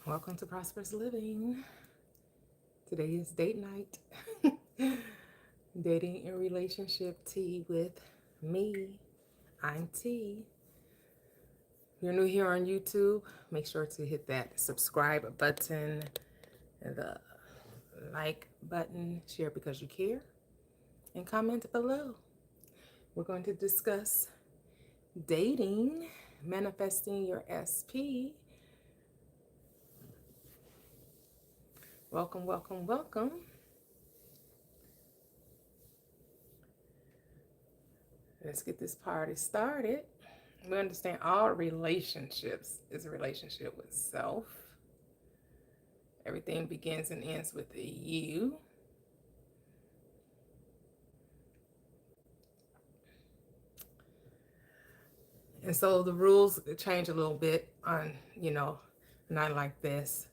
Welcome to Prosperous Living. Today is date night. Dating and relationship tea with me. I'm T. If you're new here on YouTube, make sure to hit that subscribe button, the like button, share because you care, and comment below. We're going to discuss dating, manifesting your SP. Welcome, welcome, welcome. Let's get this party started. We understand all relationships is a relationship with self. Everything begins and ends with a you. And so the rules change a little bit on, not like this.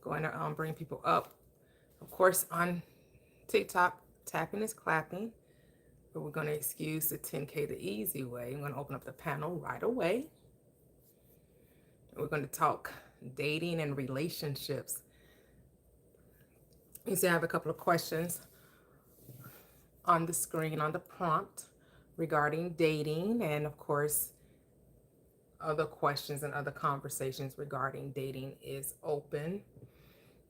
Going to bring people up. Of course, on TikTok, tapping is clapping. But we're going to excuse the 10K the easy way. I'm going to open up the panel right away. We're going to talk dating and relationships. You see, I have a couple of questions on the screen, on the prompt regarding dating, and of course, other questions and other conversations regarding dating is open.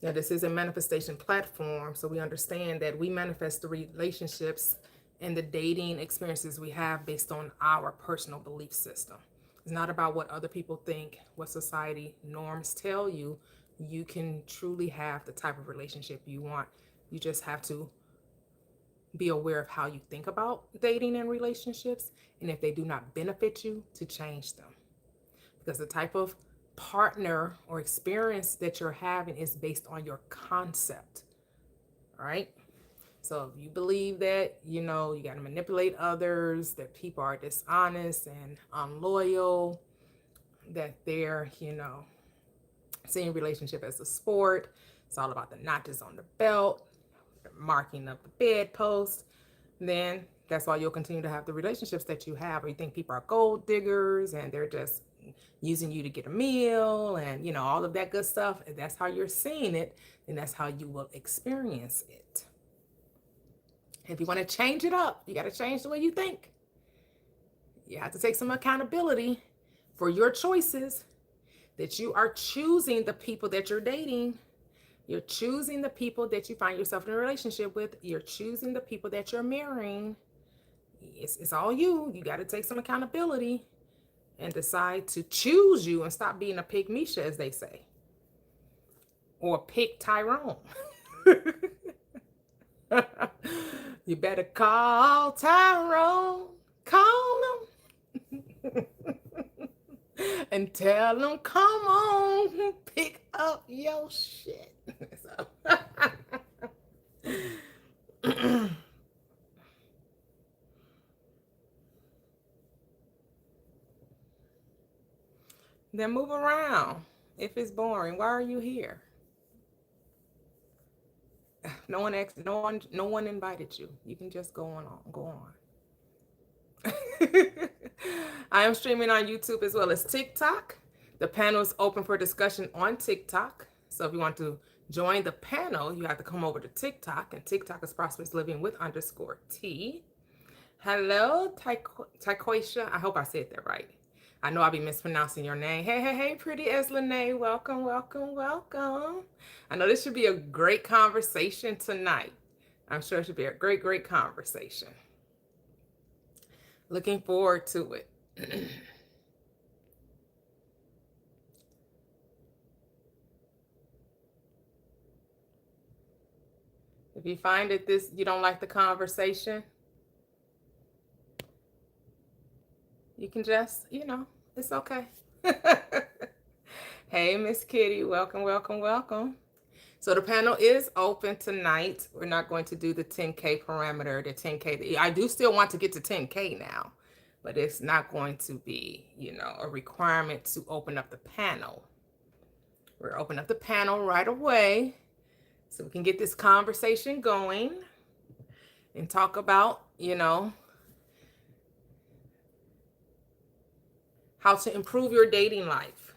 Now, this is a manifestation platform, so we understand that we manifest the relationships and the dating experiences we have based on our personal belief system. It's not about what other people think, what society norms tell you. You can truly have the type of relationship you want. You just have to be aware of how you think about dating and relationships, and if they do not benefit you, to change them. Because the type of partner or experience that you're having is based on your concept, right? So if you believe that, you got to manipulate others, that people are dishonest and unloyal, that they're, seeing relationship as a sport, it's all about the notches on the belt, the marking of the bedpost, then that's why you'll continue to have the relationships that you have. Or you think people are gold diggers and they're just using you to get a meal and, all of that good stuff. If that's how you're seeing it, then that's how you will experience it. If you want to change it up, you got to change the way you think. You have to take some accountability for your choices, that you are choosing the people that you're dating. You're choosing the people that you find yourself in a relationship with. You're choosing the people that you're marrying. It's all you. You got to take some accountability and decide to choose you and stop being a pig Misha, as they say, or pig Tyrone. You better call Tyrone, call him, and tell him, come on, pick up your shit. Then move around. If it's boring, why are you here? No one asked, no one invited you. You can just go on. I am streaming on YouTube as well as TikTok. The panel is open for discussion on TikTok. So if you want to join the panel, you have to come over to TikTok, and TikTok is Prosperous Living with _T. Hello, Taquisha. I hope I said that right. I know I'll be mispronouncing your name. Hey, pretty Eslene. Welcome, welcome, welcome. I know this should be a great conversation tonight. I'm sure it should be a great, great conversation. Looking forward to it. If you find that you don't like the conversation, you can just, it's okay. Hey, Miss Kitty, welcome, welcome, welcome. So the panel is open tonight. We're not going to do the 10K parameter, the 10K. I do still want to get to 10K now, but it's not going to be, a requirement to open up the panel. We're opening up the panel right away so we can get this conversation going and talk about, how to improve your dating life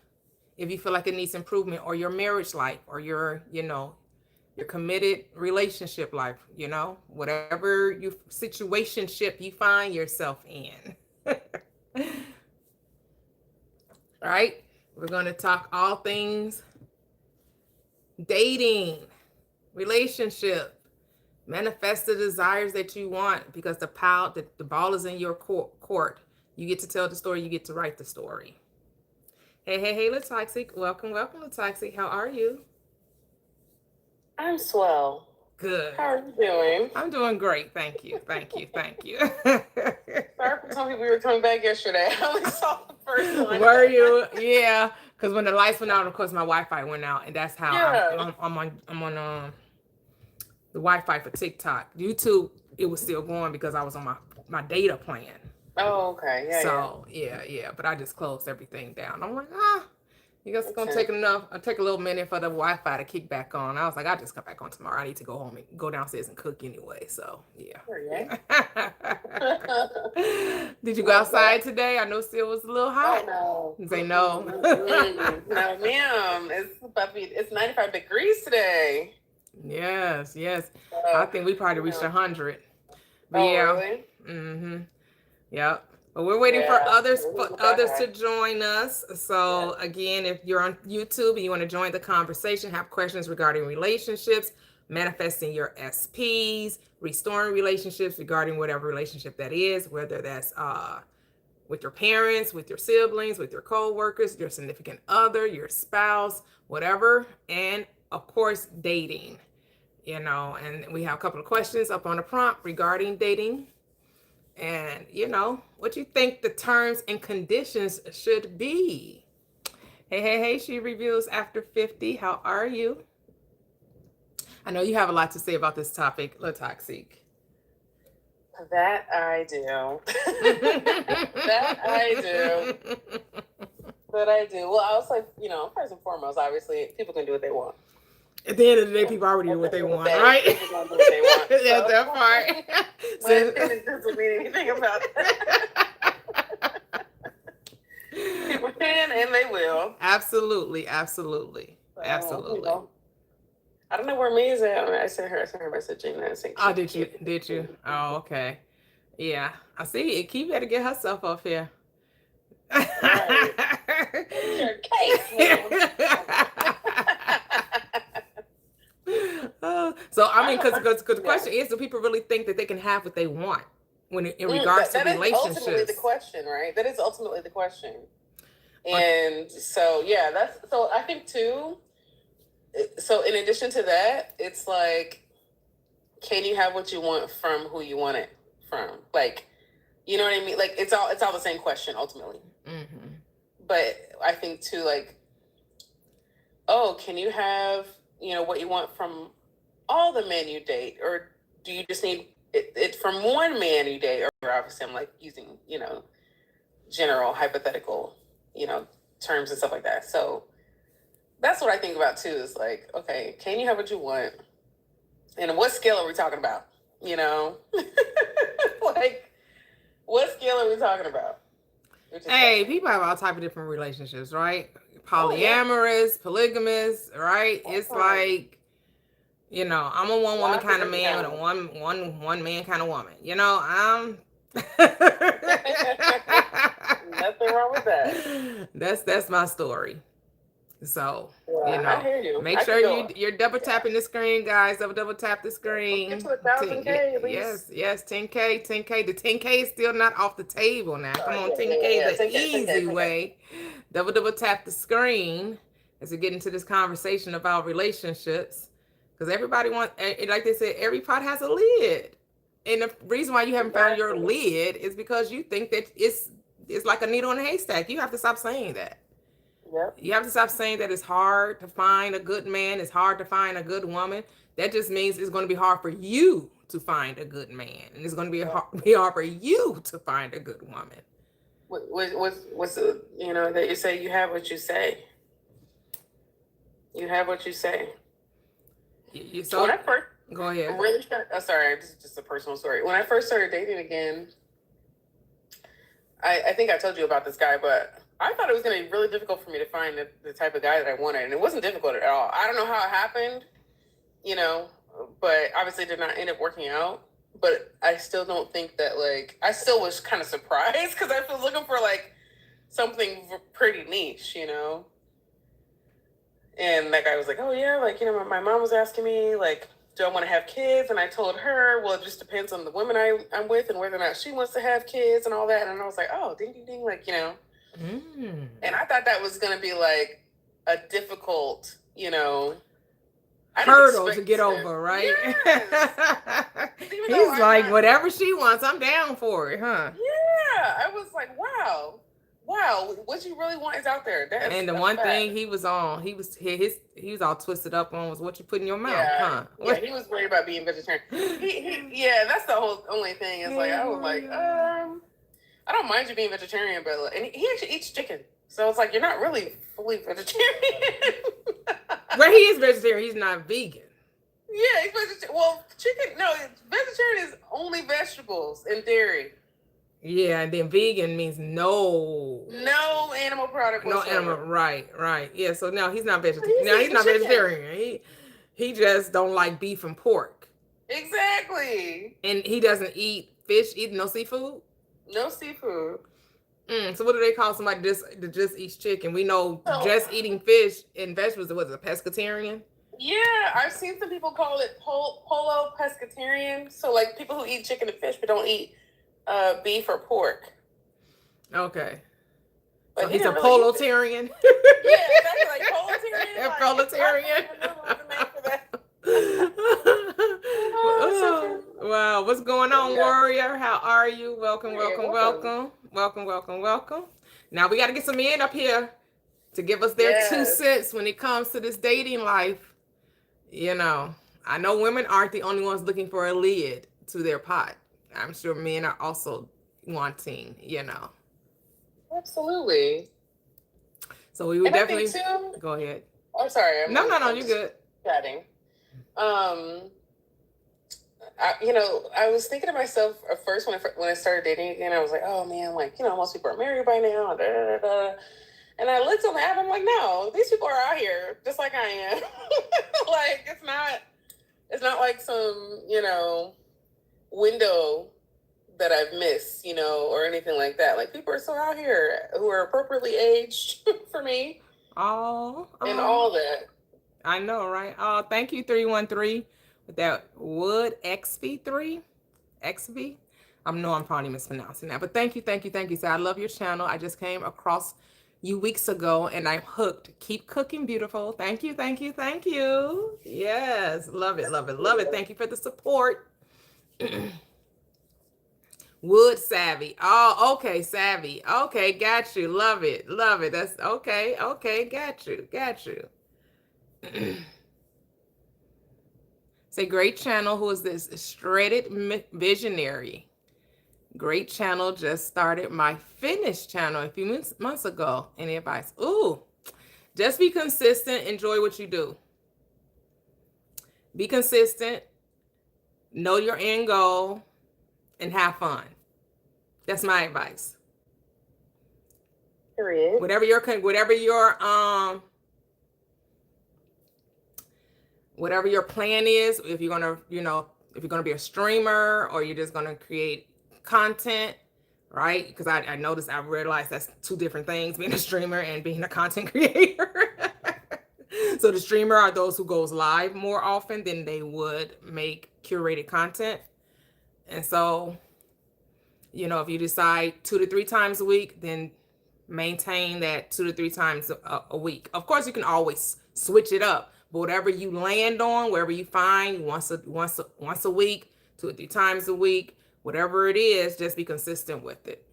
if you feel like it needs improvement, or your marriage life, or your, your committed relationship life, whatever you situationship you find yourself in. Right? We're going to talk all things dating, relationship, manifest the desires that you want, because the ball is in your court. You get to tell the story, you get to write the story. Hey, Latoxic. Welcome, Latoxic. How are you? I'm swell. Good. How are you doing? I'm doing great. Thank you. Sorry for telling people we were coming back yesterday. I only saw the first one. Were you? Yeah. Because when the lights went out, of course, my Wi-Fi went out, and that's how I'm on the Wi-Fi for TikTok. YouTube, it was still going because I was on my data plan. Oh, okay. Yeah. So yeah. But I just closed everything down. I'm like, you guys gonna take a little minute for the Wi-Fi to kick back on. I was like, I'll just come back on tomorrow. I need to go home and go downstairs and cook anyway. So yeah. Did you go outside today? I know still was a little hot. Oh, no. Say no. No, ma'am. It's 95 degrees today. Yes. I think we probably reached 100. But really? Mm-hmm. Yep. But we're waiting for others to join us. So again, if you're on YouTube and you want to join the conversation, have questions regarding relationships, manifesting your SPs, restoring relationships regarding whatever relationship that is, whether that's with your parents, with your siblings, with your co-workers, your significant other, your spouse, whatever, and of course dating. And we have a couple of questions up on the prompt regarding dating. And, what you think the terms and conditions should be. Hey, she reviews after 50. How are you? I know you have a lot to say about this topic, Latoxic. That I do. That I do. Well, I was like, first and foremost, obviously, people can do what they want. At the end of the day, people already do what they want, right? People can do what they want. Yeah, that part. My opinion doesn't mean anything about that. People can and they will. Absolutely. So, I don't know where me is at. I sent her a message and I said, oh, did you? Oh, okay. Yeah. I see it. Keep better get herself off here. Right. It's your case, man. So I mean, because the question is, do people really think that they can have what they want when in regards to relationships? That is ultimately the question, right? That is ultimately the question. And so I think too. So in addition to that, it's like, can you have what you want from who you want it from? Like, you know what I mean? Like it's all the same question ultimately. Mm-hmm. But I think too, like, can you have what you want from all the men you date, or do you just need it from one man you date? Or obviously I'm like using general hypothetical terms and stuff like that. So that's what I think about too, is like, okay, can you have what you want, and what scale are we talking about? Like, what scale are we talking about? Hey, people have all type of different relationships, right? Polyamorous, polygamous, right? It's like, I'm a one woman kind of man and a one man kind of woman. I'm nothing wrong with that. That's my story. So I hear you. Make sure you're double tapping the screen, guys. Double tap the screen. Get to 1,000K at least. Yes, 10K. The 10K is still not off the table now. Come on, 10K the easy way. Double tap the screen as we get into this conversation about relationships, because everybody wants, like they said, every pot has a lid, and the reason why you haven't found your lid is because you think that it's like a needle in a haystack. You have to stop saying that. Yep. You have to stop saying that it's hard to find a good man, it's hard to find a good woman. That just means it's going to be hard for you to find a good man, and it's going to be hard for you to find a good woman. What's that you say? You have what you say. You have what you say. So when I first go ahead. Really? Sorry, this is just a personal story. When I first started dating again, I think I told you about this guy, but I thought it was going to be really difficult for me to find the type of guy that I wanted, and it wasn't difficult at all. I don't know how it happened, you know, but obviously it did not end up working out. But I still don't think that, like, I still was kind of surprised because I was looking for, like, something pretty niche, you know? And that guy was like, oh, yeah, like, you know, my mom was asking me, like, do I want to have kids? And I told her, well, it just depends on the woman I'm with and whether or not she wants to have kids and all that. And I was like, oh, ding, ding, ding, like, you know. And I thought that was going to be, like, a difficult, you know, hurdle to get over, right? Yes. He's like, whatever she wants, I'm down for it, huh? Yeah. I was like, wow, what you really want is out there. And the one thing he was on, he was all twisted up on was what you put in your mouth, huh? Yeah, he was worried about being vegetarian. Yeah, that's the only thing. Is like, I was like, I don't mind you being vegetarian, but and he actually eats chicken, so it's like you're not really fully vegetarian. Well, he is vegetarian. He's not vegan. Yeah, he's vegetarian. Well, chicken. No, vegetarian is only vegetables and dairy. Yeah, and then vegan means no animal product. No animal. Right. Yeah. So now he's not vegetarian. Now he's not vegetarian. He just don't like beef and pork. Exactly. And he doesn't eat fish. Eat no seafood. No seafood. So what do they call somebody that just eats chicken? We know just eating fish and vegetables was a pescatarian. Yeah, I've seen some people call it polo pescatarian. So like people who eat chicken and fish but don't eat beef or pork. Okay. But so he's a polotarian. Yeah, exactly, like polotarian. Like, proletarian. Wow, what's going on, warrior? How are you? Welcome. Now we got to get some men up here to give us their 2 cents when it comes to this dating life. You know, I know women aren't the only ones looking for a lid to their pot. I'm sure men are also wanting, you know. Absolutely. So we would definitely go ahead. I'm sorry. No, you're good. Chatting. I was thinking to myself at first when I started dating again, I was like, oh man, like, you know, most people are married by now. And I looked on the app, I'm like, no, these people are out here just like I am. Like, it's not like some, you know, window that I've missed, you know, or anything like that. Like, people are still out here who are appropriately aged for me. And all that. I know, right? Oh, thank you, 313, with that Wood XV3. XV. I'm probably mispronouncing that, but thank you. So I love your channel. I just came across you weeks ago and I'm hooked. Keep cooking, beautiful. Thank you. Yes, love it. Thank you for the support. Wood savvy. Oh, okay, savvy. Okay, got you. Love it. That's okay. Got you. Say, great channel. Who is this? Shredded Visionary. Great channel. Just started my fitness channel a few months ago. Any advice? Ooh, just be consistent. Enjoy what you do. Be consistent. Know your end goal and have fun. That's my advice. Period. Whatever your plan is, if you're gonna be a streamer or you're just gonna create content, right? Because I noticed, I realized that's 2 different things, being a streamer and being a content creator. So the streamer are those who goes live more often than they would make curated content. And so, you know, if you decide 2 to 3 times a week, then maintain that 2 to 3 times a week. Of course, you can always switch it up, but whatever you land on, wherever you find once a week, 2 or 3 times a week, whatever it is, just be consistent with it.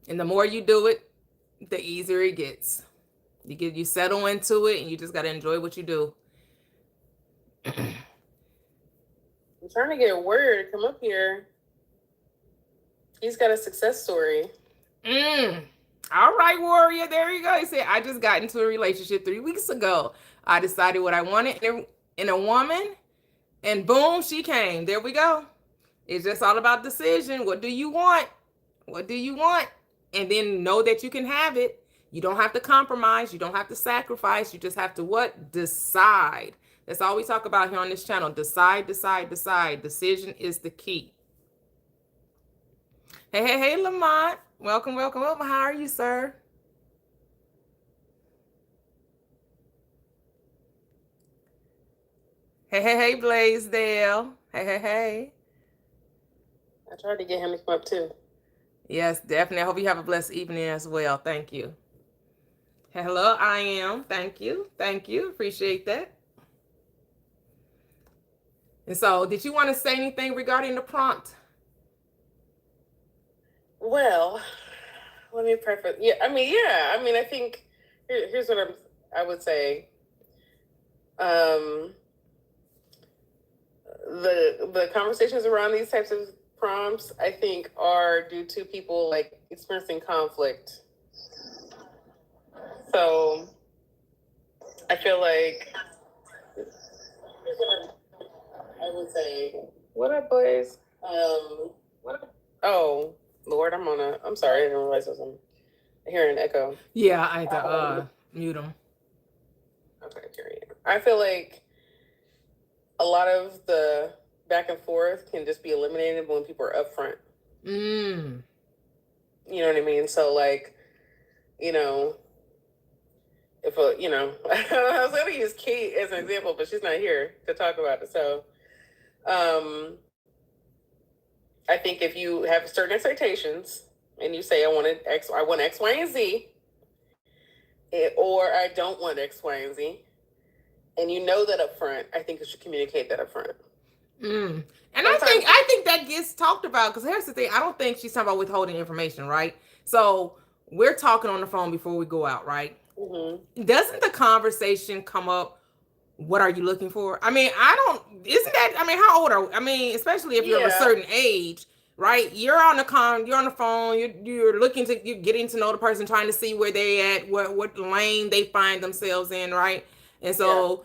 And the more you do it, the easier it gets. You settle into it, and you just got to enjoy what you do. I'm trying to get a word to come up here. He's got a success story. All right, warrior. There you go. He said, I just got into a relationship 3 weeks ago. I decided what I wanted in a woman, and boom, she came. There we go. It's just all about decision. What do you want? and then know that you can have it. You don't have to compromise. You don't have to sacrifice. You just have to what? Decide. That's all we talk about here on this channel. Decide, decide, decide. Decision is the key. Hey, Lamont. Welcome, welcome, welcome. How are you, sir? Hey, Blaisdell. Hey. I tried to get him to come up too. Yes, definitely. I hope you have a blessed evening as well. Thank you. Hello, I am. Thank you. Appreciate that. And so, did you want to say anything regarding the prompt? Well, let me preface. I think here's what I would say. The conversations around these types of prompts, I think, are due to people like experiencing conflict. So I feel like I would say, what up, boys? Oh Lord, I'm sorry, I didn't realize I was hearing an echo. Yeah, I had to mute them. Okay, period. I feel like a lot of the back and forth can just be eliminated when people are upfront. You know what I mean? So like, if I was going to use Kate as an example, but she's not here to talk about it. So I think if you have certain expectations and you say, I want X, Y, and Z, or I don't want X, Y, and Z, and you know that up front, I think you should communicate that up front. And I think that gets talked about, because here's the thing. I don't think she's talking about withholding information, right? So we're talking on the phone before we go out, right? Mm-hmm. Doesn't the conversation come up, what are you looking for? I mean, how old are, especially if you're of a certain age, right? You're on the phone, you're getting to know the person, trying to see where they at, what lane they find themselves in, right? And so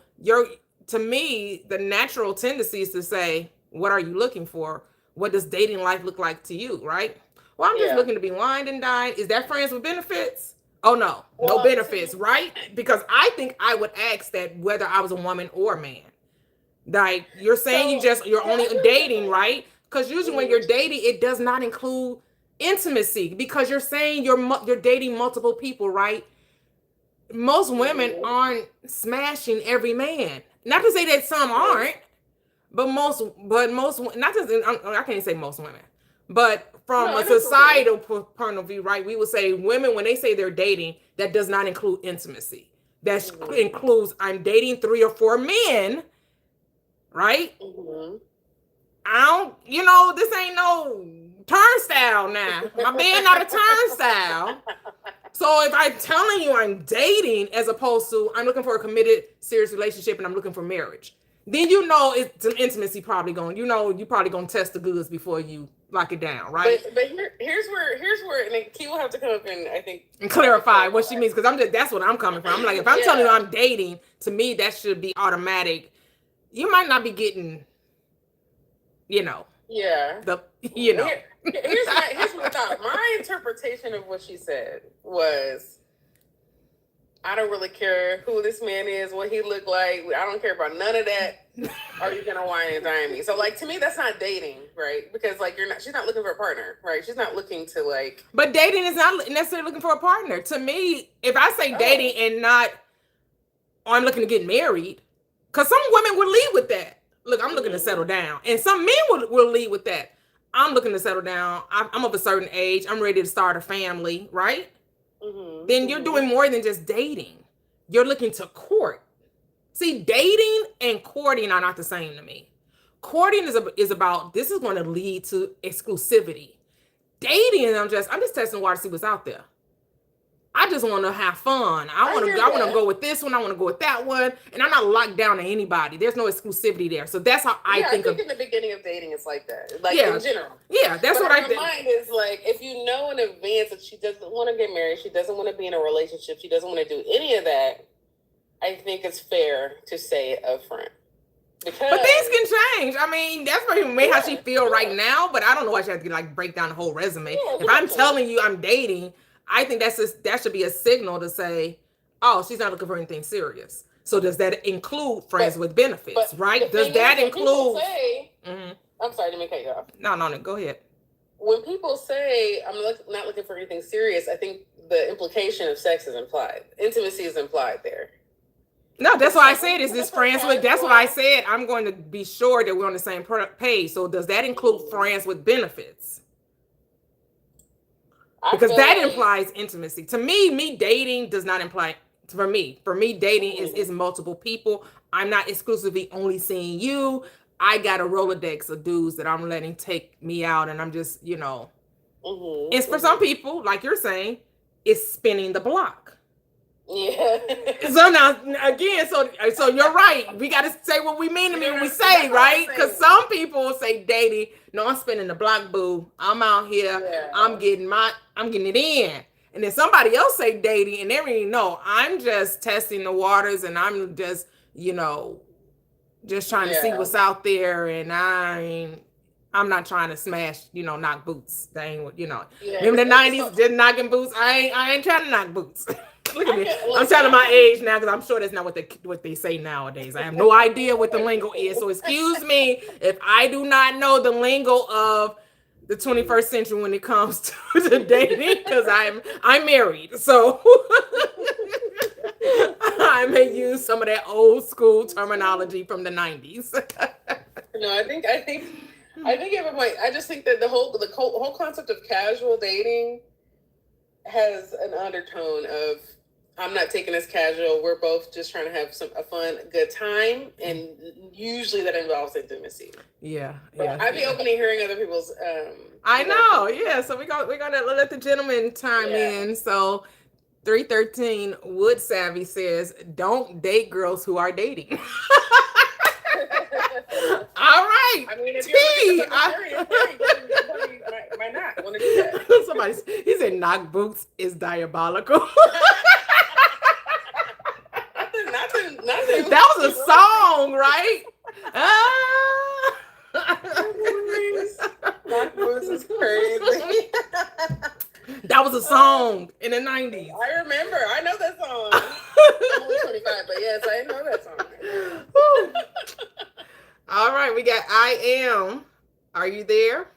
to me, the natural tendency is to say, what are you looking for? What does dating life look like to you, right? Well, I'm just looking to be wined and dined. Is that friends with benefits? Oh, no. No benefits, right? Because I think I would ask that whether I was a woman or a man. Like, you're saying you're only dating, right? Because usually when you're dating, it does not include intimacy, because you're saying you're dating multiple people, right? Most women aren't smashing every man. Not to say that some aren't, but most, not just, I can't say most women, but from a societal point of view, right? We would say women, when they say they're dating, that does not include intimacy. That includes, I'm dating 3 or 4 men, right? This ain't no turnstile now. My man not a turnstile. So if I'm telling you I'm dating, as opposed to I'm looking for a committed, serious relationship and I'm looking for marriage, then it's an intimacy probably going. You probably going to test the goods before you lock it down, right? But here's where, and Key will have to come up and I think and clarify what she means, because that's what I'm coming from. I'm like, if I'm telling you I'm dating, to me that should be automatic. You might not be getting, Here's my thought. My interpretation of what she said was, I don't really care who this man is, what he looked like. I don't care about none of that. Are you gonna wine and dine me? So, like, to me, that's not dating, right? Because, like, she's not looking for a partner, right? She's not looking to, like. But dating is not necessarily looking for a partner. To me, if I say dating and not, I'm looking to get married, because some women will lead with that. Look, I'm looking to settle down, and some men will lead with that. I'm looking to settle down. I'm of a certain age. I'm ready to start a family, right? Then you're doing more than just dating. You're looking to court. See, dating and courting are not the same to me. Courting is about, this is going to lead to exclusivity. Dating, I'm just testing the water to see what's out there. I just want to have fun. I want to go with this one. I want to go with that one. And I'm not locked down to anybody. There's no exclusivity there. So that's how I think in the beginning of dating, it's like that. Like, in general. Yeah, that's what I think. My mind is like, if you know in advance that she doesn't want to get married, she doesn't want to be in a relationship, she doesn't want to do any of that, I think it's fair to say it up front. But things Because can change. I mean, that's probably how she feel right now. But I don't know why she has to like break down the whole resume. Yeah, If I'm exactly. telling you I'm dating, I think that should be a signal to say, oh, she's not looking for anything serious. So does that include friends But with benefits? the Right? Does thing is, that when people include? say, Mhm. I'm sorry to make cut you off. No. Go ahead. When people say not looking for anything serious, I think the implication of sex is implied. Intimacy is implied there. No, that's It's why I like, said is this looking for friends with. That's what I casual. said. I'm going to be sure that we're on the same page. So does that include friends with benefits? I Because feel that like, implies intimacy. To me dating does not imply. For me dating is multiple people. I'm not exclusively only seeing you. I got a Rolodex of dudes that I'm letting take me out, and I'm just it's for some people, like you're saying, it's spinning the block. yeah. So now again, so you're right. We got to say what we mean when we say, right? Because some people say dating. No, I'm spinning the block, boo. I'm out here. Yeah. I'm getting it in. And then somebody else say dating, and they really know I'm just testing the waters, and I'm just just trying to see what's out there, and I'm not trying to smash, knock boots. That ain't what Yeah, Remember the '90s, just knocking boots. I ain't trying to knock boots. Look at me. I'm telling my age now because I'm sure that's not what they say nowadays. I have no idea what the lingo is. So excuse me if I do not know the lingo of the 21st century when it comes to dating, because I'm married. So I may use some of that old school terminology from the 90s. No, I think you have a point. I just think that the whole concept of casual dating has an undertone of, I'm not taking this casual. We're both just trying to have a fun, good time, and usually that involves intimacy. Yeah. I'd be open to hearing other people's. I know. Yeah. So we're gonna let the gentleman chime in. So 313 Wood Savvy says, "Don't date girls who are dating." All right. I mean, if you're looking for something serious, you might not want to do that. He said, "Knock boots is diabolical." Nothing. That was a song, right? Knock boots is crazy. That was a song in the 90s. I remember. I know that song. I'm only 25, but yes, I know that song. All right, we got I Am. Are you there?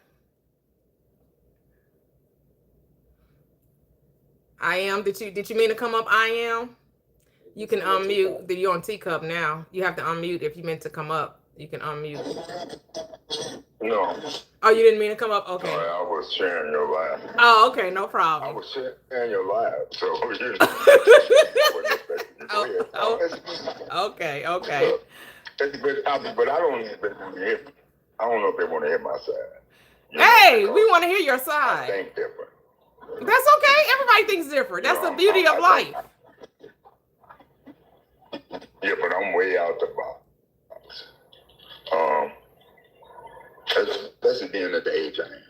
I Am. Did you mean to come up? I Am. You can unmute. You're on Teacup now. You have to unmute if you meant to come up. You can unmute. No. Oh, you didn't mean to come up? Okay. No, I was sharing your live. Oh, okay, no problem. I was sharing your live, so you Okay. Look, it's a good topic, but I don't know if they want to hear my side. Hey, we want to hear your side. I think different. That's okay. Everybody thinks different. That's the beauty of life. Yeah, but I'm way out the box. That's at the end of the age I am.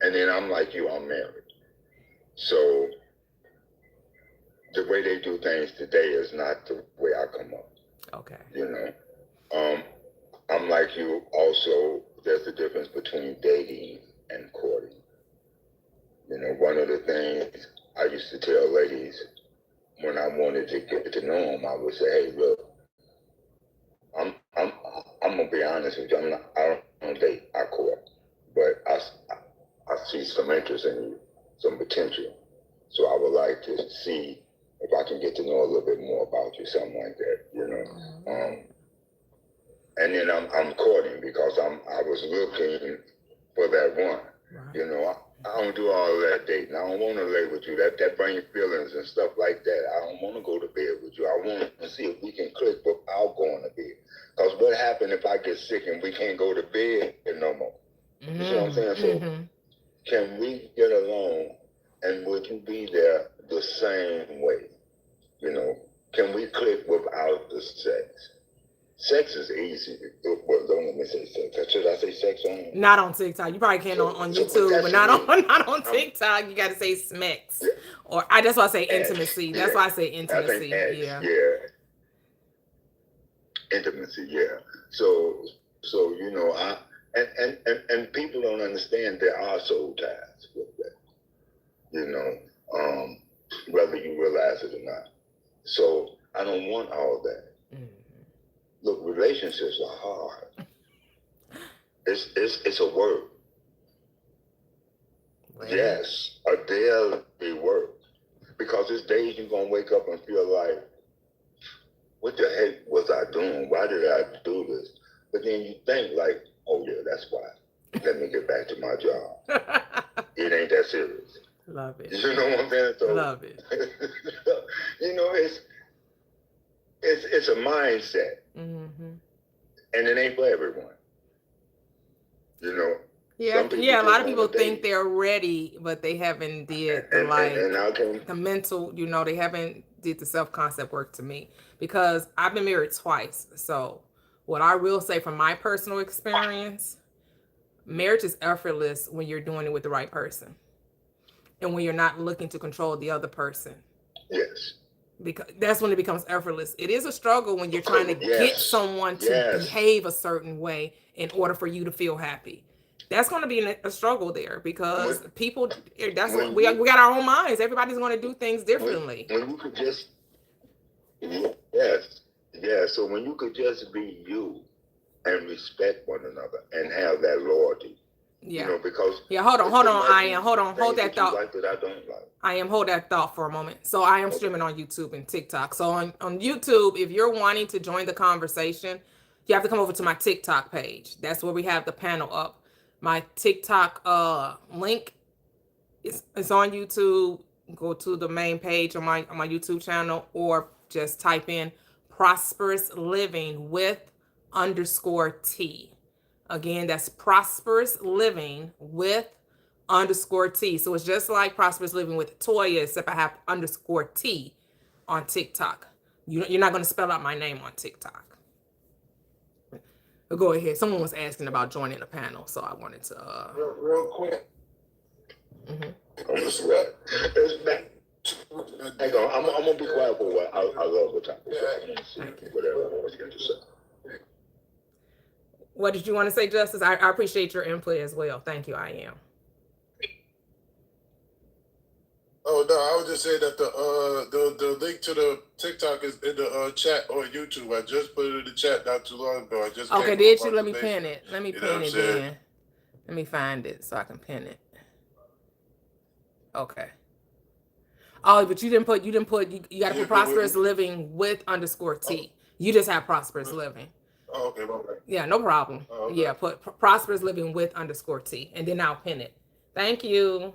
And then I'm like you, I'm married. So the way they do things today is not the way I come up. Okay. I'm like you also, there's a difference between dating and courting. One of the things I used to tell ladies when I wanted to get to know them, I would say, hey, look, I'm gonna be honest with you. I don't date. I court, but I see some interest in you, some potential. So I would like to see if I can get to know a little bit more about you, something like that. And then I'm courting because I was looking for that one. Right. I don't do all of that dating. I don't want to lay with you. That brings feelings and stuff like that. I don't want to go to bed with you. I want to see if we can click without going to bed. Because what happens if I get sick and we can't go to bed no more? Mm-hmm. You see what I'm saying? So can we get along, and would you be there the same way? Can we click without the sex? Sex is easy. Well, don't let me say sex. Should I say sex on? Not on TikTok. You probably can on YouTube, but not on TikTok. You got to say smex, or that's why I say intimacy. That's why I say intimacy. Yeah. Intimacy, yeah. So you know, and people don't understand there are soul ties with that. You know, whether you realize it or not. So I don't want all that. Mm-hmm. Look, relationships are hard. It's a work. Well, Yes, a daily work. Because there's days you're gonna wake up and feel like, what the heck was I doing? Why did I do this? But then you think like, oh yeah, that's why. Let me get back to my job. It ain't that serious. love it. You know what I'm saying? So, Love it. you know, it's a mindset, Mm-hmm. and it ain't for everyone. You know. Yeah, Some people yeah. A just lot of people wanna think date. they're ready, but they haven't did the And I can. the mental. You know, they haven't did the self concept work to me because I've been married twice. So what I will say from my personal experience, marriage is effortless when you're doing it with the right person and when you're not looking to control the other person. Yes. Because that's when it becomes effortless. It is a struggle when you're trying to get Yes. someone to Yes. behave a certain way in order for you to feel happy. That's going to be a struggle there because people. That's what we got our own minds. Everybody's going to do things differently. When you could just. Yes. Yeah. So when you could just be you and respect one another and have that loyalty. Yeah. You know, because. Yeah. Hold on. I am. Hold on. Hold that thought. Like that I don't like. I am. Hold that thought for a moment. So I am streaming on YouTube and TikTok. So on YouTube, if you're wanting to join the conversation, you have to come over to my TikTok page. That's where we have the panel up. My TikTok link is on YouTube. Go to the main page on my YouTube channel, or just type in Prosperous Living with _T. Again, that's Prosperous Living with _T. So it's just like Prosperous Living with Toyia, except I have _T on TikTok. You're not going to spell out my name on TikTok. But go ahead. Someone was asking about joining the panel, so I wanted to. Real quick. Mm-hmm. It's back. Hang on, I'm gonna be quiet for a while. I love what time. Whatever I was going to say. What did you want to say, Justice? I appreciate your input as well. Thank you. I am. Oh no, I would just say that the link to the TikTok is in the chat on YouTube. I just put it in the chat not too long ago. I just Okay, did you? Let me pin it. Let me pin it then. Let me find it so I can pin it. Okay. Oh, but you didn't put you got to put Prosperous Living with _T. You just have Prosperous Living. Oh, okay, okay. Yeah, no problem. Oh, okay. Yeah, put Prosperous Living with _T, and then I'll pin it. Thank you.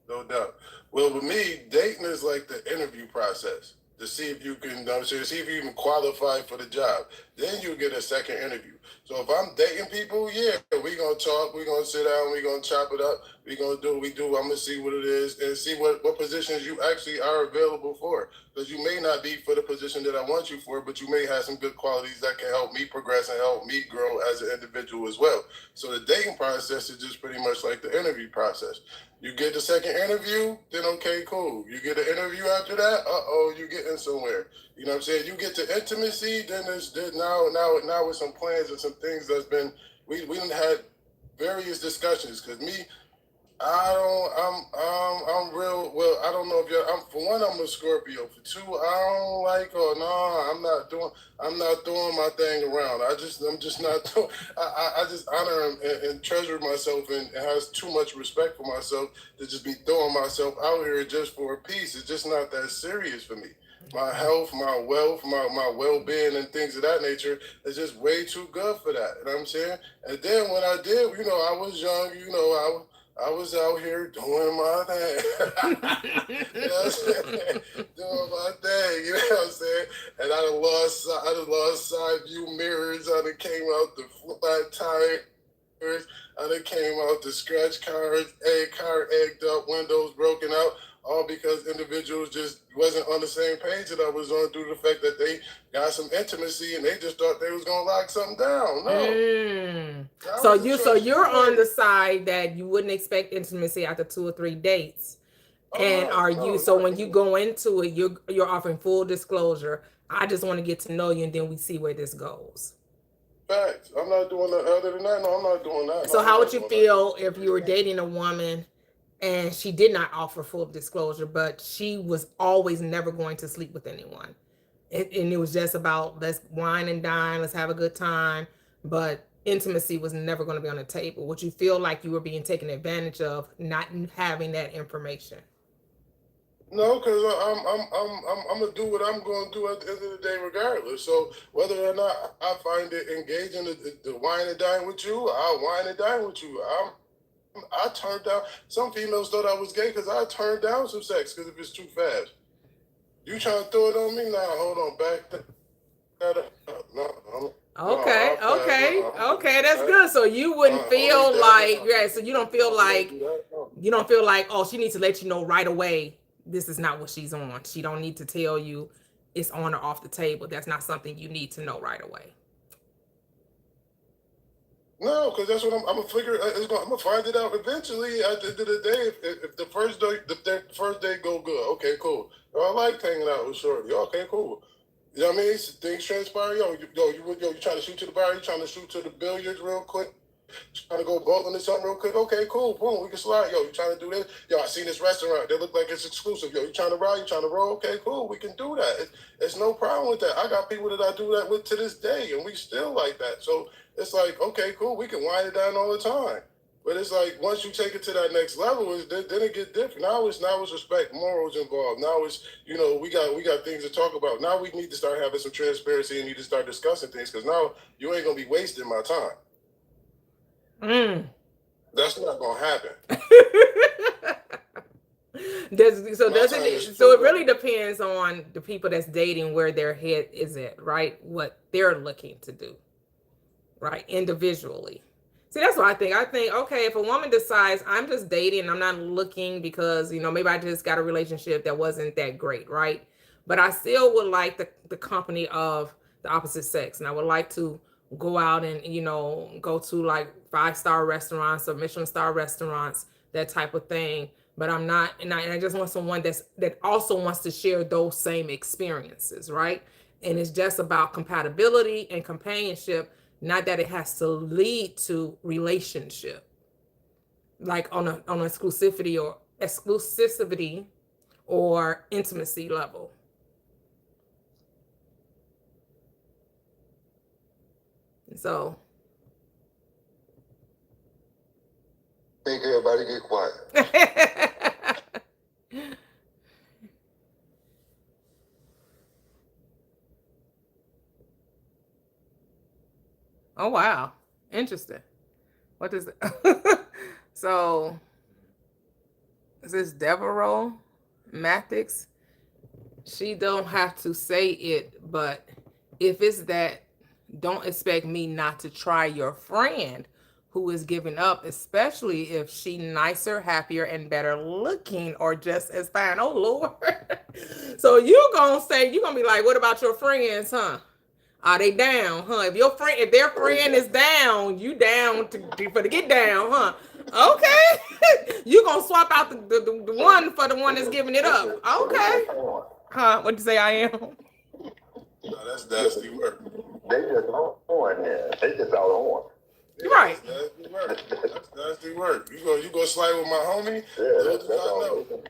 No doubt. Well, with me, dating is like the interview process to see if you can, see if you even qualify for the job. Then you get a second interview. So if I'm dating people, yeah, we're going to talk, we're going to sit down, we're going to chop it up, we're going to do what we do. I'm going to see what it is and see what positions you actually are available for. Because you may not be for the position that I want you for, but you may have some good qualities that can help me progress and help me grow as an individual as well. So the dating process is just pretty much like the interview process. You get the second interview, then okay, cool. You get an interview after that, you're getting somewhere. You know what I'm saying? You get to intimacy, then now with some plans and some things that's been, we done had various discussions. Cause me, I'm real, well, I don't know if for one, I'm a Scorpio. For two, I don't like, I'm not throwing my thing around. I'm just not doing, I just honor and treasure myself and has too much respect for myself to just be throwing myself out here just for a piece. It's just not that serious for me. My health, my wealth, my well-being and things of that nature is just way too good for that. You know what I'm saying? And then when I did, I was young, I was out here doing my thing. You know what I'm saying? Doing my thing, you know what I'm saying? And I done lost side view mirrors, I done came out the flat tires, I done came out the scratch cars, car egged up, windows broken out. All because individuals just wasn't on the same page that I was on due to the fact that they got some intimacy and they just thought they was gonna lock something down. No. So you're on the side that you wouldn't expect intimacy after 2 or 3 dates. And no, are you, no, so not when you me. go into it, you're offering full disclosure. I just want to get to know you, and then we see where this goes. Facts. I'm not doing that. Other than that, no, I'm not doing that. So No, I'm how would not you doing that. feel if you were dating a woman and she did not offer full disclosure, but she was always never going to sleep with anyone? And it was just about, let's wine and dine, let's have a good time, but intimacy was never going to be on the table. Would you feel like you were being taken advantage of not having that information? No, because I'm gonna do what I'm gonna do at the end of the day, regardless. So whether or not I find it engaging to wine and dine with you, I'll wine and dine with you. I turned down. Some females thought I was gay because I turned down some sex because if it's too fast. You trying to throw it on me? Nah, hold on, back that up. No, Okay, I'll pass. okay, No, okay, that's good. So you wouldn't feel like, yeah, so you don't feel like, oh, she needs to let you know right away, this is not what she's on. She don't need to tell you it's on or off the table. That's not something you need to know right away. No, because that's what I'm gonna figure. I'm gonna find it out eventually. At the end of the day, if the first day, first day go good, okay, cool. I like hanging out with Shorty. Okay, cool. You know what I mean? Things transpire. You trying to shoot to the bar? You trying to shoot to the billiards real quick? Trying to go bowling or something real quick? Okay, cool. Boom, we can slide. Yo, you trying to do this? Yo, I seen this restaurant. They look like it's exclusive. Yo, you trying to ride? You trying to roll? Okay, cool. We can do that. It's no problem with that. I got people that I do that with to this day, and we still like that. So it's like, okay, cool. We can wind it down all the time. But it's like once you take it to that next level, then it get different. Now it's respect, morals involved. Now it's we got things to talk about. Now we need to start having some transparency and need to start discussing things because now you ain't gonna be wasting my time. That's not gonna happen. So it really depends on the people that's dating where their head is at, right? What they're looking to do, right? Individually. See, that's what I think. I think, okay, if a woman decides I'm just dating, I'm not looking because, maybe I just got a relationship that wasn't that great, right? But I still would like the company of the opposite sex. And I would like to go out and, go to like 5-star restaurants or Michelin star restaurants, that type of thing. But I'm not, and I just want someone that also wants to share those same experiences, right? And it's just about compatibility and companionship, not that it has to lead to relationship, like on exclusivity or intimacy level. So Make everybody get quiet. Oh wow, interesting. What is it? So is this Devereaux Mathix? She don't have to say it, but if it's that, don't expect me not to try your friend who is giving up, especially if she nicer, happier, and better looking, or just as fine. Oh Lord. So you're gonna be like, what about your friends, huh? Are they down, huh? If their friend is down, you down to get down, huh? Okay. You gonna swap out the one for the one that's giving it up. Okay. Huh? What'd you say I am? No, that's nasty work. They just on there. They just out on. Right. That's nasty work. That's nasty work. You go slide with my homie? Yeah, Little do I know.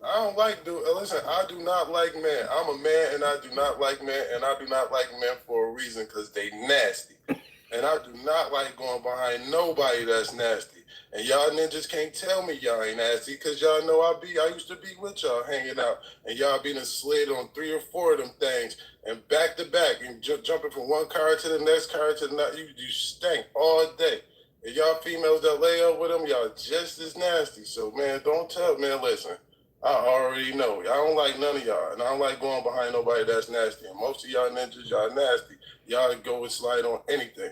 I don't like listen, I do not like men. I'm a man and I do not like men, and I do not like men for a reason because they nasty. And I do not like going behind nobody that's nasty. And y'all ninjas can't tell me y'all ain't nasty because y'all know I used to be with y'all hanging out, and y'all been slid on 3 or 4 of them things and back to back and jumping from one car to the next car to the next. You stank all day. And y'all females that lay up with them, y'all just as nasty. So man, don't tell man, listen. I already know. I don't like none of y'all, and I don't like going behind nobody that's nasty. And most of y'all ninjas, y'all nasty. Y'all go and slide on anything.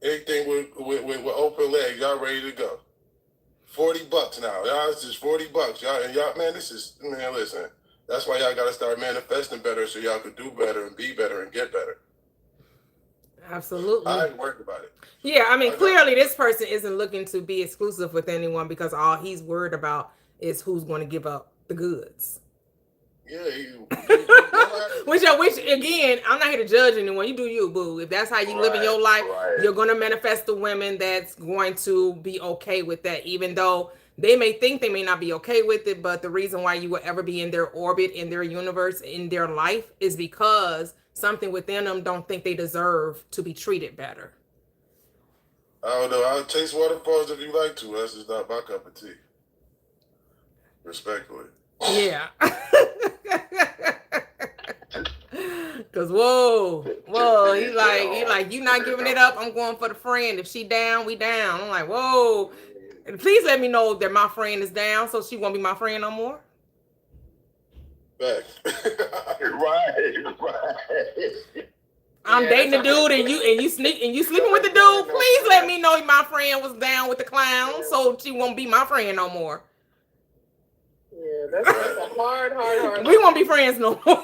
Anything with open legs, y'all ready to go. $40 now. Y'all, it's just $40. Y'all, man, listen. That's why y'all gotta start manifesting better so y'all could do better and be better and get better. Absolutely. I ain't worried about it. Yeah, I mean, clearly this person isn't looking to be exclusive with anyone because all he's worried about is who's going to give up the goods. Yeah, Which again, I'm not here to judge anyone. You do you, boo. If that's how you live in your life, you're going to manifest the women that's going to be okay with that, even though they may think they may not be okay with it. But the reason why you will ever be in their orbit, in their universe, in their life is because something within them don't think they deserve to be treated better. I don't know. I'll chase waterfalls if you like to. That's just not my cup of tea. Respectfully. Yeah. Cause whoa, he like, you not giving it up. I'm going for the friend. If she down, we down. I'm like, whoa. And please let me know that my friend is down, so she won't be my friend no more. Back. Right. I'm dating the dude, and you sleeping with the dude. Please let me know my friend was down with the clown, so she won't be my friend no more. Yeah, that's a hard. We won't be friends no more.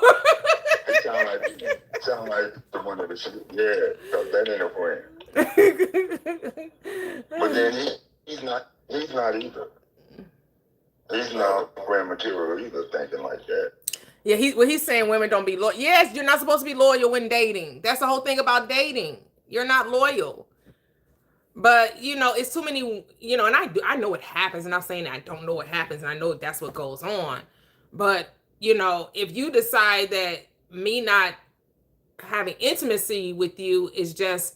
It sound like the one of the so that ain't a friend. But then he's not either. He's not friend material either, thinking like that. Yeah, he's saying women don't be loyal. Yes, you're not supposed to be loyal when dating. That's the whole thing about dating. You're not loyal. But, it's too many, and I know what happens, and I'm saying I don't know what happens, and I know that's what goes on. But, if you decide that me not having intimacy with you is just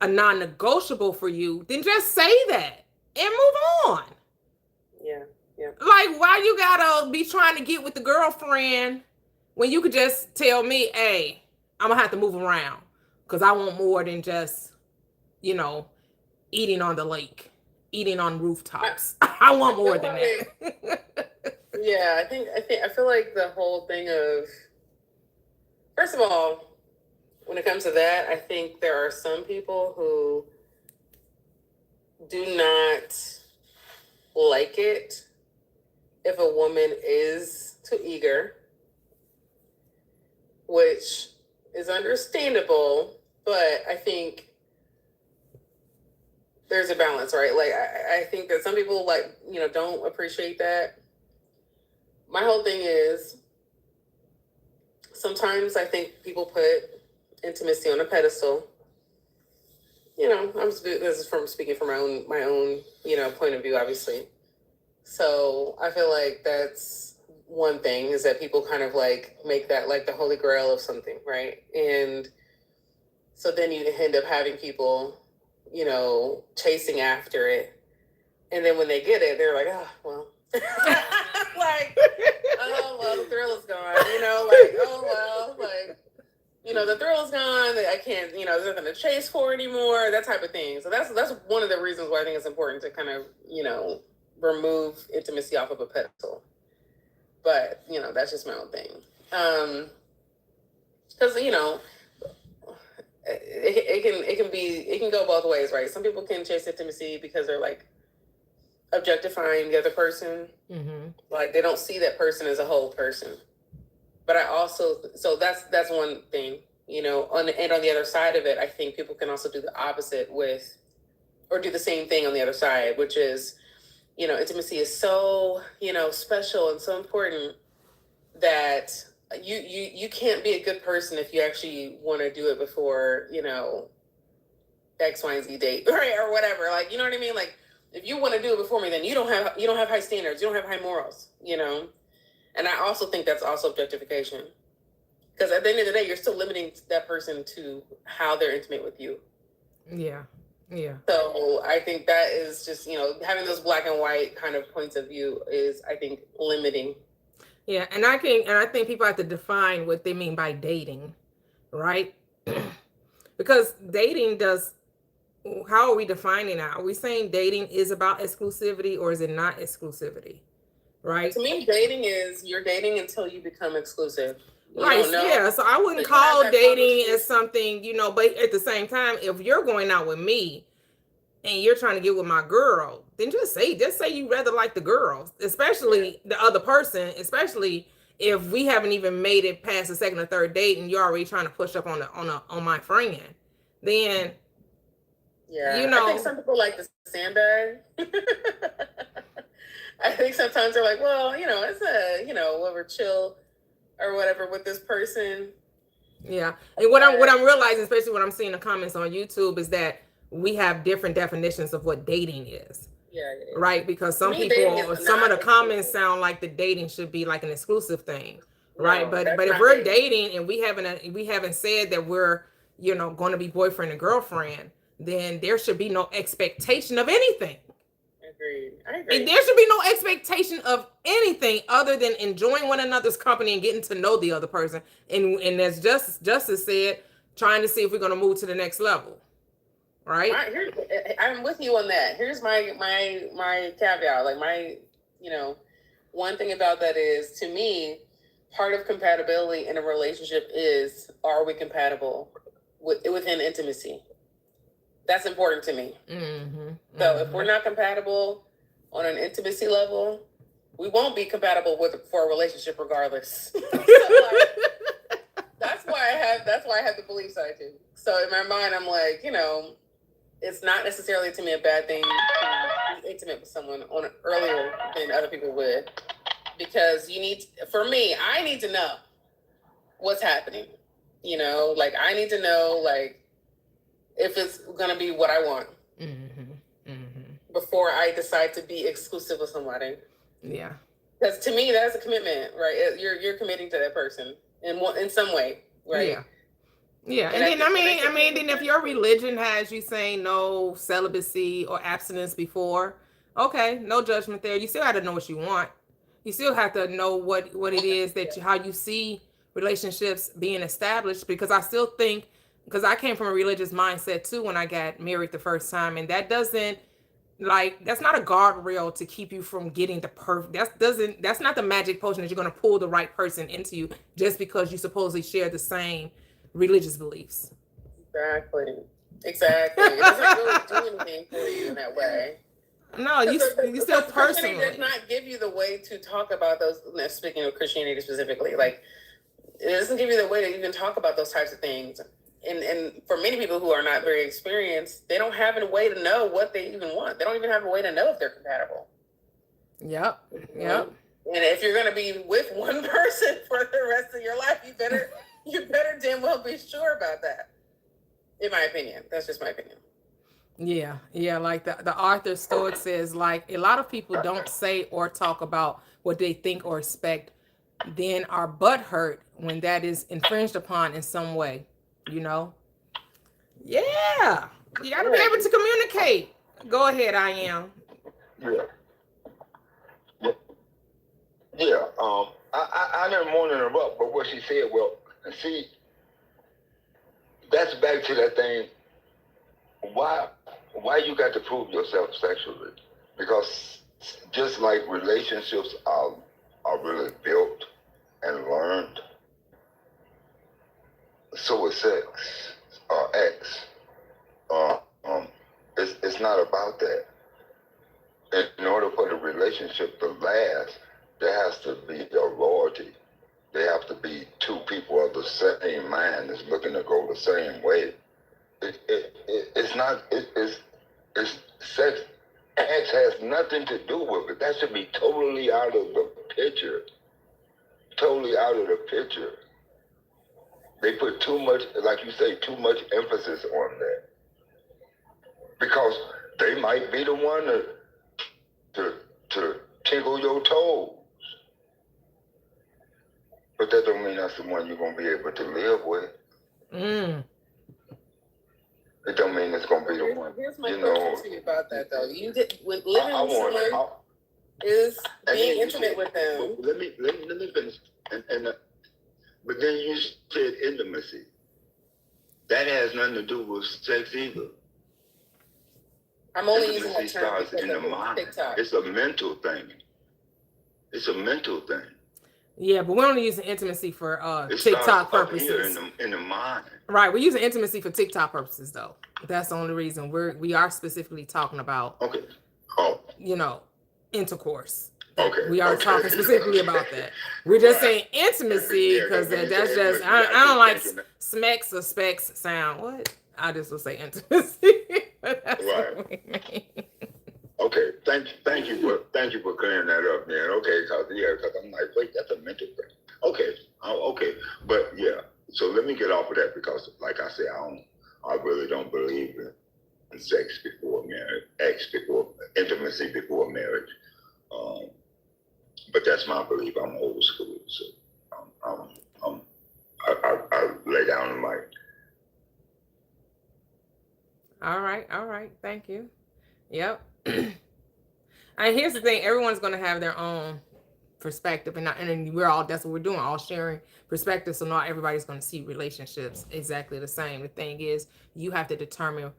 a non-negotiable for you, then just say that and move on. Yeah. Like, why you gotta be trying to get with the girlfriend when you could just tell me, hey, I'm gonna have to move around because I want more than just, eating on the lake, eating on rooftops. I want more than that. Yeah, I feel like the whole thing of, first of all, when it comes to that, I think there are some people who do not like it if a woman is too eager, which is understandable, but I think there's a balance, right? Like, I think that some people, don't appreciate that. My whole thing is, sometimes I think people put intimacy on a pedestal. This is from speaking from my own, point of view, obviously. So I feel like that's one thing, is that people kind of make that like the holy grail of something, right? And so then you end up having people, chasing after it. And then when they get it, they're like, oh, well, oh, well, the thrill is gone, oh, well, the thrill is gone. I can't, there's nothing to chase for anymore, that type of thing. So that's one of the reasons why I think it's important to kind of, remove intimacy off of a pedestal. But, that's just my own thing. Because, it can go both ways, right? Some people can chase intimacy because they're objectifying the other person. Mm-hmm. Like, they don't see that person as a whole person. But so that's one thing, on the other side of it, I think people can also do the opposite or do the same thing on the other side, which is, intimacy is so, special and so important that you can't be a good person if you actually want to do it before, X, Y, and Z date, right? Or whatever. Like, you know what I mean? Like, if you want to do it before me, then you don't have high standards. You don't have high morals, And I also think that's also objectification. Because at the end of the day, you're still limiting that person to how they're intimate with you. Yeah. Yeah. So I think that is just, having those black and white kind of points of view is, I think, limiting. Yeah. And I think people have to define what they mean by dating, right? Because dating how are we defining that? Are we saying dating is about exclusivity, or is it not exclusivity? Right? To me, dating is you're dating until you become exclusive. Right. Yeah. So I wouldn't call dating as something, but at the same time, if you're going out with me and you're trying to get with my girl, then just say you rather like the girl, especially the other person, especially if we haven't even made it past the second or third date and you're already trying to push up on my friend. Then I think some people like the sandbag. I think sometimes they're like, well, it's we're chill or whatever with this person. Yeah. And what I'm realizing, especially when I'm seeing the comments on YouTube, is that we have different definitions of what dating is. Yeah. Right? Because some Me, dating people, is some of not the comments exclusive. sound like the dating should be like an exclusive thing. No, Right? But that's if not we're dating. dating and we haven't said that we're, going to be boyfriend and girlfriend, then there should be no expectation of anything. Agreed. I agree. And there should be no expectation of anything other than enjoying one another's company and getting to know the other person. And as Justice said, trying to see if we're going to move to the next level. Right? I'm with you on that. Here's my caveat. Like one thing about that is, to me, part of compatibility in a relationship is, are we compatible within intimacy? That's important to me. Mm-hmm. So if we're not compatible on an intimacy level, we won't be compatible for a relationship regardless. So, that's why I have the belief side too. So in my mind, I'm like, it's not necessarily to me a bad thing to be intimate with someone earlier than other people would, because I need to know what's happening. I need to know if it's gonna be what I want before I decide to be exclusive with somebody. Yeah, because to me that's a commitment, right? You're committing to that person in some way, right? Yeah. Yeah, and then then if your religion has you saying no celibacy or abstinence before, okay, no judgment there. You still have to know what you want. You still have to know what it is how you see relationships being established. Because I still think, because I came from a religious mindset too when I got married the first time, and that doesn't that's not a guardrail to keep you from getting the perfect. That's not the magic potion that you're going to pull the right person into you just because you supposedly share the same religious beliefs. Exactly. It doesn't really do anything for you in that way. No, you still personally. Christianity does not give you the way to talk about those. Speaking of Christianity specifically, it doesn't give you the way to even talk about those types of things. And for many people who are not very experienced, they don't have a way to know what they even want. They don't even have a way to know if they're compatible. Yep. And if you're going to be with one person for the rest of your life, you better damn well be sure about that. In my opinion, that's just my opinion. Yeah. Like the author Stoic says, a lot of people don't say or talk about what they think or expect, then are butthurt when that is infringed upon in some way. Yeah, you got to be able to communicate. Go ahead, I am. Yeah. I didn't want to interrupt, but what she said, well, see, that's back to that thing. Why you got to prove yourself sexually? Because just like relationships are really built and learned, so is sex or X. It's not about that. In order for the relationship to last, there has to be a loyalty. They have to be two people of the same mind that's looking to go the same way. It's sex. X has nothing to do with it. That should be totally out of the picture. Totally out of the picture. They put too much, like you say, too much emphasis on that. Because they might be the one to tickle your toes. But that don't mean that's the one you're going to be able to live with. It don't mean it's going to be the one. Here's my question to you about that, though. Living with someone is being intimate with them. Let me finish. But then you said intimacy. That has nothing to do with sex either. I'm only using that term because in the mind. TikTok. It's a mental thing. Yeah, but we're only using intimacy for TikTok purposes. In the mind. Right, we're using intimacy for TikTok purposes, though. That's the only reason we are specifically talking about. Okay. Intercourse. Okay. We are talking specifically about that. We're just saying intimacy because that's just I don't like smecks or specs sound. What? I just will say intimacy. That's what we mean. Okay, thank you for clearing that up, man. Okay, cause I'm like, wait, that's a mental thing. Okay, okay, but yeah. So let me get off of that because, like I said, I really don't believe in sex before marriage, intimacy before marriage. Um, but that's my belief. I'm old school, so I lay down the mic. All right. Thank you. Yep. And here's the thing: everyone's going to have their own perspective, and we're all, that's what we're doing, all sharing perspective. So not everybody's going to see relationships exactly the same. The thing is, you have to determine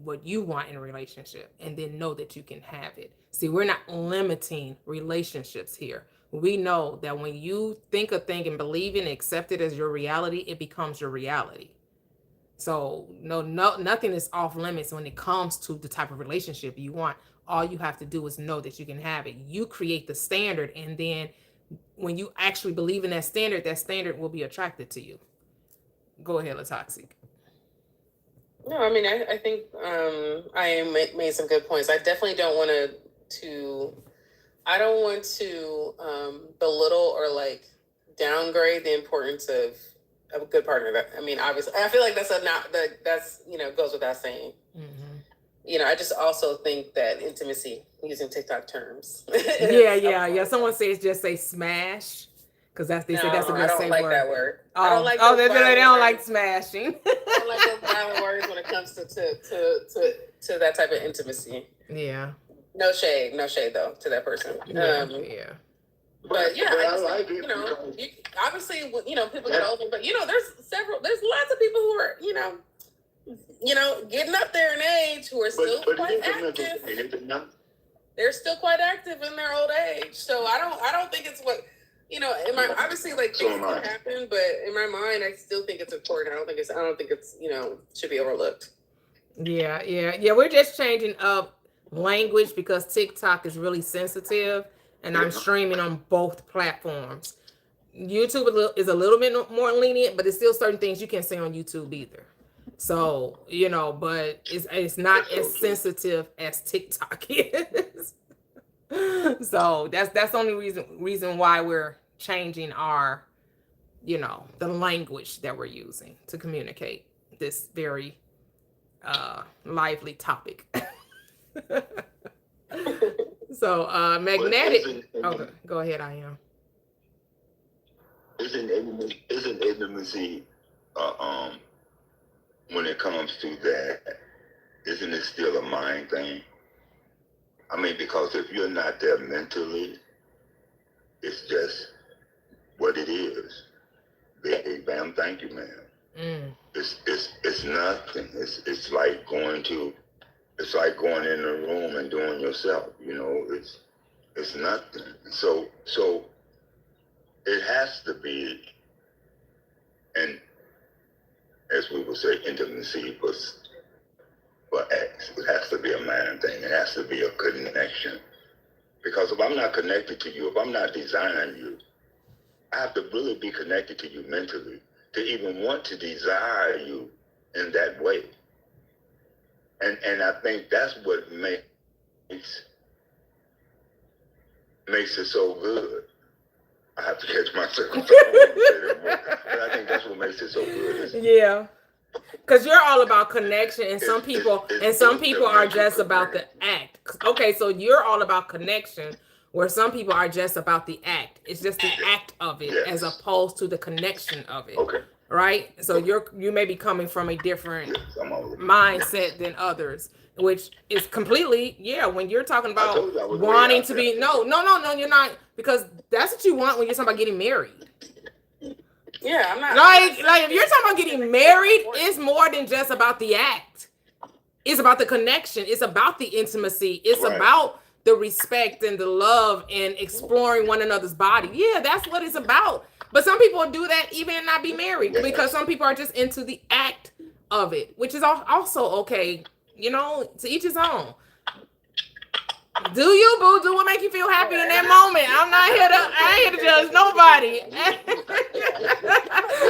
what you want in a relationship, and then know that you can have it. See, we're not limiting relationships here. We know that when you think a thing and believe it and accept it as your reality, it becomes your reality. So nothing is off limits when it comes to the type of relationship you want. All you have to do is know that you can have it. You create the standard, and then when you actually believe in that standard will be attracted to you. Go ahead, Latoxic. No, I mean, I think I made some good points. I definitely don't want to belittle or like downgrade the importance of a good partner. I mean, obviously, I feel like that's goes without saying. Mm-hmm. I just also think that intimacy, using TikTok terms. Yeah. Someone says just say smash. Because they say that's a good safe word. I don't like that word. I don't like those they don't like smashing. I don't like those violent words when it comes to that type of intimacy. Yeah. No shade though to that person. Yeah. But yeah, I like it. Obviously, people get older, but there's lots of people who are, getting up there in age who are still quite active. They're still quite active in their old age. So I don't think it's what. Obviously, like, things can happen, but in my mind, I still think it's important. I don't think it's should be overlooked. Yeah. We're just changing up language because TikTok is really sensitive, and I'm streaming on both platforms. YouTube is a little bit more lenient, but there's still certain things you can't say on YouTube either. So but it's not as sensitive as TikTok is. So that's the only reason why we're changing our, the language that we're using to communicate this very lively topic. So magnetic. Okay, go ahead. I am. Isn't intimacy when it comes to that? Isn't it still a mind thing? I mean, because if you're not there mentally, it's just what it is. Big bam, thank you, ma'am. It's nothing. It's like going in the room and doing yourself. It's nothing. So it has to be, and as we would say, intimacy for X. It has to be a mind thing. It has to be a connection. Because if I'm not connected to you, if I'm not desiring you, I have to really be connected to you mentally to even want to desire you in that way. And I think that's what makes it so good. I have to catch myself. But I think that's what makes it so good. Yeah. Because you're all about connection, and some people are just about the act. Okay, so you're all about connection, where some people are just about the act. It's just the act of it, as opposed to the connection of it. Okay. Right? So you may be coming from a different mindset than others, which is completely, when you're talking about wanting to be, no, you're not, because that's what you want when you're talking about getting married. Yeah, I'm not. Like if you're talking about getting married, it's more than just about the act. It's about the connection. It's about the intimacy. It's about the respect and the love and exploring one another's body. Yeah, that's what it's about. But some people do that even and not be married, because some people are just into the act of it, which is also okay. To each his own. Do you, boo? Do what make you feel happy in that moment. I ain't here to judge nobody.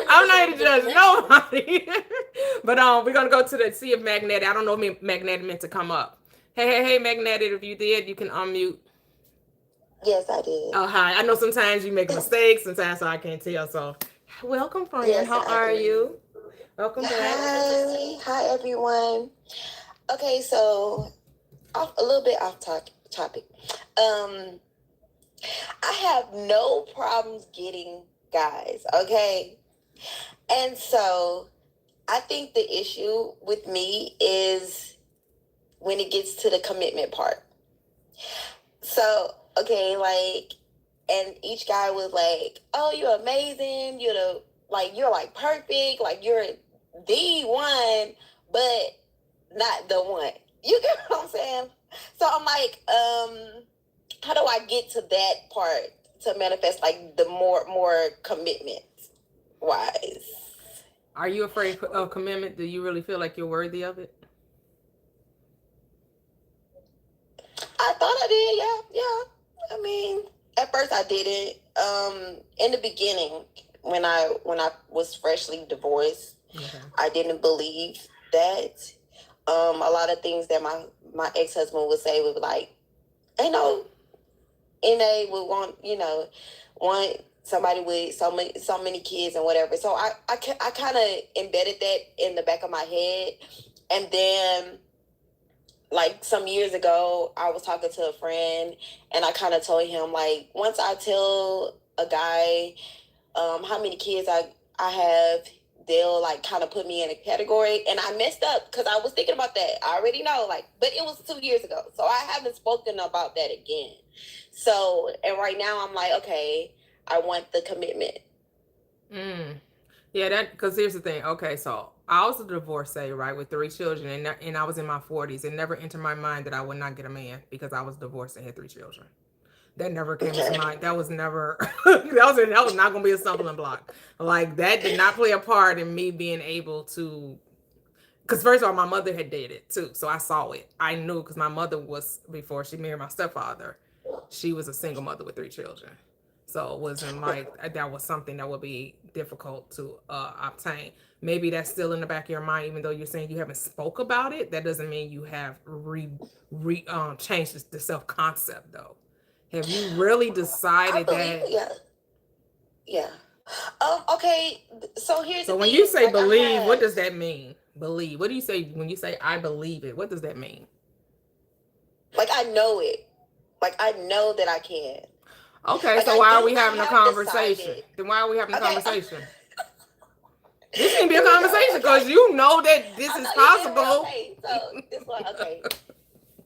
I'm not here to judge nobody. But we're gonna go to see if Magnetic. I don't know if Magnetic meant to come up. Hey, Magnetic, if you did, you can unmute. Yes, I did. Oh, hi. I know sometimes you make mistakes, sometimes I can't tell. So, welcome, friend. Yes, How I are did. you? Welcome back. Hi everyone. Okay, so a little bit off topic. I have no problems getting guys. Okay, and so I think the issue with me is when it gets to the commitment part. So okay, like, and each guy was like, "Oh, you're amazing. You're like perfect. Like you're the one, but not the one." You get what I'm saying? So I'm like, how do I get to that part to manifest like the more commitment wise? Are you afraid of commitment? Do you really feel like you're worthy of it? I thought I did, yeah. I mean, at first I didn't. In the beginning, when I was freshly divorced, Okay. I didn't believe that. A lot of things that my ex-husband would say would be like, ain't no NA would want somebody with so many kids and whatever. So I kind of embedded that in the back of my head, and then like some years ago, I was talking to a friend, and I kind of told him like, once I tell a guy how many kids I have, they'll like kind of put me in a category. And I messed up because I was thinking about that. I already know, like, but it was 2 years ago, so I haven't spoken about that again. So, and right now I'm like, okay, I want the commitment. Yeah, that, because here's the thing. Okay, so I was a divorcee, right, with 3 children, and I was in my 40s. It never entered my mind that I would not get a man because I was divorced and had 3 children. That never came to mind. That was never that was not gonna be a stumbling block. Like, that did not play a part in me being able to, because first of all, my mother had dated too, so I saw it. I knew, because my mother was, before she married my stepfather, she was a single mother with 3 children. So it wasn't like that was something that would be difficult to obtain. Maybe that's still in the back of your mind, even though you're saying you haven't spoke about it. That doesn't mean you have changed the self concept, though. Have you really decided that? Yeah. Okay. So here's So the when thing. you say Like, believe, what does that mean? Believe. What do you say when you say I believe it? What does that mean? Like, I know it. Like, I know that I can. Okay, like, so why are we having a conversation? Then why are we having a conversation? This can be a conversation because you know that this is possible. Okay, so this one, okay.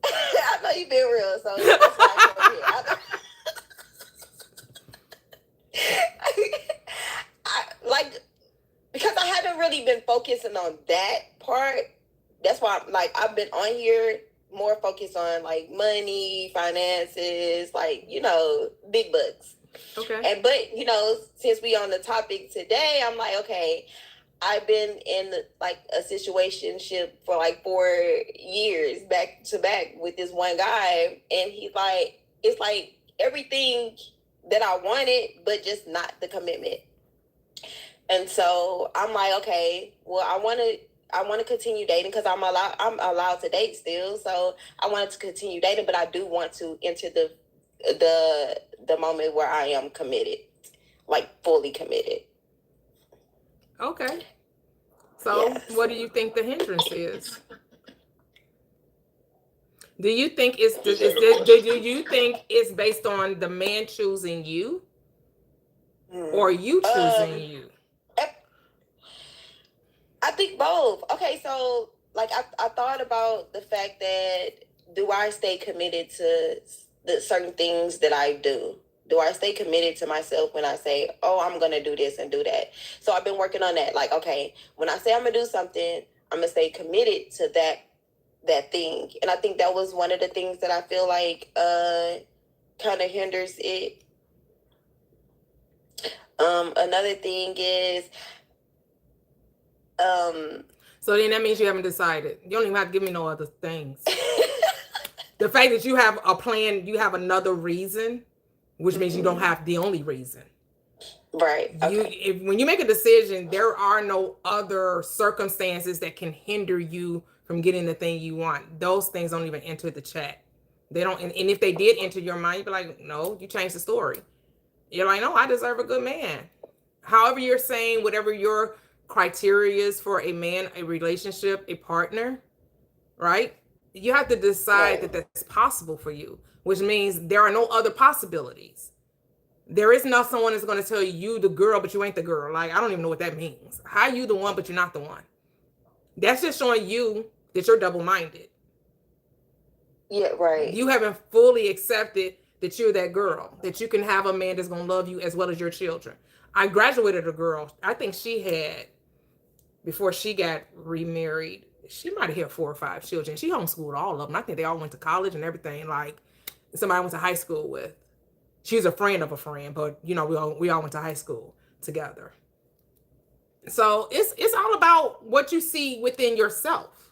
I know you've been real, so that's why I came here. Because I haven't really been focusing on that part. That's why I've been on here more focused on like money, finances, like, big bucks. Okay. But since we on the topic today, I'm like, okay, I've been in like a situationship for like 4 years back to back with this one guy, and he's like, it's like everything that I wanted, but just not the commitment. And so I'm like, okay, well, I want to continue dating because I'm allowed to date still. So I wanted to continue dating, but I do want to enter the moment where I am committed, like fully committed. Okay. So yes. What do you think the hindrance is? Do you think do you think it's based on the man choosing you, or you choosing you? I think both. Okay, so like I thought about the fact that, do I stay committed to the certain things that I do? Do I stay committed to myself when I say, oh, I'm going to do this and do that? So I've been working on that. Like, okay, when I say I'm going to do something, I'm going to stay committed to that thing. And I think that was one of the things that I feel like kind of hinders it. Another thing is, so then that means you haven't decided. You don't even have to give me no other things. The fact that you have a plan, you have another reason, which means you don't have the only reason. Right. Okay. When you make a decision, there are no other circumstances that can hinder you from getting the thing you want. Those things don't even enter the chat. They don't, and if they did enter your mind, you'd be like, no, you changed the story. You're like, no, I deserve a good man. However you're saying, whatever your criteria is for a man, a relationship, a partner, right? You have to decide that that's possible for you, which means there are no other possibilities. There is not someone that's going to tell you the girl, but you ain't the girl. Like, I don't even know what that means. How you the one, but you're not the one? That's just showing you that you're double-minded. Yeah, right. You haven't fully accepted that you're that girl, that you can have a man that's going to love you as well as your children. I graduated a girl. I think she had, before she got remarried, she might have had 4 or 5 children. She homeschooled all of them. I think they all went to college and everything. Like, somebody I went to high school with. She was a friend of a friend, but you know, we all went to high school together. So it's all about what you see within yourself.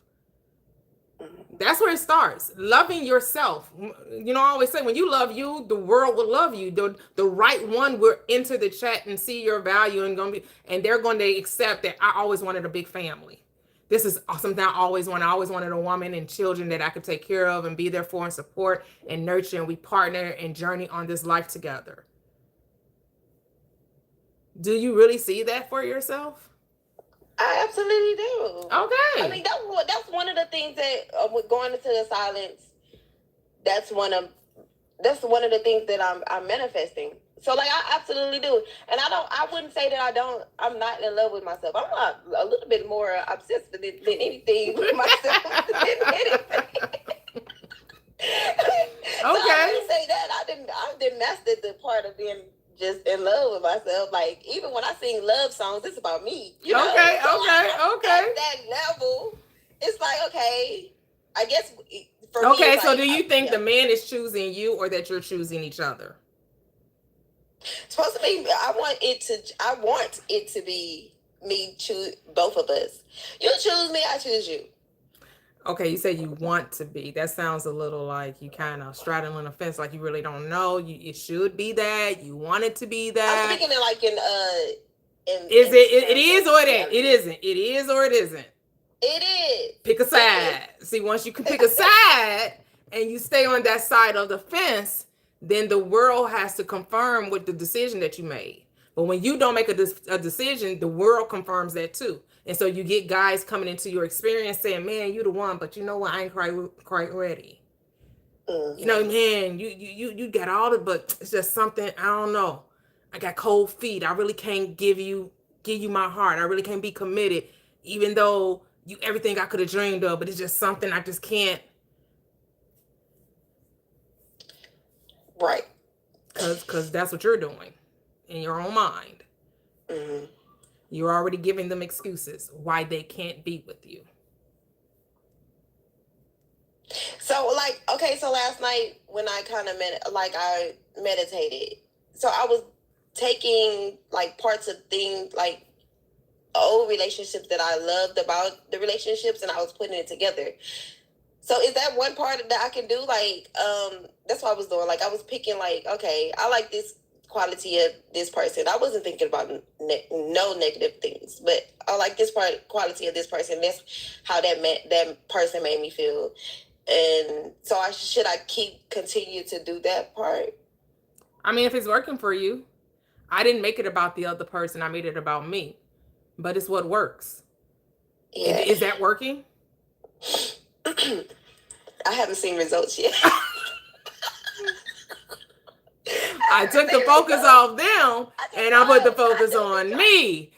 That's where it starts. Loving yourself. You know, I always say, when you love you, the world will love you. The right one will enter the chat and see your value and they're going to accept that I always wanted a big family. This is something I always wanted. I always wanted a woman and children that I could take care of and be there for and support and nurture, and we partner and journey on this life together. Do you really see that for yourself? I absolutely do. Okay. I mean, that's one of the things that with going into the silence, that's one of the things that I'm manifesting. So like, I absolutely do. And I wouldn't say that I'm not in love with myself. I'm a little bit more obsessed than anything with myself than anything. Okay. So I wouldn't say that. I didn't master the part of being just in love with myself. Like, even when I sing love songs, it's about me. You know? Okay. At that level, it's like, okay, I guess for me. Okay, so like, do you think the man is choosing you or that you're choosing each other? Supposed to be, I want it to be me choose both of us. You choose me, I choose you. Okay, you said you want to be. That sounds a little like you kind of straddling a fence, like you really don't know. It should be that. You want it to be that. I'm speaking like in it is or it ain't. It isn't. It is or it isn't. It is. Pick a side. See, once you can pick a side and you stay on that side of the fence, then the world has to confirm with the decision that you made. But when you don't make a decision, the world confirms that too. And so you get guys coming into your experience saying, man, you the one, but you know what? I ain't quite ready. Mm-hmm. You know, man, you got all it, but it's just something, I don't know. I got cold feet. I really can't give you my heart. I really can't be committed, even though you everything I could have dreamed of, but it's just something I just can't. Right. Because that's what you're doing in your own mind. Mm-hmm. You're already giving them excuses why they can't be with you. So like, okay, so last night when I kind of I meditated, so I was taking like parts of things, like old relationships that I loved about the relationships, and I was putting it together. So is that one part that I can do? Like, that's what I was doing. Like, I was picking like, okay, I like this quality of this person. I wasn't thinking about no negative things, but I like this quality of this person. That's how that person made me feel. And so should I continue to do that part? I mean, if it's working for you. I didn't make it about the other person. I made it about me. But it's what works. Yeah. Is that working? I haven't seen results yet. I took the focus off them and I put the focus on me.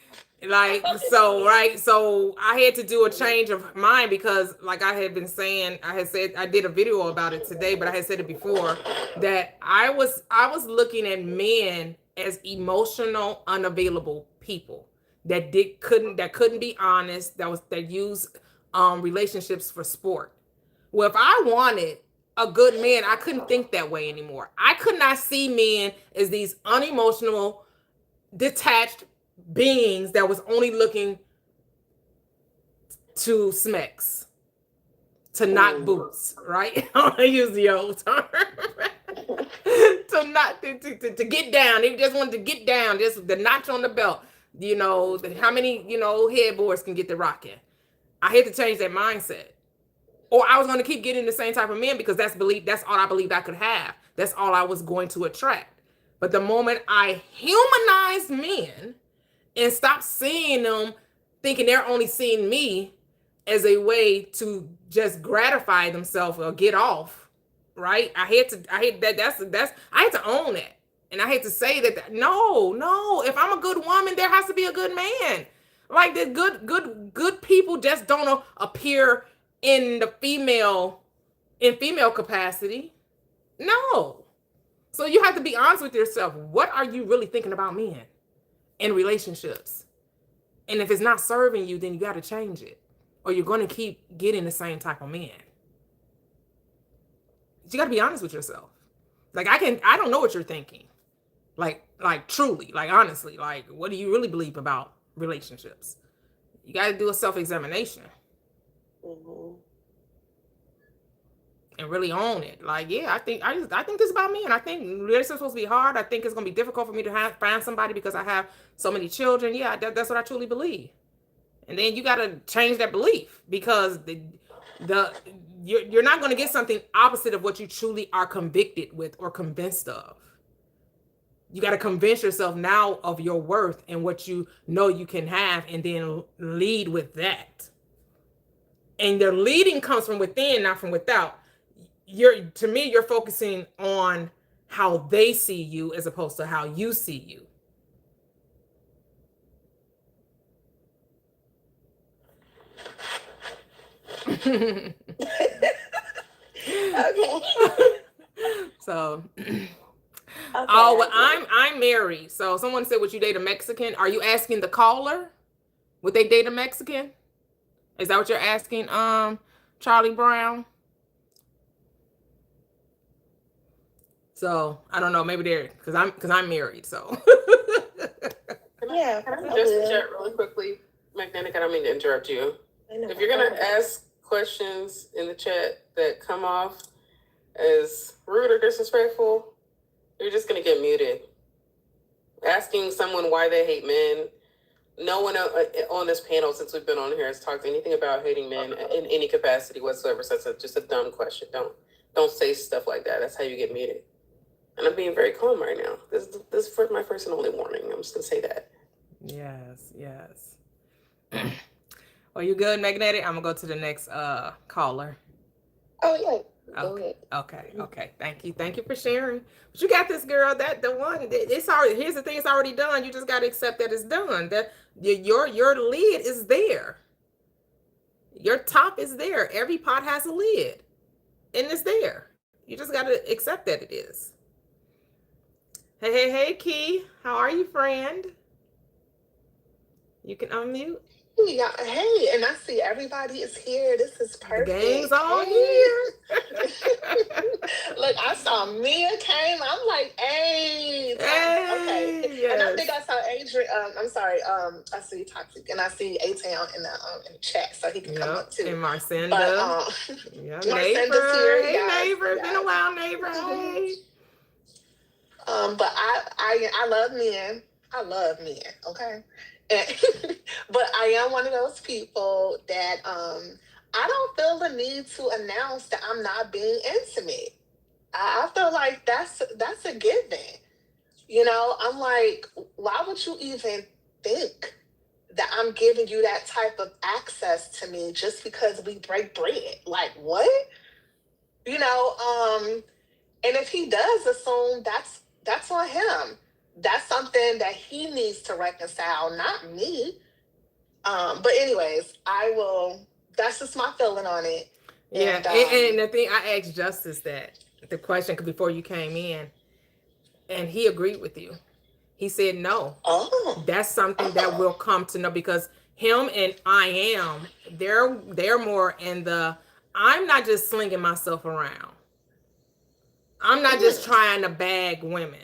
Like, so, right. So I had to do a change of mind because like I had been saying, I did a video about it today, but I had said it before that I was looking at men as emotional, unavailable people that couldn't be honest, that used relationships for sport. Well, if I wanted a good man, I couldn't think that way anymore. I could not see men as these unemotional, detached beings that was only looking to smecks, to knock boots, right? I use the old term. to get down. They just wanted to get down, just the notch on the belt. You know, how many, headboards can get the rocking. I had to change that mindset. Or I was going to keep getting the same type of men because that's all I believed I could have. That's all I was going to attract. But the moment I humanized men and stopped seeing them, thinking they're only seeing me as a way to just gratify themselves or get off, right? I hate that. I had to own that. And I hate to say that no, if I'm a good woman, there has to be a good man. Like the good people just don't appear in female capacity. No. So you have to be honest with yourself. What are you really thinking about men in relationships? And if it's not serving you, then you got to change it, or you're going to keep getting the same type of men. You got to be honest with yourself. Like I don't know what you're thinking. Like truly, like honestly, like what do you really believe about relationships? You got to do a self-examination. Mm-hmm. And really own it. Like, yeah, I think this is about me, and I think relationships supposed to be hard. I think it's gonna be difficult for me to find somebody because I have so many children. Yeah, that's what I truly believe. And then you gotta change that belief because you're not gonna get something opposite of what you truly are convicted with or convinced of. You got to convince yourself now of your worth and what you know you can have, and then lead with that. And the leading comes from within, not from without. To me, you're focusing on how they see you as opposed to how you see you. Okay. So, Okay, oh, well, I'm married. So someone said, would you date a Mexican? Are you asking the caller? Would they date a Mexican? Is that what you're asking, Charlie Brown? So I don't know. Maybe they're because I'm married. So Yeah, Can I I just will. chat really quickly, Magnetic? I don't mean to interrupt you. I know. If you're gonna ask questions in the chat that come off as rude or disrespectful, you're just gonna get muted. Asking someone why they hate men. No one on this panel since we've been on here has talked anything about hating men in any capacity whatsoever. So that's just a dumb question. Don't say stuff like that. That's how you get muted. And I'm being very calm right now. This is for my first and only warning. I'm just gonna say that. yes. Well, you good, Magnetic? I'm gonna go to the next caller. Oh yeah. Go ahead. Okay. Thank you for sharing. But you got this, girl. That the one. It's already. Here's the thing. It's already done. You just got to accept that it's done. That your lid is there. Your top is there. Every pot has a lid, and it's there. You just got to accept that it is. Hey, Key. How are you, friend? You can unmute. Yeah, hey, and I see everybody is here. This is perfect. The gang's all Hey. here. Look, I saw Mia came. I'm like, hey, okay. Yes. And I think I saw Adrian. I'm sorry. I see Toxic, and I see A-Town in the chat, so he can come up too. And Marcinda. But yeah, Marcinda's neighbor. here. Hey, Yes, neighbor. It's yes. been a while, neighbor. Hey. But I love men. I love men. Okay. But I am one of those people that I don't feel the need to announce that I'm not being intimate. I feel like that's a given. You know, I'm like, why would you even think that I'm giving you that type of access to me just because we break bread? Like, what? You know, and if he does assume, that's on him. That's something that he needs to reconcile, not me. But anyways, that's just my feeling on it. Yeah, and the thing, I asked Justice the question before you came in, and he agreed with you. He said no. Oh. That's something that will come to know, because him and they're more in the, I'm not just slinging myself around. I'm not just trying to bag women.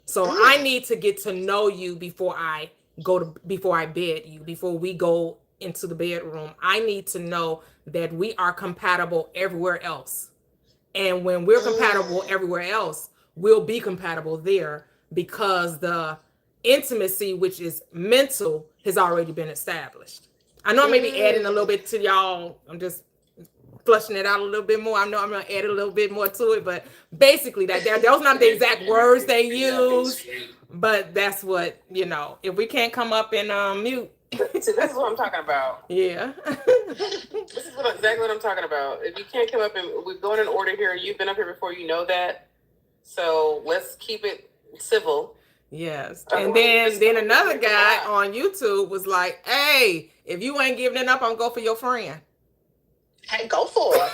So I need to get to know you before I bed you, before we go into the bedroom. I need to know that we are compatible everywhere else. And when we're compatible everywhere else, we'll be compatible there, because the intimacy, which is mental, has already been established. I know I may be adding a little bit to y'all. I'm just flushing it out a little bit more. I know I'm gonna add a little bit more to it, but basically those not the exact words they use, but that's what, if we can't come up and mute. See, this is what I'm talking about. Yeah. This is exactly what I'm talking about. If you can't come up and we're going in order here, you've been up here before, you know that. So let's keep it civil. Yes. And then another guy on YouTube was like, hey, if you ain't giving it up, I'm going to go for your friend. Hey, go for it.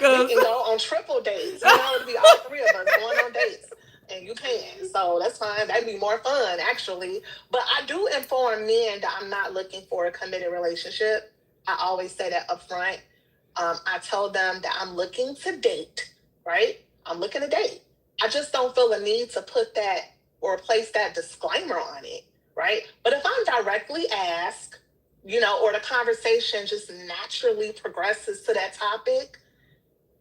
We can go on triple dates. It'll be all three of us going on dates. And you can. So that's fine. That'd be more fun, actually. But I do inform men that I'm not looking for a committed relationship. I always say that up front. I tell them that I'm looking to date, right? I'm looking to date. I just don't feel a need to put that or place that disclaimer on it, right? But if I'm directly asked, or the conversation just naturally progresses to that topic,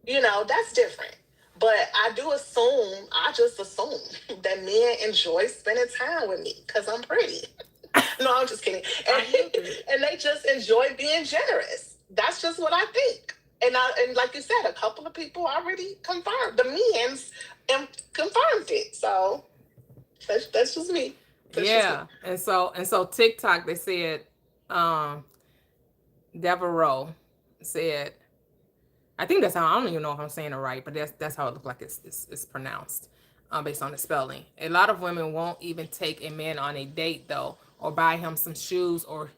that's different. But I just assume that men enjoy spending time with me because I'm pretty. No, I'm just kidding. And they just enjoy being generous. That's just what I think. And like you said, a couple of people already confirmed. The men's confirmed it. So that's just me. Yeah. And so TikTok, they said, Devereaux said, I think that's how, I don't even know if I'm saying it right, but that's how it looks like it's pronounced, based on the spelling. A lot of women won't even take a man on a date though, or buy him some shoes or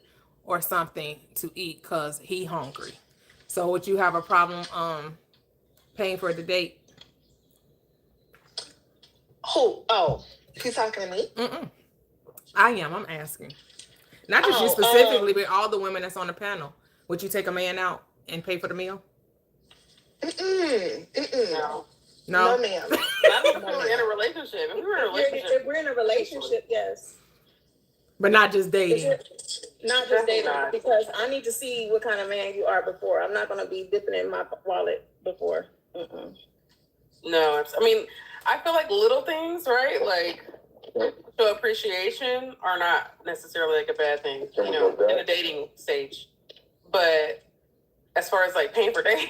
something to eat because he hungry. So would you have a problem paying for the date? Who? Oh, he's talking to me? Mm-mm. I am. I'm asking. Not just you specifically, but all the women that's on the panel. Would you take a man out and pay for the meal? No. No, ma'am. Not if we're in a relationship. If we're in a relationship, yes. But not just dating. Not just dating, because I need to see what kind of man you are before. I'm not going to be dipping in my wallet before. No, I mean, I feel like little things, right? Like, show appreciation are not necessarily like a bad thing, in the dating stage. But as far as like paying for dating,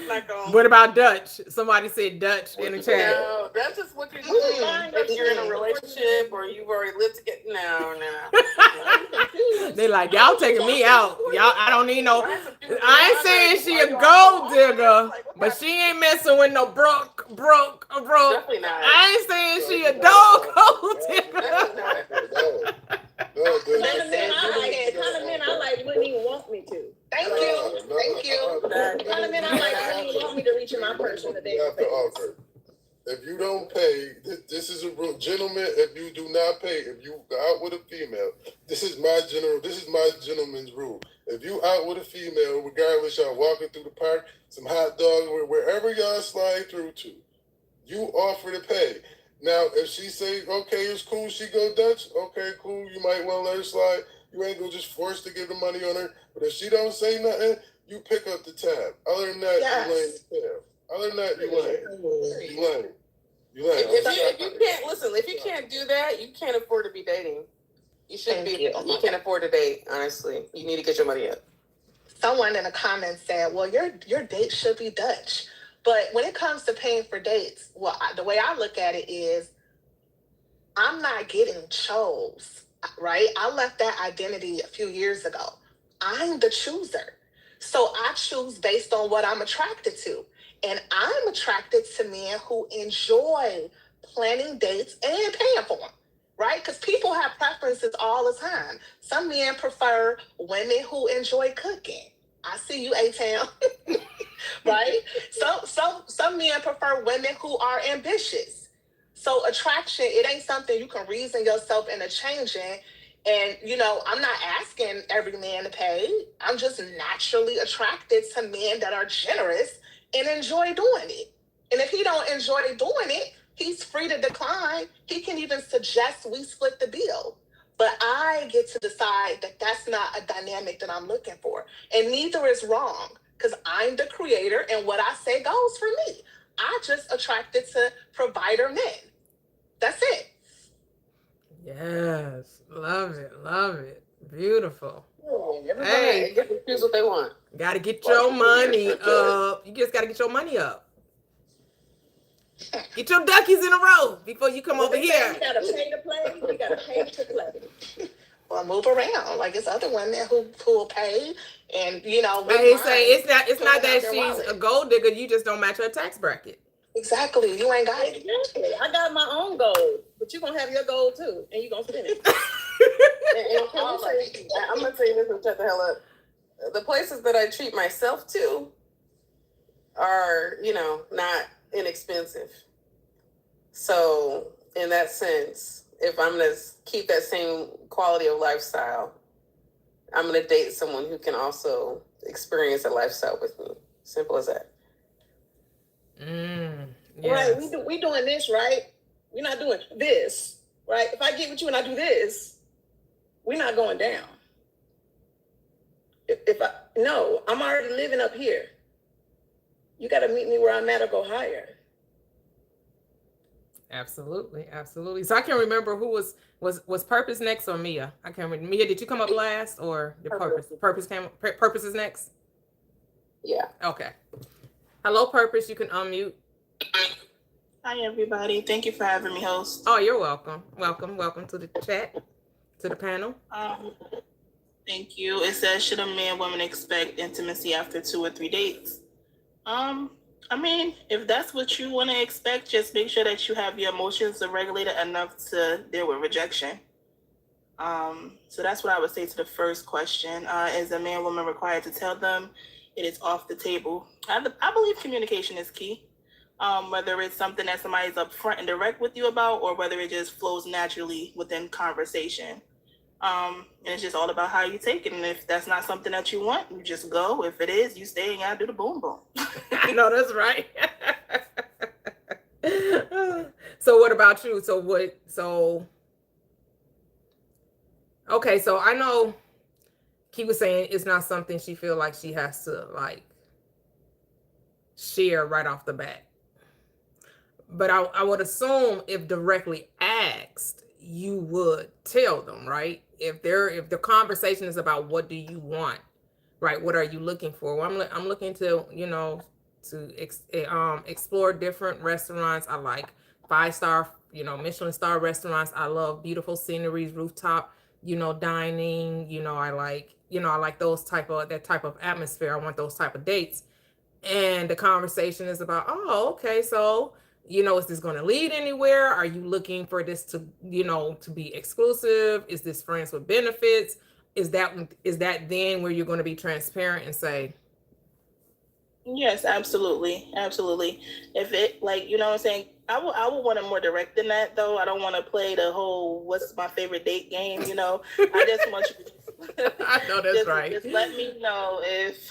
not going. What about Dutch? Somebody said Dutch in the chat. No, that's just what you're doing. If you're in a relationship or you've already lived together, no. They like, y'all taking me out. Y'all, I don't need no. I ain't saying she a gold digger, but she ain't messing with no broke. Definitely not. I ain't saying she a dog gold digger. The kind of men I like wouldn't even want me to. Thank you. The kind of men I like wouldn't even want me to reach in my purse on the day. If you don't pay, this is a rule. Gentlemen, if you do not pay, if you go out with a female, this is my gentleman's rule. If you out with a female, regardless y'all walking through the park, some hot dogs, wherever y'all slide through to, you offer to pay. Now, if she say, okay, it's cool, she go Dutch, okay, cool, you might want to let her slide. You ain't gonna just force to give the money on her. But if she don't say nothing, you pick up the tab. Other than that, you lame the tab. Other than that, you lame. If you can't do that, you can't afford to be dating. You shouldn't be. You can't afford to date, honestly. You need to get your money up. Someone in the comments said, well, your date should be Dutch. But when it comes to paying for dates, the way I look at it is, I'm not getting chose, right? I left that identity a few years ago. I'm the chooser. So I choose based on what I'm attracted to. And I'm attracted to men who enjoy planning dates and paying for them, right? Because people have preferences all the time. Some men prefer women who enjoy cooking. I see you, A-Town. Right? Some men prefer women who are ambitious. So attraction, it ain't something you can reason yourself into changing. And, I'm not asking every man to pay. I'm just naturally attracted to men that are generous and enjoy doing it. And if he don't enjoy doing it, he's free to decline. He can even suggest we split the bill. But I get to decide that that's not a dynamic that I'm looking for. And neither is wrong, because I'm the creator and what I say goes for me. I just attracted to provider men. That's it. Yes. Love it. Beautiful. Oh, Hey, get to choose what they want. gotta get your money up. You just gotta get your money up. Get your duckies in a row before you come over here. You gotta pay to play. You gotta pay to play. Or move around. Like it's other women who will pay, and you know. But he say it's not that their she's wallet. a gold digger. You just don't match her tax bracket. Exactly. You ain't got it. Exactly. I got my own gold, but you're gonna have your gold too, and you're gonna spend it. I'm gonna say this and shut the hell up. The places that I treat myself to are, not inexpensive. So in that sense, if I'm gonna keep that same quality of lifestyle, I'm gonna date someone who can also experience a lifestyle with me. Simple as that. Right. We doing this, right? We're not doing this, right? If I get with you and I do this, we're not going down. I'm already living up here. You got to meet me where I'm at or go higher. Absolutely. So I can't remember who was Purpose next or Mia. I can't remember. Mia, did you come up last or did Purpose is next? Yeah. Okay. Hello, Purpose. You can unmute. Hi, everybody. Thank you for having me, host. Oh, you're welcome. Welcome to the chat, to the panel. Thank you. It says, should a man, woman expect intimacy after 2 or 3 dates? I mean, if that's what you want to expect, just make sure that you have your emotions regulated enough to deal with rejection. So that's what I would say to the first question. Is a man, woman required to tell them it is off the table? I believe communication is key. Whether it's something that somebody's upfront and direct with you about, or whether it just flows naturally within conversation. And it's just all about how you take it. And if that's not something that you want, you just go. If it is, you stay and you do the boom boom. I know that's right. So what about you? Okay, so I know Key was saying it's not something she feel like she has to like share right off the bat. But I would assume if directly asked, you would tell them, right? If the conversation is about what do you want, right? What are you looking for? Well, I'm looking to, explore different restaurants. I like 5-star, Michelin star restaurants. I love beautiful sceneries, rooftop, dining. I like that type of atmosphere. I want those type of dates. And the conversation is about, oh, okay, so is this going to lead anywhere? Are you looking for this to, to be exclusive? Is this friends with benefits? Is that then where you're going to be transparent and say? Yes, absolutely. If it what I'm saying, I would want it more direct than that, though. I don't want to play the whole what's my favorite date game, I just want you to I know that's right. Just let me know if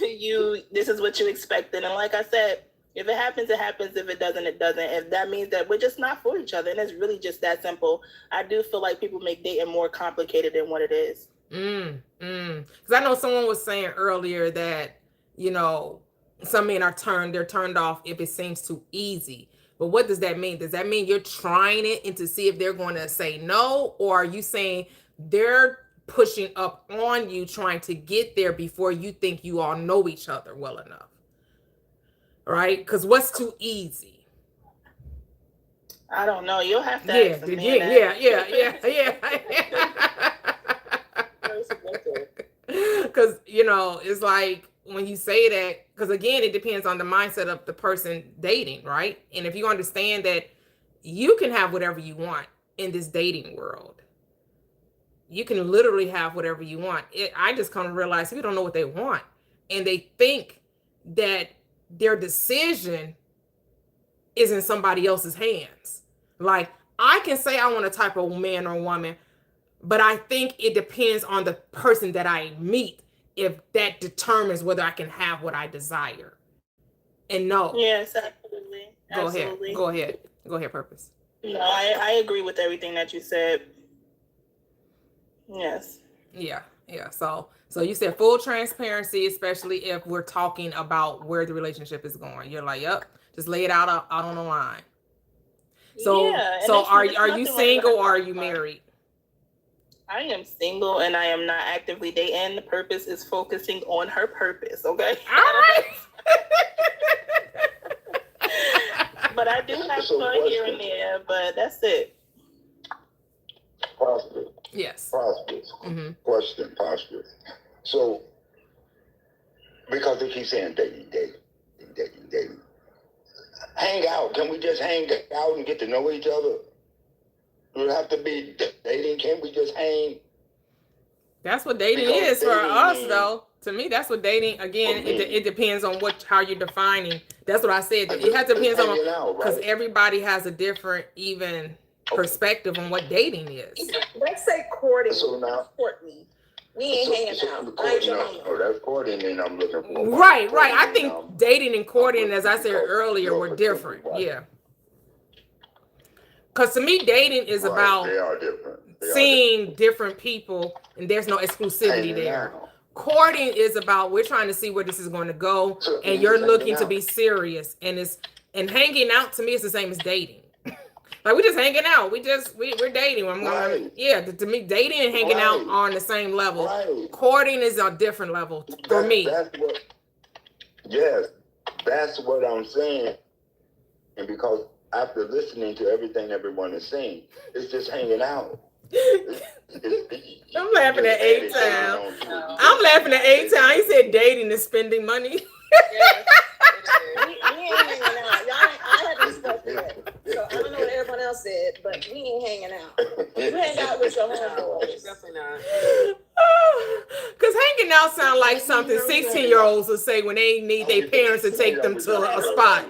this is what you expected. And like I said, if it happens, it happens. If it doesn't, it doesn't. If that means that we're just not for each other, and it's really just that simple. I do feel like people make dating more complicated than what it is. Because I know someone was saying earlier that, some men they're turned off if it seems too easy. But what does that mean? Does that mean you're trying it and to see if they're going to say no? Or are you saying they're pushing up on you, trying to get there before you think you all know each other well enough? Right? Because what's too easy? I don't know. You'll have to ask the man. Because, it's like when you say that, because again, it depends on the mindset of the person dating, right? And if you understand that you can have whatever you want in this dating world, you can literally have whatever you want. I just kind of realize people don't know what they want. And they think that their decision is in somebody else's hands. Like, I can say I want a type of man or woman, but I think it depends on the person that I meet if that determines whether I can have what I desire. And no. Yes, absolutely. Go ahead, Purpose. No, I agree with everything that you said. Yes. Yeah. So you said full transparency, especially if we're talking about where the relationship is going. You're like, yep, just lay it out on the line. So, yeah, so are you single or are you married? I am single and I am not actively dating. The purpose is focusing on her purpose, okay? All right. But I do have fun here and there, but that's it. Prosperous. Yes. Prosperous. Mm-hmm. Question, prosperous. So, because they keep saying dating. Hang out. Can we just hang out and get to know each other? It would have to be dating. Can't we just hang? That's what dating Because is for dating us, means- though. To me, that's what dating. Again, For me. it depends on how you're defining. That's what I said. It has to depend on Hanging out, because right? everybody has a different even perspective on what dating is. Let's say courting. So now- Courtney. We ain't hanging out. I ain't your mama. Oh, that's courting, and I'm looking for. Right. I Courting, think dating and courting, as I said because earlier, you're were particular, different. right? Yeah. Because to me, dating is Right, about they are different. They are seeing different people, and there's no exclusivity Hanging there. out. Courting is about we're trying to see where this is going to go, So and you're you're just looking hanging to out. be serious. And hanging out to me is the same as dating. Like we're just hanging out. We're dating. Right. To me, dating and hanging out Right. are on the same level. Right. Courting is a different level for me. That's what I'm saying. And because after listening to everything everyone is saying, it's just hanging out. I'm laughing at A-Town. I'm laughing at A-Town. He said dating is spending money. Yes, we ain't hanging out. I haven't spoken yet. So I don't know what everyone else said, but we ain't hanging out. You hang out with your homeboys. Definitely not. Because hanging out sounds like something 16-year-olds will say when they need their parents to take them to a spot.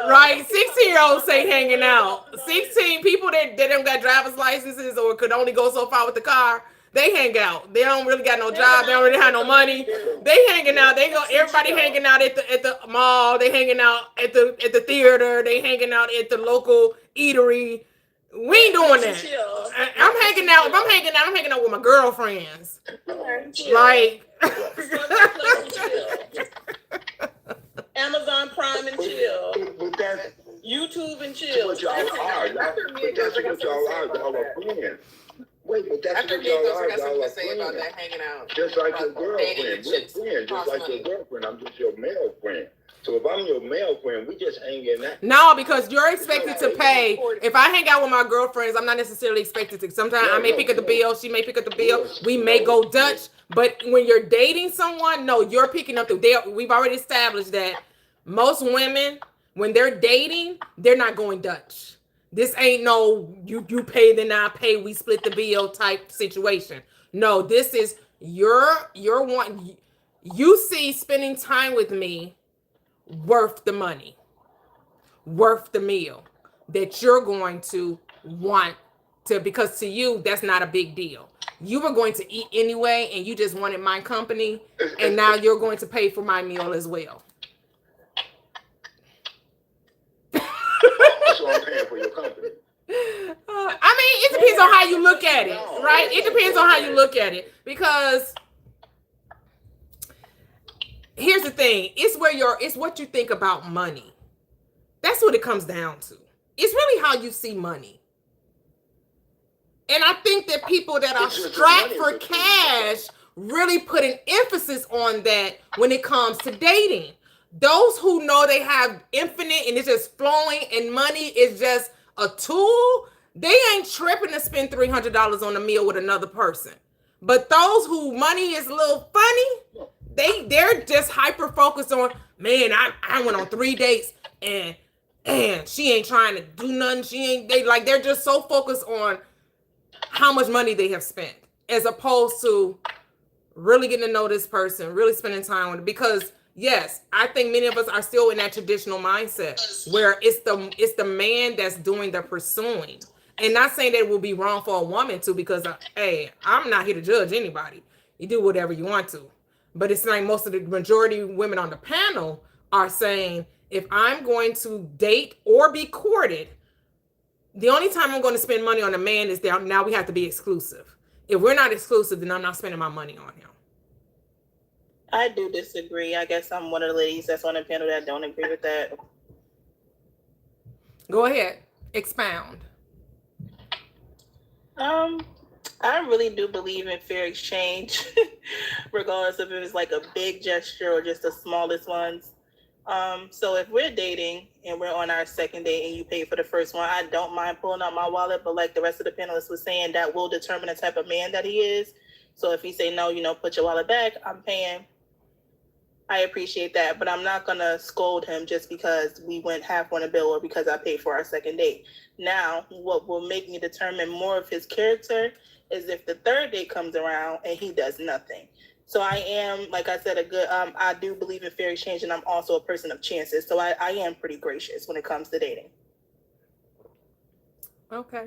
Right? 16-year-olds say hanging out. 16 people that don't got driver's licenses or could only go so far with the car, they hang out. They don't really got no job. They don't really have no money. They hanging out. Everybody hanging out at the mall. They hanging out at the theater. They hanging out at the local eatery. We ain't doing that. I'm hanging out. If I'm hanging out with my girlfriends. Like Amazon Prime and chill. But that's YouTube and chill. what y'all are. But that's what y'all are. Y'all are friends. Wait, but that's After what me, y'all I are. got something Y'all to are say about friends. that hanging out. Just like your Dating girlfriend. and We're chicks. friends. Just like your girlfriend. I'm just your male friend. So if I'm your male friend, we just hanging out. no, because you're expected to pay. If I hang out with my girlfriends, I'm not necessarily expected to. Sometimes I may pick up the bill. She may pick up the bill. We may go Dutch. But when you're dating someone, no, you're picking up we've already established that most women, when they're dating, they're not going Dutch. This ain't no you pay then I pay, we split the bill type situation. No, this is you're one. You see spending time with me worth the money, worth the meal that you're going to want to, because to you that's not a big deal. You were going to eat anyway and you just wanted my company, and now you're going to pay for my meal as well. So I'm paying for your company. I mean, it depends on how you look at it, right? It depends on how you look at it, because here's the thing: it's what you think about money. That's what it comes down to. It's really how you see money. And I think that people that are strapped for cash really put an emphasis on that when it comes to dating. Those who know they have infinite and it's just flowing and money is just a tool, they ain't tripping to spend $300 on a meal with another person. But those who money is a little funny, they're just hyper focused on, man, I went on 3 dates and she ain't trying to do nothing. They're just so focused on how much money they have spent, as opposed to really getting to know this person, really spending time with it. Because yes, I think many of us are still in that traditional mindset where it's the man that's doing the pursuing. And not saying that it will be wrong for a woman to, because hey, I'm not here to judge anybody. You do whatever you want to. But it's like most of the majority of women on the panel are saying, if I'm going to date or be courted, the only time I'm going to spend money on a man is that now we have to be exclusive. If we're not exclusive, then I'm not spending my money on him. I do disagree. I guess I'm one of the ladies that's on the panel that don't agree with that. Go ahead. Expound. I really do believe in fair exchange, regardless if it's like a big gesture or just the smallest ones. So if we're dating and we're on our second date and you pay for the first one, I don't mind pulling out my wallet, but like the rest of the panelists was saying, that will determine the type of man that he is. So if he say, no, put your wallet back, I'm paying. I appreciate that, but I'm not gonna scold him just because we went half on a bill or because I paid for our second date. Now, what will make me determine more of his character is if the third date comes around and he does nothing. So I am, like I said, I do believe in fair exchange, and I'm also a person of chances. So I am pretty gracious when it comes to dating. Okay.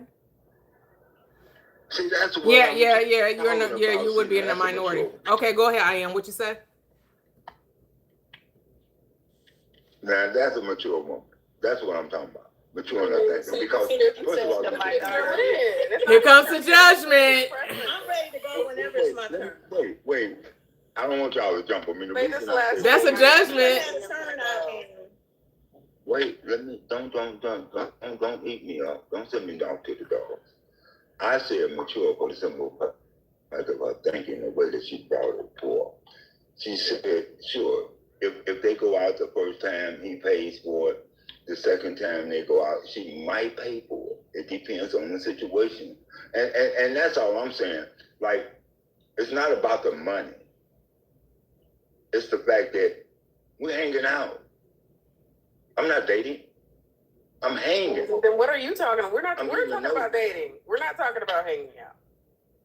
See, that's what Yeah. talking You about. would be See, in the that's a minority. mature- Okay, go ahead. I am. What you say? Now, that's a mature woman. That's what I'm talking about. Mature enough thinking. Because, first of all, Here comes the judgment. I'm ready to go whenever it's my turn. Wait. I don't want y'all to jump on me. The Wait, reason this I say- last- That's a judgment. Turn out and Wait, let me don't eat me up. Don't send me down to the dogs. I said mature for the simple fact of her thinking, the way that she brought it forth. She said, sure, if they go out the first time, he pays for it. The second time they go out, she might pay for it. It depends on the situation. And that's all I'm saying. Like, it's not about the money. It's the fact that we're hanging out. I'm not dating. I'm hanging. Then what are you talking about? We're I'm talking getting about to know. dating. We're not talking about hanging out.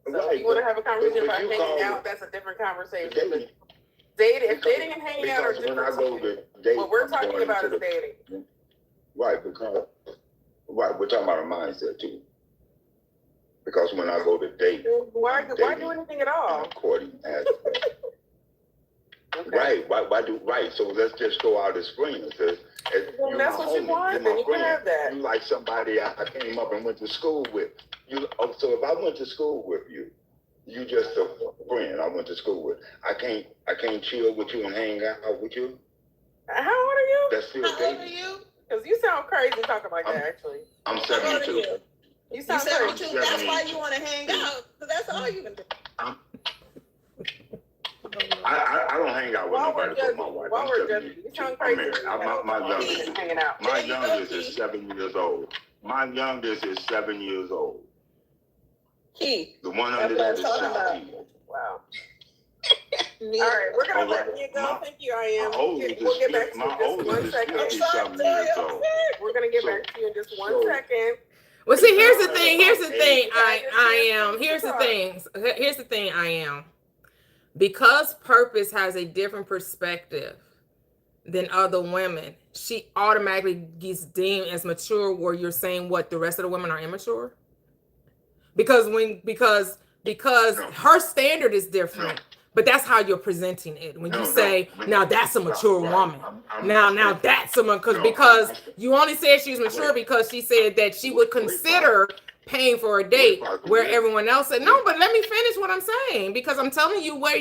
So Right, if you want to have a conversation but about you hanging call out, it that's a different conversation. dating. If dating and hanging out are Because when I different. go to date, What we're I'm talking going about into is dating. Right, we're talking about a mindset too. Because when I go to date, Why I'm do dating anything at all? according aspect. Okay. Right, right. So let's just go out as friends. Well, that's what you want, then you can have that. You like somebody I came up and went to school with. So if I went to school with you, you just a friend I went to school with. I can't chill with you and hang out with you. How old are you? That's still how old are dating. you? Because you sound crazy talking like that, actually. I'm How old are 72. you? You You sound said crazy. you. That's why you want to hang out. Because that's all you can do. I don't hang out with While we're nobody but my judging, wife. while I'm we're 72. judging, you sound I'm crazy. married. My youngest, Hanging out. my There you go, youngest is Keith. 7 years old. My youngest is 7 years old. Keith, The one that's under what I that was is talking about. 17. Wow. me. All right, we're gonna All let right. you go. My- Thank you, I am. My oldest We'll get back is to you my in just one oldest is second. 57 years old. We're gonna get So- back to you in just one so- second. Well, see, here's the thing. Here's the thing. I am. Here's the thing. I am. Because Purpose has a different perspective than other women, she automatically gets deemed as mature. Where you're saying what the rest of the women are immature, because her standard is different. But that's how you're presenting it. When you say, now that's a mature woman. Now that's someone, because you only said she was mature because she said that she would consider paying for a date, where everyone else said, no, but let me finish what I'm saying, because I'm telling you where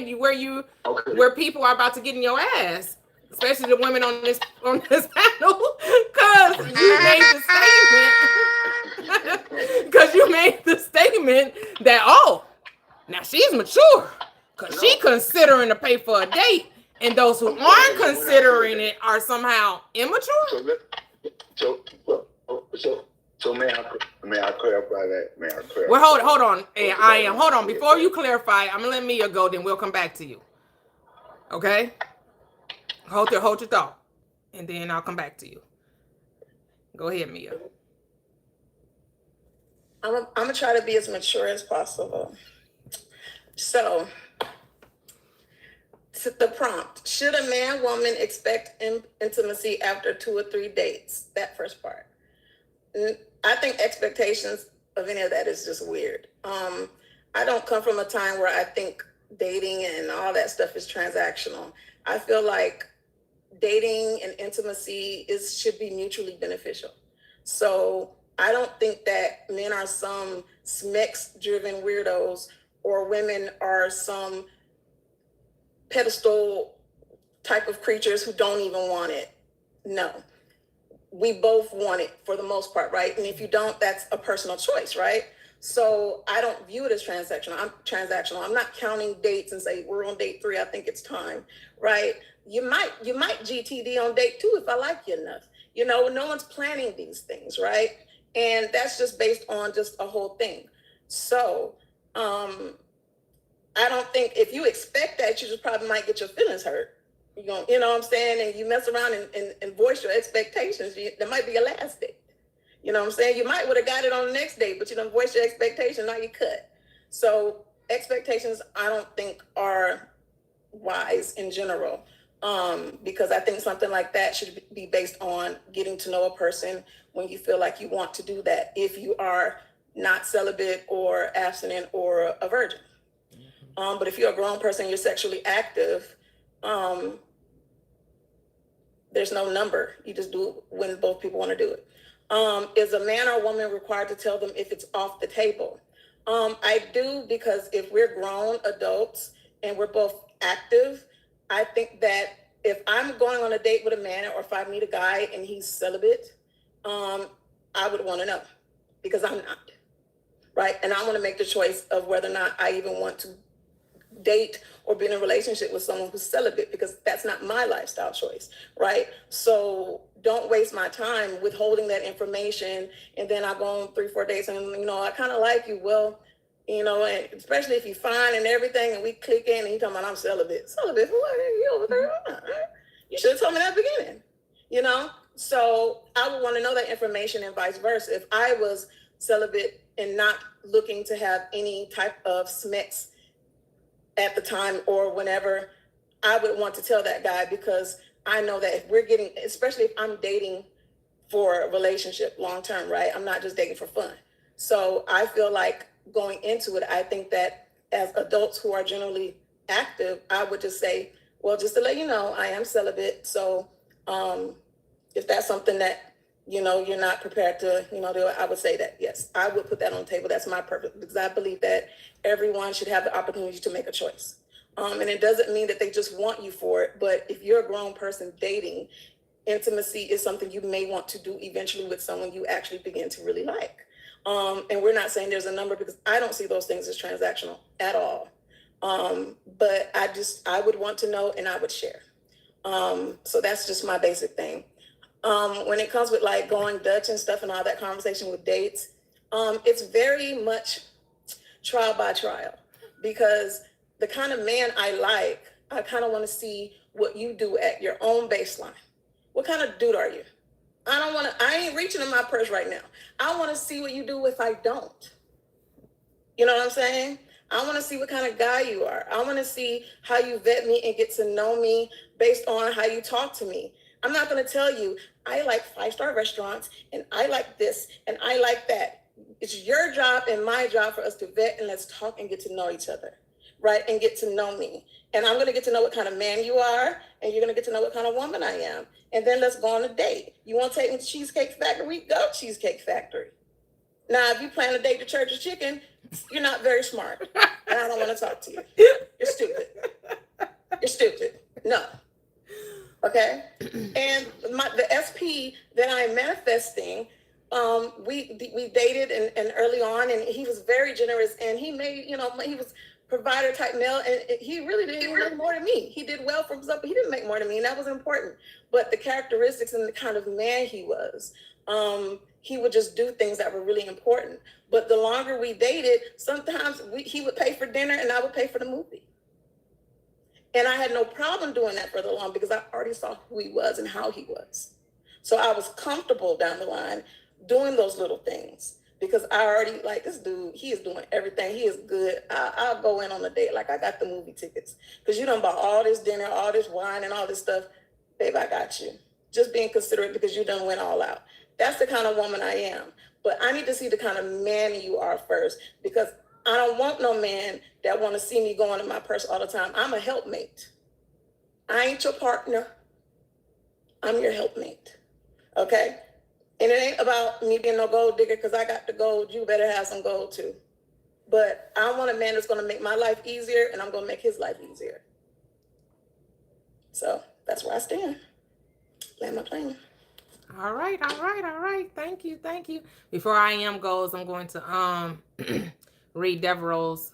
people are about to get in your ass, especially the women on this panel, because you made the statement that, oh, now she's mature because she considering to pay for a date, and those who aren't considering it are somehow immature. So may I clarify that? May I clarify? Well, hold on. Hey, hold on. Before you clarify, I'm gonna let Mia go. Then we'll come back to you. Okay? Hold your thought, and then I'll come back to you. Go ahead, Mia. I'm gonna try to be as mature as possible. So, the prompt: should a man, woman expect intimacy after 2 or 3 dates? That first part. I think expectations of any of that is just weird. I don't come from a time where I think dating and all that stuff is transactional. I feel like dating and intimacy should be mutually beneficial. So I don't think that men are some sex-driven weirdos or women are some pedestal type of creatures who don't even want it. No. We both want it for the most part, right? And if you don't, that's a personal choice, right? So I don't view it as transactional. I'm not counting dates and say we're on date 3. I think it's time, right? You might GTD on date 2 if I like you enough. You know, no one's planning these things, right? And that's just based on just a whole thing. So I don't think if you expect that, you just probably might get your feelings hurt. You know what I'm saying? And you mess around and voice your expectations. That might be your last date. You know what I'm saying? You might would have got it on the next date, but you don't voice your expectation, now you cut. So expectations, I don't think are wise in general. Because I think something like that should be based on getting to know a person when you feel like you want to do that. If you are not celibate or abstinent or a virgin. But if you're a grown person, you're sexually active, there's no number. You just do it when both people want to do it. Is a man or a woman required to tell them if it's off the table? I do, because if we're grown adults and we're both active, I think that if I'm going on a date with a man, or if I meet a guy and he's celibate, I would want to know, because I'm not, right? And I want to make the choice of whether or not I even want to date or be in a relationship with someone who's celibate, because that's not my lifestyle choice, right? So don't waste my time withholding that information, and then I go on 3-4 dates and, you know, I kind of like you. Well, you know, and especially if you fine and everything, and we click in and you talking about I'm celibate. Celibate for what? You over there? You should have told me that at the beginning, you know? So I would want to know that information, and vice versa. If I was celibate and not looking to have any type of smex at the time or whenever, I would want to tell that guy, because I know that if we're getting, especially if I'm dating for a relationship long term, right? I'm not just dating for fun. So I feel like going into it, I think that as adults who are generally active, I would just say, well, just to let you know, I am celibate. So if that's something that, you know, you're not prepared to, you know, do, I would say that, yes, I would put that on the table. That's my purpose, because I believe that everyone should have the opportunity to make a choice. And it doesn't mean that they just want you for it, but if you're a grown person dating, intimacy is something you may want to do eventually with someone you actually begin to really like. And we're not saying there's a number, because I don't see those things as transactional at all. But I would want to know, and I would share. So that's just my basic thing. When it comes with like going Dutch and stuff and all that conversation with dates, it's very much trial by trial, because the kind of man I like, I kind of want to see what you do at your own baseline. What kind of dude are you? I ain't reaching in my purse right now. I want to see what you do if I don't. You know what I'm saying? I want to see what kind of guy you are. I want to see how you vet me and get to know me based on how you talk to me. I'm not going to tell you, I like 5-star restaurants and I like this and I like that. It's your job and my job for us to vet, and let's talk and get to know each other, right? And get to know me. And I'm going to get to know what kind of man you are, and you're going to get to know what kind of woman I am. And then let's go on a date. You want to take me to Cheesecake Factory? Go Cheesecake Factory. Now, if you plan to date the Church's Chicken, you're not very smart. And I don't want to talk to you. You're stupid. You're stupid. No. Okay? And the SP that I'm manifesting, we dated and early on, and he was very generous, and he made, you know, he was provider type male, and he really didn't make more than me. He did well for himself, but he didn't make more than me, and that was important. But the characteristics and the kind of man he was, he would just do things that were really important. But the longer we dated, sometimes he would pay for dinner and I would pay for the movie. And I had no problem doing that for the long, because I already saw who he was and how he was. So I was comfortable down the line doing those little things, because I already like this dude. He is doing everything. He is good. I'll go in on a date like I got the movie tickets, because you done bought all this dinner, all this wine, and all this stuff. Babe, I got you. Just being considerate because you done went all out. That's the kind of woman I am. But I need to see the kind of man you are first, because I don't want no man that want to see me going in my purse all the time. I'm a helpmate. I ain't your partner. I'm your helpmate. Okay? And it ain't about me being no gold digger, because I got the gold. You better have some gold too. But I want a man that's going to make my life easier, and I'm going to make his life easier. So that's where I stand. Land my plane. All right, all right, all right. Thank you, thank you. Before I am goes, I'm going to read Devereaux's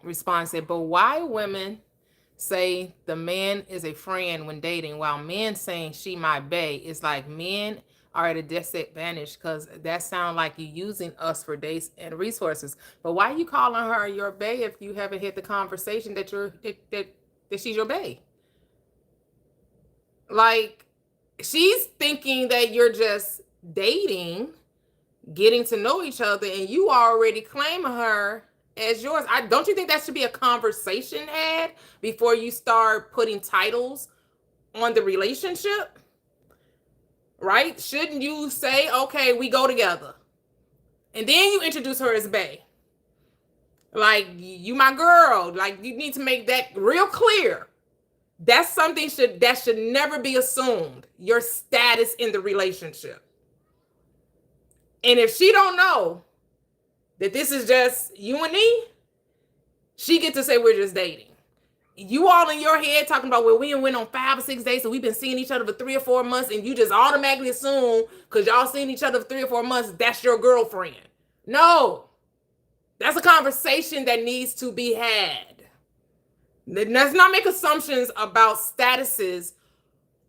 response. Said, but why women say the man is a friend when dating, while men saying she my bae? It's like men are at a disadvantage because that sounds like you using us for dates and resources. But why you calling her your bae if you haven't hit the conversation that that she's your bae? Like, she's thinking that you're just dating, getting to know each other, and you already claiming her as yours. Don't you think that should be a conversation had before you start putting titles on the relationship? Right? Shouldn't you say, okay, we go together, and then you introduce her as bae? Like, you my girl. Like, you need to make that real clear. That's something that should never be assumed, your status in the relationship. And if she don't know that this is just you and me, she get to say we're just dating. You all in your head talking about, well, we went on 5 or 6 days, so we've been seeing each other for 3 or 4 months, and you just automatically assume because y'all seen each other for 3 or 4 months, that's your girlfriend. No, that's a conversation that needs to be had. Let's not make assumptions about statuses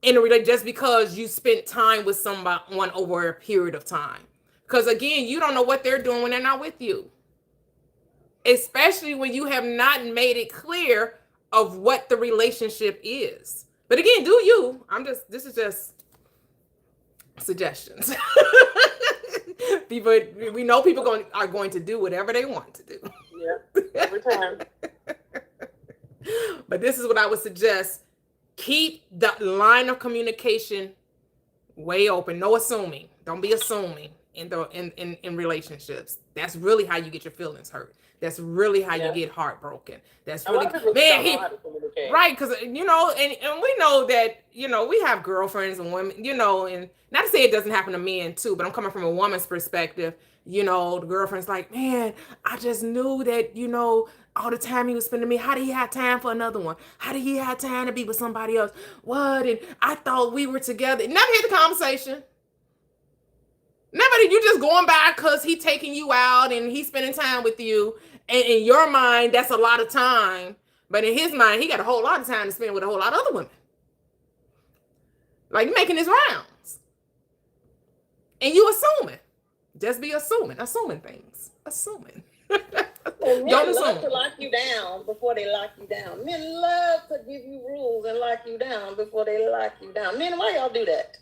in a relationship just because you spent time with someone over a period of time. Because again, you don't know what they're doing when they're not with you. Especially when you have not made it clear of what the relationship is. But again, do you? This is just suggestions. We know people are going to do whatever they want to do. Yeah, every time. But this is what I would suggest. Keep the line of communication way open. No assuming. Don't be assuming in relationships. That's really how you get your feelings hurt. That's really how you get heartbroken. That's really, man, right? Because and we know that we have girlfriends and women, and not to say it doesn't happen to men too, but I'm coming from a woman's perspective. The girlfriend's like, man, I just knew that all the time he was spending me. How did he have time for another one? How did he have time to be with somebody else? What? And I thought we were together. Never hear the conversation. Never did. You just going by because he taking you out and he's spending time with you. And in your mind, that's a lot of time. But in his mind, he got a whole lot of time to spend with a whole lot of other women. Like, making his rounds. And you assuming. Just be assuming things. Assuming. Well, men love to lock you down before they lock you down. Men love to give you rules and lock you down before they lock you down. Men, why y'all do that?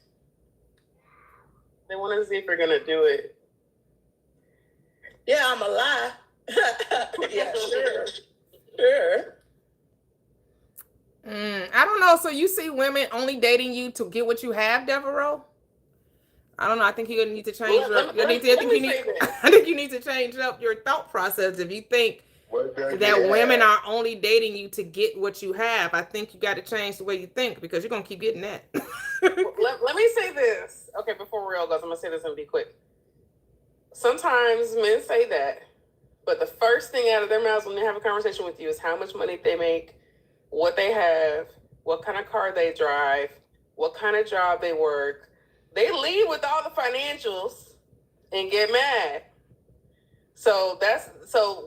They want to see if you're going to do it. Yeah, I'm a lie. Yeah, sure. I don't know. So you see women only dating you to get what you have, Devereaux? I don't know. I think you're gonna need to change I think you need to change up your thought process if you think that women are only dating you to get what you have. I think you got to change the way you think because you're gonna keep getting that. Let me say this. Okay, before Real goes, I'm gonna say this and be quick. Sometimes men say that, but the first thing out of their mouths when they have a conversation with you is how much money they make, what they have, what kind of car they drive, what kind of job they work. They lead with all the financials and get mad. So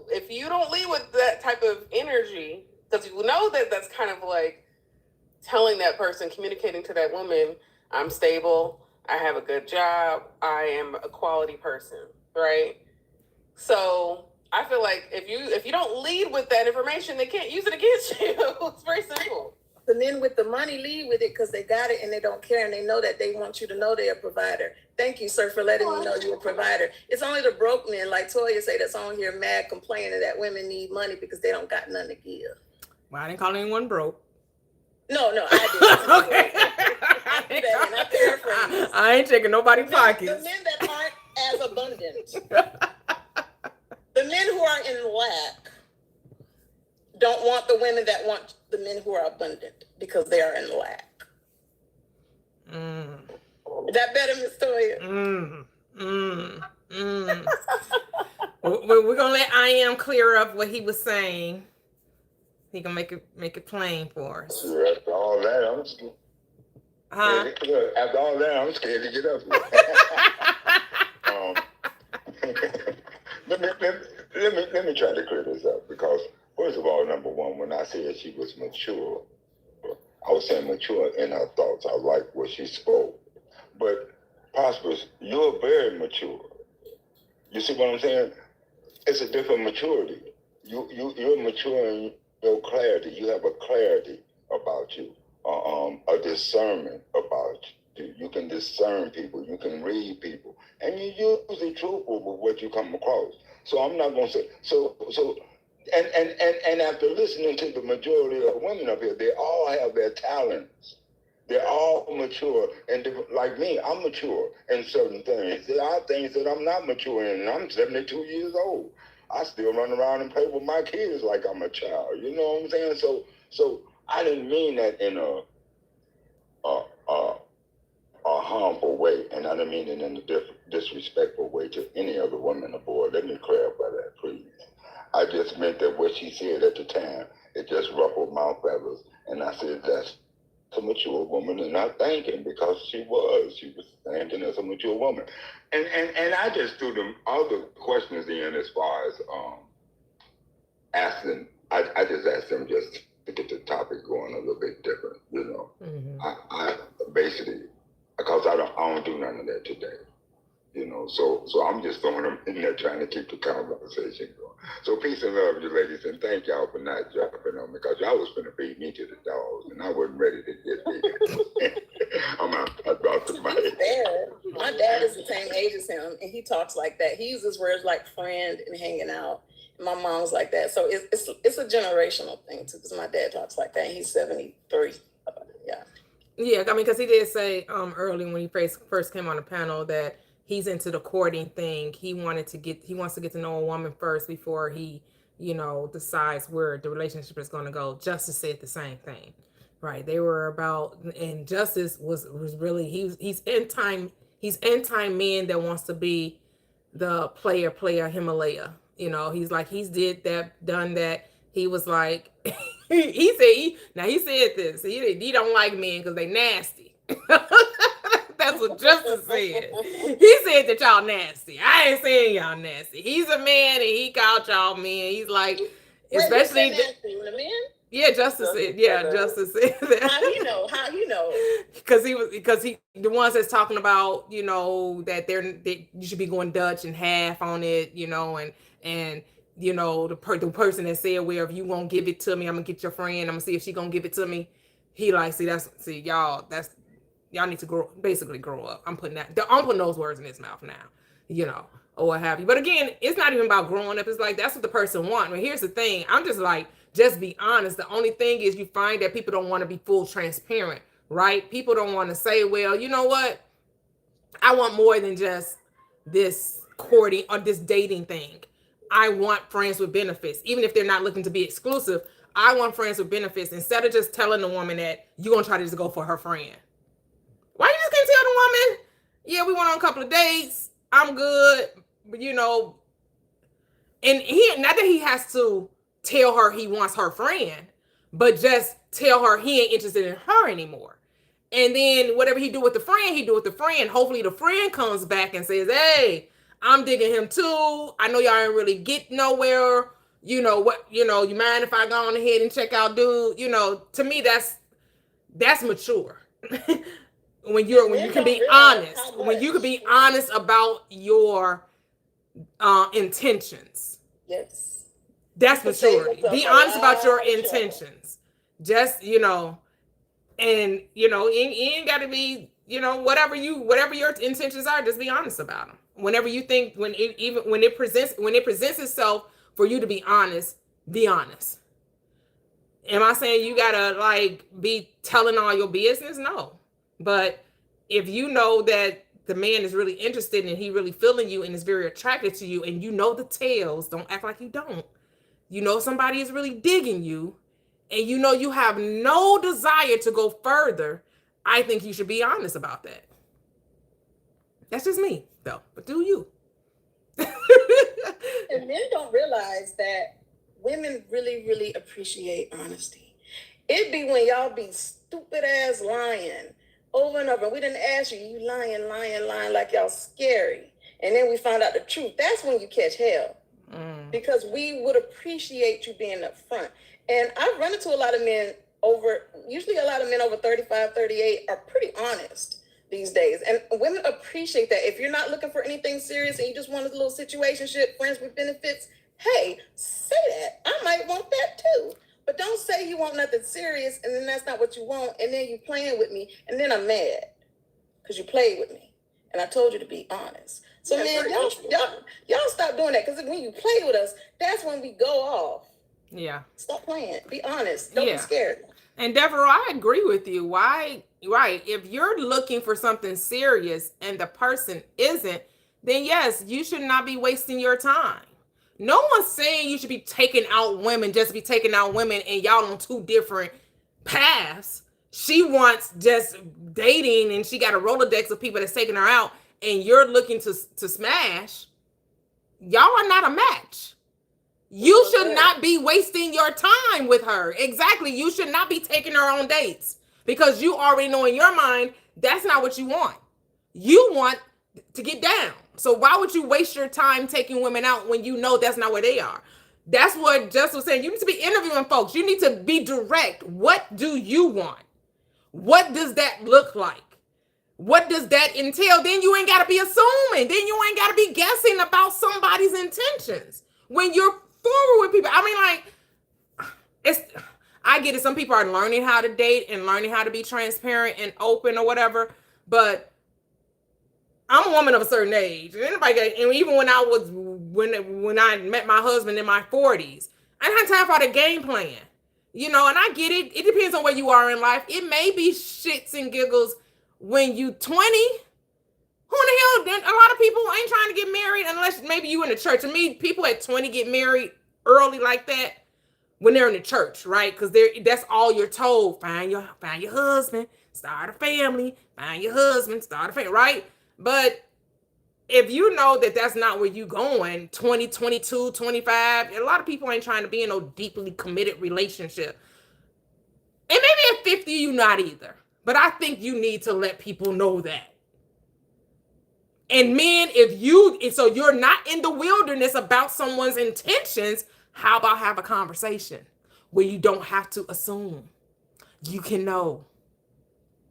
if you don't lead with that type of energy, because you know that that's kind of like telling that person, communicating to that woman, I'm stable, I have a good job, I am a quality person, right? So I feel like if you don't lead with that information, they can't use it against you. It's very simple. The men with the money lead with it because they got it and they don't care and they know that they want you to know they're a provider. Thank you, sir, for letting me know you're a provider. It's only the broke men, like Toyia say, that's on here mad complaining that women need money because they don't got nothing to give. Well, I didn't call anyone broke. No, I didn't. Okay. I paraphrase. I ain't checking nobody's pockets. The men that aren't as abundant. The men who are in lack don't want the women that want the men who are abundant because they are in lack. Is that better, Miss Toyia? We're gonna let I am clear up what he was saying. He can make it plain for us. All that, Huh? Look, after all that, I'm scared to get up here. Let me try to clear this up because, first of all, number one, when I said she was mature, I was saying mature in her thoughts. I like what she spoke. But, Prosperous, you're very mature. You see what I'm saying? It's a different maturity. You're mature in your clarity. You have a clarity about you, a discernment about you. You can discern people. You can read people, and you're usually truthful with what you come across. So I'm not gonna say so. And after listening to the majority of women up here, they all have their talents. They're all mature and different. Like me, I'm mature in certain things. There are things that I'm not mature in, and I'm 72 years old. I still run around and play with my kids like I'm a child. You know what I'm saying? So I didn't mean that in a, a, a harmful way, and I didn't mean it in a disrespectful way to any other woman aboard. Let me clarify that, please. I just meant that what she said at the time, it just ruffled my feathers, and I said that's a mature woman, and not thinking because she was thinking as a mature woman, and I just threw them all the questions in as far as asking. I just asked them just to get the topic going a little bit different, you know. Mm-hmm. I basically because I don't do none of that today. You know, so I'm just throwing them in there trying to keep the conversation going. So peace and love, you ladies, and thank y'all for not jumping on me because y'all was finna beat me to the dogs, and I wasn't ready to get beat. I'm out. I dropped the mic. My dad is the same age as him, and he talks like that. He uses words like friend and hanging out. My mom's like that, so it's a generational thing too. Because my dad talks like that. And he's 73. Yeah. Yeah, I mean, because he did say early when he first came on the panel that he's into the courting thing. He wants to get to know a woman first before he, decides where the relationship is going to go. Justice said the same thing, right? They were about, and Justice was really he's end time man that wants to be the player Himalaya. He's like he's done that. He was like he said this. He don't like men because they nasty. That's what Justice said. He said that y'all nasty. I ain't saying y'all nasty. He's a man and he called y'all men. He's like, especially the men. Yeah, Justice said. Yeah, Justice said that. How you know? Because he the ones that's talking about that you should be going Dutch and half on it, and the person that said, well, if you won't give it to me, I'm gonna get your friend. I'm gonna see if she gonna give it to me. He like, y'all need to grow up. I'm putting those words in his mouth now, or what have you. But again, it's not even about growing up. It's like that's what the person wants. But here's the thing. I'm just like, just be honest. The only thing is you find that people don't want to be full transparent, right? People don't want to say, well, you know what? I want more than just this courting or this dating thing. I want friends with benefits. Even if they're not looking to be exclusive, I want friends with benefits instead of just telling the woman that you're going to try to just go for her friend. Why you just can't tell the woman, yeah, we went on a couple of dates. I'm good. But, and not that he has to tell her he wants her friend, but just tell her he ain't interested in her anymore. And then whatever he do with the friend, he do with the friend. Hopefully the friend comes back and says, hey, I'm digging him too. I know y'all ain't really get nowhere. You mind if I go on ahead and check out dude? To me, that's mature. when you can be honest. When you can be honest about your intentions. Yes. That's maturity. Be honest about your intentions. Just, and you ain't got to be, whatever your intentions are, just be honest about them. Whenever you think when it presents itself for you to be honest, be honest. Am I saying you gotta be telling all your business? No. But if you know that the man is really interested and he really feeling you and is very attracted to you, and the tales, don't act like you don't. Somebody is really digging you, and you have no desire to go further, I think you should be honest about that. That's just me, though. But do you? And men don't realize that women really, really appreciate honesty. It be when y'all be stupid ass lying, over and over. And we didn't ask you, you lying like y'all scary. And then we found out the truth. That's when you catch hell. Because we would appreciate you being up front. And I've run into a lot of men usually a lot of men over 35, 38 are pretty honest these days. And women appreciate that. If you're not looking for anything serious and you just want a little situationship, friends with benefits, hey, say that. I might want that too. But don't say you want nothing serious and then that's not what you want. And then you playing with me and then I'm mad because you played with me. And I told you to be honest. So man, y'all stop doing that, because when you play with us, that's when we go off. Yeah. Stop playing. Be honest. Don't be scared. And Deborah, I agree with you. Why? Right. If you're looking for something serious and the person isn't, then yes, you should not be wasting your time. No one's saying you should be taking out women, just be taking out women and y'all on two different paths. She wants just dating and she got a Rolodex of people that's taking her out, and you're looking to smash. Y'all are not a match. You should not be wasting your time with her. Exactly. You should not be taking her on dates, because you already know in your mind that's not what you want. You want to get down. So why would you waste your time taking women out when you know that's not where they are? That's what Jess was saying. You need to be interviewing folks. You need to be direct. What do you want? What does that look like? What does that entail? Then you ain't got to be assuming. Then you ain't got to be guessing about somebody's intentions when you're forward with people. I mean, I get it. Some people are learning how to date and learning how to be transparent and open or whatever. But I'm a woman of a certain age. And even when I met my husband in my 40s, I didn't have time for the game plan. And I get it. It depends on where you are in life. It may be shits and giggles when you 20. Who in the hell? A lot of people ain't trying to get married unless maybe you in the church. To me, people at 20 get married early like that when they're in the church, right? Because that's all you're told. Find your husband, start a family. Find your husband, start a family, right? But if you know that that's not where you going, 20, 22, 25, a lot of people ain't trying to be in no deeply committed relationship. And maybe at 50, you not either. But I think you need to let people know that. And men, so you're not in the wilderness about someone's intentions, how about have a conversation where you don't have to assume? You can know.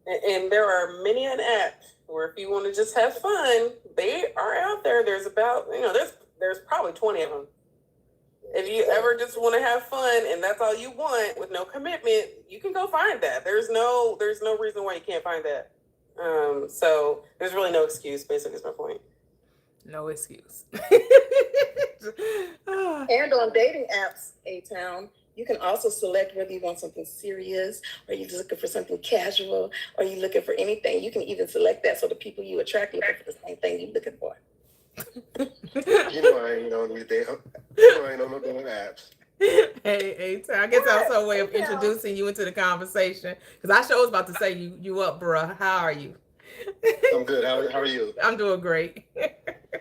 And there are many an app where if you want to just have fun, they are out there. There's about, there's probably 20 of them. If you ever just want to have fun and that's all you want with no commitment, you can go find that. There's no reason why you can't find that. So there's really no excuse, basically, is my point. No excuse. And on dating apps, A-Town, you can also select whether you want something serious, or you're just looking for something casual, or you're looking for anything. You can even select that so the people you attract looking for the same thing you're looking for. I ain't on these damn. I ain't on no damn apps. Hey, I guess that's a way of introducing you into the conversation, because I sure was about to say you up, bruh. How are you? I'm good. How are you? I'm doing great.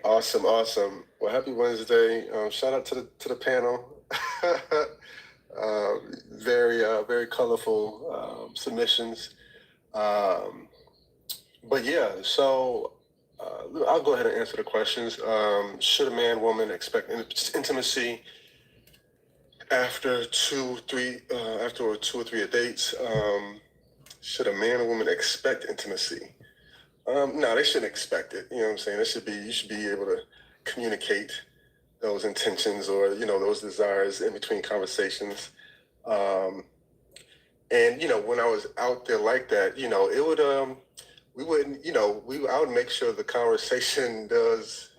Awesome. Well, happy Wednesday. Shout out to the panel. Very colorful submissions. But yeah, so I'll go ahead and answer the questions. Should a man, woman expect intimacy after two or three dates? Should a man or woman expect intimacy? No, they shouldn't expect it. You know what I'm saying? You should be able to communicate those intentions or, those desires in between conversations. And, when I was out there like that, it would, I would make sure the conversation does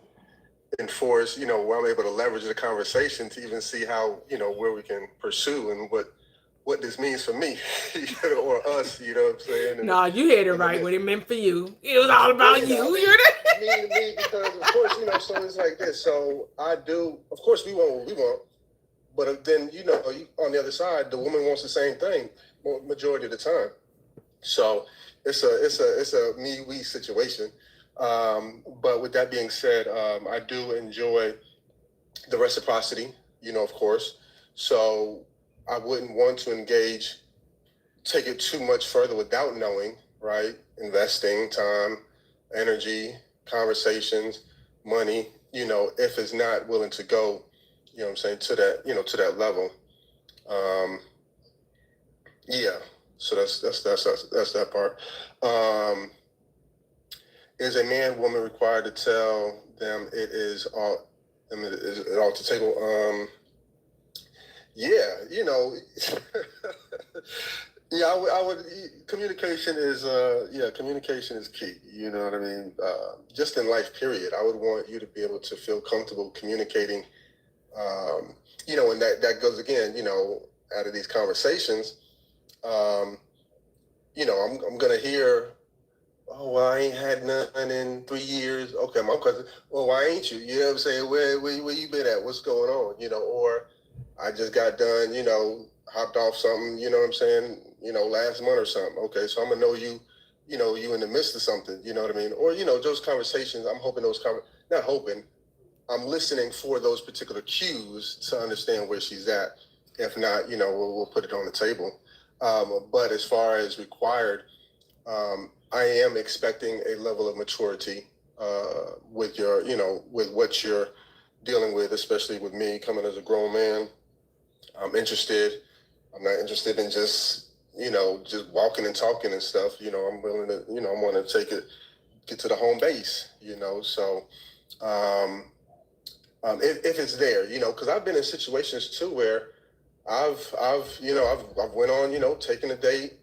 enforce, where I'm able to leverage the conversation to even see how, where we can pursue and what this means for me or us, you know what I'm saying? No, you hit it right. What it meant for you. It was all about you. Me, because of course, so it's like this. So I do, of course, we want what we want, but then, on the other side, the woman wants the same thing majority of the time. So it's a me-we situation. But with that being said, I do enjoy the reciprocity, of course. So I wouldn't want to take it too much further without knowing, right? Investing time, energy, conversations, money, if it's not willing to go, what I'm saying, to that level. Yeah. So that's that part. Is a man, woman required to tell them it is all to table? Yeah, yeah, I would. Communication is, communication is key. You know what I mean? Just in life, period. I would want you to be able to feel comfortable communicating. And that goes again. Out of these conversations, I'm gonna hear, oh, well, I ain't had nothing in 3 years. Okay, my cousin. Well, why ain't you? You know what I'm saying? Where you been at? What's going on? Or I just got done, hopped off something, you know what I'm saying, last month or something. Okay, so I'm gonna know you, you in the midst of something, you know what I mean? Or, those conversations, I'm hoping not hoping, I'm listening for those particular cues to understand where she's at. If not, we'll put it on the table. But as far as required, I am expecting a level of maturity with your, with what you're dealing with, especially with me coming as a grown man. I'm interested. I'm not interested in just walking and talking and stuff. I'm willing to, I want to get to the home base, So if it's there, because I've been in situations too where I've went on, taking a date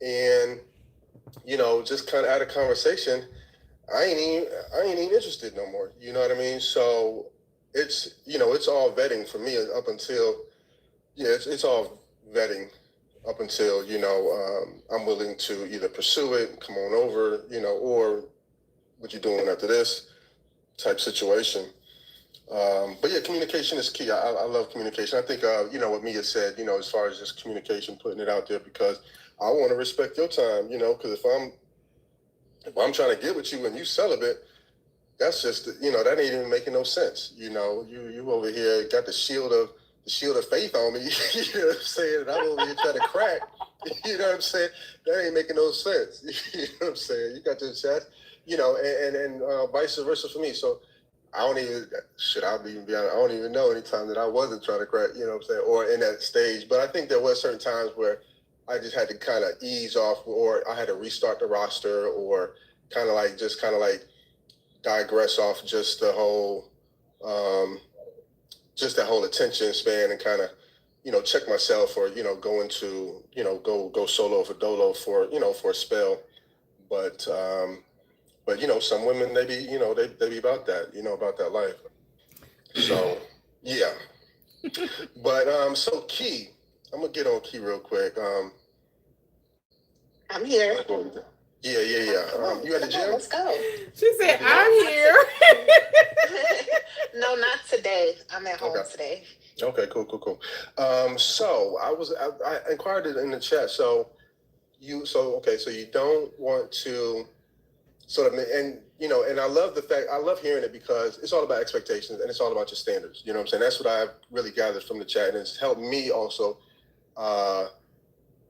and, just kind of out of conversation, I ain't even interested no more. You know what I mean? So it's, it's all vetting for me up until, it's all vetting up until, I'm willing to either pursue it, come on over, or what you doing after this type situation. But yeah, communication is key. I love communication. I think, what Mia said, as far as just communication, putting it out there, because I want to respect your time, because if I'm trying to get with you and you celibate, that's just, that ain't even making no sense. You over here got the shield of faith on me. You know what I'm saying? And I'm over here trying to crack. You know what I'm saying? That ain't making no sense. You know what I'm saying? You got the chest, and vice versa for me. So I don't even, I don't even know any time that I wasn't trying to crack, you know what I'm saying? Or in that stage. But I think there were certain times where I just had to kind of ease off, or I had to restart the roster, or kind of like digress off just the whole, just that whole attention span, and kind of, check myself, or, go into, go solo for dolo for, for a spell. But some women, they be about that, about that life. So, yeah. But, so Key, I'm going to get on Key real quick. I'm here. Yeah. You at the gym? Let's go. She said, I'm here. No, not today. I'm at home today. Okay, cool. So I inquired it in the chat. So you don't want to sort of, and I love the fact, I love hearing it, because it's all about expectations and it's all about your standards. You know what I'm saying? That's what I've really gathered from the chat, and it's helped me also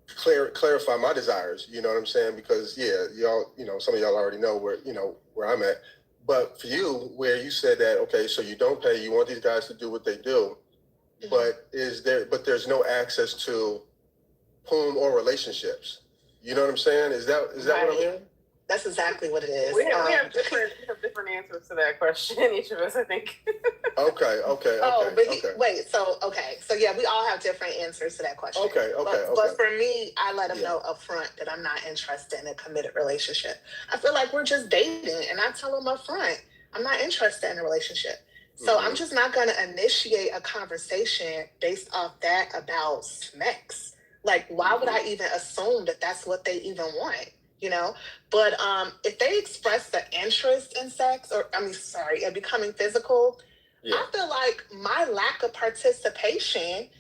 clarify my desires. You know what I'm saying? Because y'all, some of y'all already know where I'm at. But for you, where you said that, okay, so you don't pay, you want these guys to do what they do, but there's no access to home or relationships. You know what I'm saying? Is that Right. what I'm hearing? That's exactly what it is. We have different answers to that question, each of us, I think. Okay. Wait. So yeah, we all have different answers to that question. Okay. But for me, I let him know up front that I'm not interested in a committed relationship. I feel like we're just dating, and I tell him up front, I'm not interested in a relationship. So I'm just not going to initiate a conversation based off that about sex. Like, why would I even assume that that's what they even want? But if they express the interest in sex, in becoming physical, I feel like my lack of participation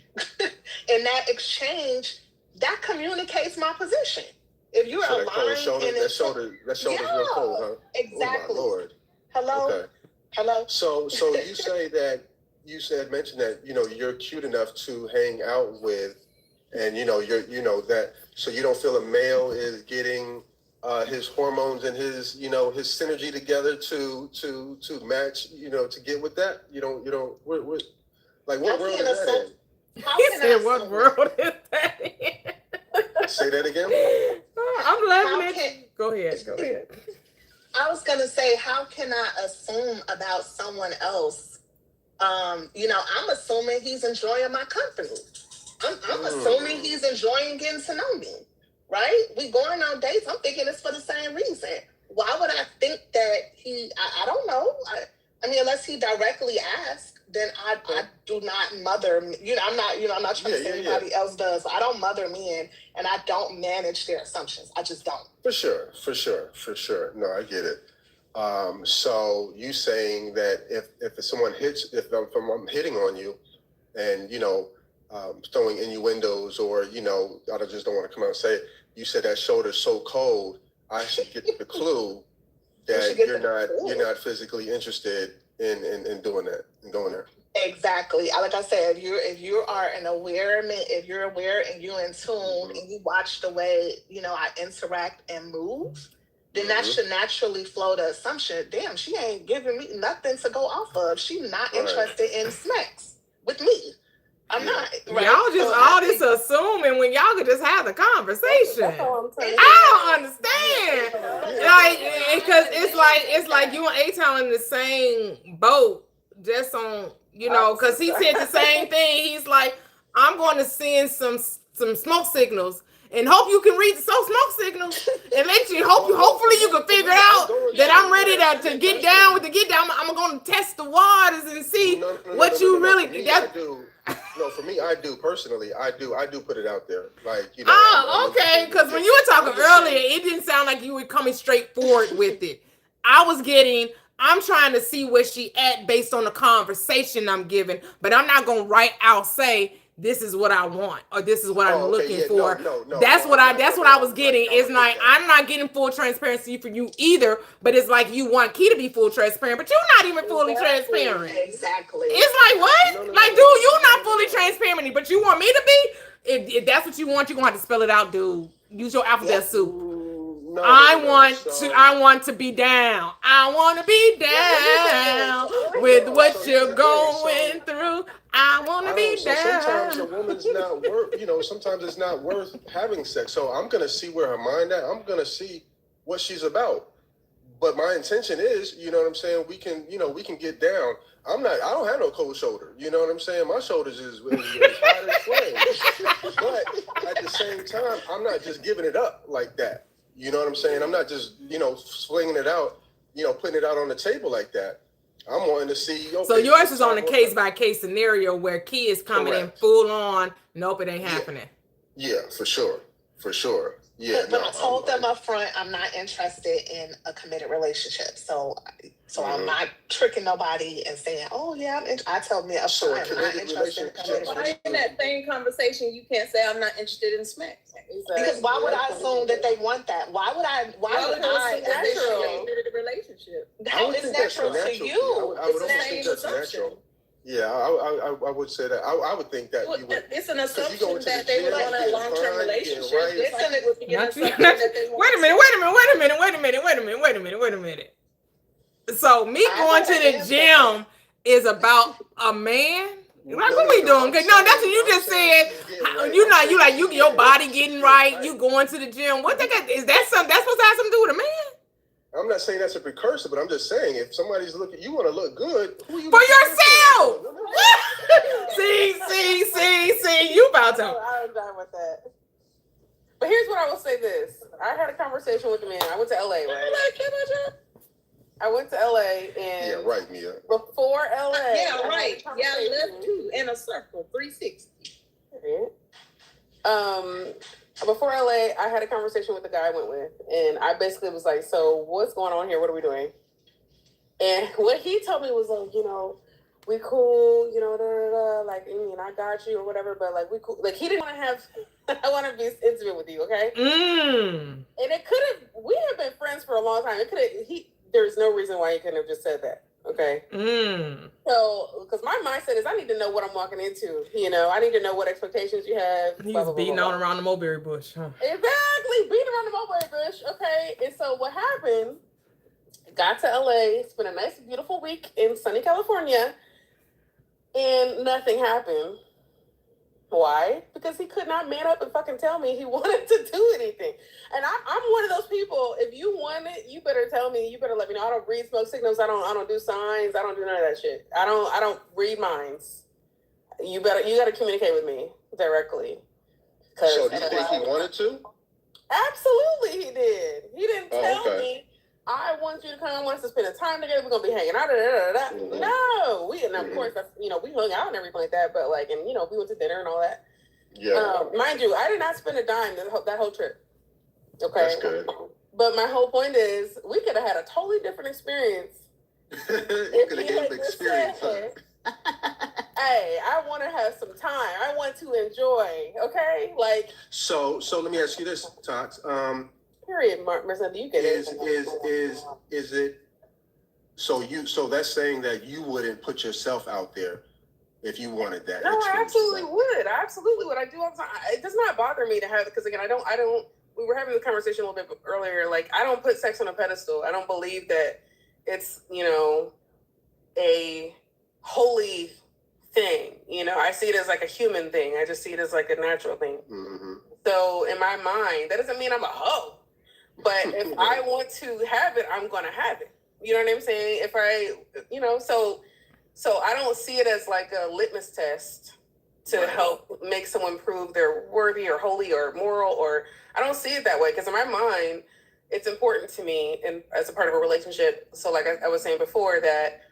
in that exchange, that communicates my position. If you're aligned, that shoulder's real cold, huh? Exactly. Oh my Lord. Hello. Okay. Hello. So you say that mention that you're cute enough to hang out with, and you're that, so you don't feel a male is getting his hormones and his, you know, his synergy together to match, you know, to get with that? You don't, what like what world is that in? How He can said, I "What assume world is that in?" Say that again. I'm laughing How at can- you. Go ahead. I was gonna say, how can I assume about someone else? You know, I'm assuming he's enjoying my company. I'm assuming he's enjoying getting to know me, right? We going on dates. I'm thinking it's for the same reason. Why would I think that I don't know. I mean, unless he directly asked, then I do not mother. You know, I'm not trying to say anybody else does. I don't mother men, and I don't manage their assumptions. I just don't. For sure. No, I get it. So you saying that if someone hits, if I'm hitting on you, and you know, throwing innuendos, or you know, I just don't want to come out and say it. You said that shoulder's so cold, I should get the clue that you're not physically interested in doing that and going there. Exactly. Like I said, if you are an aware man, if you're aware and you're in tune and you watch the way, you know, I interact and move, then that should naturally flow the assumption, damn, she ain't giving me nothing to go off of. She's not interested in smacks with me. I'm not. Right? Y'all just all this assuming when y'all could just have the conversation. I don't understand. Like, because it's like you and A-Town in the same boat, just on, you know, because he said the same thing. He's like, I'm going to send some smoke signals and hope you can read the smoke signals and let you hopefully you can figure out that I'm ready to get down with the get down. I'm going to test the waters and see what you really. No, for me, I do personally. I do put it out there, like, you know. Oh, okay. Because when you were talking earlier, it didn't sound like you were coming straight forward with it. I'm trying to see where she at based on the conversation I'm giving, but I'm not gonna say this is what I want or this is what I'm looking for. That's what I was getting. It's like I'm not getting full transparency for you either, but it's like you want Key to be full transparent, but you're not even fully transparent. Exactly. It's like what? Dude, you're not fully transparent, but you want me to be? If that's what you want, you're gonna have to spell it out, dude. Use your alphabet soup. I want to be down. I want to be down with what you're going through. I want to be down. Sometimes a woman's not worth, you know, sometimes it's not worth having sex. So I'm going to see where her mind at. I'm going to see what she's about. But my intention is, you know what I'm saying? We can get down. I don't have no cold shoulder. You know what I'm saying? My shoulders is hot as flames. But at the same time, I'm not just giving it up like that. You know what I'm saying? I'm not just, you know, slinging it out, you know, putting it out on the table like that. I'm wanting to see. So yours is on a case-by-case scenario where Key is coming in full on. Nope, it ain't happening. Yeah, for sure. Yeah, but I told them up front I'm not interested in a committed relationship. So I'm not tricking nobody and saying, "Oh yeah, I told me up front I'm not interested in a committed relationship." In that same conversation, you can't say I'm not interested in smack. Because why would I assume that they want that? Why would I initiate a relationship? How is natural to you? I would almost think that's natural. Yeah, I would say that. I would think that you would. It's an assumption that they would want a long-term relationship. Wait a minute. So me going to the gym is about a man? Like, what we doing? No, that's what you just said. Your body getting right. You going to the gym. What they got? Is that something that's supposed to have something to do with a man? I'm not saying that's a precursor, but I'm just saying if somebody's looking, you want to look good for yourself. See, you about to. I'm done with that. But here's what I will say: this. I had a conversation with a man. I went to LA, right? I went to LA and Mia. Before LA, left too in a circle, 360. Before LA, I had a conversation with the guy I went with, and I basically was like, "So what's going on here? What are we doing?" And what he told me was like, you know, we cool, you know, like, I mean, I got you or whatever, but like we cool. Like he didn't want to have. I want to be intimate with you, okay? And it could have. We have been friends for a long time. It could have. There's no reason why he couldn't have just said that. Okay. Mm. So, because my mindset is I need to know what I'm walking into. You know, I need to know what expectations you have. He Blah, was blah, blah, beating blah, on blah. around the mulberry bush, huh? Exactly. Beating around the mulberry bush. Okay. And so what happened, got to LA, spent a nice, beautiful week in sunny California, and nothing happened. Why? Because he could not man up and fucking tell me he wanted to do anything. And I'm one of those people. If you want it, you better tell me. You better let me know. I don't read smoke signals. I don't do signs. I don't do none of that shit. I don't read minds. You gotta communicate with me directly. So do you think he wanted to? Absolutely, he did. He didn't tell okay. me, I want you to come. I want us to spend a time together. We're gonna be hanging out. Mhm. No, and of course, that's, we hung out and everything like that. But like, and we went to dinner and all that. Yeah. Mind you, I did not spend a dime that whole trip. Okay, That's good. But my whole point is, we could have had a totally different experience. You could have gave the experience. Hey, I want to have some time. I want to enjoy. Okay, like. So let me ask you this, Tox. Period, Marissa. Do you get is it? So that's saying that you wouldn't put yourself out there if you wanted that. No, I absolutely would. I do all the time. It does not bother me to have it because again, I don't. We were having the conversation a little bit earlier. Like, I don't put sex on a pedestal. I don't believe that it's a holy thing. I see it as like a human thing. I just see it as like a natural thing. Mm-hmm. So in my mind, that doesn't mean I'm a hoe. But if I want to have it, I'm gonna have it. You know what I'm saying? If I, so I don't see it as like a litmus test to help make someone prove they're worthy or holy or moral, or I don't see it that way, because in my mind, it's important to me and as a part of a relationship. So like I was saying before, that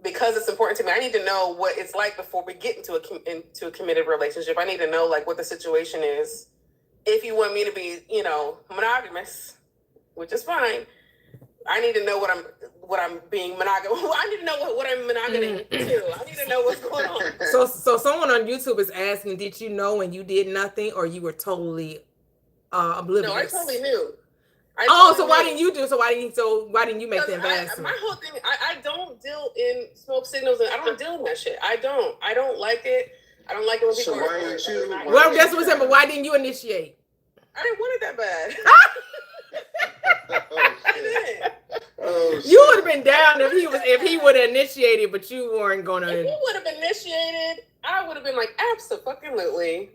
because it's important to me, I need to know what it's like before we get into a committed relationship. I need to know like what the situation is. If you want me to be, monogamous, which is fine, I need to know what I'm being monogamous. I need to know what I'm monogamous to. I need to know what's going on. So someone on YouTube is asking, did you know when you did nothing, or you were totally oblivious? No, I totally knew. Why didn't you do? So why didn't you make the investment? My whole thing, I don't deal in smoke signals, and I don't deal in that shit. I don't like it. I don't like it when people are. Well, that's what I'm saying. But why didn't you initiate? I didn't want it that bad. I didn't. You would have been down if he would have initiated, but you weren't gonna. If he would have initiated, I would have been like, absolutely.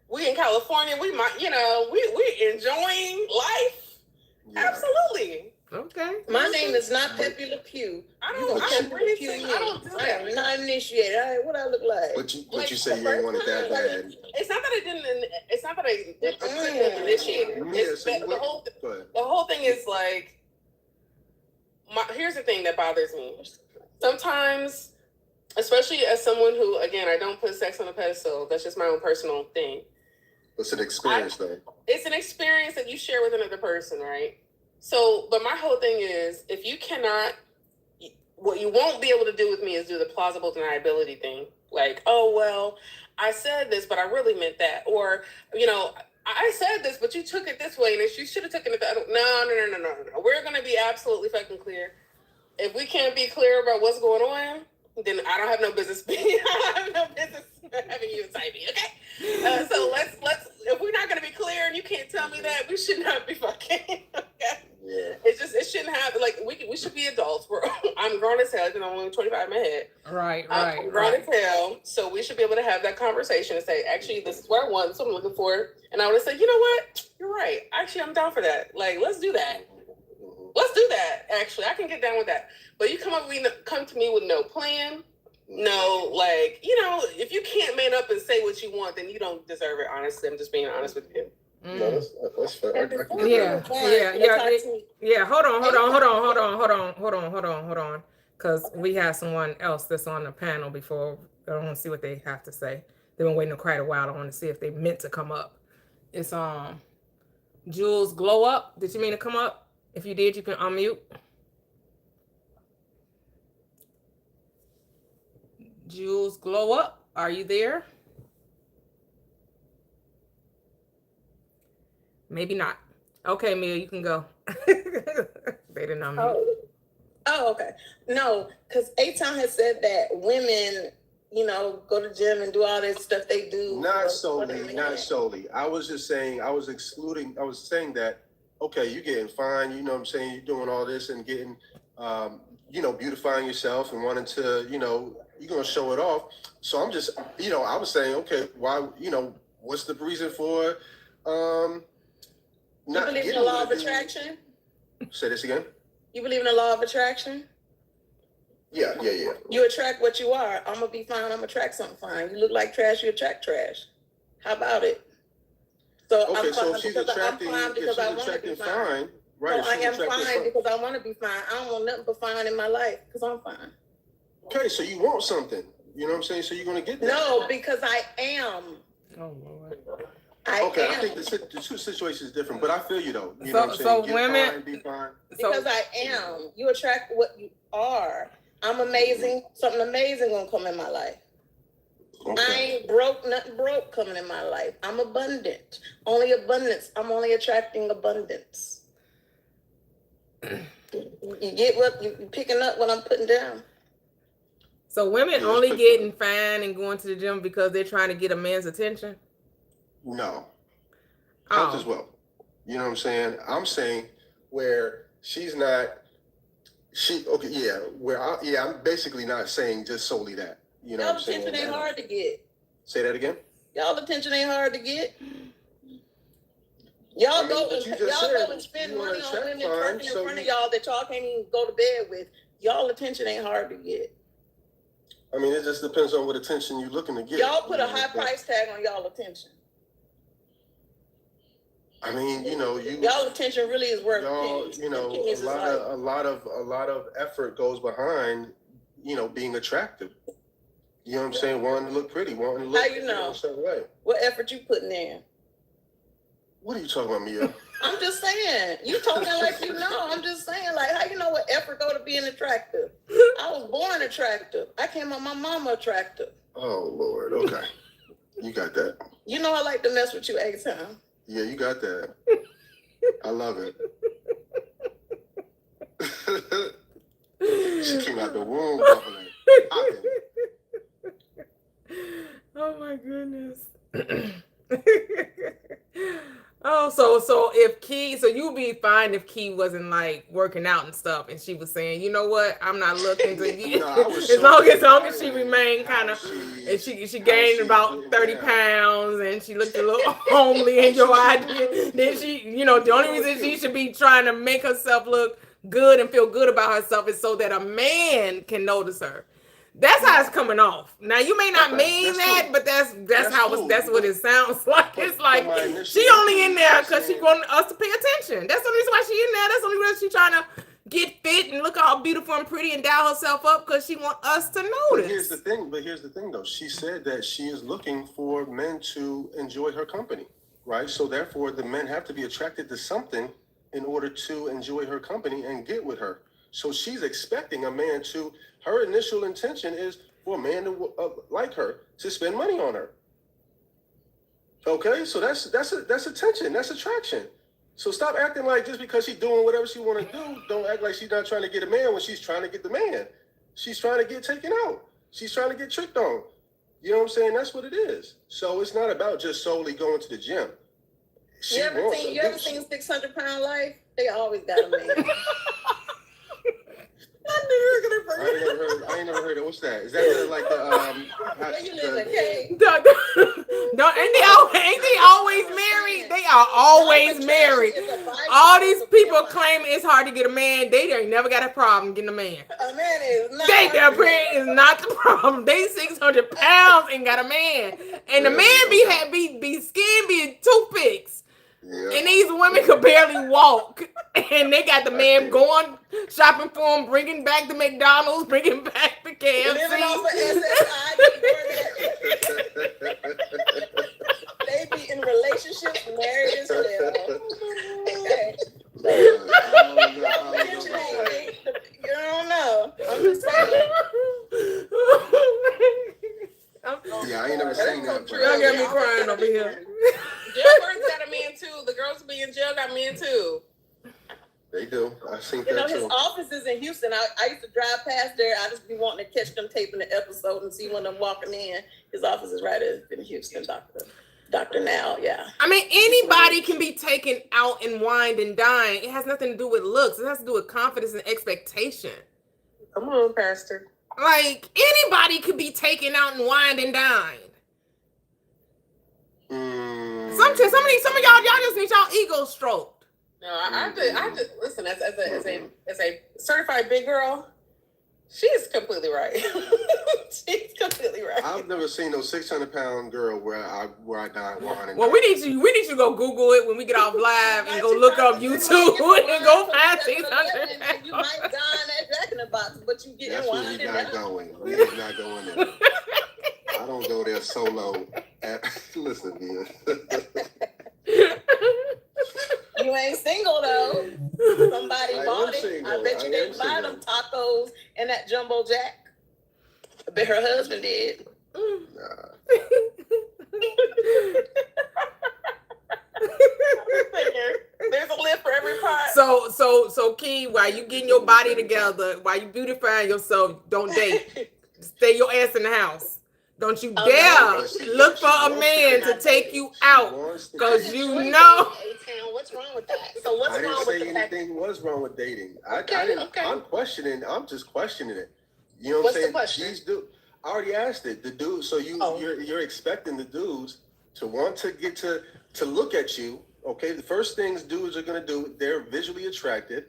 We in California, we might, we enjoying life. Yeah. Absolutely. Okay. My name is not Pepe Le Pew. I don't do that. I am not initiated. What I look like? But you say you ain't want it that bad. It's not that I didn't. It's not that I didn't initiate it. The whole thing is like. Here's the thing that bothers me. Sometimes, especially as someone who, again, I don't put sex on a pedestal. That's just my own personal thing. It's an experience, though. It's an experience that you share with another person, right? So, but my whole thing is, if you cannot, what you won't be able to do with me is do the plausible deniability thing. Like, oh, well, I said this, but I really meant that. Or, I said this, but you took it this way, and you should have taken it that. No. We're going to be absolutely fucking clear. If we can't be clear about what's going on, then I don't have no business having you inside me, okay? So let's if we're not going to be clear and you can't tell me that, we should not be fucking, okay? Yeah. It shouldn't have, like, we should be adults. I'm grown as hell, I'm only 25 in my head. Right. I'm grown as hell, so we should be able to have that conversation and say, actually, this is what I want, this is what I'm looking for. And I would have said, you know what? You're right. Actually, I'm down for that. Like, let's do that. Actually, I can get down with that. But you come to me with no plan, no, like, if you can't man up and say what you want, then you don't deserve it, honestly. I'm just being honest with you. No, that's fair. Yeah. Hold on. Because we have someone else that's on the panel before. I don't want to see what they have to say. They've been waiting quite a while. I want to see if they meant to come up. It's Jules Glow Up. Did you mean to come up? If you did, you can unmute. Jules Glow Up, are you there? Maybe not. Okay, Mia, you can go. They didn't unmute. Oh, okay. No, because A-Town has said that women, go to the gym and do all this stuff they do. Not for the solely, man. not solely. I was just saying, I was saying that, okay, you're getting fine, you know what I'm saying, you're doing all this and getting, beautifying yourself and wanting to, you're going to show it off. So I'm just, I was saying, okay, why, what's the reason for You not believe in getting the law what of it is? attraction? Say this again? You believe in the law of attraction? Yeah. You attract what you are. I'm going to be fine. I'm going to attract something fine. You look like trash, you attract trash. How about it? So Okay, I'm so if she's attracting, because I want to be fine. right? So I am fine because I want to be fine. I don't want nothing but fine in my life because I'm fine. Okay, so you want something. You know what I'm saying? So you're going to get that. No, because I am. Oh Lord. I think the two situations is different, but I feel you though. You know what I'm saying? So Get women, fine, be fine. Because I am. You attract what you are. I'm amazing. Something amazing gonna come in my life. Okay. I ain't broke, nothing broke coming in my life. I'm abundant. Only abundance. I'm only attracting abundance. You get what you picking up what I'm putting down. So women only getting fine and going to the gym because they're trying to get a man's attention? No. Health as Oh. well. You know what I'm saying? I'm saying where she's not, I'm basically not saying just solely that. You know what I'm saying? Y'all attention ain't hard to get. Say that again? Y'all attention ain't hard to get. Y'all go and spend money on women twerking in front of y'all that y'all can't even go to bed with. Y'all attention ain't hard to get. I mean, it just depends on what attention you're looking to get. Y'all put a high price tag on y'all attention. I mean, y'all attention really is worth pennies. A lot of effort goes behind, being attractive. You know what I'm saying? Wanting to look pretty, wanting to look a certain way. What effort you putting in? What are you talking about, Mia? I'm just saying. You talking like you know. I'm just saying, like, how you know what effort go to being attractive? I was born attractive. I came on my mama attractive. Oh, Lord. Okay. You got that. You know I like to mess with you every time. Yeah, you got that. I love it. She came out the womb bubbling. Oh my goodness. So if Key, so you'd be fine if Key wasn't like working out and stuff, and she was saying, you know what, I'm not looking to you. as long as she remained kind of, and she gained about 30 pounds, and she looked a little homely in your idea. Then she, the only reason she should be trying to make herself look good and feel good about herself is so that a man can notice her. That's how it's coming off. Now you may not mean that, but that's what it sounds like. It's like she only in there because she want us to pay attention. That's the reason why she in there. That's the only reason she trying to get fit and look all beautiful and pretty and dial herself up because she want us to notice. But here's the thing though. She said that she is looking for men to enjoy her company, right? So therefore, the men have to be attracted to something in order to enjoy her company and get with her. So she's expecting a man to. Her initial intention is for a man to like her to spend money on her. Okay, so that's attention, that's attraction. So stop acting like just because she's doing whatever she want to do, don't act like she's not trying to get a man when she's trying to get the man. She's trying to get taken out. She's trying to get tricked on. You know what I'm saying? That's what it is. So it's not about just solely going to the gym. You ever seen 600-pound life? They always got a man. I ain't never heard of. What's that? Is that like the Where you live in K? No, ain't they always married? They are always married. All these people claim it's hard to get a man. They ain't never got a problem getting a man. A man is not. Is not the problem. They 600 pounds and got a man, and the man be skin be toothpicks. Yeah. And these women could barely walk, and they got the man going shopping for them, bringing back the McDonald's, bringing back the KFC. Living off of they be in relationships, married as well. Okay. You don't know. I'm just saying. Yeah, I ain't never seen that. Y'all got me crying over here. Jailbirds got a man too. The girls who be in jail got men too. They do. I think You know, that his too. office is in Houston. I used to drive past there. I just be wanting to catch them taping the episode and see when I'm walking in. His office is right in Houston, Dr. Now, yeah. I mean, anybody can be taken out and wined and dined. It has nothing to do with looks. It has to do with confidence and expectation. Come on, Pastor. Like, anybody could be taken out and wined and dined. Some of y'all just need y'all ego stroked. No, I have to listen. As a certified big girl, she's completely right. She's completely right. I've never seen no 600-pound girl where I die whining. Well, we need you to go Google it when we get off live and go look up YouTube and go find 600. You might die in that Jack in the Box, but you get That's where we not going. We is not going there. I don't go there solo. Listen, Mia. You ain't single though. Somebody bought it. Single. I bet you didn't buy them tacos and that jumbo jack. I bet her husband did. Nah. There's a lip for every part. So Key, while you getting your body together, while you beautifying yourself, don't date. Stay your ass in the house. Don't you dare look for a man to take you out, because you know. What's wrong with that? So what's wrong with the fact? I didn't say anything was wrong with dating. Okay. I'm just questioning it. You know what What's I'm saying? the question? These I already asked it. The dude. So you're expecting the dudes to want to get to look at you. Okay. The first things dudes are gonna do, they're visually attracted.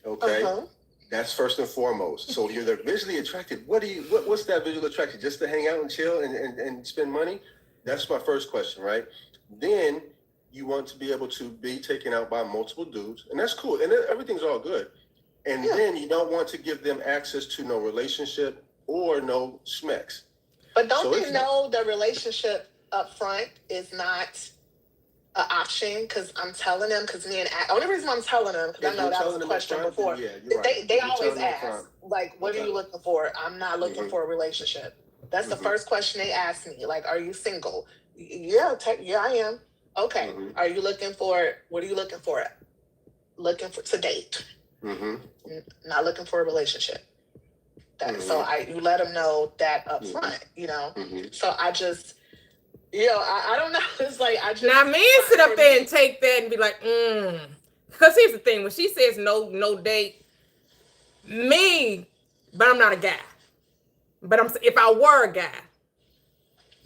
Okay. Uh-huh. That's first and foremost. So they're visually attracted. What's that visual attraction? Just to hang out and chill and spend money? That's my first question, right? Then you want to be able to be taken out by multiple dudes, and that's cool, and everything's all good. And then you don't want to give them access to no relationship or no schmecks. But don't they know the relationship up front is not an option? Because I'm telling them, only reason I'm telling them, because I know that was a question before. Yeah, you're right. They always ask, like, what are you looking for? I'm not looking for a relationship. That's the first question they ask me. Like, are you single? Yeah, I am. Okay. Are you looking for, what are you looking for? Looking for to date. Not looking for a relationship. So you let them know that up front, you know? So I just, I don't know. It's like, Now, men sit up there and take that and be like, Because here's the thing. When she says no date, but I'm not a guy. But if I were a guy,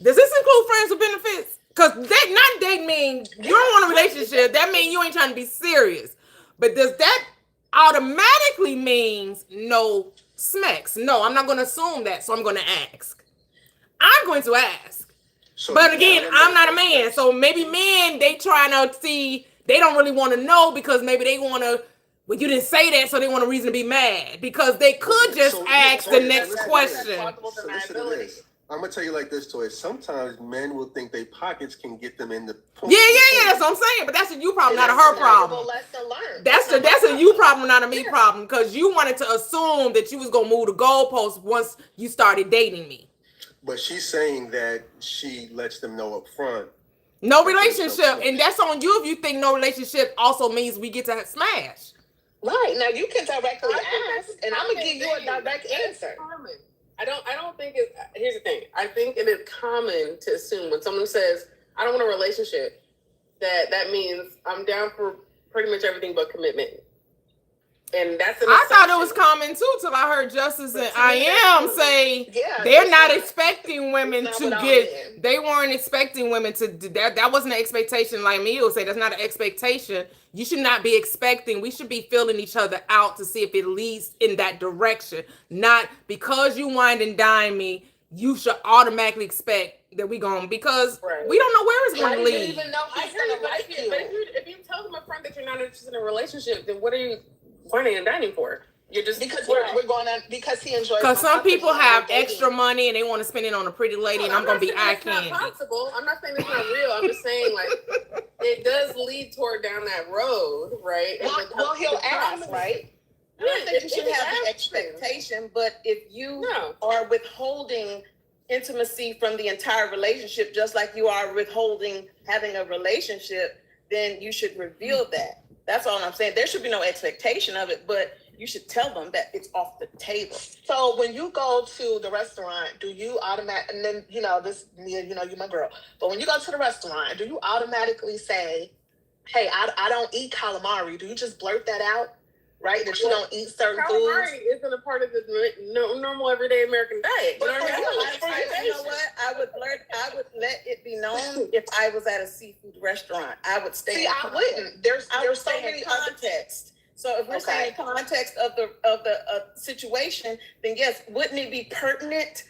does this include friends with benefits? Because not date mean you don't want a relationship. That means you ain't trying to be serious. But does that automatically means no smacks? No, I'm not going to assume that. So I'm going to ask. I'm going to ask. But again, I'm not a man. So maybe men, they trying to see, they don't really want to know because maybe they want to, well, you didn't say that, so they want a reason to be mad. Because they could just ask the next question. I'm going to tell you like this, Toy. Sometimes men will think their pockets can get them in the... Yeah, that's what I'm saying. But that's a you problem, not a her problem. That's a you problem, not a me problem. Because you wanted to assume that you was going to move the goalposts once you started dating me. But she's saying that she lets them know up front. No relationship. And that's on you if you think no relationship also means we get to smash. Right. Now you can directly ask, and I'm going to give you a direct answer. I don't think it's, here's the thing. I think it is common to assume when someone says, I don't want a relationship, that means I'm down for pretty much everything but commitment. And that's an I thought it was common too till I heard Justice and I am say they're not expecting women to get, they weren't expecting women to do that. That wasn't an expectation like me. It would say that's not an expectation. You should not be expecting. We should be feeling each other out to see if it leads in that direction. Not because you wind and dine me, you should automatically expect that we going, because we don't know where it's going to lead. Even know I hear you, like you. But if you tell them up front that you're not interested in a relationship, then what are you winding and dining for? You're just because we're going on because he enjoys. Because some people have extra money and they want to spend it on a pretty lady, and I'm going to be eye candy. It's not possible. I'm not saying it's not real. I'm just saying like it does lead toward down that road, right? Well, he'll ask, right? I don't think you should have the expectation, but if you are withholding intimacy from the entire relationship, just like you are withholding having a relationship, then you should reveal that. That's all I'm saying. There should be no expectation of it, but you should tell them that it's off the table. So when you go to the restaurant, do you and then, this, you're my girl, but when you go to the restaurant, do you automatically say, hey, I don't eat calamari? Do you just blurt that out, right? That you don't eat certain Calamari foods? isn't a part of the normal everyday American diet. You know what I mean? You know what? I would let it be known if I was at a seafood restaurant. I would stay. See, I wouldn't. There's so many context. So if we're saying context of the situation, then yes, wouldn't it be pertinent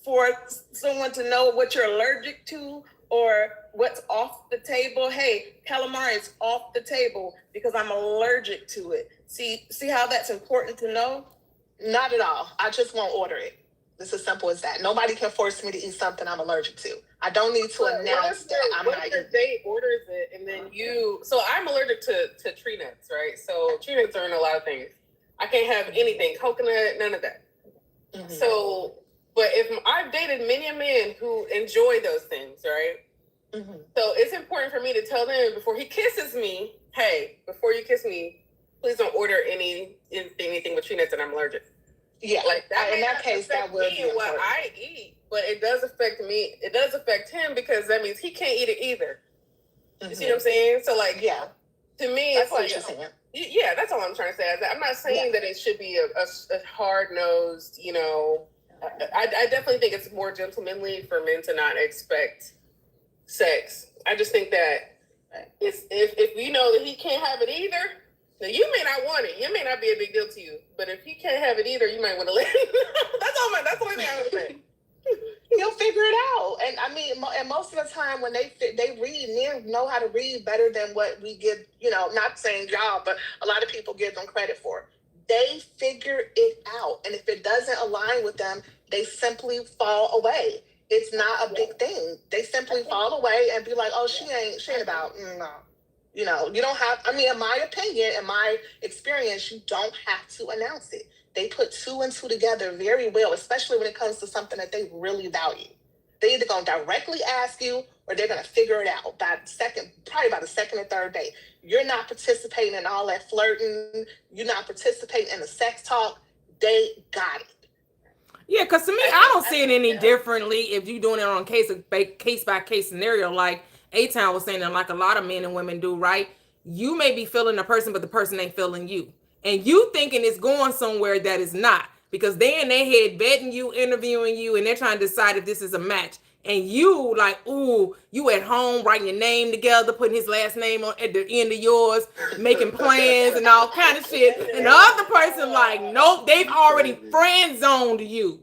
for someone to know what you're allergic to or what's off the table? Hey, calamari is off the table because I'm allergic to it. See how that's important to know? Not at all. I just won't order it. It's as simple as that. Nobody can force me to eat something I'm allergic to. I don't need to announce that I'm not What if eating. your date orders it and then so I'm allergic to tree nuts, right? So tree nuts are in a lot of things. I can't have anything, coconut, none of that. Mhm. So, but if I've dated many men who enjoy those things, right? Mhm. So it's important for me to tell them before he kisses me, hey, before you kiss me, please don't order anything with tree nuts and I'm allergic. Yeah, like that. in that case, that would be what important. I eat, but it does affect me. It does affect him because that means he can't eat it either. You see what I'm saying? So like, Yeah, to me, that's it's what like, you're saying. yeah, that's all I'm trying to say. I'm not saying that it should be a hard nosed. I definitely think it's more gentlemanly for men to not expect sex. I just think that it's if you know that he can't have it either. Now, you may not want it. It may not be a big deal to you. But if he can't have it either, you might want to let him know. That's the only thing I would say. He'll figure it out. And I mean, and most of the time when they read, men know how to read better than what we give, not saying y'all, but a lot of people give them credit for. They figure it out. And if it doesn't align with them, they simply fall away. It's not a big thing. They simply fall away and be like, oh, she ain't about, no. You don't have, in my opinion, in my experience, you don't have to announce it. They put two and two together very well, especially when it comes to something that they really value. They're either going to directly ask you or they're going to figure it out probably by the second or third date. You're not participating in all that flirting. You're not participating in the sex talk. They got it. Yeah, because to me, I don't see it any differently if you're doing it on case by case scenario, like A-Town was saying, and like a lot of men and women do, right? You may be feeling the person, but the person ain't feeling you. And you thinking it's going somewhere that is not, because they in their head vetting you, interviewing you, and they're trying to decide if this is a match. And you like, ooh, you at home writing your name together, putting his last name on at the end of yours, making plans and all kind of shit. And the other person like, nope, they've already friend zoned you.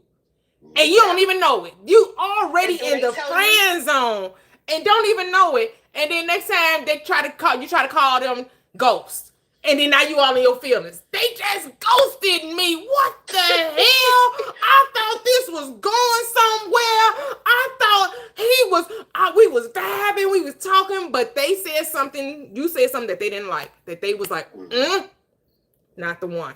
And you don't even know it. You already in the friend zone and don't even know it. And then next time they try to call them ghosts. And then now you all in your feelings. They just ghosted me. What the hell? I thought this was going somewhere. I thought we was vibing, we was talking, but they said something, you said something that they didn't like. That they was like, not the one.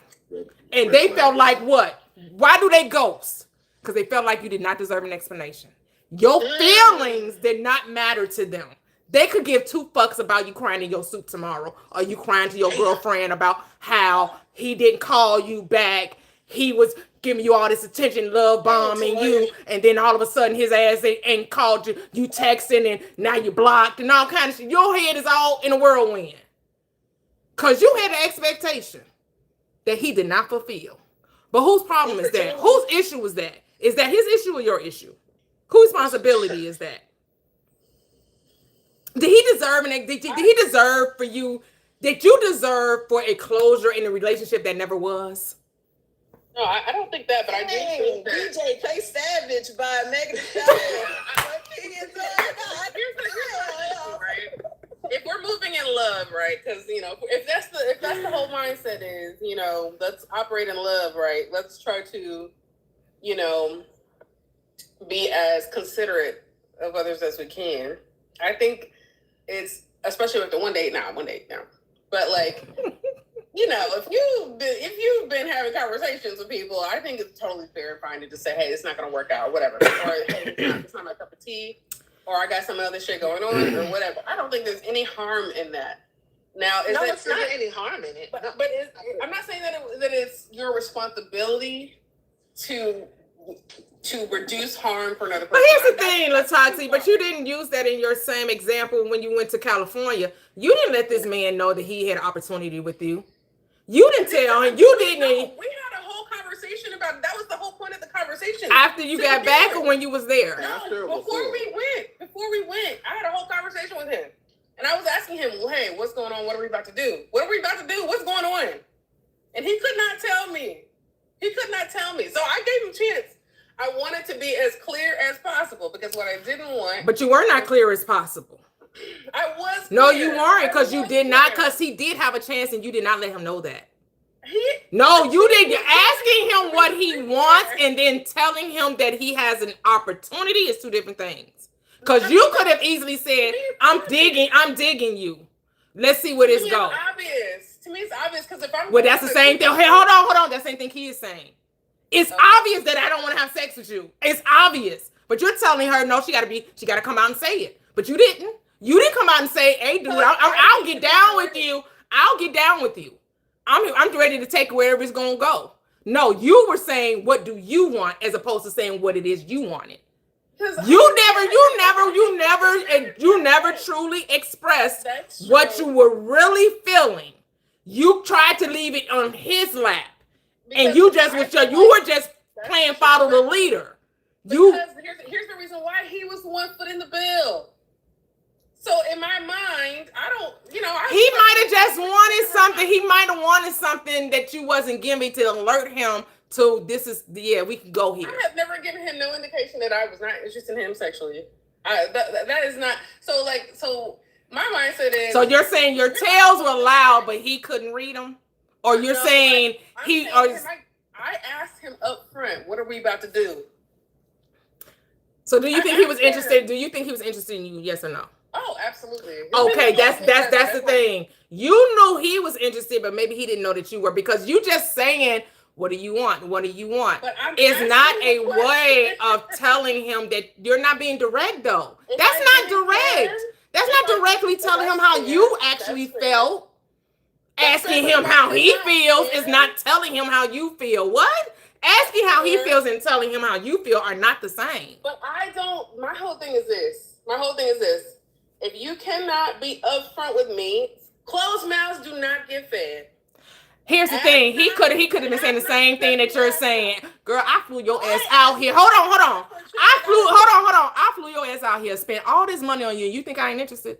And they felt like what? Why do they ghost? Because they felt like you did not deserve an explanation. Your feelings did not matter to them. They could give two fucks about you crying in your suit tomorrow, or you crying to your girlfriend about how he didn't call you back. He was giving you all this attention, love bombing you, and then all of a sudden his ass ain't called you. You texting, and now you blocked and all kind of shit. Your head is all in a whirlwind. Because you had an expectation that he did not fulfill. But whose problem is that? Whose issue is that? Is that his issue or your issue? Whose responsibility is that? Did he deserve for you? Did you deserve for a closure in a relationship that never was? No, I don't think that, but I do think that. DJ play Savage by Megan Thee Stallion. Right? If we're moving in love, right? Because if that's the whole mindset is, let's operate in love, right? Let's try to, be as considerate of others as we can. I think it's, especially with the one date now. But like, if you've been having conversations with people, I think it's totally fair and fine to just say, hey, it's not going to work out, whatever. Or hey, it's not my cup of tea. Or I got some other shit going on or whatever. I don't think there's any harm in that. Now, No, it's not any harm in it. But, No. but I'm not saying that it's your responsibility to reduce harm for another person. But here's the thing, Latoxi, but you didn't use that in your same example when you went to California. You didn't let this man know that he had an opportunity with you. You didn't tell him. You didn't. No, we had a whole conversation about it. That was the whole point of the conversation. After you got back or when you was there? No, before we went, I had a whole conversation with him. And I was asking him, well, hey, what's going on? What are we about to do? What are we about to do? What's going on? And he could not tell me. So I gave him a chance. I wanted to be as clear as possible because what I didn't want. But you were not clear as possible. I was clear. No, you weren't, because you did not, because he did have a chance and you did not let him know that. No, you didn't. You're asking him what he wants and then telling him that he has an opportunity is two different things. Because you could have easily said, I'm digging you. Let's see where this goes. To me, it's obvious because if I'm. Well, that's the same thing. Hey, hold on. That's the same thing he is saying. It's obvious that I don't want to have sex with you. It's obvious. But you're telling her, no, she got to come out and say it. But you didn't. You didn't come out and say, hey, dude, I'll get down with you. I'll get down with you. I'm ready to take wherever it's going to go. No, you were saying, what do you want, as opposed to saying what it is you wanted. You never truly expressed what you were really feeling. You tried to leave it on his lap. And you were just playing follow the leader. Because here's the reason why he was the one footing the bill. So in my mind, he might have just wanted something. He might have wanted something that you wasn't giving to alert him to we can go here. I have never given him no indication that I was not interested in him sexually. That is not so. My mindset is. So you're saying your tails were loud, but he couldn't read them, or you're saying I asked him up front, "What are we about to do?" So do you think he was interested? Do you think he was interested in you? Yes or no? Oh, absolutely. Okay, that's the thing. You knew he was interested, but maybe he didn't know that you were, because you just saying, what do you want? What do you want? It's not a way of telling him that you're not being direct, though. That's not direct. That's not directly telling him how you actually felt. Asking him how he feels is not telling him how you feel. What? Asking how he feels and telling him how you feel are not the same. But my whole thing is this. If you cannot be upfront with me, closed mouths do not get fed. Here's the thing. He could have been saying the same thing that you're saying. Girl, I flew your ass out here. Hold on. I flew your ass out here, spent all this money on you. You think I ain't interested?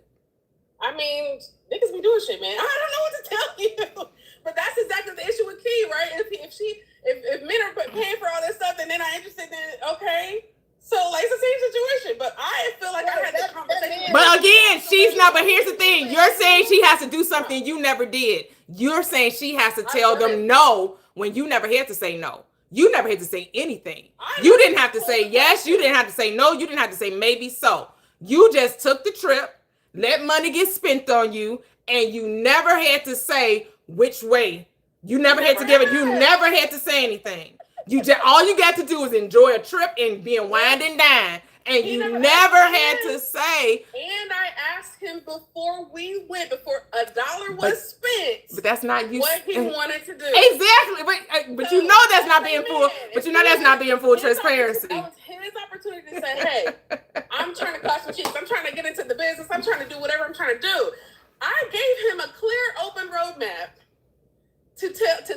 I mean, niggas be doing shit, man. I don't know what to tell you. But that's exactly the issue with Key, right? If men are paying for all this stuff and they're not interested in okay. So it's the same situation. But I feel like I had this conversation. But again, she's not. But here's the thing. You're saying she has to do something you never did. You're saying she has to tell them no when you never had to say no. You never had to say anything. You didn't have to say yes. You didn't have to say no. You didn't have to say maybe so. You just took the trip, let money get spent on you, and you never had to say which way. You never had to give it. You never had to say anything. All you got to do is enjoy a trip and being wined and dined. And you never had to say. And I asked him before we went, before $1 was spent. But that's not you. What he wanted to do. Exactly. But you know that's not being full. But you know that's not being full transparency. That was his opportunity to say, hey, I'm trying to clap some cheeks. I'm trying to get into the business. I'm trying to do whatever I'm trying to do. I gave him a clear, open roadmap to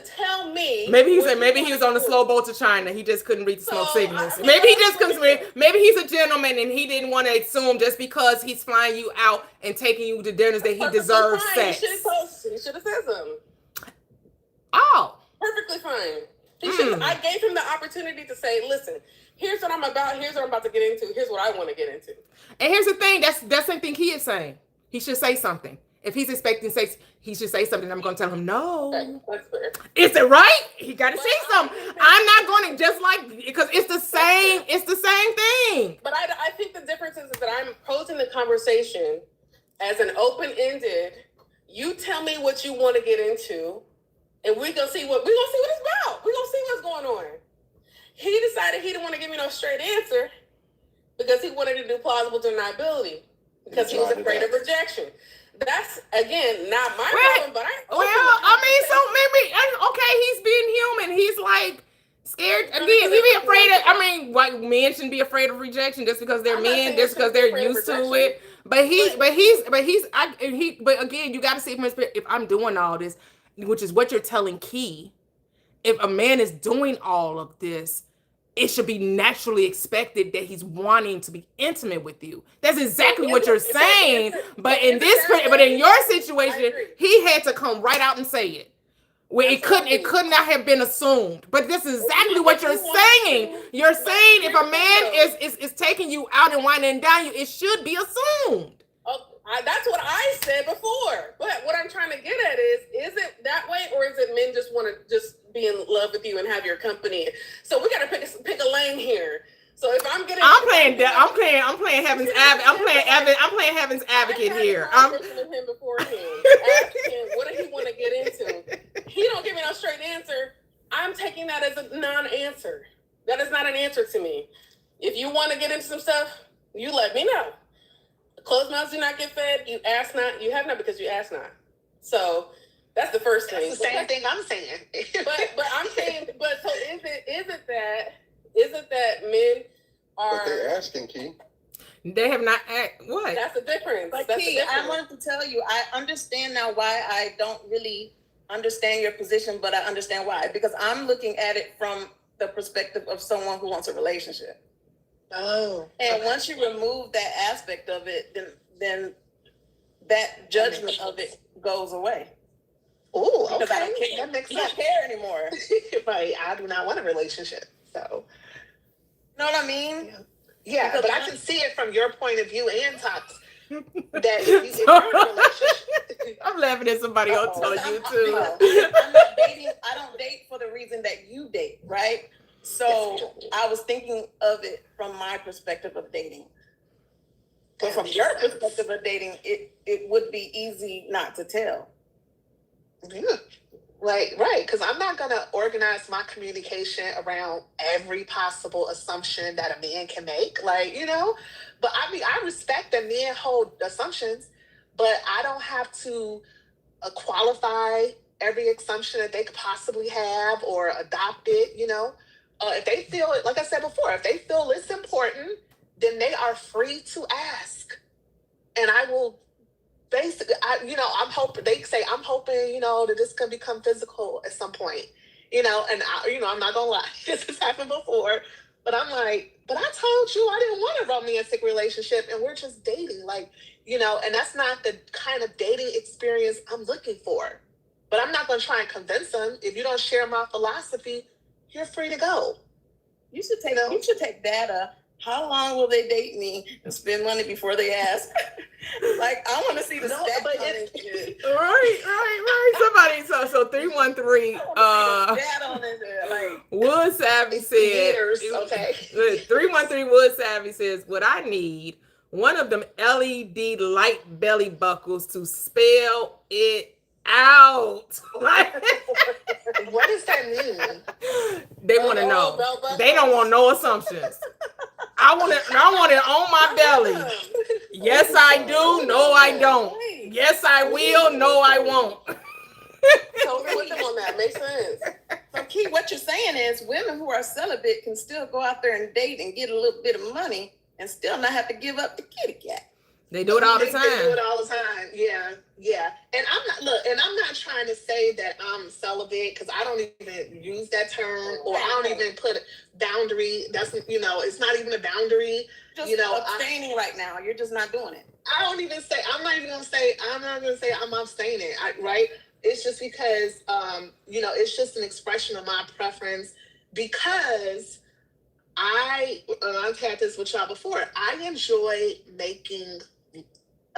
tell me. Maybe he was on the slow boat to China. He just couldn't read the smoke signals. Maybe he just couldn't read. Maybe he's a gentleman and he didn't want to assume just because he's flying you out and taking you to dinners that he deserves sex. He should have said something. Oh. Perfectly fine. I gave him the opportunity to say, listen, here's what I'm about. Here's what I'm about to get into. Here's what I want to get into. And here's the thing. That's the same thing he is saying. He should say something. If he's expecting sex, he should say something. I'm going to tell him no. Okay, that's fair. Is it right? He got to say something. I'm not going to because it's the same. It's the same thing. But I think the difference is that I'm posing the conversation as an open-ended. You tell me what you want to get into, and we're gonna see what it's about. We're gonna see what's going on. He decided he didn't want to give me no straight answer because he wanted to do plausible deniability because he was afraid of rejection. that's again not my Well, problem, but I so maybe okay, he's being human. He's like scared again. He be afraid of. I mean, like men shouldn't be afraid of rejection just because they're men, just because they're used to it. But again, you got to see from his spirit. If I'm doing all this, which is what you're telling Key, if a man is doing all of this, it should be naturally expected that he's wanting to be intimate with you. That's exactly what you're saying. But in your situation, he had to come right out and say it. Where it could not have been assumed. But this is exactly what you're saying. You're saying if a man is taking you out and winding down you, it should be assumed. That's what I said before. But what I'm trying to get at is it that way, or is it men just want to just be in love with you and have your company? So we got to pick a lane here. So if I'm getting, I'm playing heaven's advocate. I'm playing heaven's advocate here. I'm with him beforehand. Ask him what did he want to get into. He don't give me no straight answer. I'm taking that as a non-answer. That is not an answer to me. If you want to get into some stuff, you let me know. Closed mouths do not get fed. You ask not, you have not because you ask not. So that's the first thing. That's the same thing I'm saying. but I'm saying, so is it that men are? But they're asking, Key. They have not asked. What? That's the difference. But That's Key, the difference. I wanted to tell you, I understand now why I don't really understand your position, but I understand why. Because I'm looking at it from the perspective of someone who wants a relationship. Oh. And once you remove that aspect of it, then that judgment of it goes away. Oh, okay. Because I don't care. That makes I don't sense. care anymore. Right. I do not want a relationship. So. You know what I mean? Yeah, Because but I can see it from your point of view and Tops. That if you're in a relationship. I'm laughing at somebody else telling you too. I'm not dating. I don't date for the reason that you date, right? So I was thinking of it from my perspective of dating. But from your perspective of dating, it would be easy not to tell. Yeah. Right. Because I'm not going to organize my communication around every possible assumption that a man can make. Like, but I mean, I respect that men hold assumptions, but I don't have to qualify every assumption that they could possibly have or adopt it, if they feel it, like I said before, if they feel it's important, then they are free to ask. And I will basically, I'm hoping, I'm hoping, that this can become physical at some point, and I'm not gonna lie, this has happened before, but I'm like, but I told you I didn't want a romantic relationship and we're just dating, and that's not the kind of dating experience I'm looking for. But I'm not gonna try and convince them. If you don't share my philosophy, you're free to go. You should take data. How long will they date me and spend money before they ask? Like, I want to see the stats. But Right. Somebody, so 313. Wood Savvy said. Okay. 313 Wood Savvy says, what I need, one of them LED light belly buckles to spell it out. What does that mean? They want to know. They don't want no assumptions. I want it on my belly. Yes, I do. No, I don't. Yes, I will. No, I won't. Totally with them on that. Makes sense. So, Key, what you're saying is women who are celibate can still go out there and date and get a little bit of money and still not have to give up the kitty cat. They do it all the time. They do it all the time. Yeah. And I'm not trying to say that I'm celibate because I don't even use that term, or I don't even put a boundary. That's it's not even a boundary. Just abstaining right now. You're just not doing it. I'm not gonna say I'm abstaining. Right? It's just because it's just an expression of my preference, because I've had this with y'all before. I enjoy making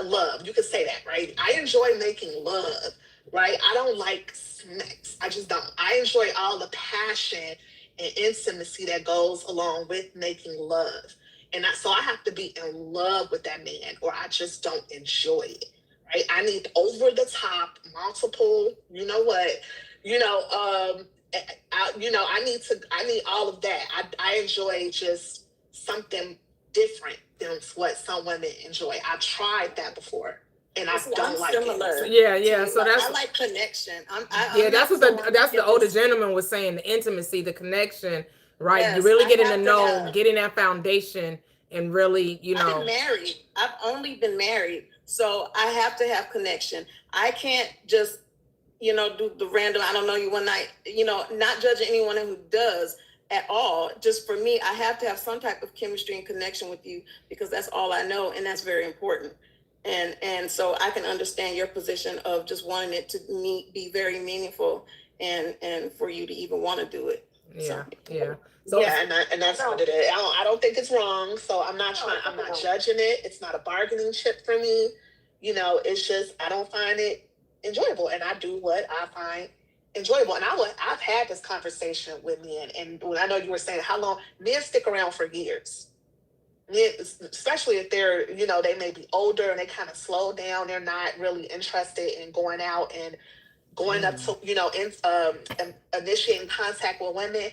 love. You could say that, right? I enjoy making love, right? I don't like sex. I just don't. I enjoy all the passion and intimacy that goes along with making love. And so I have to be in love with that man, or I just don't enjoy it, right? I need over the top, multiple, I need all of that. I enjoy just something different than what some women enjoy. I've tried that before. and I So don't I'm like similar. it. Yeah. to So you. Like, that's I like connection. yeah. I'm That's not what someone that's who the older just- gentleman was saying. The intimacy, the connection, right? You Yes, really I getting to have to know, have. getting that foundation, and really, I've been married. I've only been married, so I have to have connection. I can't just, do the random. I don't know you one night. Not judging anyone who does at all. Just for me, I have to have some type of chemistry and connection with you because that's all I know, and that's very important. And so I can understand your position of just wanting it to be very meaningful, and for you to even want to do it. Yeah, So. yeah. So Yeah, and that's what it is. I don't think it's wrong. So I'm not judging it. It's not a bargaining chip for me. It's just I don't find it enjoyable, and I do what I find enjoyable. And I've had this conversation with men, and when I know you were saying how long men stick around for years. Men, especially if they're, they may be older and they kind of slow down. They're not really interested in going out and going up to, initiating contact with women.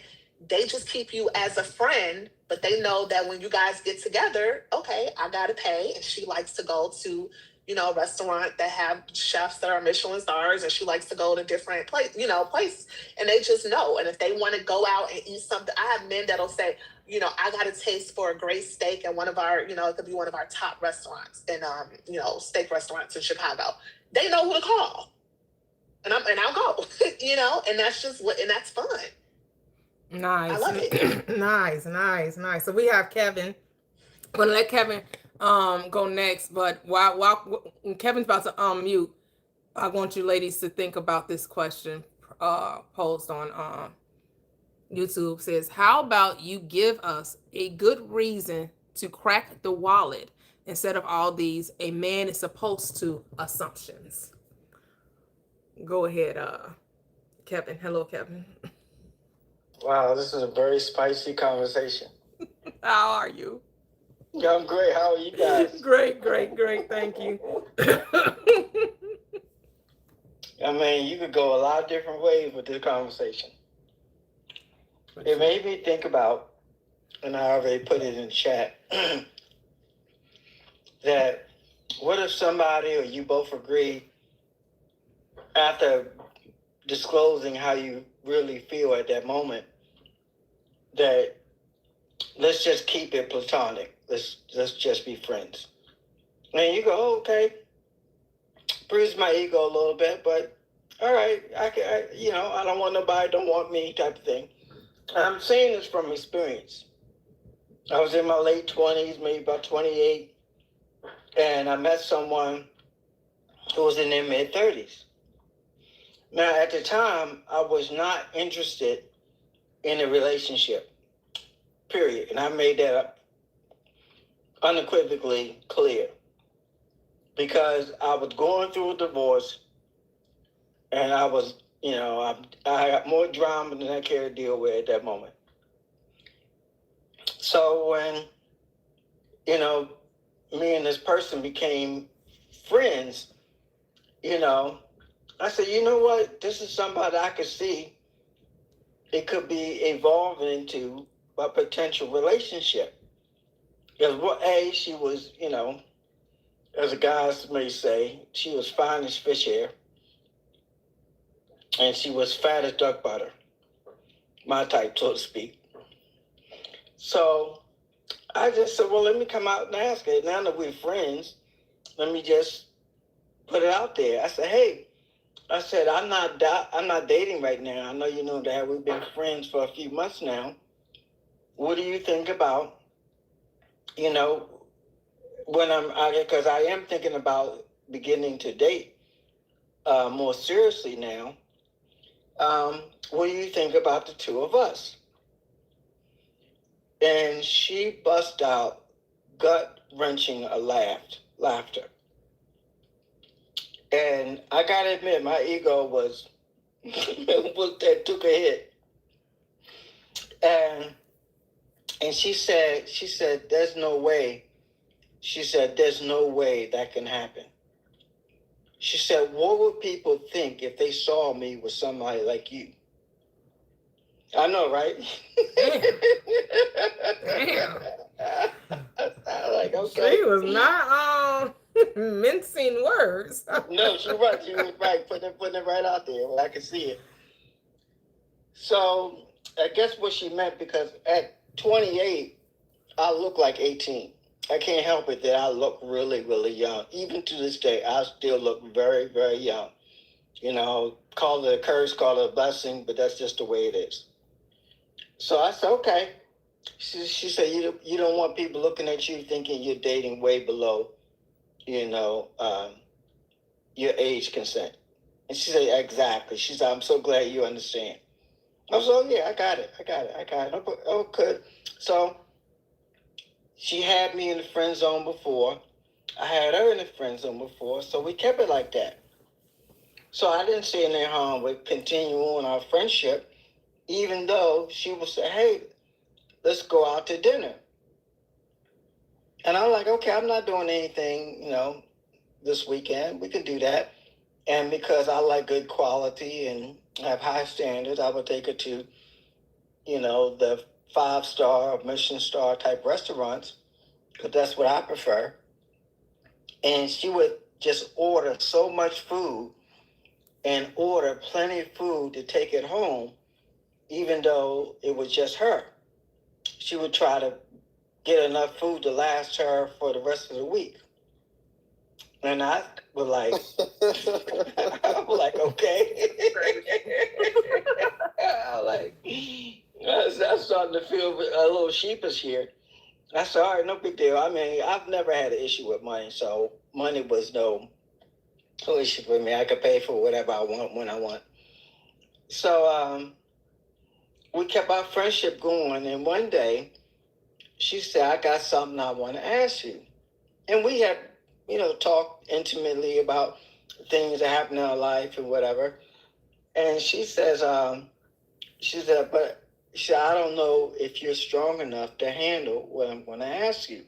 They just keep you as a friend, but they know that when you guys get together, okay, I gotta pay. And she likes to go to, a restaurant that have chefs that are Michelin stars, and she likes to go to different places. And they just know. And if they want to go out and eat something, I have men that'll say, I got a taste for a great steak at one of our, it could be one of our top restaurants and steak restaurants in Chicago. They know who to call. And I'll go, and that's and that's fun. nice. I love it. nice. So we have Kevin. I'm gonna let Kevin go next, but while Kevin's about to unmute, I want you ladies to think about this question posed on YouTube. Says, how about you give us a good reason to crack the wallet instead of all these a man is supposed to assumptions? Go ahead, Kevin. Hello, Kevin. Wow, this is a very spicy conversation. How are you? I'm great. How are you guys? Great. Thank you. I mean, you could go a lot of different ways with this conversation. It made me think about, and I already put it in chat, that what if somebody or you both agree after disclosing how you really feel at that moment that let's just keep it platonic. Let's just be friends. And you go, oh, okay, bruise my ego a little bit, but all right, I don't want nobody, don't want me type of thing. I'm saying this from experience. I was in my late 20s, maybe about 28, and I met someone who was in their mid 30s. Now, at the time, I was not interested in a relationship, period. And I made that unequivocally clear because I was going through a divorce and I was, I had more drama than I cared to deal with at that moment. So when, me and this person became friends, I said, you know what? This is somebody I could see it could be evolving into a potential relationship. Because she was, as the guys may say, she was fine as fish hair. And she was fat as duck butter. My type, so to speak. So I just said, well, let me come out and ask her. Now that we're friends, let me just put it out there. I said, hey, I'm not dating right now. I know you know that we've been friends for a few months now. What do you think about, when I'm out here, because I am thinking about beginning to date more seriously now. What do you think about the two of us? And she bust out gut-wrenching laughter. And I gotta admit, my ego was that took a hit. And she said, there's no way. She said, there's no way that can happen. She said, what would people think if they saw me with somebody like you? I know, right? Damn. I'm like, okay. She was not Mincing words. No, she was. She was right. Putting it right out there where I could see it. So I guess what she meant, because at 28, I look like 18. I can't help it that I look really, really young. Even to this day, I still look very, very young. You know, call it a curse, call it a blessing, but that's just the way it is. So I said, okay. She said, you don't want people looking at you thinking you're dating way below, your age consent. And she said, exactly. She said, I'm so glad you understand. I was like, oh, yeah, I got it. Okay. So she had me in the friend zone before. I had her in the friend zone before. So we kept it like that. So I didn't see any harm with continuing our friendship, even though she would say, hey, let's go out to dinner. And I'm like, okay, I'm not doing anything, this weekend. We can do that. And because I like good quality and have high standards, I would take her to, the 5-star, Michelin star type restaurants, because that's what I prefer. And she would just order so much food and order plenty of food to take it home, even though it was just her. She would try to get enough food to last her for the rest of the week. And I was like, okay. I'm starting to feel a little sheepish here. I said, all right, no big deal. I mean, I've never had an issue with money, so money was no issue for me. I could pay for whatever I want when I want. So we kept our friendship going, and one day she said, I got something I want to ask you. And we had, talked intimately about things that happen in our life and whatever. And she says, I don't know if you're strong enough to handle what I'm going to ask you.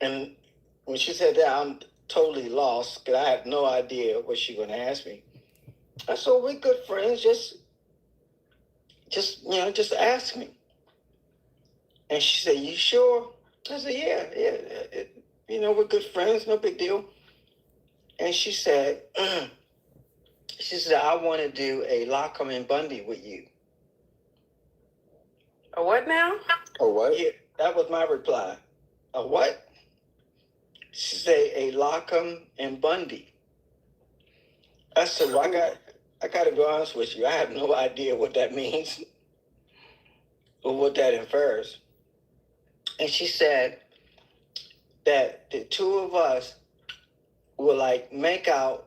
And when she said that, I'm totally lost because I had no idea what she was going to ask me. I said, we're good friends. Just ask me. And she said, you sure? I said, yeah. We're good friends. No big deal. And she said, I want to do a Lockham and Bundy with you. A what now? A what? Yeah, that was my reply. A what? She said, a Lockham and Bundy. I said, well, I got to be honest with you. I have no idea what that means or what that infers. And she said that the two of us will make out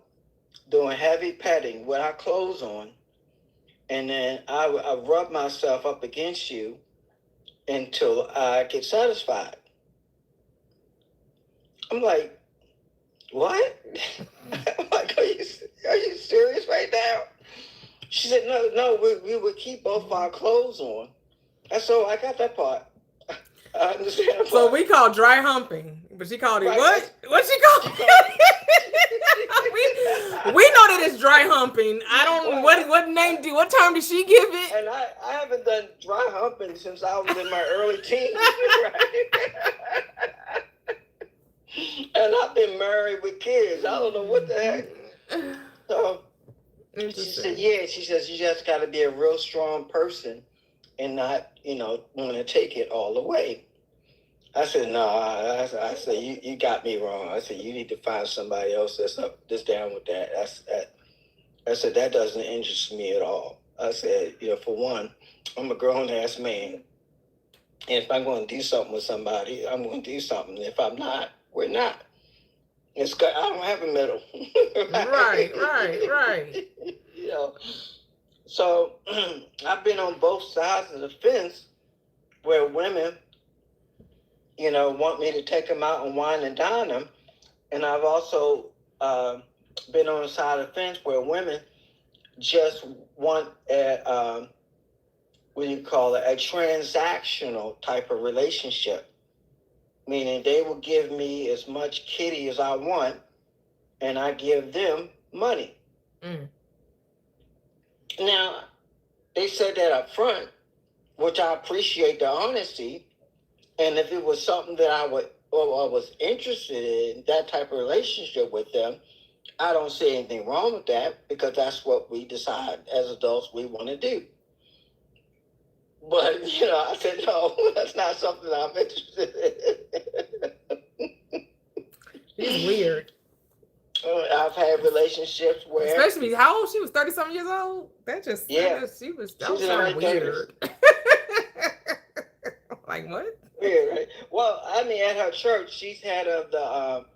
doing heavy petting with our clothes on. And then I rub myself up against you until I get satisfied. I'm like, what? I'm like, are you serious right now? She said, no, we would keep both our clothes on. And so I got that part. I understand that part. So we call dry humping, but she called it right. What? What she called it? we know that it's dry humping. I don't. What name? What term did she give it? And I haven't done dry humping since I was in my early teens. Right? And I've been married with kids. I don't know what the heck. So she said, yeah. She says you just got to be a real strong person and not, want to take it all the way. I said, no. I said, you got me wrong. I said, you need to find somebody else that's down with that. I said, that doesn't interest me at all. I said, for one, I'm a grown-ass man. And if I'm going to do something with somebody, I'm going to do something. If I'm not, we're not. I don't have a middle. Right. So I've been on both sides of the fence where women, want me to take them out and wine and dine them. And I've also been on the side of the fence where women just want a transactional type of relationship. Meaning they will give me as much kitty as I want, and I give them money. Mm. Now, they said that up front, which I appreciate the honesty. And if it was something that I would or was interested in that type of relationship with them, I don't see anything wrong with that because that's what we decide as adults we want to do. But, I said, no, that's not something I'm interested in. He's weird. I've had relationships where... Especially, how old? She was 30-something years old? That was so weird. Like, what? Weird, right? Well, I mean, at her church, she's head of the...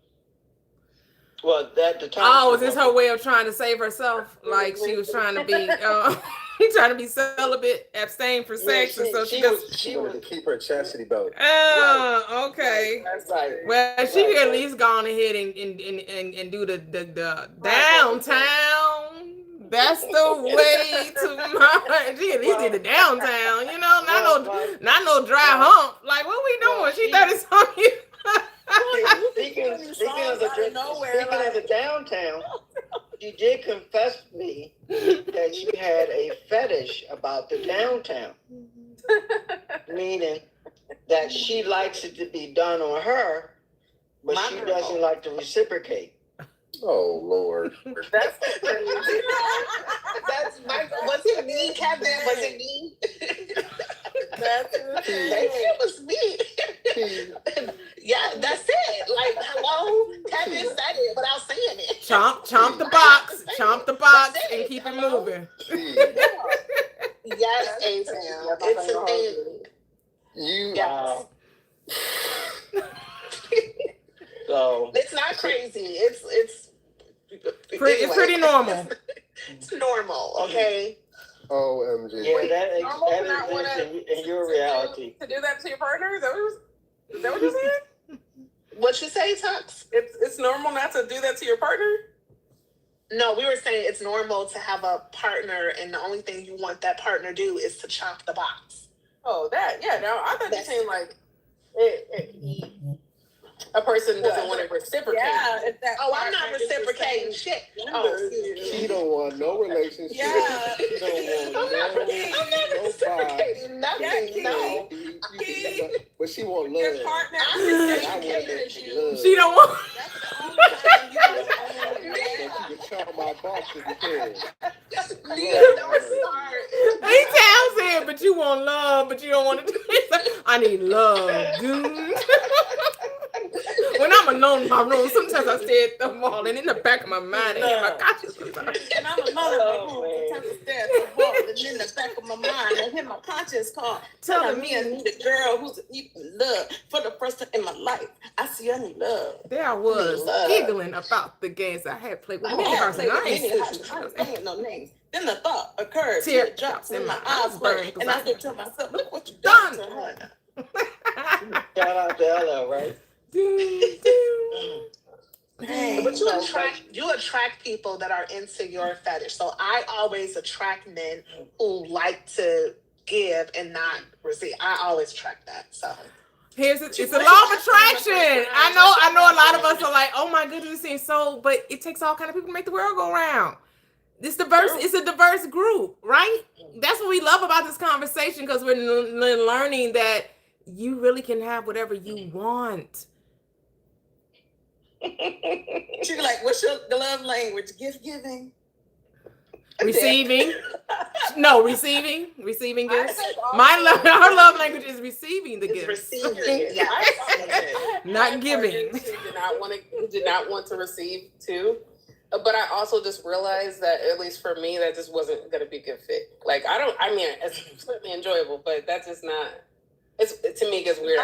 at the time... Oh, is this her way of trying to save herself? Like, she was trying to be... trying to be celibate, abstain for sex, and so she wanted to keep her chastity belt. Oh, okay. That's right. Well, she could at least gone ahead and do the downtown. That's the way to my. She at least did the downtown, not no dry hump. Like, what we doing? She 30-something. Speaking of the downtown, she did confess to me that she had a fetish about the downtown, meaning that she likes it to be done on her, but she doesn't like to reciprocate. Oh, Lord. That's crazy. Was it me, Kevin? Was it me? It was me. Yeah, that's it. Like, hello, Kevin said it without saying it. Chomp the box, and keep it moving. Yes, A-Town. It's a thing. Yes. So it's not crazy. It's pretty normal. It's normal, okay? OMG. Wait, that normal exists in your reality. To do that to your partner? Is that what you're saying? What you say, Tux? It's normal not to do that to your partner? No, we were saying it's normal to have a partner, and the only thing you want that partner to do is to chop the box. Oh, that, yeah. No, I thought you were saying, like, a person doesn't want to reciprocate. Yeah. I'm not reciprocating shit. She don't want no relationship. Yeah. She don't want I'm not reciprocating nothing. No. But she want love. She don't want. You can chop my box if you can. He tells it, but you want love, but you don't want to do it. I need love, dude. When I'm alone in my room, sometimes I stare at them all, and in the back of my mind, I hear my consciousness. And I'm alone in my room, sometimes I stare at the wall, and in the back of my mind, I hear my conscience call, telling me I need a girl who's needing love for the first time in my life. I see I need love. There I was, giggling about the games I had played with many persons. I was saying no names. Then the thought occurred, tear drops in my eyes burn, and I said to myself, look what you've done to her. Shout out to Ella, right? But you attract people that are into your fetish. So I always attract men who like to give and not receive. I always attract that. So it's a law of attraction. I know a lot of us are like, oh my goodness, it seems so, but it takes all kind of people to make the world go round. It's a diverse group, right? That's what we love about this conversation, because we're learning that you really can have whatever you want. She's like, what's your love language? Gift giving? Receiving. No, receiving gifts. Her love language is receiving the gifts. Receiving, yes. Not giving. Who did not want to receive too. But I also just realized that, at least for me, that just wasn't going to be a good fit. Like, it's certainly enjoyable, but that's just not, to me, it gets weird.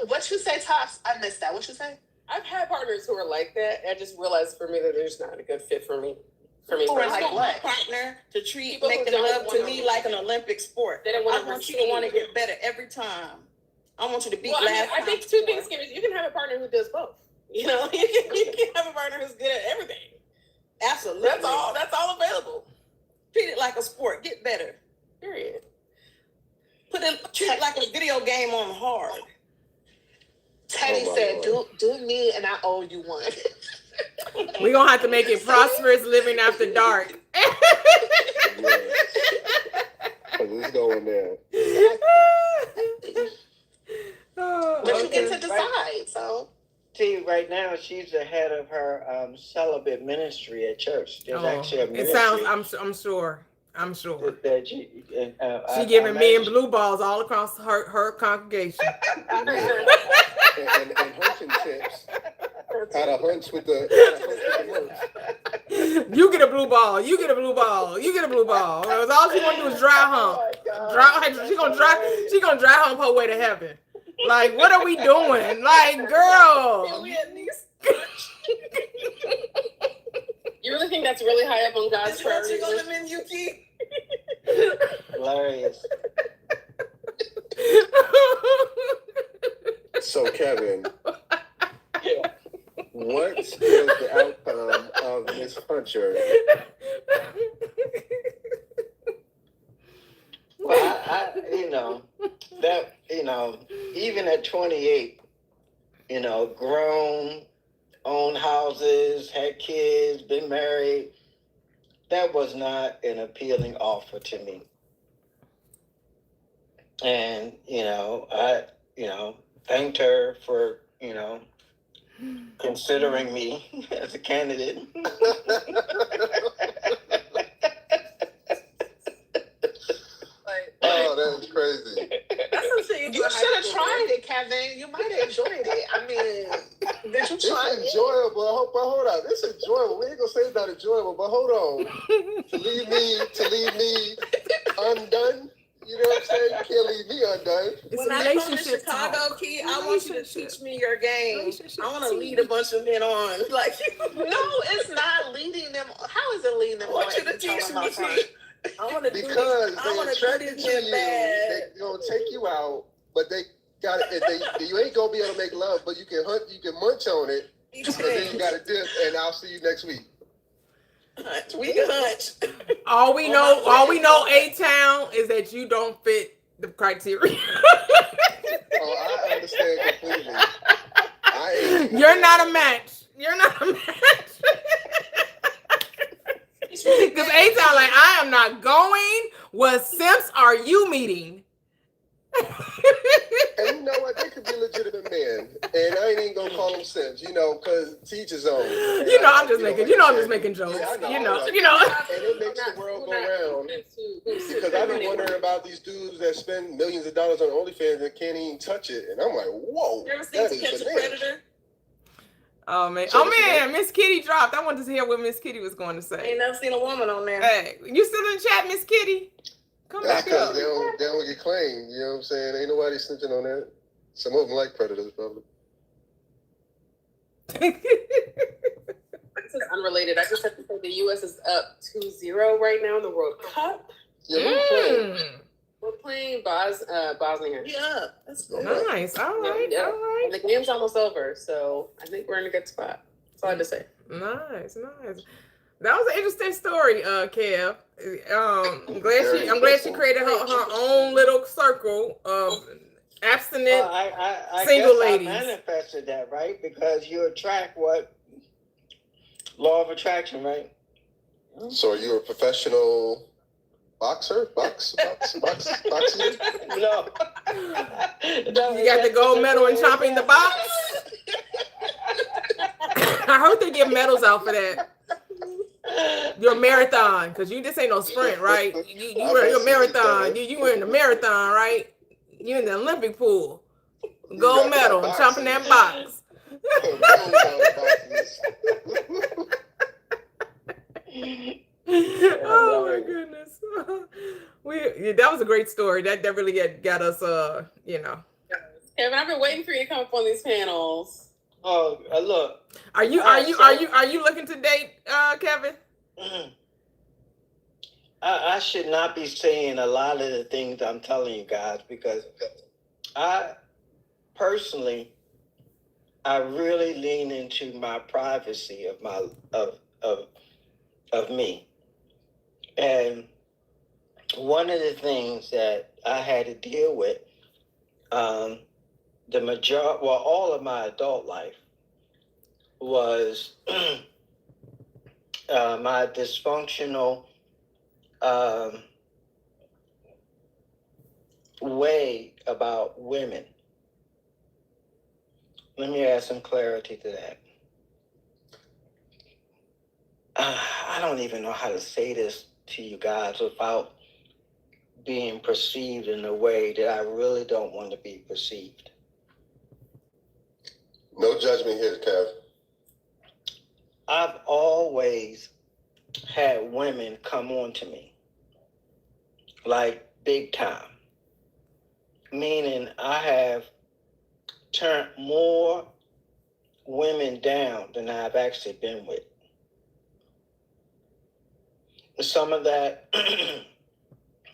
What you say, Tops? I missed that. What you say? I've had partners who are like that. I just realized for me that there's not a good fit for me. Like what? Partner to treat making love to me like an Olympic sport. I want you to want to get better every time. I want you to beat last time. I think two things you can have a partner who does both. You can have a partner who's good at everything. Absolutely. That's all available. Treat it like a sport. Get better. Period. Treat it like a video game on hard. Teddy said, do me and I owe you one. We're going to have to make it Prosperous Living After Dark. It's going there. Oh, But you get okay. to decide. So See, right now she's the head of her celibate ministry at church. There's actually a It sounds. ministry I'm sure. I'm sure. that she. She I giving men imagine- blue balls all across her congregation. and hunting tips. How to hunt with the monks. You get a blue ball. You get a blue ball. You get a blue ball. Because all she want to do is dry hump. She gonna dry hump her way to heaven. Like, what are we doing? Like, girl. You really think that's really high up on God's Is what priority you list? gonna mean, Yuki? Hilarious. So Kevin, what is the outcome of Miss Hunter? Well, even at 28, grown, owned houses, had kids, been married, that was not an appealing offer to me. And, I, thanked her for, considering me as a candidate. Oh, that's crazy. That's some shit you should have tried it, Kevin. You might have enjoyed it. I mean, did you try it? It's enjoyable, but hold on. It's enjoyable. We ain't gonna say it's not enjoyable, but hold on. To leave me undone. You know what I'm saying? You can't leave me undone. It's When a I come to relationship Chicago, talk. Key, I want you to Relationship. teach me your game. Relationship I want to tea. lead a bunch of men on. Like, No, it's not leading them. How is it leading them? I want on you to if you're teach talking me. about time? I want to do Because this. I they want to do attracted this to shit you, bad. they gonna take you out, but they got it. You ain't gonna be able to make love, but you can hunt, you can munch on it, and then you got to dip. And I'll see you next week. We can hunch. All we know, A-Town, is that you don't fit the criteria. Oh, I understand completely. You're not a match. You're not a match. Because A-Town, like, I am not going. What simps are you meeting? And you know what? They could be legitimate men, and I ain't even gonna call them simps, because teach his own. I'm just making jokes. Yeah, I know. You know. And it makes the world go round. Because I've been wondering about these dudes that spend millions of dollars on OnlyFans and can't even touch it, and I'm like, whoa. You ever that seen To is Catch a bananas. Predator? Oh man, So this is Miss Kitty dropped. I wanted to hear what Miss Kitty was going to I say. ain't never seen a woman on there. Hey, you still in the chat, Miss Kitty? Come That's back up. because they don't get claimed. You know what I'm saying? Ain't nobody snitching on that. Some of them like predators, probably. This is unrelated. I just have to say the U.S. is up 2-0 right now in the World Cup. Yeah, who's playing? We're playing Bosnia. Yeah, that's good. Nice. All right. Yeah. All right. The game's almost over, so I think we're in a good spot. That's all I had to say. Nice. That was an interesting story, Kev. I'm glad she created her own little circle of abstinent I single guess ladies. I manifested that, right? Because you attract what? Law of attraction, right? So are you a professional boxer? Boxer? No. You got the gold medal in chopping the box. I heard they give medals out for that. Your marathon, because this ain't no sprint, right? You were your marathon. You were in the marathon, right? You in the Olympic pool. Gold medal, chopping that box. Oh my goodness. That was a great story. That really got us Kevin, I've been waiting for you to come up on these panels. Oh, look. Are you looking to date, Kevin? I should not be saying a lot of the things I'm telling you guys because I personally really lean into my privacy of me. And one of the things that I had to deal with all of my adult life was my dysfunctional way about women. let me add some clarity to that. I don't even know how to say this to you guys without being perceived in a way that I really don't want to be perceived. No judgment here, Kev. I've always had women come on to me, like big time. Meaning I have turned more women down than I've actually been with. Some of that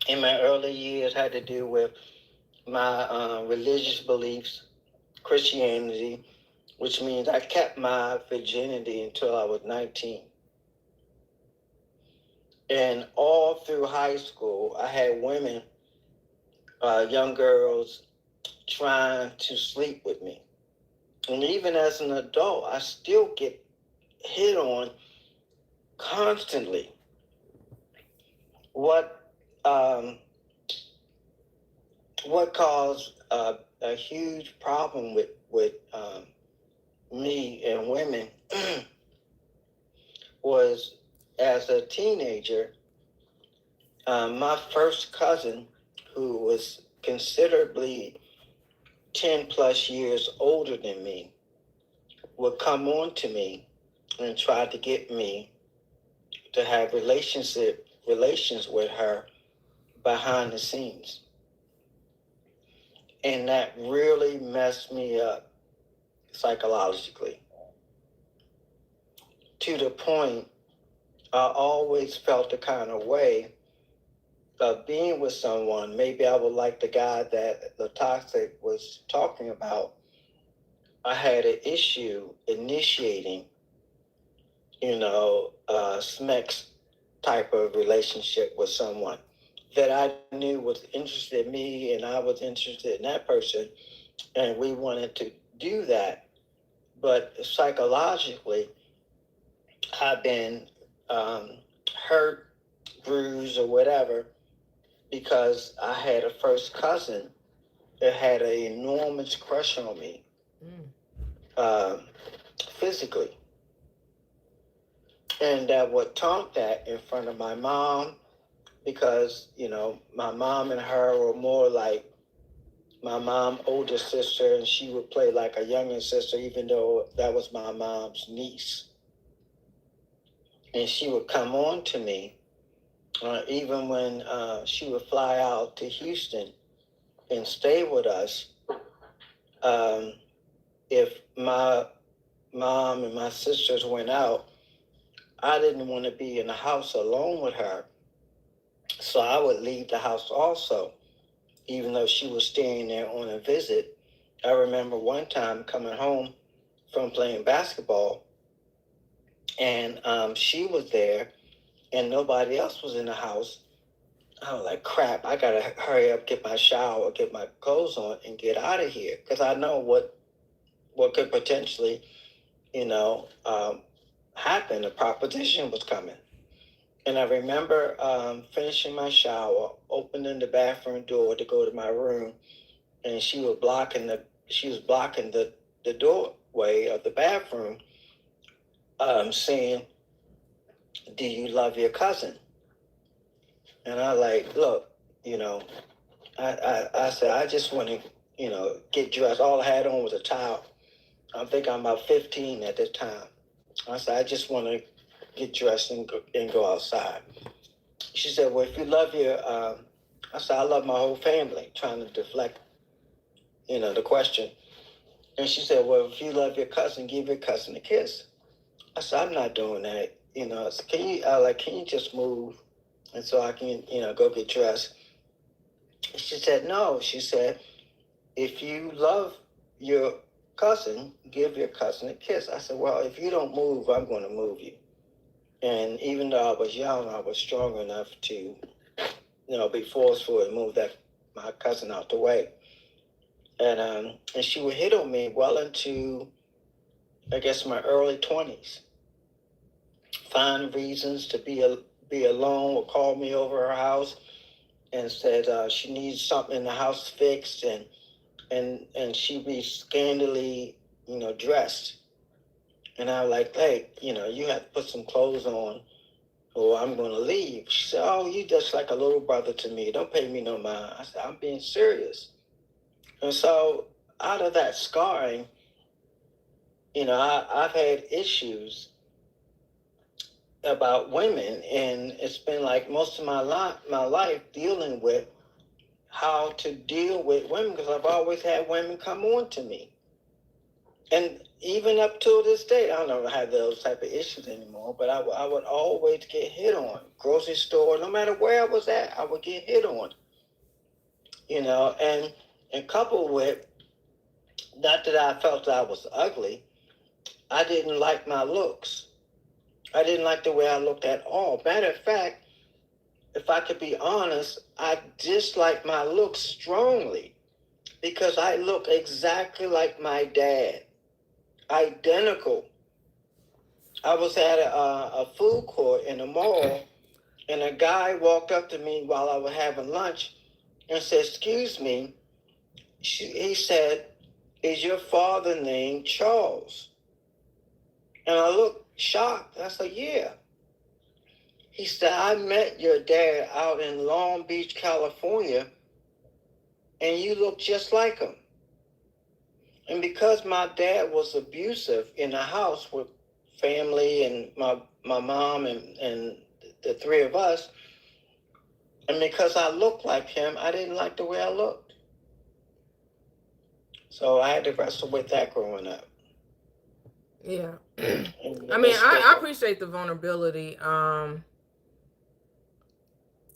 in my early years had to do with my religious beliefs, Christianity, which means I kept my virginity until I was 19. And all through high school, I had women, young girls, trying to sleep with me. And even as an adult, I still get hit on constantly. What caused a huge problem with me and women was, as a teenager, my first cousin, who was considerably 10 plus years older than me, would come on to me and try to get me to have relations with her behind the scenes. And that really messed me up psychologically, to the point I always felt the kind of way of being with someone. Maybe I would like the guy that the toxic was talking about. I had an issue initiating, SMEX type of relationship with someone that I knew was interested in me and I was interested in that person, and we wanted to do that. But psychologically, I've been hurt, bruised, or whatever, because I had a first cousin that had an enormous crush on me, physically. And that would taunt that in front of my mom, because, my mom and her were more like my mom's older sister, and she would play like a younger sister, even though that was my mom's niece. And she would come on to me, even when she would fly out to Houston and stay with us. If my mom and my sisters went out, I didn't want to be in the house alone with her. So I would leave the house also, even though she was staying there on a visit. I remember one time coming home from playing basketball, and she was there and nobody else was in the house. I was like, crap, I got to hurry up, get my shower, get my clothes on, and get out of here, because I know what could potentially, happen. A proposition was coming. And I remember finishing my shower, opening the bathroom door to go to my room, and she was blocking the doorway of the bathroom, saying, "Do you love your cousin?" And I like, look, I said, I just want to, get dressed. All I had on was a towel. I think I'm about 15 at this time. I said, I just want to get dressed and go outside. She said, well, if you love I said, I love my whole family, trying to deflect, the question. And she said, well, if you love your cousin, give your cousin a kiss. I said, I'm not doing that. Can you just move? And so I can, go get dressed. She said, no. She said, if you love your cousin, give your cousin a kiss. I said, well, if you don't move, I'm going to move you. And even though I was young, I was strong enough to, be forceful and move my cousin out the way. And she would hit on me well into, I guess, my early 20s. Find reasons to be alone, or call me over her house and said she needs something in the house fixed, and she'd be scandalously dressed. And I was like, hey, you have to put some clothes on or I'm going to leave. She said, oh, you just like a little brother to me. Don't pay me no mind. I said, I'm being serious. And so out of that scarring, I've had issues about women, and it's been like most of my life dealing with how to deal with women, because I've always had women come on to me. And even up till this day, I don't have those type of issues anymore, but I would always get hit on. Grocery store, no matter where I was at, I would get hit on. And coupled with, not that I felt that I was ugly, I didn't like my looks. I didn't like the way I looked at all. Matter of fact, if I could be honest, I disliked my looks strongly because I look exactly like my dad. Identical. I was at a food court in a mall, and a guy walked up to me while I was having lunch and said, excuse me. He said, is your father named Charles? And I looked shocked. I said, yeah. He said, I met your dad out in Long Beach, California, and you look just like him. And because my dad was abusive in the house with family and my mom and the three of us, and because I looked like him, I didn't like the way I looked. So I had to wrestle with that growing up. Yeah. I mean, I appreciate the vulnerability.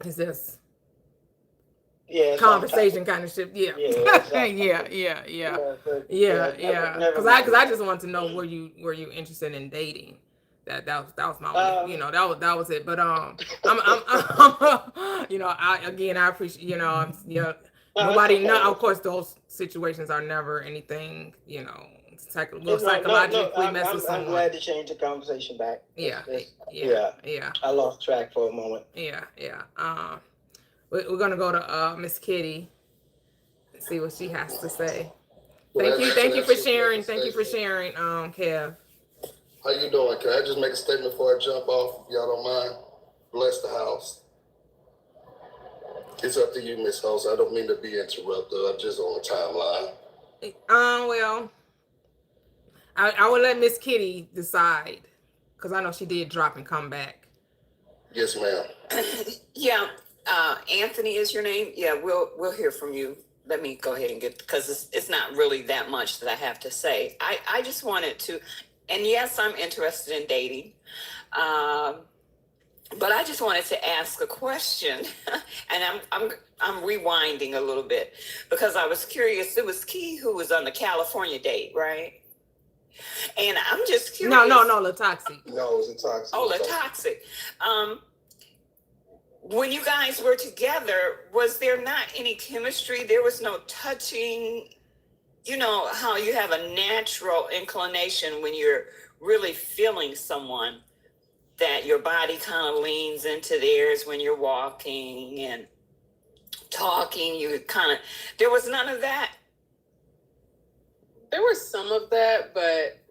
Is this conversation kind of shit? Yeah. Yeah. Because I just want to know, were you interested in dating? That was my only, that was it. But I'm I appreciate, nobody, of course those situations are never anything, psychologically mess with someone. I'm glad to change the conversation back. Yeah. I lost track for a moment. Yeah. We're gonna go to Miss Kitty and see what she has to say. Thank you for sharing. Thank you for sharing, Kev. How you doing? Can I just make a statement before I jump off, if y'all don't mind? Bless the house. It's up to you, Miss Host. I don't mean to be interrupted. I'm just on the timeline. Well, I will let Miss Kitty decide, because I know she did drop and come back. Yes, ma'am. Yeah, Anthony is your name. Yeah, we'll hear from you. Let me go ahead and because it's not really that much that I have to say. I just wanted to, and yes, I'm interested in dating, but I just wanted to ask a question, and I'm rewinding a little bit because I was curious. It was Key who was on the California date, right? And I'm just curious. No, Latoxic. No, it was a toxic. Oh, Latoxic. When you guys were together, was there not any chemistry? There was no touching? You know how you have a natural inclination when you're really feeling someone that your body kind of leans into theirs when you're walking and talking. There was none of that. There was some of that, but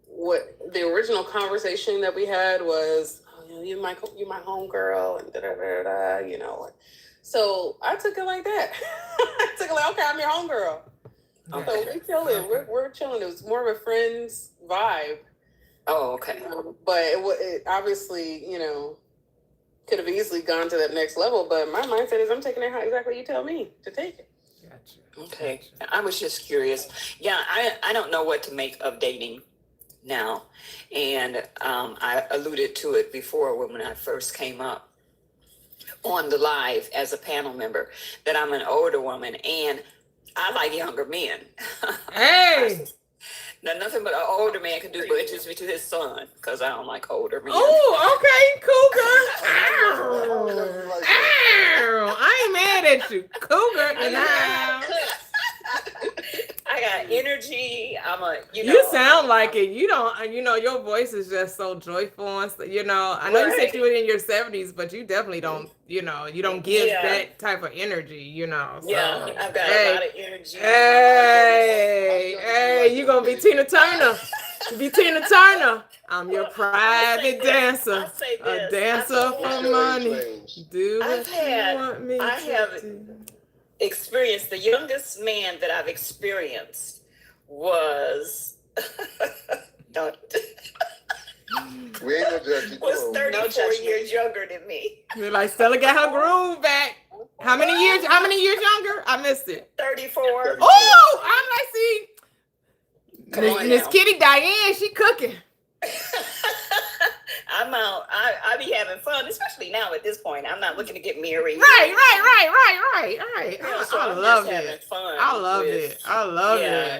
what the original conversation that we had was, you my homegirl, and da. So I took it like that. I took it like, okay, I'm your homegirl. Okay. So we chilling. We're chilling. It was more of a friends vibe. Oh, okay. But it obviously, could have easily gone to that next level. But my mindset is, I'm taking it how exactly you tell me to take it. Gotcha. Okay. I was just curious. Yeah, I don't know what to make of dating now. And I alluded to it before when I first came up on the live as a panel member, that I'm an older woman and I like younger men. Hey! Now, nothing but an older man can do but introduce me to his son, because I don't like older men. Oh, okay, Cougar. I ain't mad at you. Cougar and I got energy. You sound like it. You don't. Your voice is just so joyful and I know you said you were in your 70s, but you definitely don't. You don't give that type of energy. So, yeah, I've got a lot of energy. Hey, you gonna be Tina Turner? Be Tina Turner. I'm your private dancer. A dancer for money. Do what you want me to do. Experienced, the youngest man that I've experienced was We ain't gonna judge you. was 34 years younger than me. You're like, Stella got her groove back. How many years younger? I missed it. 34. Oh, I'm like, see, Miss Kitty Diane, she cooking. I'm out. I be having fun, especially now at this point. I'm not looking to get married. Right. So I love it. Having fun. I love it.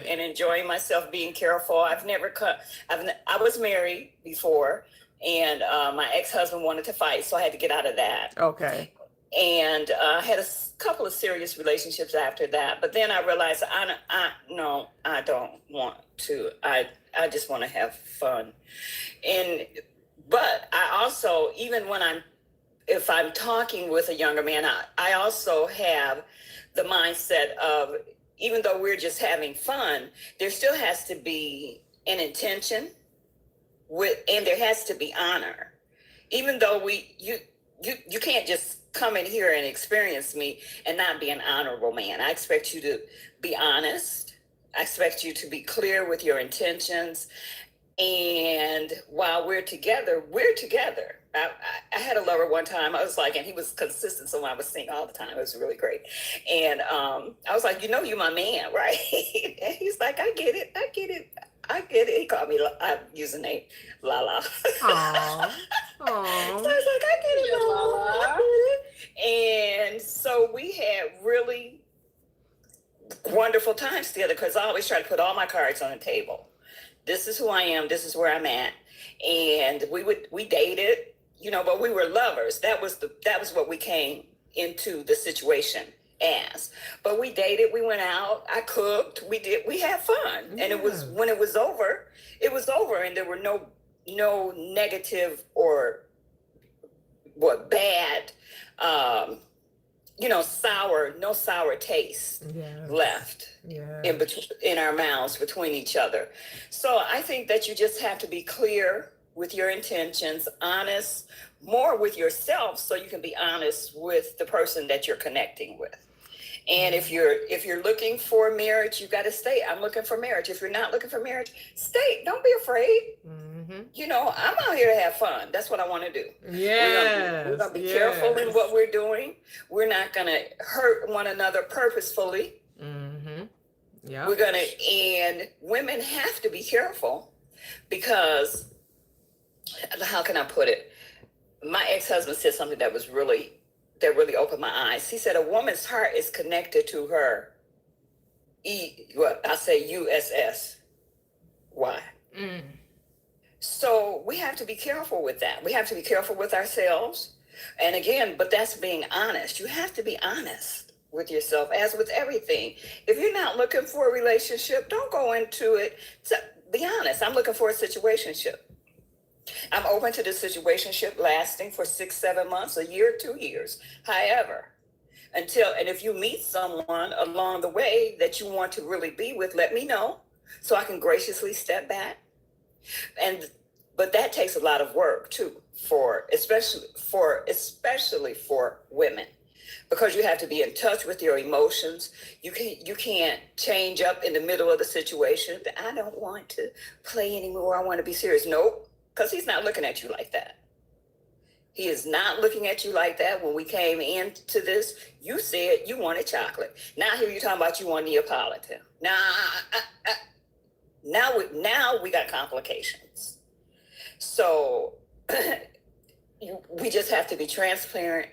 And enjoying myself, being careful. I've never I was married before, and my ex-husband wanted to fight, so I had to get out of that. Okay. And I had a couple of serious relationships after that, but then I realized I don't want to. I just want to have fun, but I also, even if I'm talking with a younger man, I also have the mindset of, even though we're just having fun, there still has to be an intention and there has to be honor. Even though you can't just come in here and experience me and not be an honorable man. I expect you to be honest. I expect you to be clear with your intentions. And while we're together, we're together. I had a lover one time. I was like, and he was consistent, so I was seeing all the time. It was really great. And I was like, you're my man, right? And he's like, I get it. He called me, I use the name Lala. Aww. So I was like, I get it, Lala. And so we had really wonderful times together, because I always try to put all my cards on the table. This is who I am. This is where I'm at. And we dated, but we were lovers. That was what we came into the situation as. But we dated, we went out, I cooked, we had fun. Yeah. And when it was over, and there were no negative or bad, sour taste left in our mouths between each other. So I think that you just have to be clear with your intentions, honest, more with yourself, so you can be honest with the person that you're connecting with. And if you're looking for marriage, you got to stay. I'm looking for marriage. If you're not looking for marriage, stay. Don't be afraid. Mm-hmm. I'm out here to have fun. That's what I want to do. Yes. We're going to be careful in what we're doing. We're not going to hurt one another purposefully. Mm-hmm. Yeah. And women have to be careful, because, how can I put it? My ex-husband said something that really opened my eyes. He said a woman's heart is connected to her USS. Why? Mm. So we have to be careful with that. We have to be careful with ourselves. And again, but that's being honest. You have to be honest with yourself, as with everything. If you're not looking for a relationship, don't go into it. So be honest. I'm looking for a situationship. I'm open to the situationship lasting for 6-7 months, a year, 2 years. However, and if you meet someone along the way that you want to really be with, let me know so I can graciously step back. But that takes a lot of work too, especially for women, because you have to be in touch with your emotions. You can't change up in the middle of the situation. I don't want to play anymore. I want to be serious. Nope. Because he's not looking at you like that. He is not looking at you like that. When we came into this, you said you wanted chocolate. Now here you're talking about you want Neapolitan. Now we got complications. So we just have to be transparent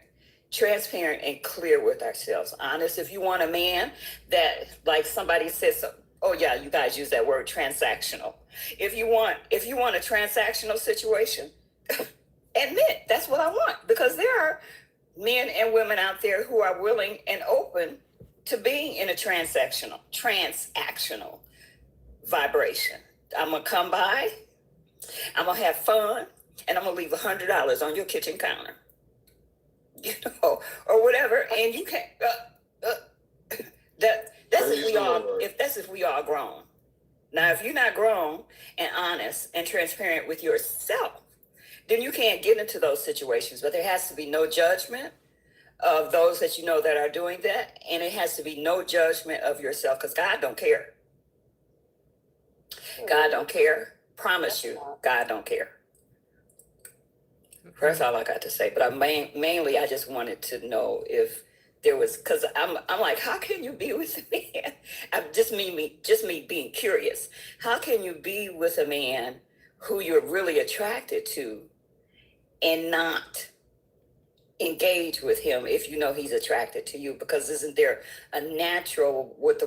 and clear with ourselves. Honest. If you want a man that, like somebody says, oh yeah, you guys use that word, transactional. If you want a transactional situation, admit that's what I want, because there are men and women out there who are willing and open to being in a transactional vibration. I'm gonna come by, I'm gonna have fun, and I'm gonna leave $100 on your kitchen counter, or whatever, and you can't. That's if we all, if we all grown. Now, if you're not grown and honest and transparent with yourself, then you can't get into those situations. But there has to be no judgment of those that you know that are doing that, and it has to be no judgment of yourself, because God don't care. God don't care. Promise you, God don't care. That's all I got to say. But I mainly I just wanted to know if there was, because I'm like, how can you be with a man? Just me being curious. How can you be with a man who you're really attracted to and not engage with him if you know he's attracted to you? Because isn't there a natural, what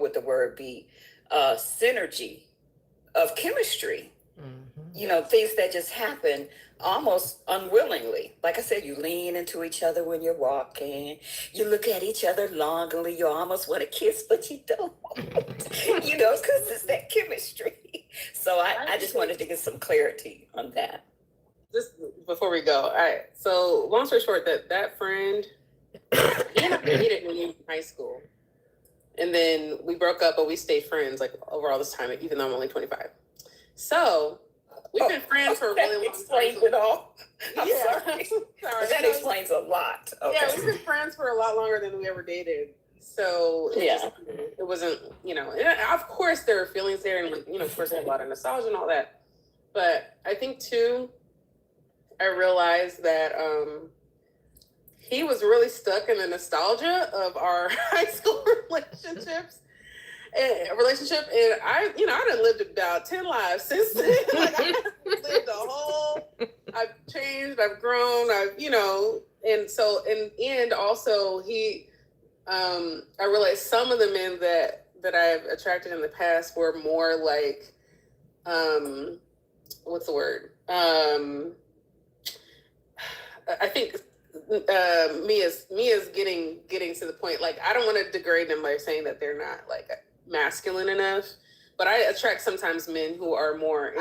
would the word be, synergy of chemistry? Things that just happen almost unwillingly. Like I said, you lean into each other when you're walking. You look at each other longingly. You almost want to kiss, but you don't. Because it's that chemistry. So I just wanted to get some clarity on that. Just before we go, all right. So long story short, that friend, he and I dated when we were in high school, and then we broke up, but we stayed friends like over all this time, even though I'm only 25. So we've been friends for a really long time. Explains it all. I'm Yeah. sorry. Sorry. That explains a lot. Okay. Yeah, we've been friends for a lot longer than we ever dated. So it wasn't, and of course there are feelings there, and of course I have a lot of nostalgia and all that. But I think too, I realized that he was really stuck in the nostalgia of our high school relationship, and I done lived about 10 lives since then. Like, I lived I've changed, I've grown, and so and also he, I realized some of the men that I've attracted in the past were more like, what's the word? I think Mia's getting to the point. Like, I don't want to degrade them by saying that they're not like masculine enough, but I attract sometimes men who are more.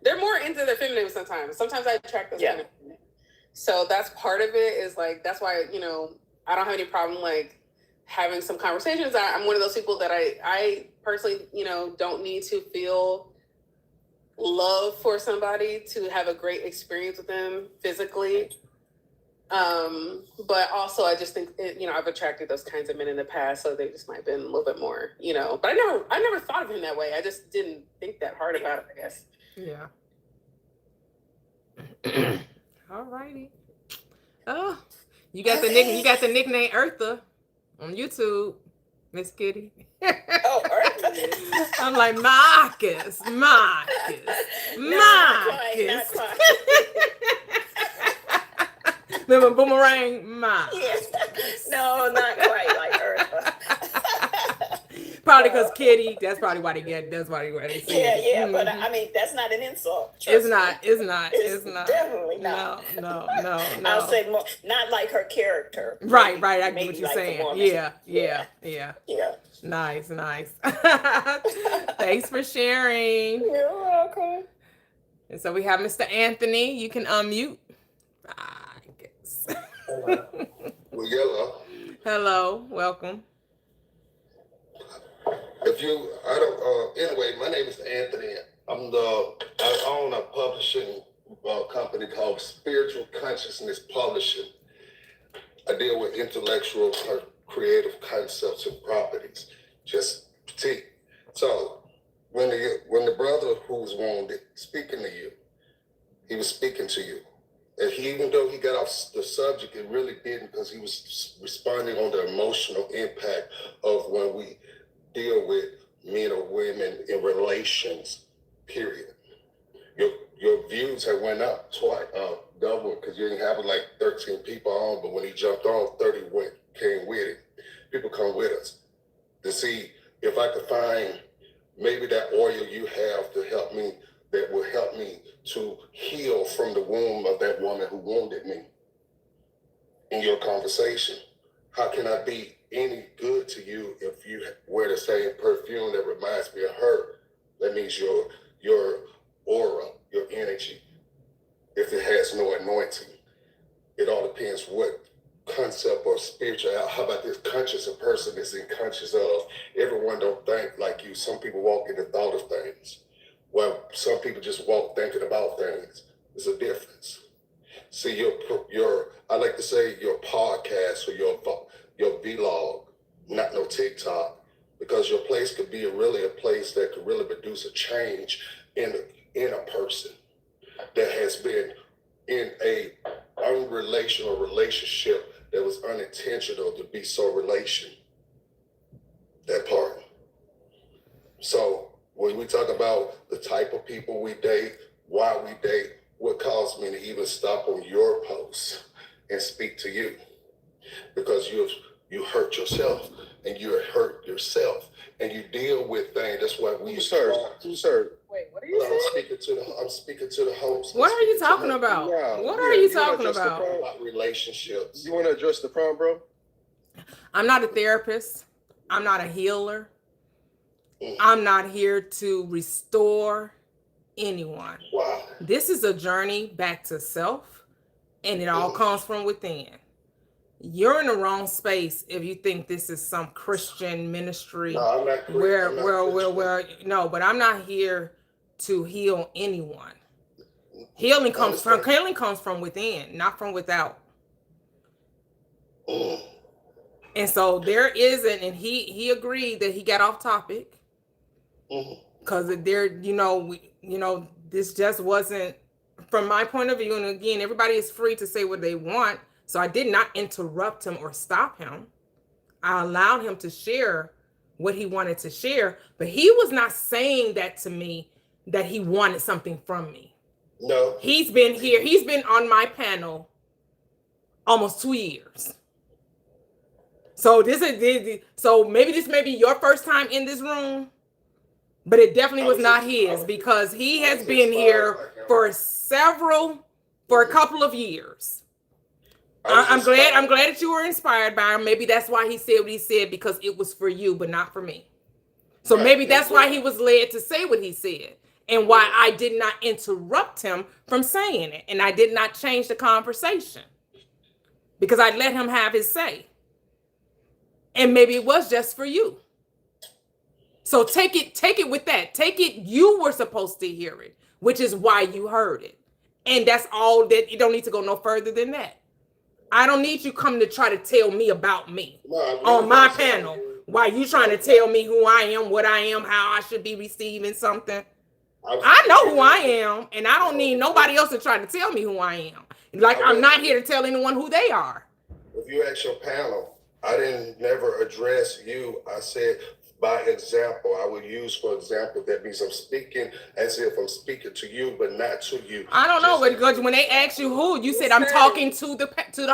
They're more into the feminine sometimes. Sometimes I attract those kind of men. So that's part of it. Is like, that's why I don't have any problem like having some conversations. I'm one of those people that I personally don't need to feel love for somebody to have a great experience with them physically. But also I just think I've attracted those kinds of men in the past, so they just might have been a little bit more, but I never thought of him that way. I just didn't think that hard about it, I guess. Yeah. All righty. Oh, you got the nickname Eartha on YouTube, Miss Kitty. Oh, Eartha. I'm like, Marcus. Not quite. Remember Boomerang? Marcus. Yes. No, not quite like Eartha. Probably because Kitty, that's probably why they get, that's why they say Yeah, but I mean, that's not an insult. It's not. Definitely not. No. I'll say more, not like her character. Right. I get what you're like saying. Yeah. Nice. Thanks for sharing. You're welcome. And so we have Mr. Anthony. You can unmute, I guess. Well, Hello. Welcome. Anyway, my name is Anthony. I own a publishing company called Spiritual Consciousness Publishing. I deal with intellectual, creative concepts and properties. Just petite. So when the brother who was wounded speaking to you, he was speaking to you. And even though he got off the subject, it really didn't, because he was responding on the emotional impact of when we deal with men or women in relations, period. Your views have went up twice, double, because you didn't have like 13 people on, but when he jumped on, 30 came with it. People come with us to see if I could find maybe that oil you have to help me, that will help me to heal from the womb of that woman who wounded me. In your conversation, how can I be any good to you if you wear the same perfume that reminds me of her. That means your aura, your energy, if it has no anointing. It all depends what concept or spiritual, how about this conscious a person is in conscious of. Everyone don't think like you. Some people walk in the thought of things. Well, some people just walk thinking about things. There's a difference. See, your I like to say your podcast or your vlog, not no TikTok, because your place could be really a place that could really produce a change in a person that has been in a unrelational relationship that was unintentional to be so relation. That part. So when we talk about the type of people we date, why we date, what caused me to even stop on your post and speak to you, because you hurt yourself and you hurt yourself and you deal with things. That's why we Sir. Wait, what are you saying? I'm speaking to the host. What are you talking about? What are you talking about? About relationships. You want to address the problem, bro? I'm not a therapist. I'm not a healer. I'm not here to restore anyone. Wow. This is a journey back to self, and it all comes from within. You're in the wrong space if you think this is some Christian ministry. No, I'm not Christian. No, but I'm not here to heal anyone. Healing comes from within, not from without. And so there isn't, and he agreed that he got off topic because this just wasn't from my point of view. And again, everybody is free to say what they want. So I did not interrupt him or stop him. I allowed him to share what he wanted to share, but he was not saying that to me that he wanted something from me. No. He's been here. He's been on my panel almost 2 years. So maybe this may be your first time in this room, but it definitely was not his, because he has been here for a couple of years. I'm glad that you were inspired by him. Maybe that's why he said what he said, because it was for you, but not for me. So maybe that's why he was led to say what he said, and why I did not interrupt him from saying it. And I did not change the conversation, because I let him have his say. And maybe it was just for you. So take it with that. Take it, you were supposed to hear it, which is why you heard it. And that's all. That you don't need to go no further than that. I don't need you come to try to tell me about me on my panel while you trying to tell me who I am, what I am, how I should be receiving something. I know who I am, and I don't need nobody else to try to tell me who I am. Like, I'm not here to tell anyone who they are. If you ask your panel, I didn't never address you. I said, by example, I would use, for example, that means I'm speaking as if I'm speaking to you, but not to you. I don't know, because when they asked you who, you said I'm talking to the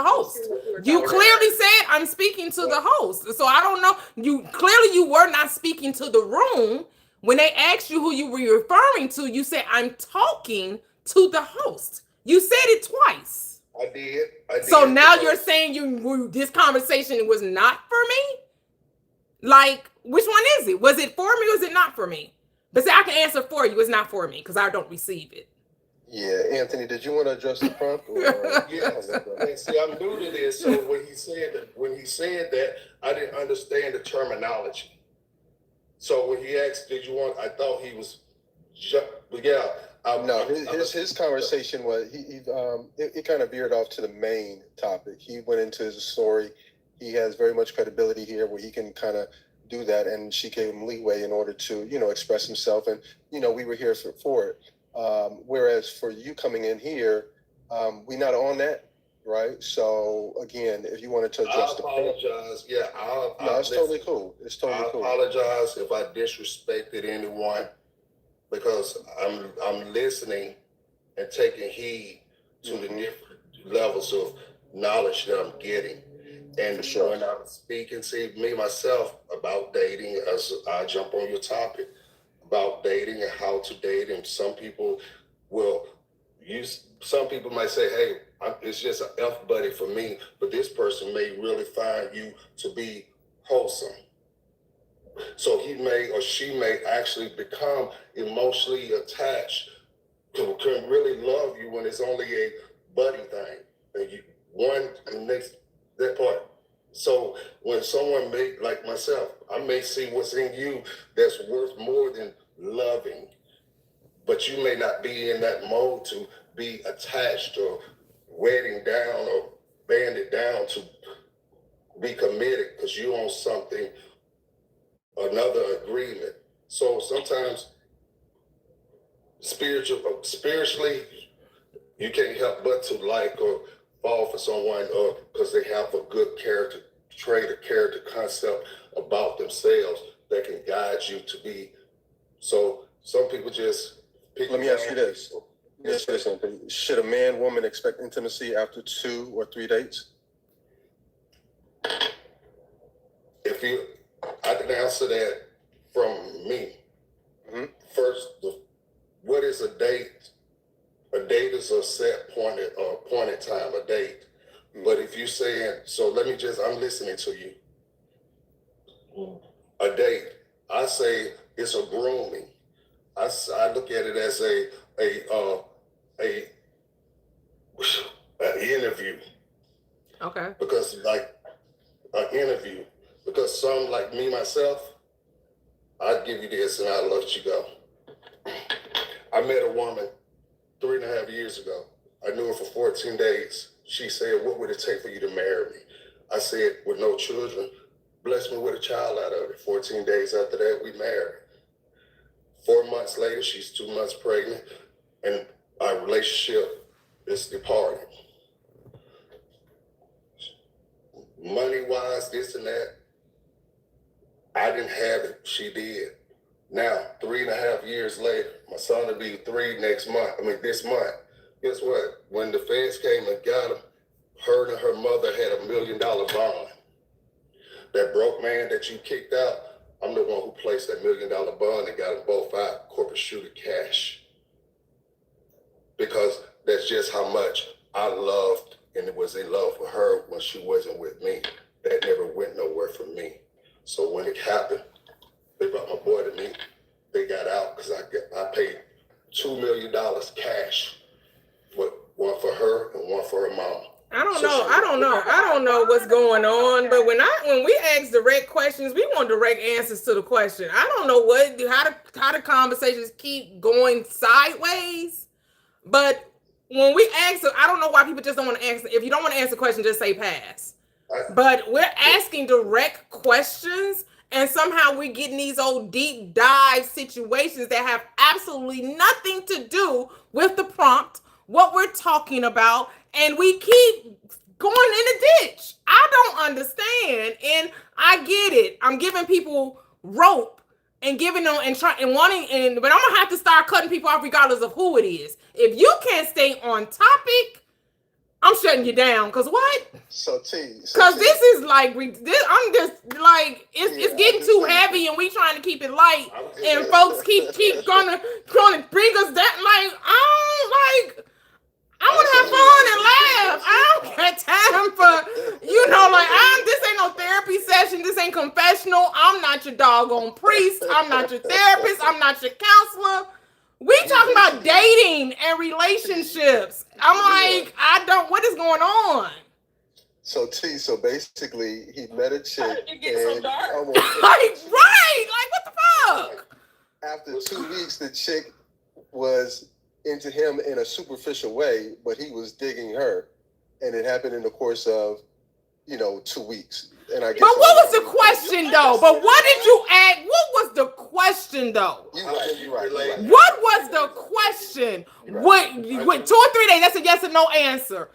host. You clearly said I'm speaking to the host. So I don't know. You were not speaking to the room. When they asked you who you were referring to, you said I'm talking to the host. You said it twice. I did. So now you're saying this conversation was not for me? Like, which one is it? Was it for me or was it not for me? But see, I can answer for you. It's not for me because I don't receive it. Yeah, Anthony, did you want to address the prompt? Yes. And see, I'm new to this, so when he said that, I didn't understand the terminology. So when he asked, "Did you want?" I thought he was, his conversation was it kind of veered off to the main topic. He went into his story. He has very much credibility here, where he can kind of do that, and she gave him leeway in order to express himself, and we were here for it. Whereas for you coming in here, we're not on that, right? So again, if you wanted to address I apologize. It's totally cool. It's totally cool. I apologize if I disrespected anyone, because I'm listening and taking heed to the different levels of knowledge that I'm getting. And when I'm speaking, see, me, myself, about dating, as I jump on your topic, about dating and how to date, and some people might say, hey, it's just an F buddy for me, but this person may really find you to be wholesome. So he may or she may actually become emotionally attached, can really love you when it's only a buddy thing. And you one and next that part. So when someone may, like myself, I may see what's in you that's worth more than loving, but you may not be in that mode to be attached or wedding down or banded down to be committed because you own something, another agreement. So sometimes spiritually, you can't help but to like or fall for someone or because they have a good character trait, a character concept about themselves that can guide you to be. So some people just pick. Let me ask you this. Let me ask you this, Anthony. Should a man, woman expect intimacy after 2 or 3 dates? I can answer that from me. Mm-hmm. First, what is a date? A date is a set point in time, a date. But if you're saying, so I'm listening to you. A date, I say it's a grooming. I look at it as an interview. Okay. Because like an interview. Because some like me myself, I'd give you this and I'd let you go. I met a woman 3.5 years ago. I knew her for 14 days. She said, "What would it take for you to marry me?" I said, "With no children, bless me with a child out of it." 14 days after that, we married. 4 months later, she's 2 months pregnant, and our relationship is departed. Money-wise, this and that, I didn't have it. She did. Now, 3.5 years later, my son will be 3 this month. Guess what? When the feds came and got him, her and her mother had $1 million bond. That broke man that you kicked out, I'm the one who placed that $1 million bond and got them both out, corporate shooter cash. Because that's just how much I loved and was in love with her when she wasn't with me. That never went nowhere for me. So when it happened, they brought my boy to me. They got out because I paid $2 million cash, one for her and one for her mom. I don't know what's going on. But when we ask direct questions, we want direct answers to the question. I don't know how the conversations keep going sideways. But when we ask, I don't know why people just don't want to answer. If you don't want to answer the question, just say pass. But we're asking direct questions, and somehow we're getting these old deep dive situations that have absolutely nothing to do with the prompt, what we're talking about, and we keep going in the ditch. I don't understand, and I get it. I'm giving people rope and giving them but I'm gonna have to start cutting people off regardless of who it is. If you can't stay on topic, I'm shutting you down. Cause what? Cause this is like I'm just like it's getting too heavy, and we trying to keep it light, and folks keep gonna bring us down. I want to have fun and laugh. I don't got time for, this ain't no therapy session. This ain't confessional. I'm not your doggone priest. I'm not your therapist. I'm not your counselor. We talking about dating and relationships. I'm like, what is going on? So basically he met a chick. It gets so dark. Right, what the fuck? After 2 weeks, the chick was into him in a superficial way, but he was digging her, and it happened in the course of 2 weeks. And I guess. But what was the question though? But what did you ask? What was the question though? You're right. What was the question? What 2 or 3 days? That's a yes or no answer.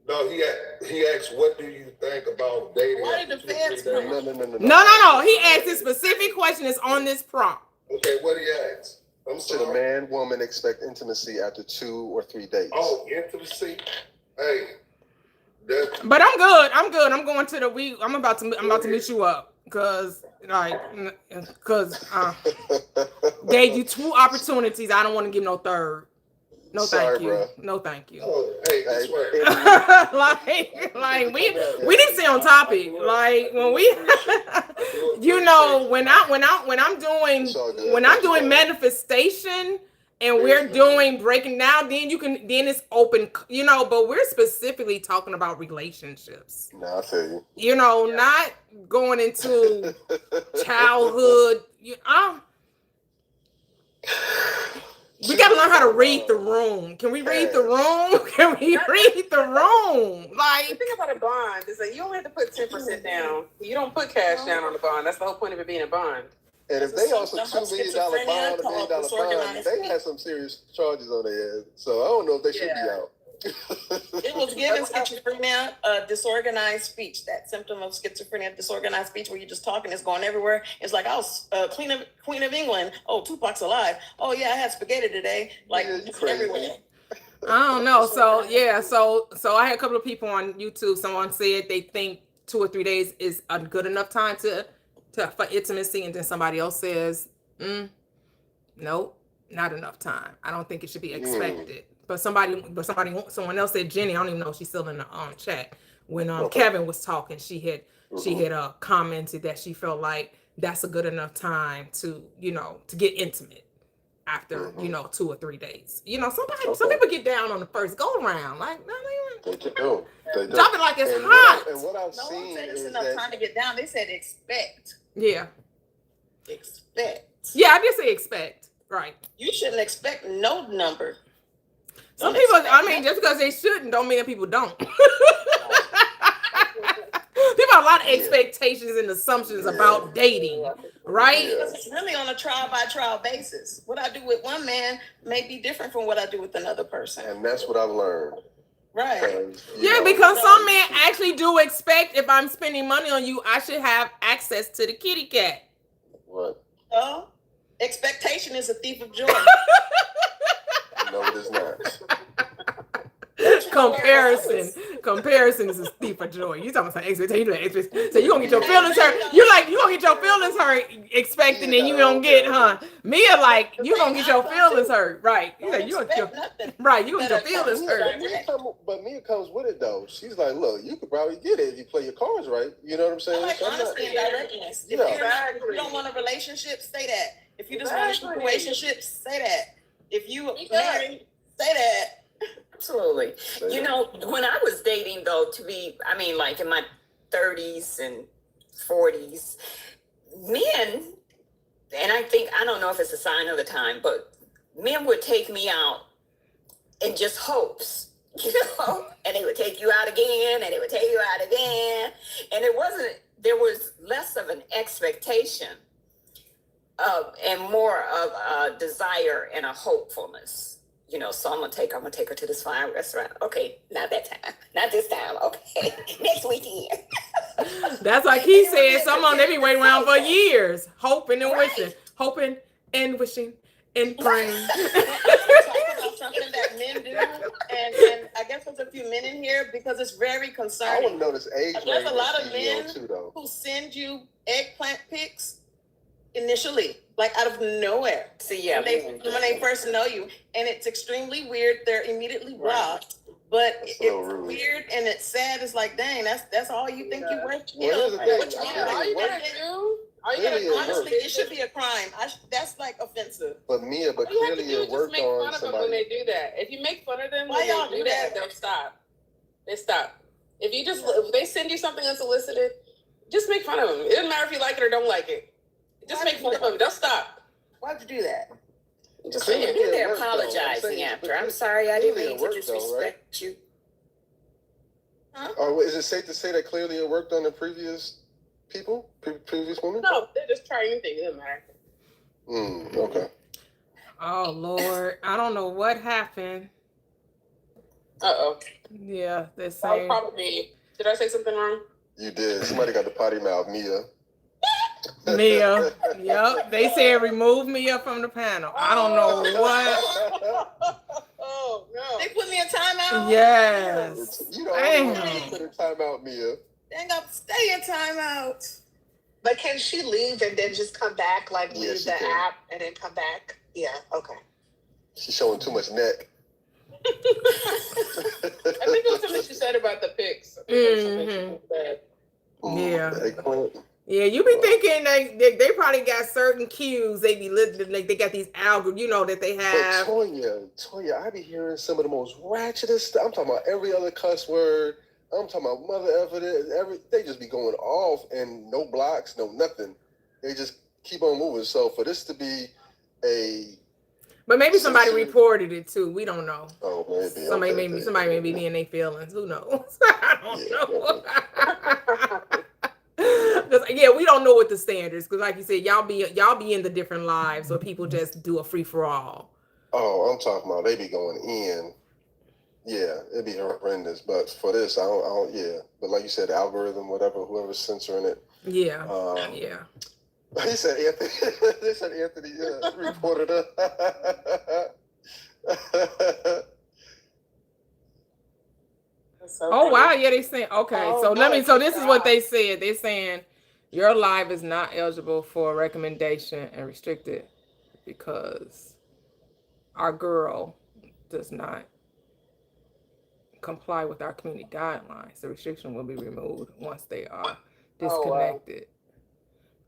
No, he asked, "What do you think about dating?" Why did the feds come? No. He asked a specific question. It's on this prompt. Okay, what did he ask? I'm sorry. Should a man, woman expect intimacy after 2 or 3 dates? Oh, intimacy. Hey. But I'm good. I'm going to the week. I'm about to meet you up because gave you 2 opportunities. I don't want to give no third. No, Sorry, thank you. bro. No, thank you. Oh, hey, I swear. like we didn't stay on topic. Like when we, you know, when I'm doing It's all good. when I'm doing manifestation and we're doing breaking down, then it's open, you know. But we're specifically talking about relationships. Nah, I feel you. You know, not going into childhood. We gotta learn how to read the room. Can we read the room? Can we read the room? Like, The thing about a bond is that you only have to put 10% down. You don't put cash down on the bond. That's the whole point of it being a bond. And if they also $2 million bond, schizophrenia $1 million bond, disorganized they had some serious charges on their head. So I don't know if they should be out. It was given schizophrenia, disorganized speech. That symptom of schizophrenia, disorganized speech, where you're just talking, it's going everywhere. It's like, oh, Queen of England. Oh, Tupac's alive. Oh yeah, I had spaghetti today. Like it's everywhere. I don't know. So yeah, so I had a couple of people on YouTube. Someone said they think 2 or 3 days is a good enough time for intimacy, and then somebody else says, nope, not enough time. I don't think it should be expected. But someone else said, Jenny, I don't even know if she's still in the chat. When Kevin was talking, she had commented that she felt like that's a good enough time to, you know, to get intimate after, you know, 2 or 3 days. You know, some people get down on the first go around. Like, no, they do. Drop it like it's hot. And what I've No one seen said it's is enough that time to get down. They said expect. Yeah. Expect. Yeah, I did say expect. Right. You shouldn't expect no number. Some people, I mean, just because they shouldn't don't mean that people don't. People have a lot of expectations and assumptions about dating, right? Because it's really on a trial by trial basis. What I do with one man may be different from what I do with another person. And that's what I've learned. Right. Yeah, because some men actually do expect, if I'm spending money on you, I should have access to the kitty cat. What? So, expectation is a thief of joy. No, it is not. Comparison is a thief of joy. You talking about expectation? So you gonna get your feelings hurt. You gonna get your feelings hurt expecting, and you don't get, Mia, like, you gonna get your feelings hurt, right? You gonna get your feelings hurt. But Mia comes with it though. She's like, look, you could probably get it if you play your cards right. You know what I'm saying? I like honesty and directness. If you don't want a relationship, say that. If you just want a situationship, say that. If you married, say that. Absolutely. You know, when I was dating, though, like in my 30s and 40s, men, and I don't know if it's a sign of the time, but men would take me out in just hopes, you know, and they would take you out again, and they would take you out again. And there was less of an expectation and more of a desire and a hopefulness. You know, so I'm gonna take her to this fine restaurant. Okay, not that time, not this time. Okay, next weekend. That's like he said. Some of them, they be waiting around for years, hoping and wishing, hoping and wishing and praying. Talk about something that men do, and I guess there's a few men in here because it's very concerning. I want to know this age. There's a lot of men who send you eggplant pics initially, like out of nowhere. See, yeah, when they first know you, and it's extremely weird. They're immediately blocked. But it's weird and it's sad. It's like, dang, that's all you think you're worth. Well, here's the thing. All you gotta do, honestly, it should be a crime. That's like offensive. But Mia, all you have to do is just make fun of them when they do that. If you make fun of them when they do that, they'll stop. They stop. If they send you something unsolicited, just make fun of them. It doesn't matter if you like it or don't like it. Just make fun of them. They'll stop. Why'd you do that? Just saying. They're apologizing after. I'm sorry, I didn't mean to disrespect you. Huh? Or is it safe to say that clearly it worked on the previous people, previous women? No, they're just trying anything. It doesn't matter. Okay. Oh Lord, I don't know what happened. Yeah, they're saying. Probably. Did I say something wrong? You did. Somebody got the potty mouth, Mia. Mia. Yep. They said remove Mia from the panel. I don't know what. Oh no. They put me in timeout? Yes. You know, put in timeout, Mia. They ain't got to stay in timeout. But can she leave and then just come back, like leave the app and then come back? Yeah, okay. She's showing too much neck. I think it was something she said about the pics. I think it was something she said. Yeah. Yeah, you be thinking they probably got certain cues. They be like they got these algorithms, that they have. But Toyia, I be hearing some of the most ratchetest stuff. I'm talking about every other cuss word. I'm talking about mother evidence. They just be going off and no blocks, no nothing. They just keep on moving. So for this to be but maybe somebody reported it too. We don't know. Oh, maybe. Somebody may be in their feelings. Who knows? I don't know. Yeah, we don't know what the standards, because like you said, y'all be in the different lives where people just do a free for all. Oh, I'm talking about they be going in. Yeah, it'd be horrendous. But for this, I don't. Yeah, but like you said, the algorithm, whatever, whoever's censoring it. Yeah. Yeah. He said Anthony. They said Anthony reported it. Oh wow, yeah, they saying okay. So this is what they said. They're saying your live is not eligible for recommendation and restricted because our girl does not comply with our community guidelines. The restriction will be removed once they are disconnected.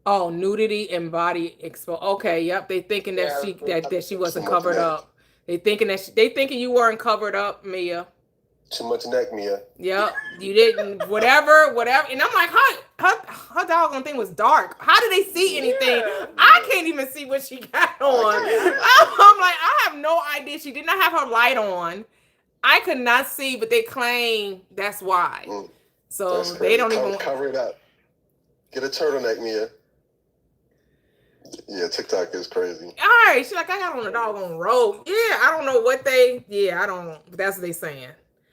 Oh, nudity and body expo. Okay, yep. They thinking that she wasn't covered up. They thinking you weren't covered up, Mia. Too much neck, Mia. Yep, you didn't. Whatever. And I'm like, her doggone thing was dark. How did they see anything? Yeah. I can't even see what she got on. I'm like, I have no idea. She did not have her light on. I could not see, but they claim that's why. So they don't even cover it up. Get a turtleneck, Mia. Yeah, TikTok is crazy. All right, she's like, I got on a doggone robe. Yeah, I don't know what I don't know. That's what they saying.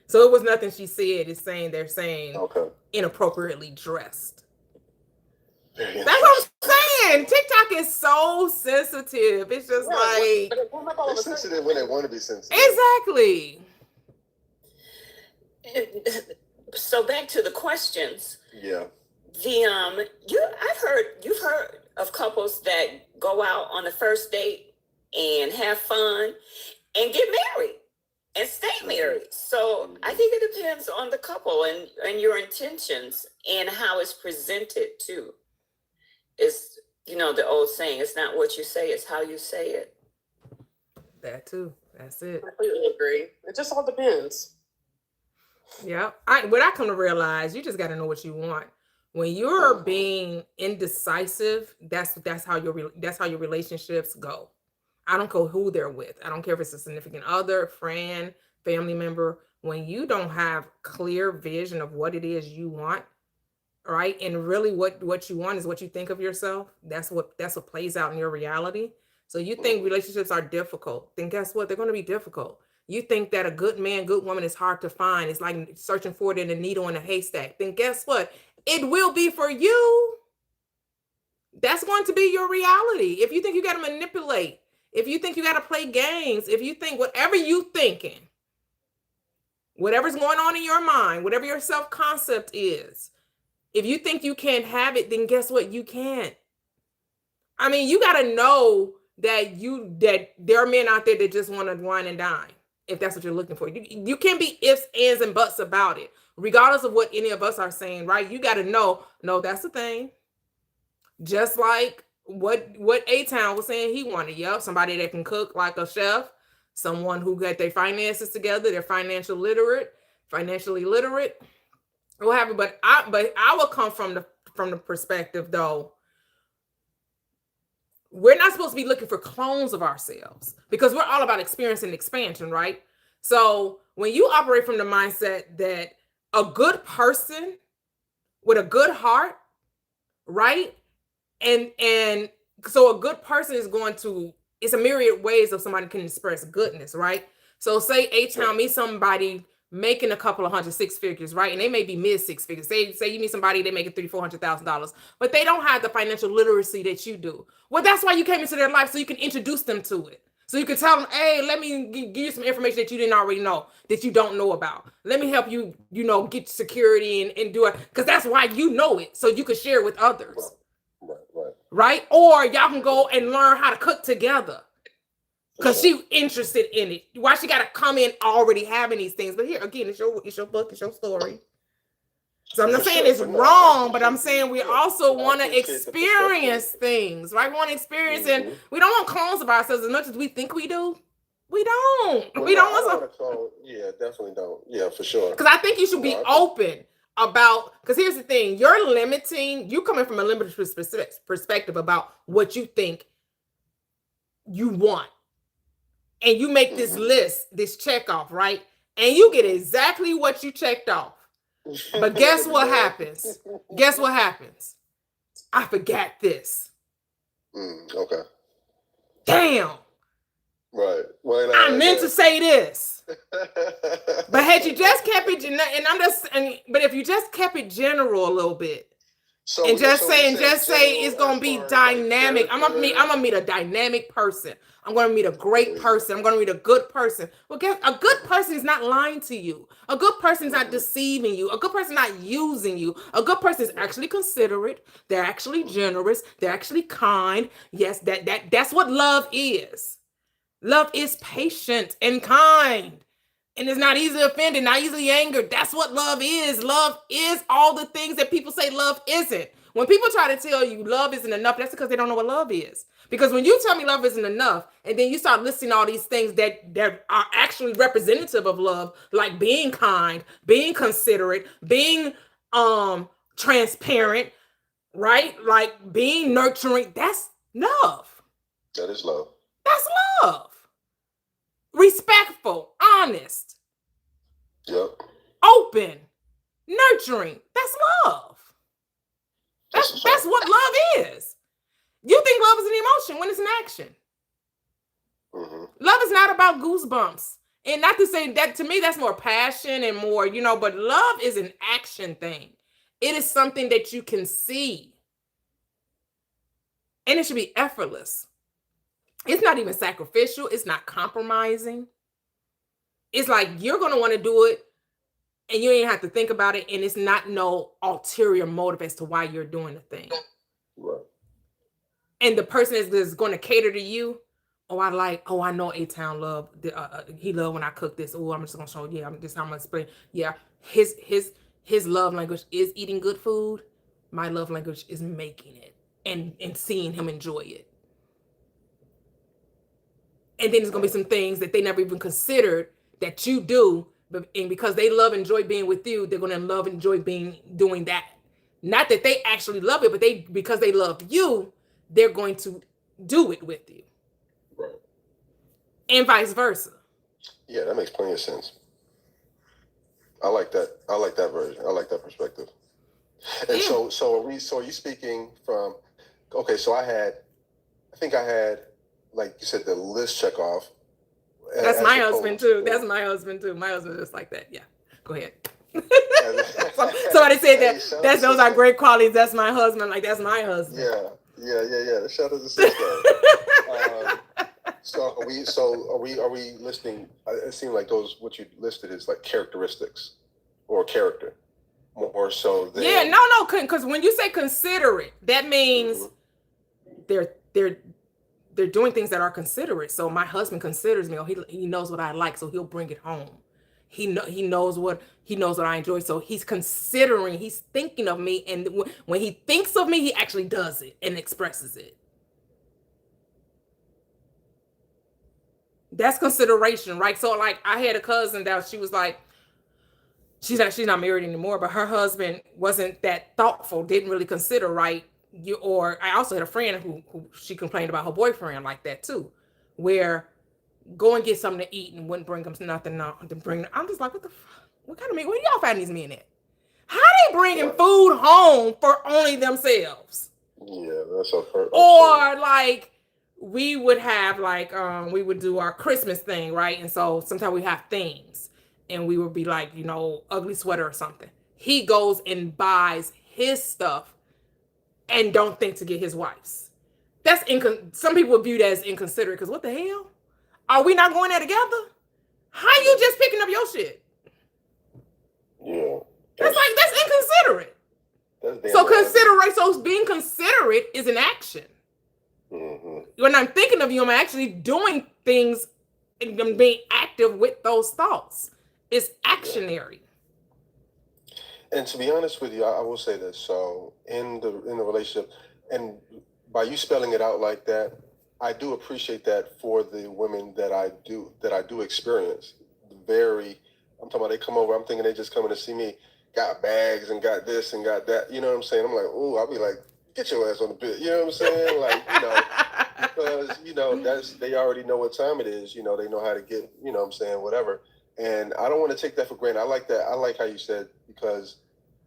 So it was nothing she said. It's saying they're saying inappropriately dressed. That's what I'm saying. TikTok is so sensitive. It's just they're sensitive when they want to be sensitive. Exactly. So back to the questions. Yeah. You've heard of couples that go out on the first date and have fun and get married and stay married. So I think it depends on the couple and your intentions and how it's presented too. It's, the old saying, it's not what you say, it's how you say it. That too. That's it. I completely agree. It just all depends. Yeah. What I come to realize, you just got to know what you want. When you're being indecisive, that's how your relationships go. I don't care who they're with. I don't care if it's a significant other, friend, family member. When you don't have clear vision of what it is you want, right? And really what you want is what you think of yourself. That's what plays out in your reality. So you think relationships are difficult, then guess what? They're going to be difficult. You think that a good man, good woman is hard to find. It's like searching for it in a needle in a haystack. Then guess what? It will be for you. That's going to be your reality. If you think you got to manipulate, if you think you got to play games, if you think whatever you thinking, whatever's going on in your mind, whatever your self-concept is, if you think you can't have it, then guess what? You can't. I mean, you got to know that there are men out there that just want to wine and dine. If that's what you're looking for, you can't be ifs, ands, and buts about it, regardless of what any of us are saying, right? You got to know, no, that's the thing. Just like what A-Town was saying he wanted. Yep, somebody that can cook like a chef, someone who got their finances together, they're financially literate, what have you. But I will come from the perspective though. We're not supposed to be looking for clones of ourselves because we're all about experience and expansion, right? So when you operate from the mindset that a good person with a good heart, right? And so a good person is it's a myriad ways of somebody can express goodness, right? So say A-Town meet somebody making a couple of hundred, six figures, right? And they may be mid six figures. Say you meet somebody, they making $300,000-$400,000, but they don't have the financial literacy that you do. Well, that's why you came into their life, so you can introduce them to it. So you can tell them, hey, let me give you some information that you didn't already know, that you don't know about. Let me help you, get security and do it. Because that's why you know it, so you can share it with others. Right? Or y'all can go and learn how to cook together. because she interested in it. Why she got to come in already having these things? But here again, it's your book, it's your story. So I'm not saying it's wrong, but I'm saying we also want to experience things, right? We want to experience, and we don't want clones of ourselves as much as we think we do. We don't. Well, we no, don't I want don't call, yeah, definitely don't. Yeah, for sure. Because I think you should be open about, because here's the thing, you coming from a limited perspective about what you think you want. And you make this list, this check off, right? And you get exactly what you checked off. But guess what happens? Guess what happens? I forgot this. Okay. Damn. Right. Well, I meant to say this. But had you just kept it, but if you just kept it general a little bit, and just say it's gonna be dynamic. I'm gonna meet a dynamic person. I'm gonna meet a great person. I'm gonna meet a good person. Well, guess a good person is not lying to you. A good person is not deceiving you. A good person is not using you. A good person is actually considerate. They're actually generous. They're actually kind. Yes, that's what love is. Love is patient and kind. And it's not easily offended, not easily angered. That's what love is. Love is all the things that people say love isn't. When people try to tell you love isn't enough, that's because they don't know what love is. Because when you tell me love isn't enough, and then you start listing all these things that are actually representative of love, like being kind, being considerate, being transparent, right? Like being nurturing, that's love. That is love. That's love. Respectful, honest, open, nurturing. That's love. That's what love is. You think love is an emotion when it's an action. Love is not about goosebumps. And not to say that, to me, that's more passion and more, but love is an action thing. It is something that you can see. And it should be effortless. It's not even sacrificial. It's not compromising. It's like you're going to want to do it and you ain't have to think about it. And it's not no ulterior motive as to why you're doing the thing. Right. And the person is going to cater to you. I know A-Town love. He love when I cook this. Oh, I'm just going to show, I'm going to explain. Yeah, his love language is eating good food. My love language is making it and seeing him enjoy it. And then there's going to be some things that they never even considered that you do. And because they love and enjoy being with you, they're going to love and enjoy doing that. Not that they actually love it, but because they love you, they're going to do it with you. Right. And vice versa. Yeah, that makes plenty of sense. I like that. I like that version. I like that perspective. And so are you speaking from, okay, so I think I had, like you said, the list check off. That's my husband too. That's my husband too. My husband is like that. Yeah. Go ahead. Somebody said that those are great qualities. That's my husband. Like that's my husband. Yeah. Shout out to sister. So are we listing? It seemed like what you listed is like characteristics or character more so than. Yeah. No. Because when you say considerate, that means they're doing things that are considerate. So my husband considers me. Oh, he knows what I like, so he'll bring it home. He knows what I enjoy, so he's considering. He's thinking of me, and when he thinks of me, he actually does it and expresses it. That's consideration, right? So, like, I had a cousin that she was like, she's not married anymore, but her husband wasn't that thoughtful, didn't really consider, right? Or I also had a friend who she complained about her boyfriend like that too, where go and get something to eat and wouldn't bring them nothing to bring. I'm just like, what kind of men? Where y'all find these men at? How they bringing food home for only themselves? Yeah, that's a hurt. Or like we would have we would do our Christmas thing, right? And so sometimes we have themes, and we would be like, ugly sweater or something. He goes and buys his stuff and don't think to get his wife's. That's some people view that as inconsiderate, because what the hell? Are we not going there together? How you just picking up your shit? Yeah. That's inconsiderate. So being considerate is an action. when I'm thinking of you, I'm actually doing things and I'm being active with those thoughts. It's actionary. And to be honest with you, I will say this. So in the relationship, and by you spelling it out like that, I do appreciate that for the women that I do experience. I'm talking about they come over, I'm thinking they just coming to see me, got bags and got this and got that. You know what I'm saying? I'm like, ooh, I'll be like, get your ass on the bed. You know what I'm saying? Like, because, they already know what time it is. They know how to get, what I'm saying, whatever. And I don't want to take that for granted. I like that. I like how you said, because,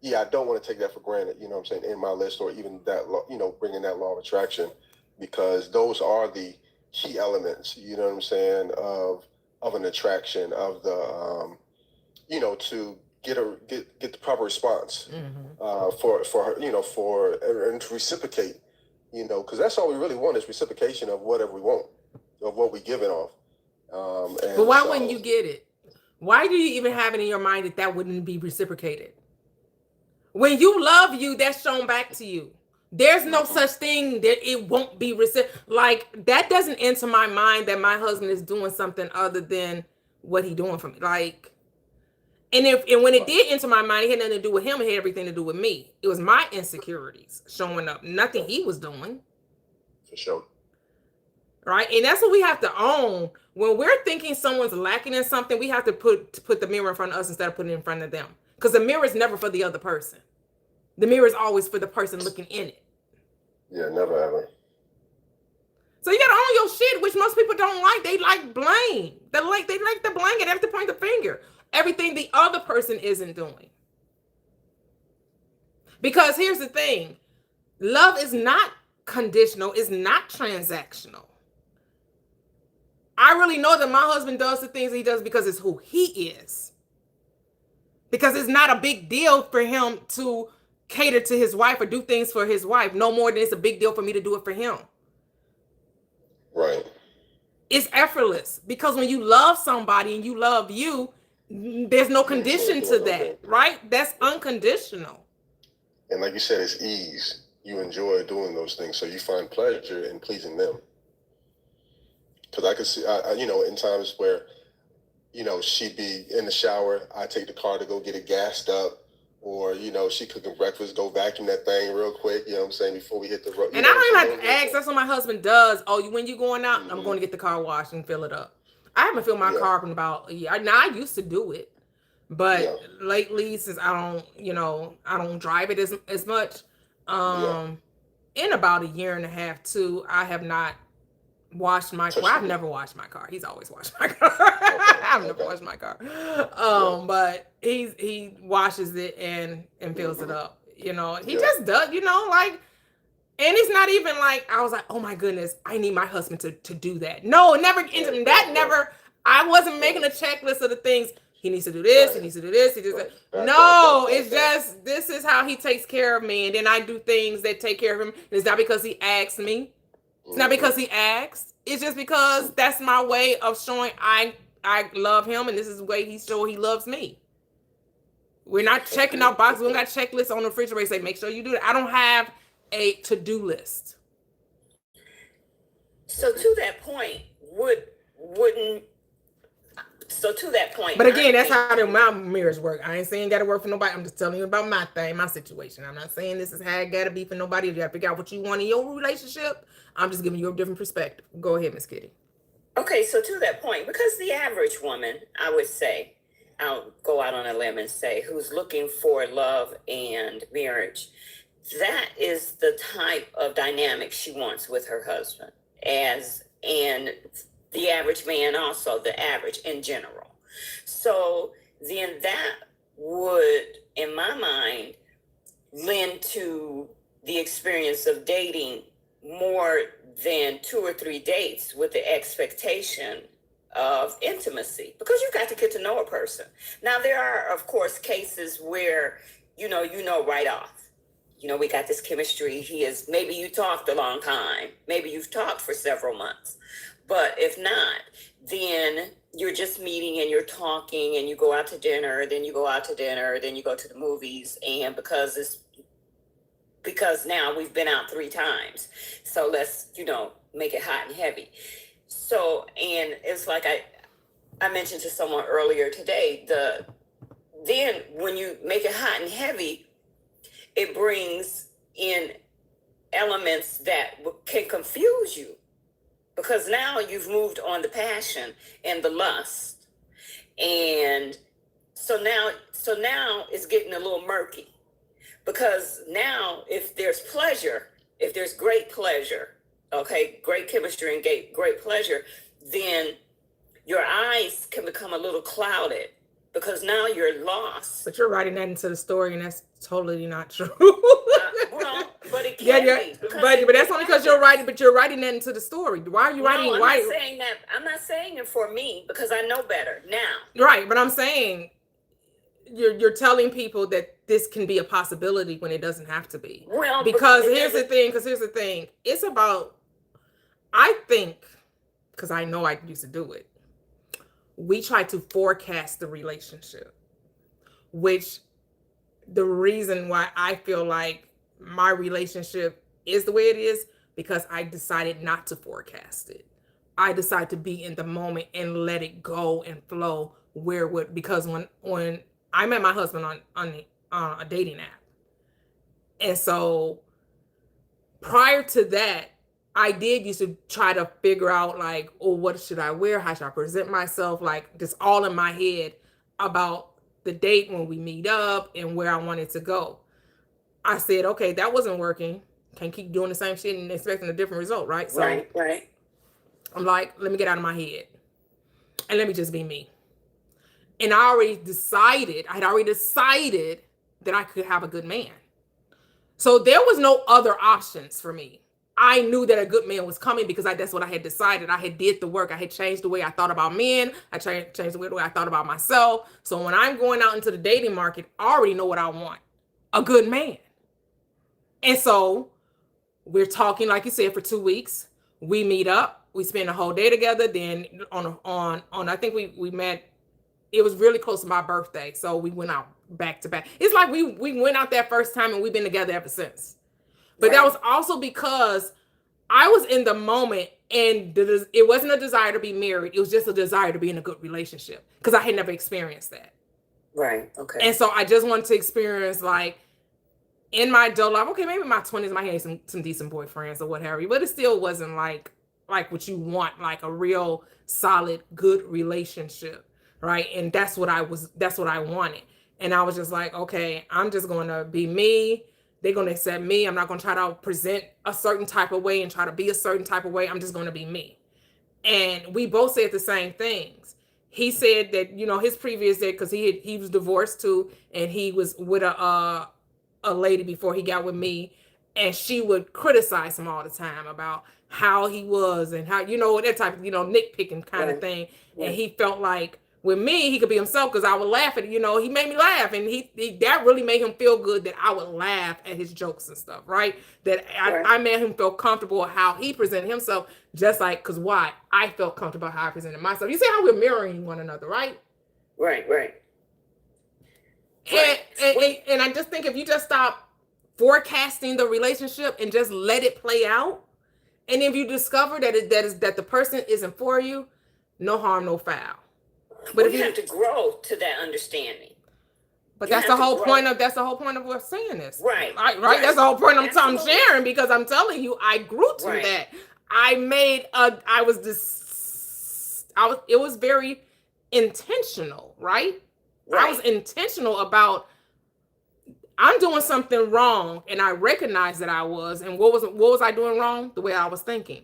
I don't want to take that for granted, what I'm saying, in my list, or even that, bringing that law of attraction, because those are the key elements, what I'm saying, of an attraction, of the, to get the proper response for her, and to reciprocate, because that's all we really want is reciprocation of whatever we want, of what we're giving off. But why wouldn't you get it? Why do you even have it in your mind that wouldn't be reciprocated? When you love you, that's shown back to you. There's no such thing that it won't be reciprocated. Like, that doesn't enter my mind that my husband is doing something other than what he doing for me. Like, and when it did enter my mind, it had nothing to do with him. It had everything to do with me. It was my insecurities showing up. Nothing he was doing. For sure. Right? And that's what we have to own. When we're thinking someone's lacking in something, we have to put the mirror in front of us instead of putting it in front of them. Because the mirror is never for the other person. The mirror is always for the person looking in it. Yeah, never ever. So you gotta own your shit, which most people don't like. They like blame. They like to blame it. They have to point the finger. Everything the other person isn't doing. Because here's the thing. Love is not conditional. It's not transactional. I really know that my husband does the things he does because it's who he is. Because it's not a big deal for him to cater to his wife or do things for his wife, no more than it's a big deal for me to do it for him. Right. It's effortless, because when you love somebody and you love you, there's no condition to that, right? That's unconditional. And like you said, it's ease. You enjoy doing those things, so you find pleasure in pleasing them. Because I could see, in times where, she'd be in the shower, I take the car to go get it gassed up, or, she cooking breakfast, go vacuum that thing real quick, you know what I'm saying, before we hit the road. And I don't even have to ask. That's what my husband does. Oh, when you going out, I'm going to get the car washed and fill it up. I haven't filled my car up in about a year. Now, I used to do it, but lately, since I don't drive it as much, in about a year and a half too, I have not washed my car. I've never washed my car. He's always washed my car. I've never washed my car. But he washes it and fills it up. He just does, like, and it's not even like I was like, oh my goodness, I need my husband to do that. No, never. Never. I wasn't making a checklist of the things he needs to do. This, he needs to do this. He just no. It's just this is how he takes care of me, and then I do things that take care of him. And it's not because he asked me. It's not because he asked. It's just because that's my way of showing I love him, and this is the way he loves me. We're not checking out boxes. We don't got checklists on the refrigerator say make sure you do that. I don't have a to-do list. So to that point, But again, that's how my mirrors work. I ain't saying gotta work for nobody. I'm just telling you about my thing, my situation. I'm not saying this is how it gotta be for nobody. You gotta figure out what you want in your relationship. I'm just giving you a different perspective. Go ahead, Miss Kitty. Okay, so to that point, because the average woman, I would say, I'll go out on a limb and say, who's looking for love and marriage, that is the type of dynamic she wants with her husband, and the average man also, the average in general. So then that would, in my mind, lend to the experience of dating more than 2 or 3 dates with the expectation of intimacy, because you got to get to know a person. Now, there are, of course, cases where, you know right off, we got this chemistry. Maybe you talked a long time. Maybe you've talked for several months. But if not, then you're just meeting and you're talking and you go out to dinner, then you go out to dinner, then you go to the movies. And because it's because now we've been out 3 times. So let's, make it hot and heavy. So, and it's like I mentioned to someone earlier today, then when you make it hot and heavy, it brings in elements that can confuse you, because now you've moved on the passion and the lust. And so now it's getting a little murky, because now if there's great pleasure, okay, great chemistry and great pleasure, then your eyes can become a little clouded, because now you're lost. But you're writing that into the story, and that's totally not true. Well, but it can be. But that's only because you're writing that into the story. Why are you writing? I'm not saying that. I'm not saying it for me, because I know better now. Right, but I'm saying you're telling people that this can be a possibility when it doesn't have to be. Well, because here's the thing. It's about, I think, because I know I used to do it, we try to forecast the relationship, which the reason why I feel like my relationship is the way it is, because I decided not to forecast it. I decided to be in the moment and let it go and flow because when I met my husband on a dating app. And so prior to that, I did used to try to figure out like, oh, what should I wear? How should I present myself? Like just all in my head about the date when we meet up and where I wanted to go. I said, okay, that wasn't working. Can't keep doing the same shit and expecting a different result, right? So right. I'm like, let me get out of my head and let me just be me. And I had already decided that I could have a good man. So there was no other options for me. I knew that a good man was coming because that's what I had decided. I had did the work. I had changed the way I thought about men. I changed the way I thought about myself. So when I'm going out into the dating market, I already know what I want. A good man. And so we're talking, like you said, for 2 weeks. We meet up. We spend a whole day together. Then on I think we met. It was really close to my birthday. So we went out back to back. It's like we went out that first time and we've been together ever since. But that was also because I was in the moment and it wasn't a desire to be married. It was just a desire to be in a good relationship because I had never experienced that. Right. Okay. And so I just wanted to experience like in my adult life, okay, maybe in my 20s, I might have some decent boyfriends or whatever, but it still wasn't like what you want, like a real solid, good relationship. Right. And that's what I wanted. And I was just like, okay, I'm just going to be me. They're going to accept me. I'm not going to try to present a certain type of way and try to be a certain type of way. I'm just going to be me. And we both said the same things. He said that, his previous date, because he was divorced too, and he was with a lady before he got with me, and she would criticize him all the time about how he was and how, that type of, nitpicking kind of thing. Right. And he felt like with me, he could be himself because I would laugh at, he made me laugh. And he that really made him feel good that I would laugh at his jokes and stuff, right? That I made him feel comfortable with how he presented himself, just like, because why? I felt comfortable how I presented myself. You see how we're mirroring one another, right? Right. And I just think if you just stop forecasting the relationship and just let it play out, and if you discover that the person isn't for you, no harm, no foul. But if you have to grow to that understanding. But that's the whole point of us saying this. Right. Right. That's the whole point I'm sharing, because I'm telling you, I grew to that. It was very intentional, right? I was intentional about, I'm doing something wrong, and I recognize that I was. And what was I doing wrong? The way I was thinking.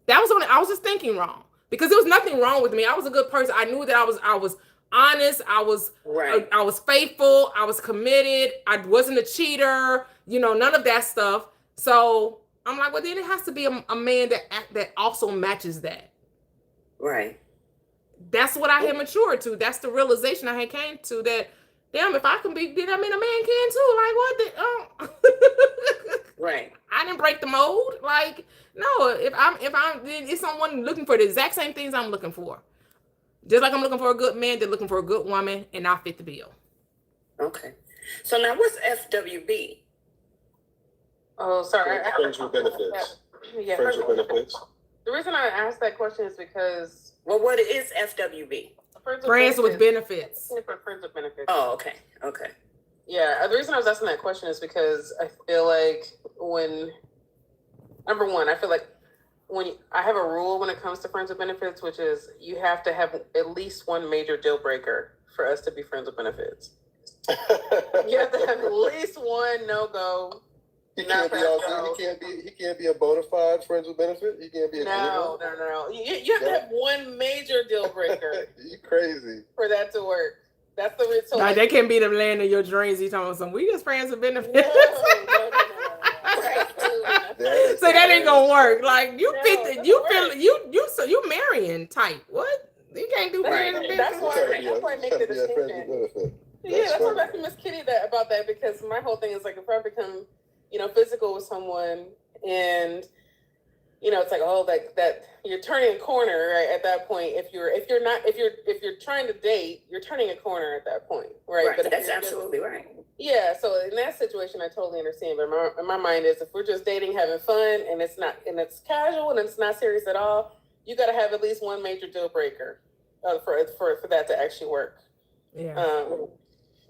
I was just thinking wrong. Because there was nothing wrong with me. I was a good person. I knew that I was honest. I was faithful. I was committed. I wasn't a cheater. None of that stuff. So I'm like, well, then it has to be a man that also matches that. Right. That's what I had matured to. That's the realization I had came to, that, damn, if I can be, then I mean a man can too. Like what? Right. I didn't break the mold. Like, no, if I'm it's someone looking for the exact same things I'm looking for. Just like I'm looking for a good man, they're looking for a good woman, and I fit the bill. Okay. So now what's FWB? Oh, sorry. Friends with benefits. Yeah, Friends with benefits. The reason I asked that question is because Well, what is FWB? Friends with benefits. For friends with benefits. Oh, okay. Okay. Yeah, the reason I was asking that question is because I feel like number one, I feel like I have a rule when it comes to friends with benefits, which is you have to have at least one major deal breaker for us to be friends with benefits. You have to have at least one no-go. He can't be a bona fide friends with benefit. He can't be a no. You have to have one major deal breaker. You crazy for that to work. That's the reason. Like, they can't be the land of your dreams. You talking about some? We just friends with benefits. No. So that ain't gonna work. Like you marrying type. What? You can't do friends with benefits. That's why I make the distinction. Yeah, that's why I'm asking Miss Kitty about that, because my whole thing is like, if I become, physical with someone, and it's like, oh, like that you're turning a corner, right? At that point, if you're trying to date, you're turning a corner at that point, right? But that's absolutely right. Yeah, so in that situation, I totally understand. But my mind is, if we're just dating, having fun, and it's casual and it's not serious at all, you got to have at least one major deal breaker for that to actually work. Yeah.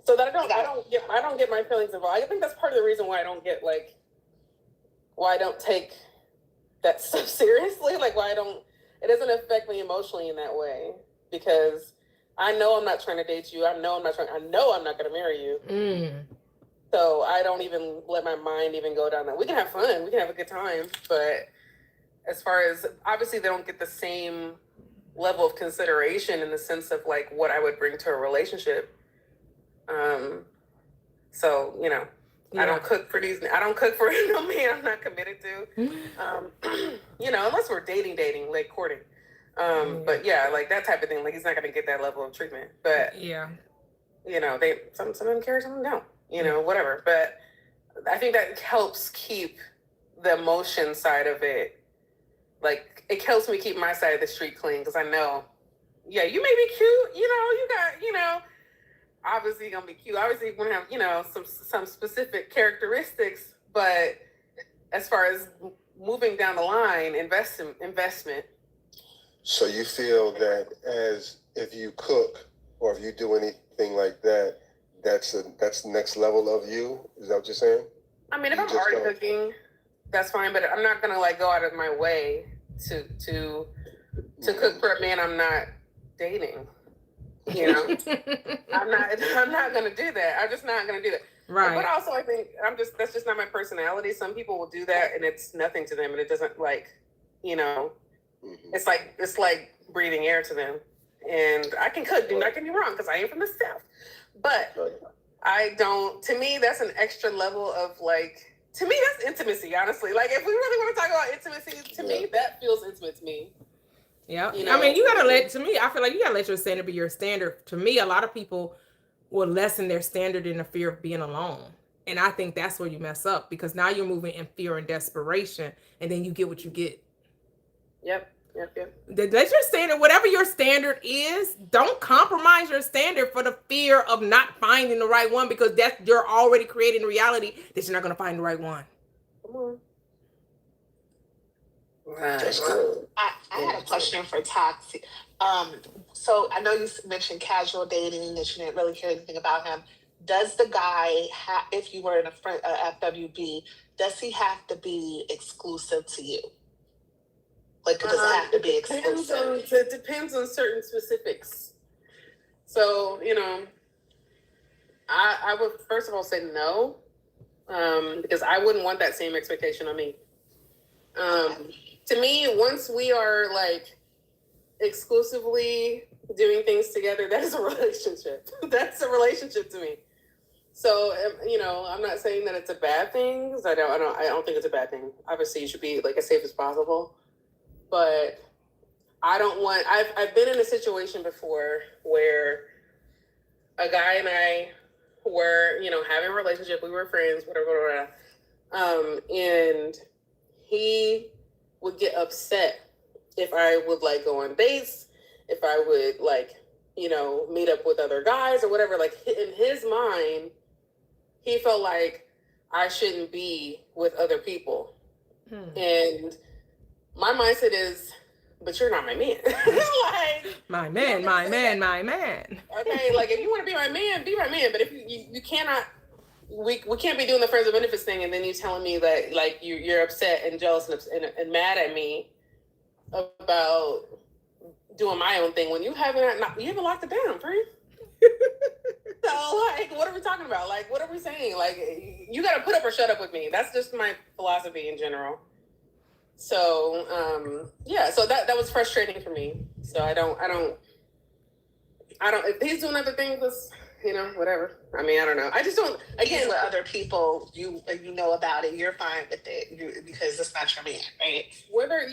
So that I don't get my feelings involved. I think that's part of the reason why I don't take that stuff seriously. Like it doesn't affect me emotionally in that way, because I know I'm not trying to date you. I know I'm not going to marry you. So I don't even let my mind even go down that. We can have fun. We can have a good time. But as far as, obviously they don't get the same level of consideration in the sense of like what I would bring to a relationship. So, Yeah. I don't cook for no man I'm not committed to. Unless we're dating, like courting. But yeah, like that type of thing, like he's not gonna get that level of treatment. But yeah, some of them care, some of them don't. Whatever. But I think that helps keep the emotion side of it. Like it helps me keep my side of the street clean, because I know, yeah, you may be cute, you got, obviously you're gonna be cute. Obviously you're gonna have, some specific characteristics, but as far as moving down the line, investment. So you feel that if you cook or if you do anything like that, that's the next level of you? Is that what you're saying? I mean, if I'm already cooking, that's fine, but I'm not gonna like go out of my way to cook for a man I'm not dating. I'm not gonna do that. I'm just not gonna do that. Right. But also, I think that's just not my personality. Some people will do that and it's nothing to them, and it doesn't it's like breathing air to them. And I can cook, do not get me wrong, because I am from the South. But I don't, to me, that's an extra level of like, to me, that's intimacy, honestly. Like, if we really want to talk about intimacy, to me, that feels intimate to me. Yeah. I mean, I feel like you gotta let your standard be your standard. To me, a lot of people will lessen their standard in the fear of being alone. And I think that's where you mess up, because now you're moving in fear and desperation, and then you get what you get. Yep. Let your standard, whatever your standard is, don't compromise your standard for the fear of not finding the right one, because you're already creating the reality that you're not going to find the right one. Come on. Right. I had a question for Toxic. So I know you mentioned casual dating, that you didn't really hear anything about him. Does the guy if you were in a FWB, does he have to be exclusive to you? Like, does it have to be exclusive? It depends on certain specifics. So, I would first of all say no, because I wouldn't want that same expectation on me. To me, once we are like exclusively doing things together, that is a relationship. That's a relationship to me. So, I'm not saying that it's a bad thing, because I don't think it's a bad thing. Obviously, you should be like as safe as possible. But I've been in a situation before where a guy and I were, having a relationship. We were friends, whatever. And he would get upset if I would like go on dates, if I would like, meet up with other guys or whatever. Like in his mind, he felt like, I shouldn't be with other people. And my mindset is, but you're not my man. Like, my man. okay, like if you want to be my man, be my man. But if you cannot, we can't be doing the friends of benefits thing, and then you telling me that like you're upset and jealous and mad at me about doing my own thing when you haven't locked it down, friend. So like, what are we talking about? Like, what are we saying? Like, you got to put up or shut up with me. That's just my philosophy in general. So yeah, so that was frustrating for me. So I don't. If he's doing other things, whatever. I mean, I don't know. I just don't. Again, with other people, you know about it, you're fine with it because it's not your man, right? Whether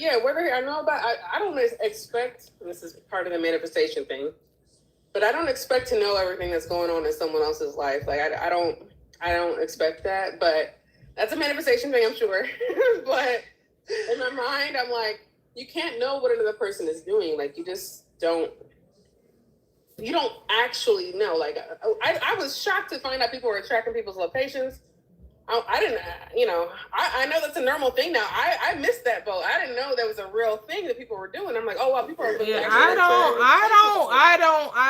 I know about, I don't expect. This is part of the manifestation thing, but I don't expect to know everything that's going on in someone else's life. Like I don't expect that. But that's a manifestation thing, I'm sure. But in my mind, I'm like, you can't know what another person is doing. Like you just don't. You don't actually know. Like I was shocked to find out people were tracking people's locations. I didn't, I know that's a normal thing now. I missed that boat. I didn't know that was a real thing that people were doing. I'm like, oh wow, people are. Yeah, I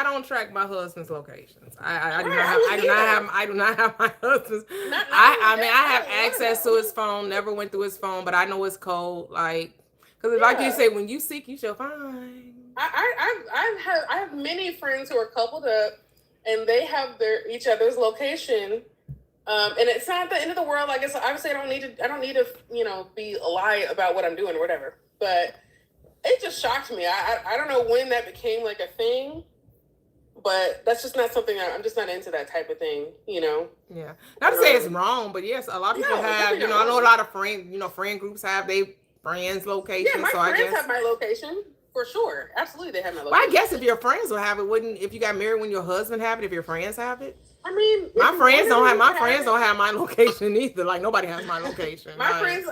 don't track my husband's locations. I do not have my husband's. I have access to his phone. Never went through his phone, but I know his code. Like, because like you say, when you seek, you shall find. I have many friends who are coupled up, and they have each other's location. And it's not the end of the world. I guess obviously I don't need to be a lie about what I'm doing or whatever. But it just shocked me. I don't know when that became like a thing, but that's just not something I'm just not into that type of thing, Yeah. Not to say it's wrong, but yes, a lot of people have, I know a lot of friend groups have their friends' locations. Yeah, my friends have my location. For sure. Absolutely, they have my location. Well, I guess if your friends will have it, if you got married when your husband have it, if your friends have it? I mean, my friends don't have my location either. Like nobody has my location. My friends,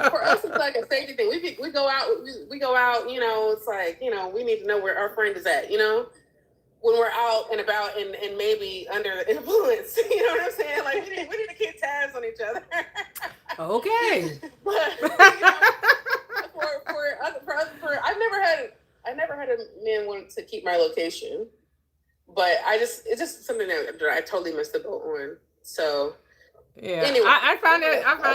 for us, it's like a safety thing. We go out. It's like we need to know where our friend is at. When we're out and about and maybe under the influence. You know what I'm saying? Like we need to keep tabs on each other. Okay. But for I never had a man want to keep my location. But it's just something that I totally missed the boat on. So yeah, anyway, I find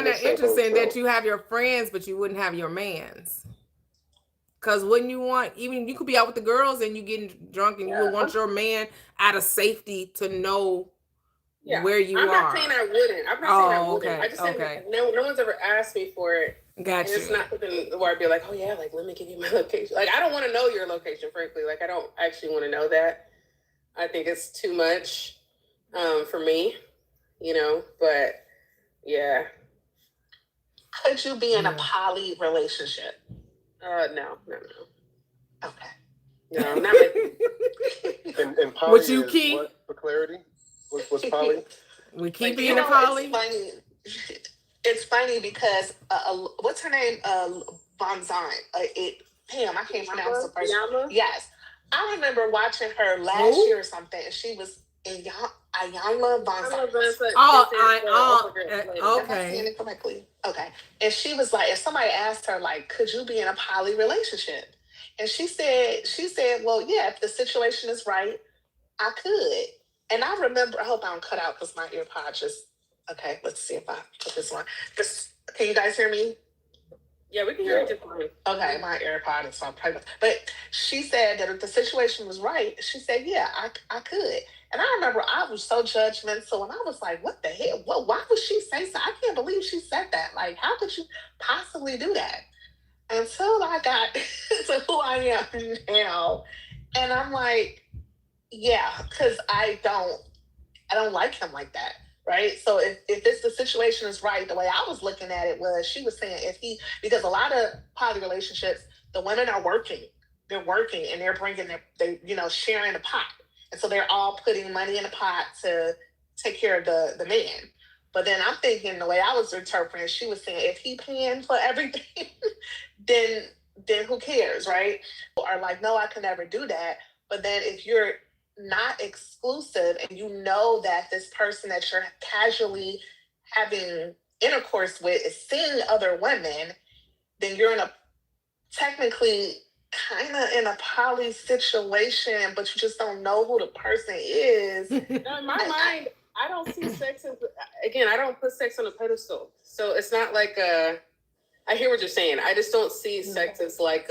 that interesting that you have your friends, but you wouldn't have your mans. Because wouldn't you want, even you could be out with the girls and you getting drunk and you would want your man out of safety to know where you are. I'm not saying I wouldn't. I'm not saying I wouldn't. I just said no one's ever asked me for it. Gotcha. And it's not something where I'd be like, oh yeah, like let me give you my location. Like I don't want to know your location, frankly. Like I don't actually want to know that. I think it's too much for me, but yeah. Could you be in a poly relationship? No. Okay. No, not like and poly would you is keep what, for clarity? What's poly? We keep being a poly? It's funny because what's her name? Bonzine. Pam, I can't pronounce the first name. Yes. I remember watching her last year or something, and she was in Ayanla Bonzine. Okay. Am I saying it correctly? Okay. And she was like, if somebody asked her, like, could you be in a poly relationship? And she said, well, yeah, if the situation is right, I could. And I remember, I hope I don't cut out because my ear pod just, okay, let's see if I put this on. Can you guys hear me? Yeah, we can hear you just fine. Okay, my AirPod is on private. But she said that if the situation was right, she said, yeah, I could. And I remember I was so judgmental, and I was like, what the hell? Well, why would she say so? I can't believe she said that. Like, how could you possibly do that? Until I got to who I am now. And I'm like, yeah, because I don't like him like that. Right. So if the situation is right, the way I was looking at it was, she was saying because a lot of poly relationships, the women are working, they're working and they're bringing they sharing the pot. And so they're all putting money in the pot to take care of the man. But then I'm thinking the way I was interpreting, she was saying if he paying for everything, then who cares? Right. Or like, no, I can never do that. But then if you're not exclusive and you know that this person that you're casually having intercourse with is seeing other women, then you're in a technically kind of in a poly situation, but you just don't know who the person is. Now, in my mind, I don't see sex as, again, I don't put sex on a pedestal. So it's not like I hear what you're saying. I just don't see sex as like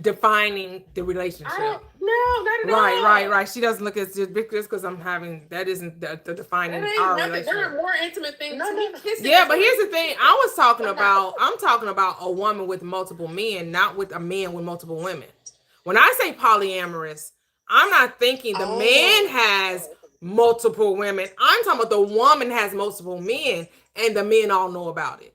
defining the relationship. No, not at all. Right. She doesn't look at just because I'm having, that isn't the defining our nothing. relationship. There are more intimate things. Yeah, but here's the thing. I'm talking about a woman with multiple men, not with a man with multiple women. When I say polyamorous, I'm not thinking the man has multiple women. I'm talking about the woman has multiple men and the men all know about it.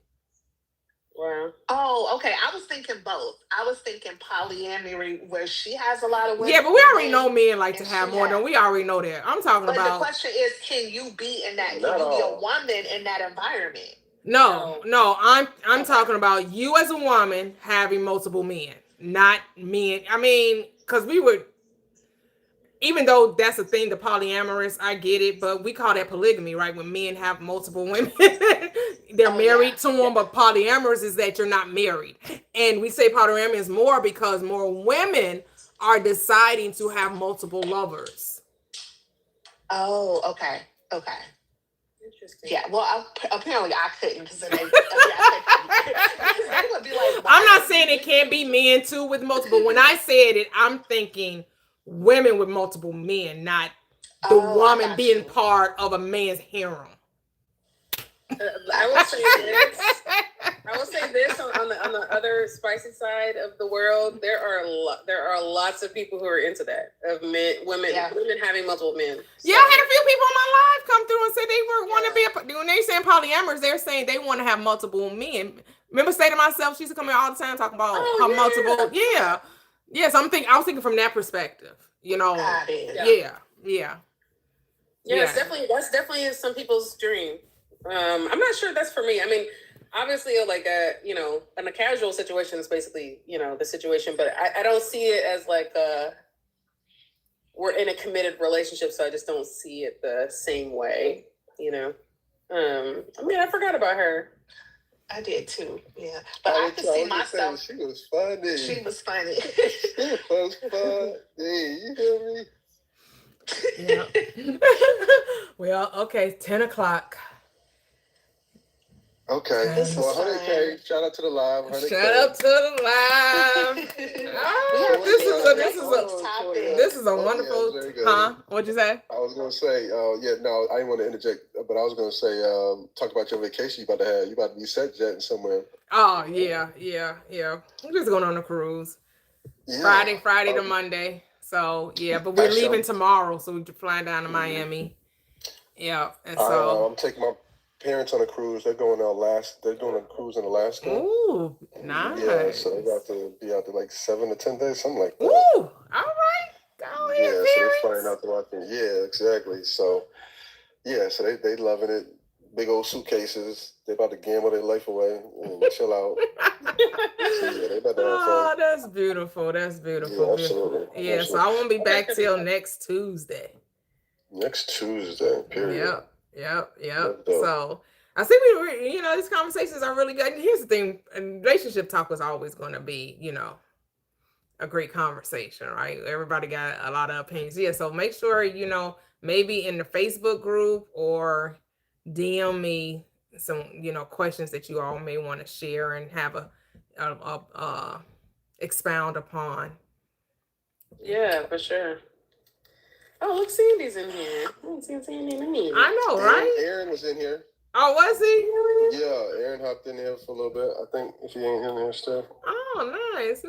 Wow. Oh, okay. I was thinking both. I was thinking polyamory where she has a lot of women. Yeah, but we already know men like to have more than we already know that. I'm talking about. But the question is, can you be in that? Can you be a woman in that environment? No. I'm talking about you as a woman having multiple men, not men. I mean, because we would. Even though that's a thing, the polyamorous, I get it, but we call that polygamy, right? When men have multiple women, they're married to them, but polyamorous is that you're not married. And we say polyamorous is more because more women are deciding to have multiple lovers. Oh, okay. Interesting. Yeah, well, apparently I couldn't because then would be like, I'm not saying it can't be men too with multiple. When I said it, I'm thinking women with multiple men, not the woman being part of a man's harem. I will say this on the other spicy side of the world, there are lots of people who are into that, of women having multiple men. So. Yeah, I had a few people in my life come through and say they want to be when they saying polyamorous, they're saying they want to have multiple men. Remember, Say to Myself, she used to come here all the time talking about her multiple. Yeah. Yes, I was thinking from that perspective. You know. Yeah. That's definitely some people's dream. I'm not sure that's for me. I mean, obviously, like in a casual situation is basically the situation, but I don't see it as like we're in a committed relationship, so I just don't see it the same way. I mean, I forgot about her. I did too, yeah. But I could see myself. She was funny. She was funny. You hear me? Yeah. Well, okay, 10 o'clock. Okay. Well, 100K. Shout out to the live. 100K. Shout out to the live. This is a wonderful. Huh? What'd you say? I was gonna say, I didn't want to interject, but I was gonna say, talk about your vacation you about to have. You about to be set jetting somewhere. Oh yeah. We're just going on a cruise. Yeah. Friday to Monday. So yeah, but we're leaving tomorrow, so we're flying down to Miami. Yeah, and so I'm taking my parents on a cruise. They're going They're doing a cruise in Alaska. Ooh, nice. Yeah, so they're about to be out there like 7 to 10 days, something like that. Ooh, all right. Go ahead, so they're flying out to watching. Yeah, exactly. So so they loving it. Big old suitcases. They're about to gamble their life away and chill out. They about to have fun. That's beautiful. That's beautiful. Yeah, absolutely. Yeah, absolutely. so I won't be back till next Tuesday. Next Tuesday, period. Yep. So I think these conversations are really good. And here's the thing, relationship talk was always going to be, a great conversation, right? Everybody got a lot of opinions. Yeah, so make sure, maybe in the Facebook group or DM me some, questions that you all may want to share and have a expound upon. Yeah, for sure. Oh, look, Sandy's in here. I haven't seen Sandy in a minute. I know, right? Aaron was in here. Oh, was he? Yeah, Aaron hopped in here for a little bit. I think if he ain't in there still. Oh, nice.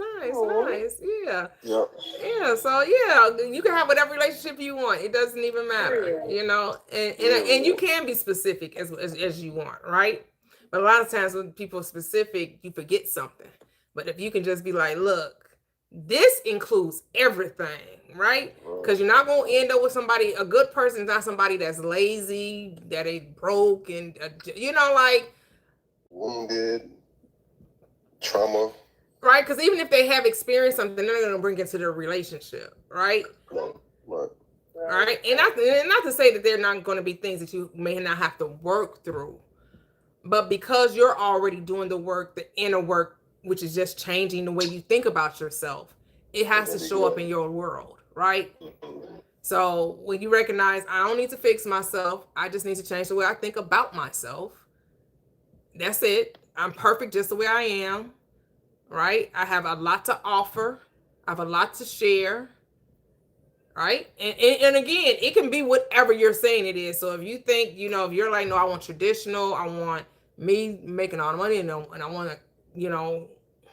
Yeah. Yep. Yeah. So you can have whatever relationship you want. It doesn't even matter, and you can be specific as you want, right? But a lot of times when people are specific, you forget something. But if you can just be like, look, this includes everything, right? Because you're not going to end up with somebody, a good person is not somebody that's lazy, that ain't broke, and, like... wounded, trauma. Right? Because even if they have experienced something, they're not going to bring it to their relationship, right? Right. All right. And not to say that they're not going to be things that you may not have to work through. But because you're already doing the work, the inner work, which is just changing the way you think about yourself, it has to show up in your world, right? So when you recognize I don't need to fix myself, I just need to change the way I think about myself. That's it. I'm perfect just the way I am, right? I have a lot to offer. I have a lot to share, right? And again, it can be whatever you're saying it is. So if you think, if you're like, no, I want traditional, I want me making all the money, and I want to,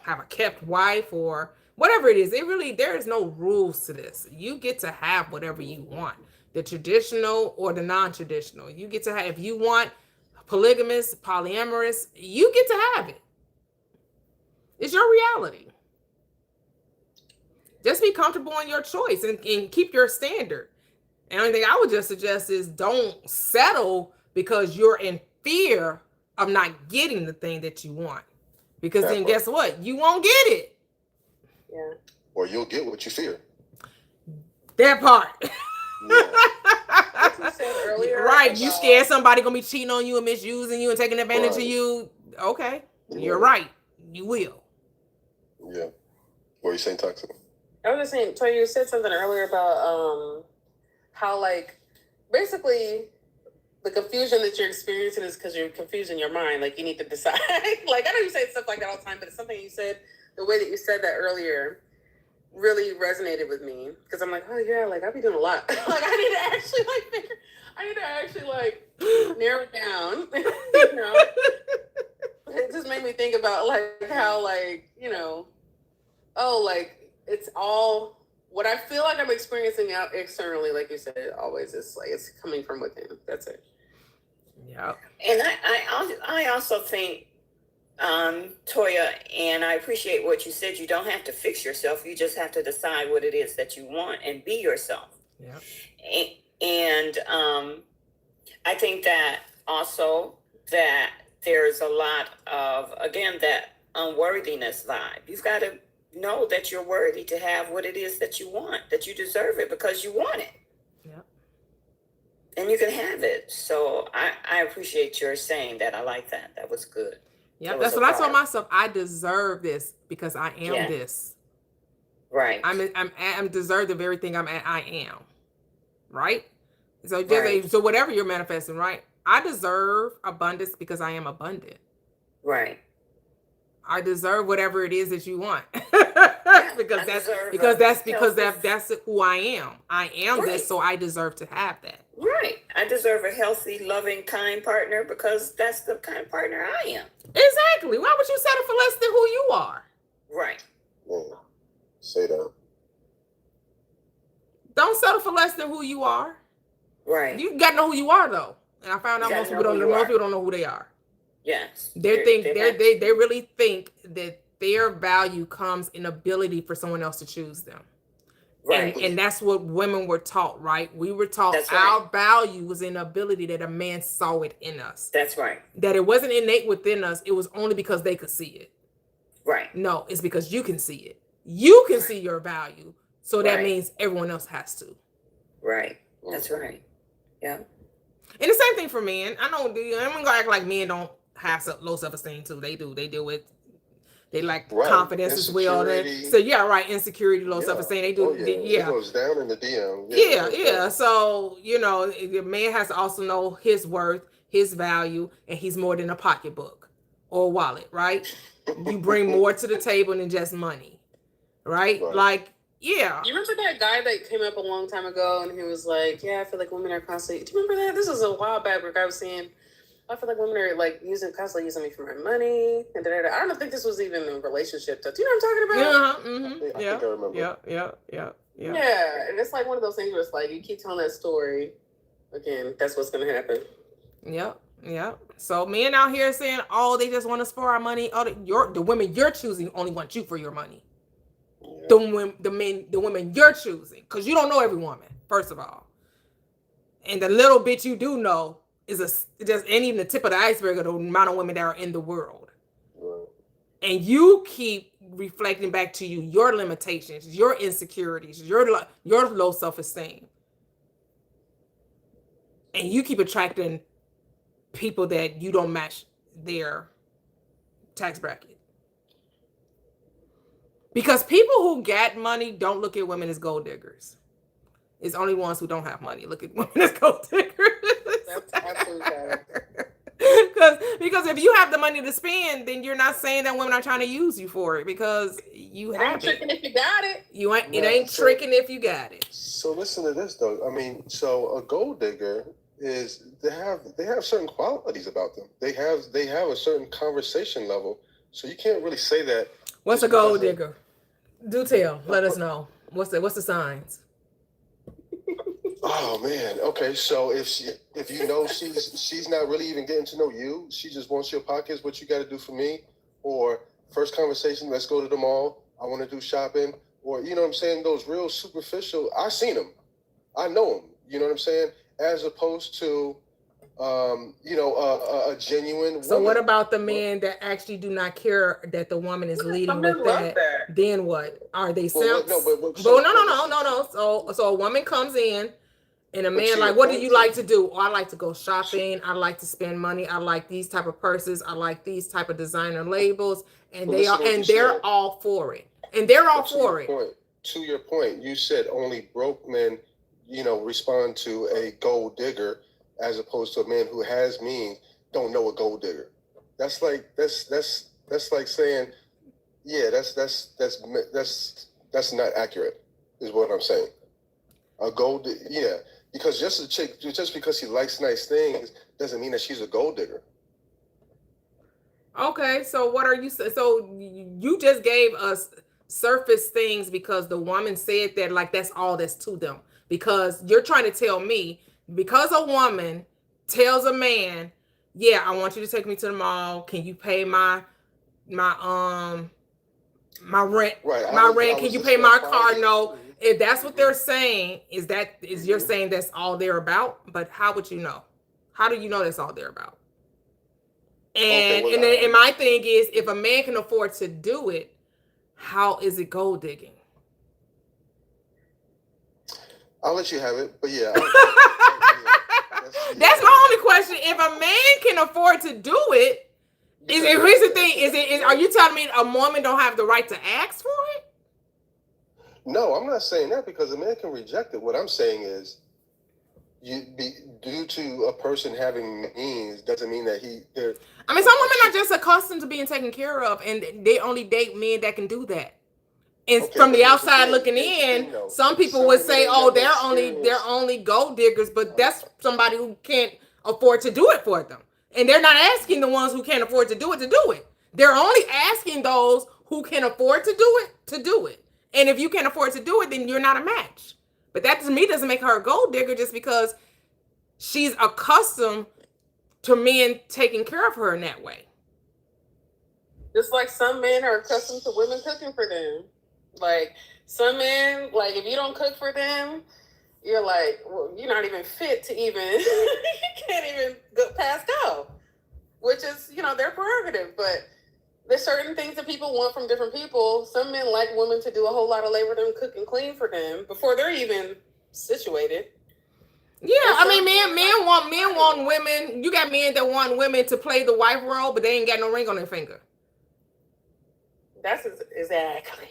have a kept wife or whatever it is. There is no rules to this. You get to have whatever you want, the traditional or the non-traditional. You get to have, if you want polygamous, polyamorous, you get to have it. It's your reality. Just be comfortable in your choice and keep your standard. And the only thing I would just suggest is don't settle because you're in fear of not getting the thing that you want. Because then guess what? You won't get it. Yeah. Or you'll get what you fear. That part. What you said earlier. Right. You scared somebody gonna be cheating on you and misusing you and taking advantage of you. Okay. You're right. You will. Yeah. What are you saying, Toxic? I was just saying, Toyia, you said something earlier about how, like, basically the confusion that you're experiencing is because you're confused in your mind. Like, you need to decide. Like, I know you say stuff like that all the time, but it's something you said, the way that you said that earlier really resonated with me. Because I'm like, oh, yeah, like, I be doing a lot. Like, I need to actually narrow it down. It just made me think about, like, how, like, it's all what I feel like I'm experiencing out externally, like you said, always is like it's coming from within. That's it. Yeah. And I also think, Toyia, and I appreciate what you said. You don't have to fix yourself. You just have to decide what it is that you want and be yourself. Yeah. And I think that also that there's a lot of, again, that unworthiness vibe. You've got to know that you're worthy to have what it is that you want, that you deserve it because you want it. Yeah. And you can have it. So I appreciate your saying that. I like that. That was good. Yeah, that's what I told myself. I deserve this because I am this. Right. I'm deserved of everything I am. Right? So Right. So whatever you're manifesting, right? I deserve abundance because I am abundant. Right. I deserve whatever it is that you want. because that's who I am. I am this, so I deserve to have that. Right. I deserve a healthy, loving, kind partner because that's the kind of partner I am. Exactly. Why would you settle for less than who you are? Right. Say that. Don't settle for less than who you are. Right. You got to know who you are, though. And I found out most people don't know who they are. Yes. They really think that their value comes in ability for someone else to choose them. Right. And that's what women were taught, right? We were taught our value was in ability that a man saw it in us. That's right. That it wasn't innate within us. It was only because they could see it. Right. No, it's because you can see it. You can see your value. So that means everyone else has to. Right. That's right. Yeah. And the same thing for men. I know I'm going to act like men don't have low self-esteem too. They do. They deal with, they like confidence as well. So insecurity, low self-esteem. They do. It goes down in the DM. Yeah. So, the man has to also know his worth, his value, and he's more than a pocketbook or a wallet, right? You bring more to the table than just money, right? Like, yeah. You remember that guy that came up a long time ago and he was like, yeah, I feel like women are constantly, do you remember that? This was a while back where I was saying, I feel like women are like constantly using me for my money. And I don't think this was even a relationship. Do you know what I'm talking about? Mm-hmm. I think I remember. Yeah. Yeah. And it's like one of those things where it's like, you keep telling that story. Again, that's what's going to happen. Yep. So men out here saying, oh, they just want us for our money. Oh, the women you're choosing only want you for your money. The women you're choosing, because you don't know every woman, first of all. And the little bit you do know is just ain't even the tip of the iceberg of the amount of women that are in the world. Right. And you keep reflecting back to you your limitations, your insecurities, your low self-esteem. and you keep attracting people that you don't match their tax bracket. Because people who get money don't look at women as gold diggers. It's only ones who don't have money look at women as gold diggers. That's absolutely right. Because if you have the money to spend, then you're not saying that women are trying to use you for it, because you It have ain't tricking if you got it. It ain't tricking if you got it. So listen to this though. I mean, so a gold digger is they have certain qualities about them. They have a certain conversation level. So you can't really say that. What's a gold digger? Do tell. Let us know. What's the signs? Oh man. Okay. So if you know she's not really even getting to know you, she just wants your pockets. What you got to do for me? Or first conversation, let's go to the mall. I want to do shopping. Or you know what I'm saying? Those real superficial. I seen them. I know them. You know what I'm saying? As opposed to, a genuine. So woman. what about the men that actually do not care that the woman is leading with that? Then what? Are they simps? No. So a woman comes in, and a man like, what do you like to do? Oh, I like to go shopping. I like to spend money. I like these type of purses. I like these type of designer labels, and they're all for it. And they're all for it. To your point, you said only broke men, respond to a gold digger, as opposed to a man who has means don't know a gold digger. That's like saying, yeah, that's not accurate, is what I'm saying. A gold, yeah, because just because she likes nice things doesn't mean that she's a gold digger. Okay, so what are you? So you just gave us surface things because the woman said that, like that's all that's to them. Because you're trying to tell me, because a woman tells a man, yeah, I want you to take me to the mall. Can you pay my rent? Right. My rent. Can you pay my car note? If that's what they're saying, you're saying that's all they're about? But how would you know? How do you know that's all they're about? And and my thing is, if a man can afford to do it, how is it gold digging? I'll let you have it, but yeah. That's my only question. If a man can afford to do it, here's the thing: are you telling me a woman don't have the right to ask for it? No, I'm not saying that, because a man can reject it. What I'm saying is, due to a person having means doesn't mean that I mean, some women are just accustomed to being taken care of, and they only date men that can do that. And from the outside looking in, some people would say, "Oh, they're only gold diggers," but that's somebody who can't afford to do it for them. And they're not asking the ones who can't afford to do it. They're only asking those who can afford to do it. And if you can't afford to do it, then you're not a match. But that to me doesn't make her a gold digger just because she's accustomed to men taking care of her in that way. Just like some men are accustomed to women cooking for them. Like some men, like if you don't cook for them, you're like, well, you're not even fit to even, you can't even go past go, which is, their prerogative. But there's certain things that people want from different people. Some men like women to do a whole lot of labor, them cook and clean for them before they're even situated. Yeah, I mean, men want women. You got men that want women to play the wife role, but they ain't got no ring on their finger. That's exactly.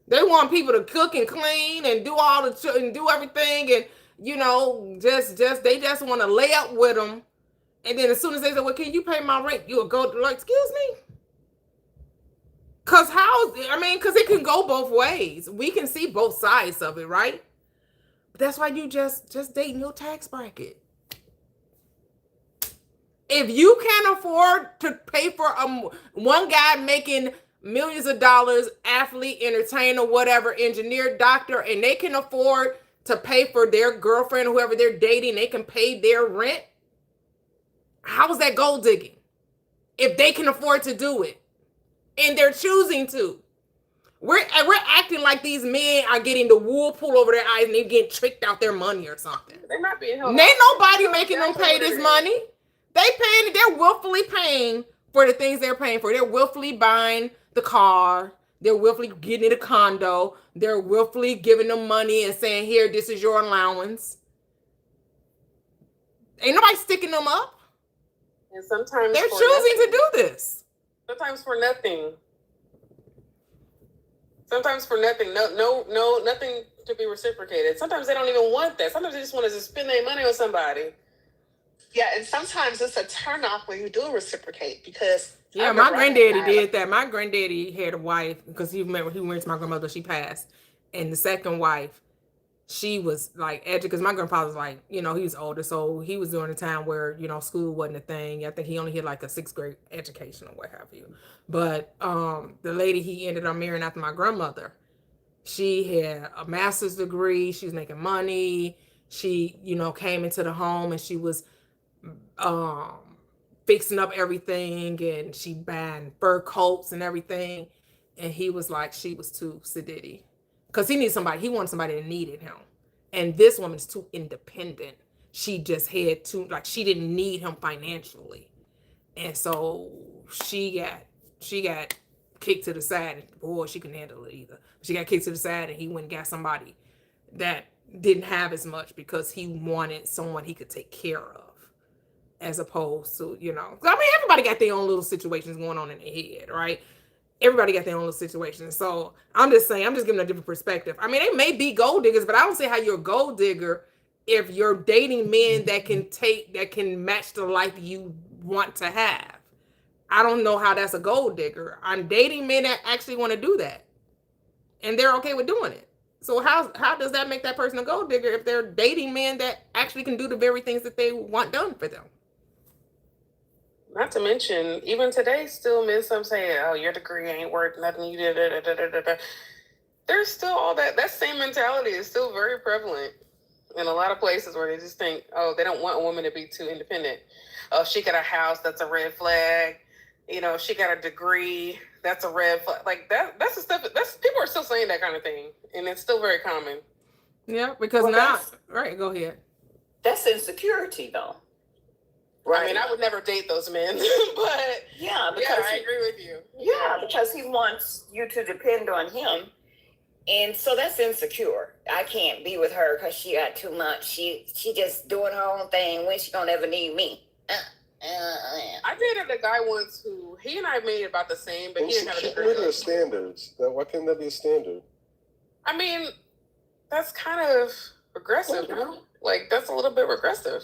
They want people to cook and clean and do and do everything, and they just want to lay up with them. And then as soon as they say, "Well, can you pay my rent?" You'll go, like, "Excuse me." Because it can go both ways. We can see both sides of it, right? But that's why you just dating your tax bracket. If you can't afford to pay for one guy making millions of dollars, athlete, entertainer, whatever, engineer, doctor, and they can afford to pay for their girlfriend, whoever they're dating, they can pay their rent, how is that gold digging? If they can afford to do it. And they're choosing to. We're acting like these men are getting the wool pulled over their eyes and they're getting tricked out their money or something. They're not being held. Ain't nobody making them pay this money. They're willfully paying for the things they're paying for. They're willfully buying the car. They're willfully getting a condo. They're willfully giving them money and saying, "Here, this is your allowance." Ain't nobody sticking them up. And sometimes they're choosing to do this. Sometimes for nothing. Sometimes for nothing. No, nothing to be reciprocated. Sometimes they don't even want that. Sometimes they just want to just spend their money on somebody. Yeah, and sometimes it's a turnoff when you do reciprocate because yeah, my granddaddy did that. My granddaddy had a wife because he went to my grandmother. She passed, and the second wife, she was like because my grandfather was like, he was older, so he was during a time where school wasn't a thing. I think he only had like a 6th grade education or what have you. But the lady he ended up marrying after my grandmother, she had a master's degree. She was making money. She came into the home and she was fixing up everything, and she buying fur coats and everything. And he was like, she was too sedity because he wanted somebody that needed him. And this woman's too independent. She just had too, she didn't need him financially. And so she got kicked to the side. Boy, she couldn't handle it either. She got kicked to the side, and he went and got somebody that didn't have as much because he wanted someone he could take care of, as opposed to, everybody got their own little situations going on in their head, right? Everybody got their own little situations. So I'm just giving a different perspective. I mean, they may be gold diggers, but I don't see how you're a gold digger if you're dating men that can match the life you want to have. I don't know how that's a gold digger. I'm dating men that actually want to do that, and they're okay with doing it. So how does that make that person a gold digger if they're dating men that actually can do the very things that they want done for them? Not to mention, even today, still men some say, "Oh, your degree ain't worth nothing." You did. There's still all that. That same mentality is still very prevalent in a lot of places where they just think, "Oh, they don't want a woman to be too independent. Oh, she got a house, that's a red flag. She got a degree, that's a red flag." Like that. That's the stuff. People are still saying that kind of thing, and it's still very common. Yeah, because now, right? Go ahead. That's insecurity, though. Right. I mean, I would never date those men, but yeah, I agree with you. Yeah, because he wants you to depend on him, and so that's insecure. I can't be with her because she got too much. She just doing her own thing. When she gonna ever need me? I dated a guy once who he and I made about the same, but he didn't have a degree. What are standards? Why can't that be a standard? I mean, that's kind of regressive, no? Like that's a little bit regressive.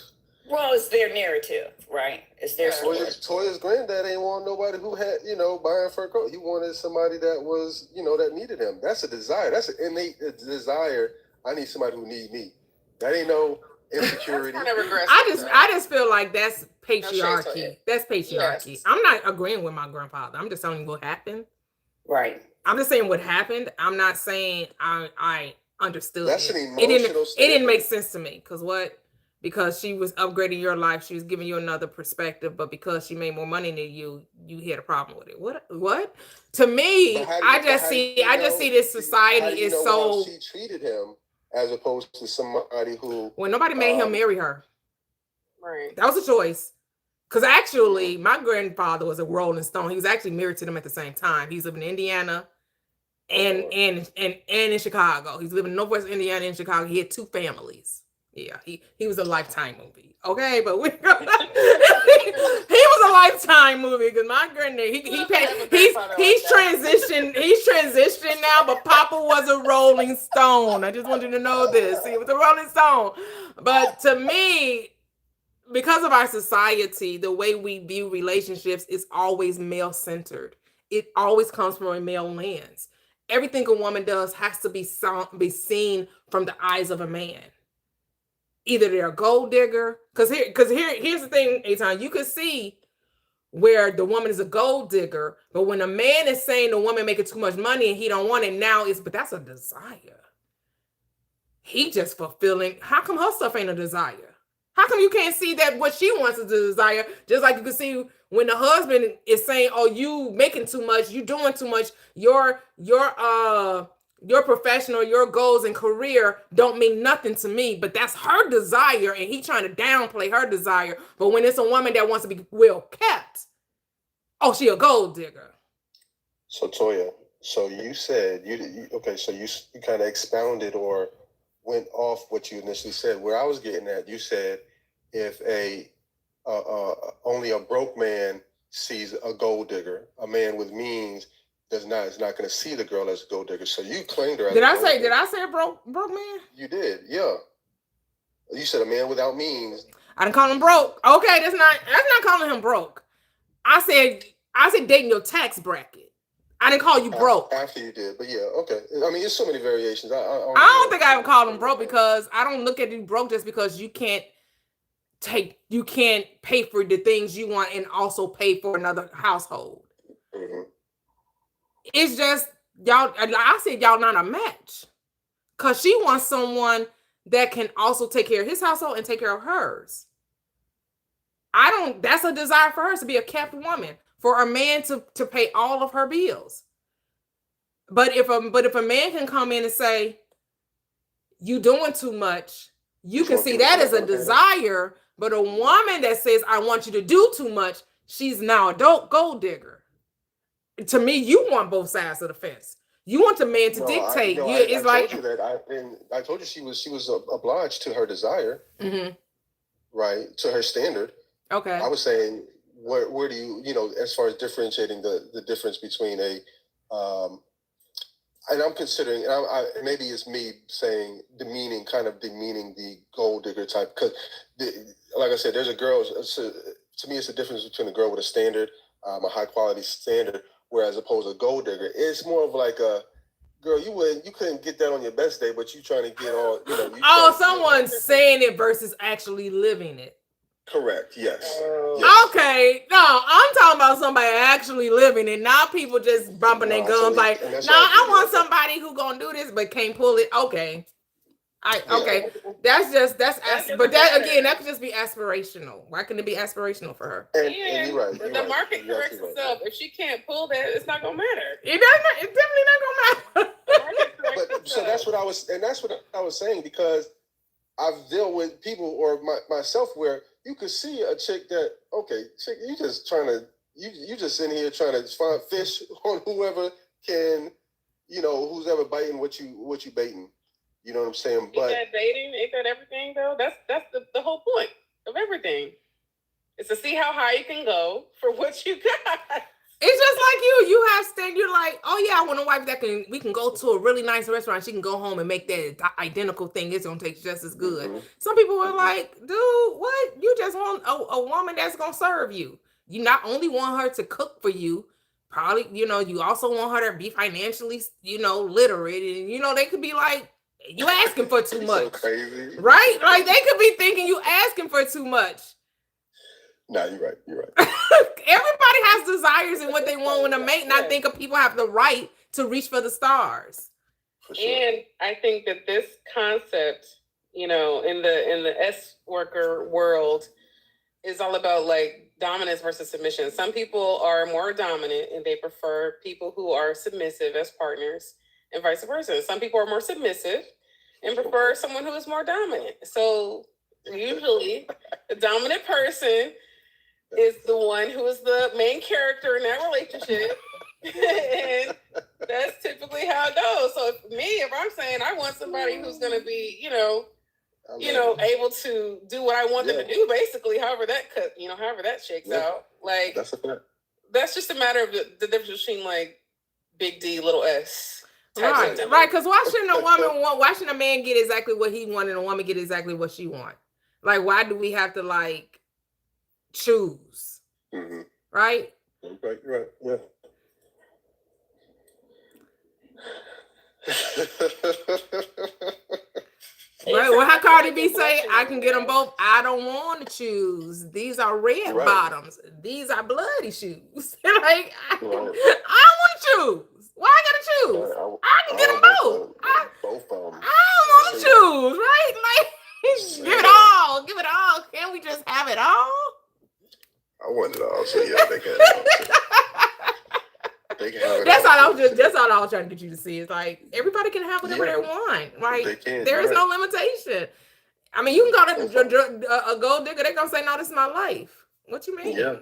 Well, it's their narrative, right? It's their story. Toya's granddad ain't want nobody who had, buying fur coat. He wanted somebody that was, that needed him. That's a desire. That's an innate desire. I need somebody who need me. That ain't no insecurity. That's kind of regressive. I just feel like that's patriarchy. That's patriarchy. Yes. I'm not agreeing with my grandfather. I'm just telling you what happened. Right. I'm just saying what happened. I'm not saying I understood. That's an emotional it didn't make sense to me because she was upgrading your life. She was giving you another perspective, but because she made more money than you had a problem with it. What? To me, I just see this society is so. She treated him as opposed to somebody who. Well, nobody made him marry her. Right. That was a choice. Because actually, my grandfather was a Rolling Stone. He was actually married to them at the same time. He's living in Indiana and in Chicago. He's living in Northwest Indiana and Chicago. He had 2 families. Yeah, he was a Lifetime movie. Okay, but he was a Lifetime movie because my granddad he's transitioned now, but Papa was a Rolling Stone. I just want you to know this. He was a Rolling Stone. But to me, because of our society, the way we view relationships is always male-centered. It always comes from a male lens. Everything a woman does has to be seen from the eyes of a man. Either they're a gold digger, because here's the thing, Eitan, you could see where the woman is a gold digger, but when a man is saying the woman making too much money and he don't want it now, but that's a desire. He just fulfilling. How come her stuff ain't a desire? How come you can't see that what she wants is a desire? Just like you can see when the husband is saying, "Oh, you making too much, you doing too much, your professional, your goals and career don't mean nothing to me," but that's her desire, and he trying to downplay her desire. But when it's a woman that wants to be well kept, oh, she a gold digger. So Toya, so you said so you kind of expounded or went off what you initially said. Where I was getting at, you said if only a broke man sees a gold digger, a man with means is not going to see the girl as a gold digger. So you claimed her as Did I say a broke man? You did, yeah. You said a man without means. I didn't call him broke. Okay, that's not calling him broke. I said dating your tax bracket. I didn't call you broke. After you did, but yeah, okay. I mean, there's so many variations. I don't think I ever called him broke because I don't look at you broke just because you can't pay for the things you want and also pay for another household. Mm-hmm. It's just y'all. I said y'all not a match because she wants someone that can also take care of his household and take care of hers. That's a desire for her to be a kept woman, for a man to pay all of her bills. But if a man can come in and say, you doing too much, you can see that as a desire. But a woman that says, I want you to do too much, she's now a gold digger. To me, you want both sides of the fence. You want the man to dictate. I told you that. I told you she was obliged to her desire, right? To her standard. Okay. I was saying, where do you as far as differentiating the difference between and I'm considering, maybe it's me saying demeaning the gold digger type, because like I said, there's a girl. To me, it's a difference between a girl with a standard, a high quality standard, whereas opposed to a gold digger, it's more of like a girl. You couldn't get that on your best day, but you trying to get all. Someone's saying it versus actually living it. Correct. Yes. Okay. No, I'm talking about somebody actually living it, not people just bumping their gums like, I want somebody who gonna do this but can't pull it. Okay. That's but that again, that could just be aspirational. Why couldn't it be aspirational for her? And you're right. The market corrects itself. If she can't pull that, it's not gonna matter. It's definitely not gonna matter. So that's what I was saying, because I've dealt with people or myself where you could see a chick that, chick, you just trying to, you just in here trying to find fish on whoever can, who's ever biting what you baiting. You know what I'm saying? But ain't that dating? Ain't that everything though? That's the whole point of everything. It's to see how high you can go for what you got. It's just like you have stand. You're like, oh yeah, I want a wife that we can go to a really nice restaurant. She can go home and make that identical thing. It's gonna taste just as good. Mm-hmm. Some people are like, dude, what? You just want a woman that's gonna serve you. You not only want her to cook for you, probably, you also want her to be financially, literate. And they could be like, you asking for too much. So crazy. Right? Like they could be thinking you asking for too much. No, you're right. Everybody has desires and what they want when a mate, and I think people have the right to reach for the stars. For sure. And I think that this concept, in the S worker world, is all about like dominance versus submission. Some people are more dominant and they prefer people who are submissive as partners, and vice versa. Some people are more submissive and prefer someone who is more dominant. So usually the dominant person is the one who is the main character in that relationship. And that's typically how it goes. So if I'm saying I want somebody who's going to be, able to do what I want them to do, basically, however that shakes out. Like, that's a fact. That's just a matter of the difference between like big D, little S. Right. Because why shouldn't a man get exactly what he wanted and a woman get exactly what she wants? Like, why do we have to like choose? Mm-hmm. Right? Right. Yeah. Right. Well, how Cardi B say, I can get them both. I don't want to choose. These are red bottoms. These are bloody shoes. Like, I don't want to choose. Why I gotta choose? I can get them both. I don't want to choose. Right? Like, give it all. Can't we just have it all? I want it all. So yeah, they can. They can have it. That's all I was trying to get you to see. Is like everybody can have whatever they want. Like there is no limitation. I mean, you can go to a gold digger. They're gonna say, "No, this is my life." What you mean? Yeah.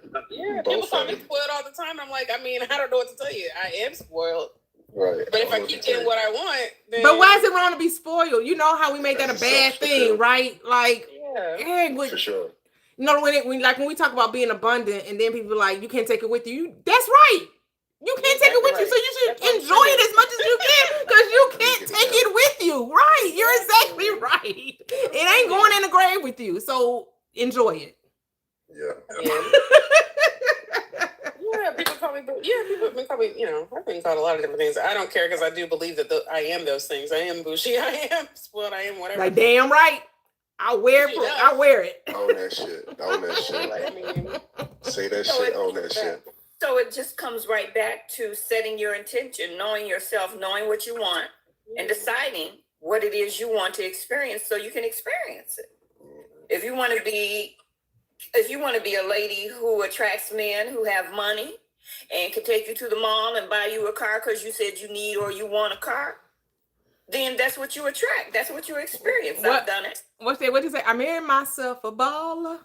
People call me spoiled all the time. I'm like, I don't know what to tell you. I am spoiled. Right. But if I keep getting what I want, then... But why is it wrong to be spoiled? You know how we make that a bad thing, right? Like, for sure. You know, when we talk about being abundant, and then people are like, you can't take it with you. That's right. You can't take it with you, so you should enjoy it as much as you can, because you can't take it with you. Right? You're exactly right. It ain't going in the grave with you, so enjoy it. Yeah. Yeah, people call me. Yeah, people have been calling me. You know, I've been called a lot of different things. I don't care, because I do believe that I am those things. I am bougie. I am spoiled. I am whatever. Like, damn right. I wear it. I wear it. Own that shit. Own that shit. I mean, say that shit. Own that shit. So it just comes right back to setting your intention, knowing yourself, knowing what you want, and deciding what it is you want to experience, so you can experience it. If you want to be a lady who attracts men who have money and can take you to the mall and buy you a car because you said you need or you want a car, then that's what you attract. That's what you experience. I've done it. What you say? I married myself a baller.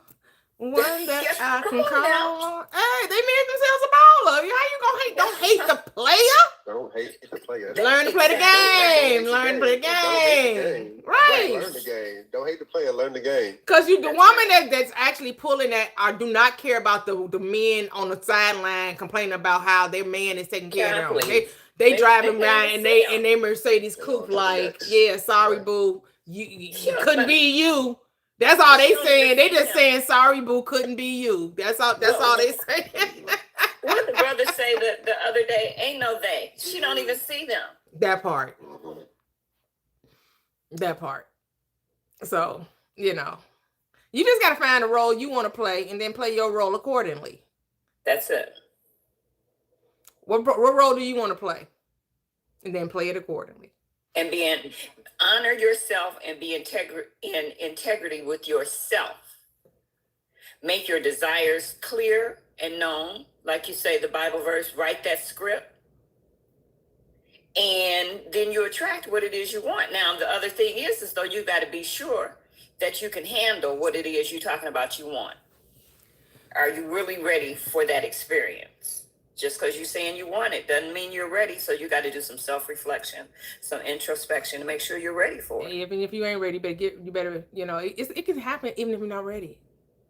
One that Yes, I come can on call. now. Hey, they made themselves a baller. How you gonna hate? Don't hate the player. Don't hate the player. Learn to play the game. Learn to play the game. Right. Learn the game. Don't hate the player. Learn the game. Because you, the woman that's actually pulling that, do not care about the men on the sideline complaining about how their man is taking care of them. They driving by and they Mercedes coupe like, yeah, sorry boo, you couldn't be you. That's all they saying. They just saying sorry boo, couldn't be you. That's all they saying. What the brother say the other day? Ain't no they. She don't even see them. That part. So, you just got to find a role you want to play and then play your role accordingly. That's it. What role do you want to play? And then play it accordingly. And honor yourself and be in integrity with yourself. Make your desires clear and known. Like you say, the Bible verse, write that script. And then you attract what it is you want. Now, the other thing is though, you got to be sure that you can handle what it is you're talking about you want. Are you really ready for that experience? Just because you're saying you want it doesn't mean you're ready. So you got to do some self-reflection, some introspection to make sure you're ready for it. Even if you ain't ready, it can happen even if you're not ready.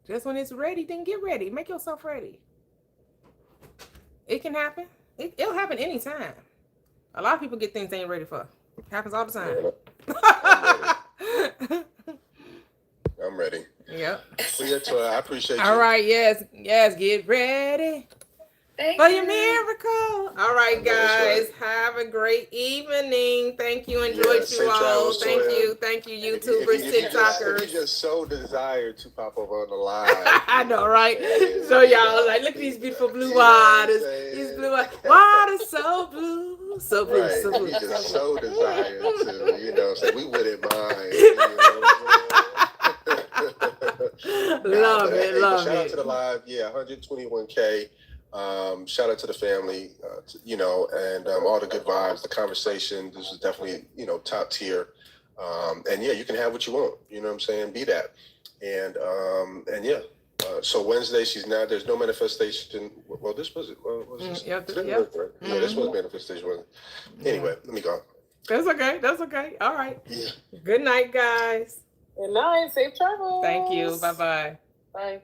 Just when it's ready, then get ready. Make yourself ready. It can happen. It'll happen anytime. A lot of people get things they ain't ready for. It happens all the time. I'm ready. Yep. I appreciate you. All right. Yes. Get ready. For your miracle. All right, guys. Have a great evening. Thank you. Enjoyed you all. Thank you, YouTubers, TikTokers. If you just so desire to pop over on the live. I know, right? So y'all like, look at these beautiful blue waters. These blue waters, so blue, so blue, right. so blue. You just so desire to, say we wouldn't mind. Love it. Shout out to the live. 121K. Shout out to the family, and all the good vibes, the conversation. This is definitely, top tier. And you can have what you want. You know what I'm saying? Be that. So Wednesday, there's no manifestation. Well, this was it. This was manifestation. Anyway, let me go. That's okay. All right. Yeah. Good night, guys. Good night. Safe travels. Thank you. Bye-bye. Bye.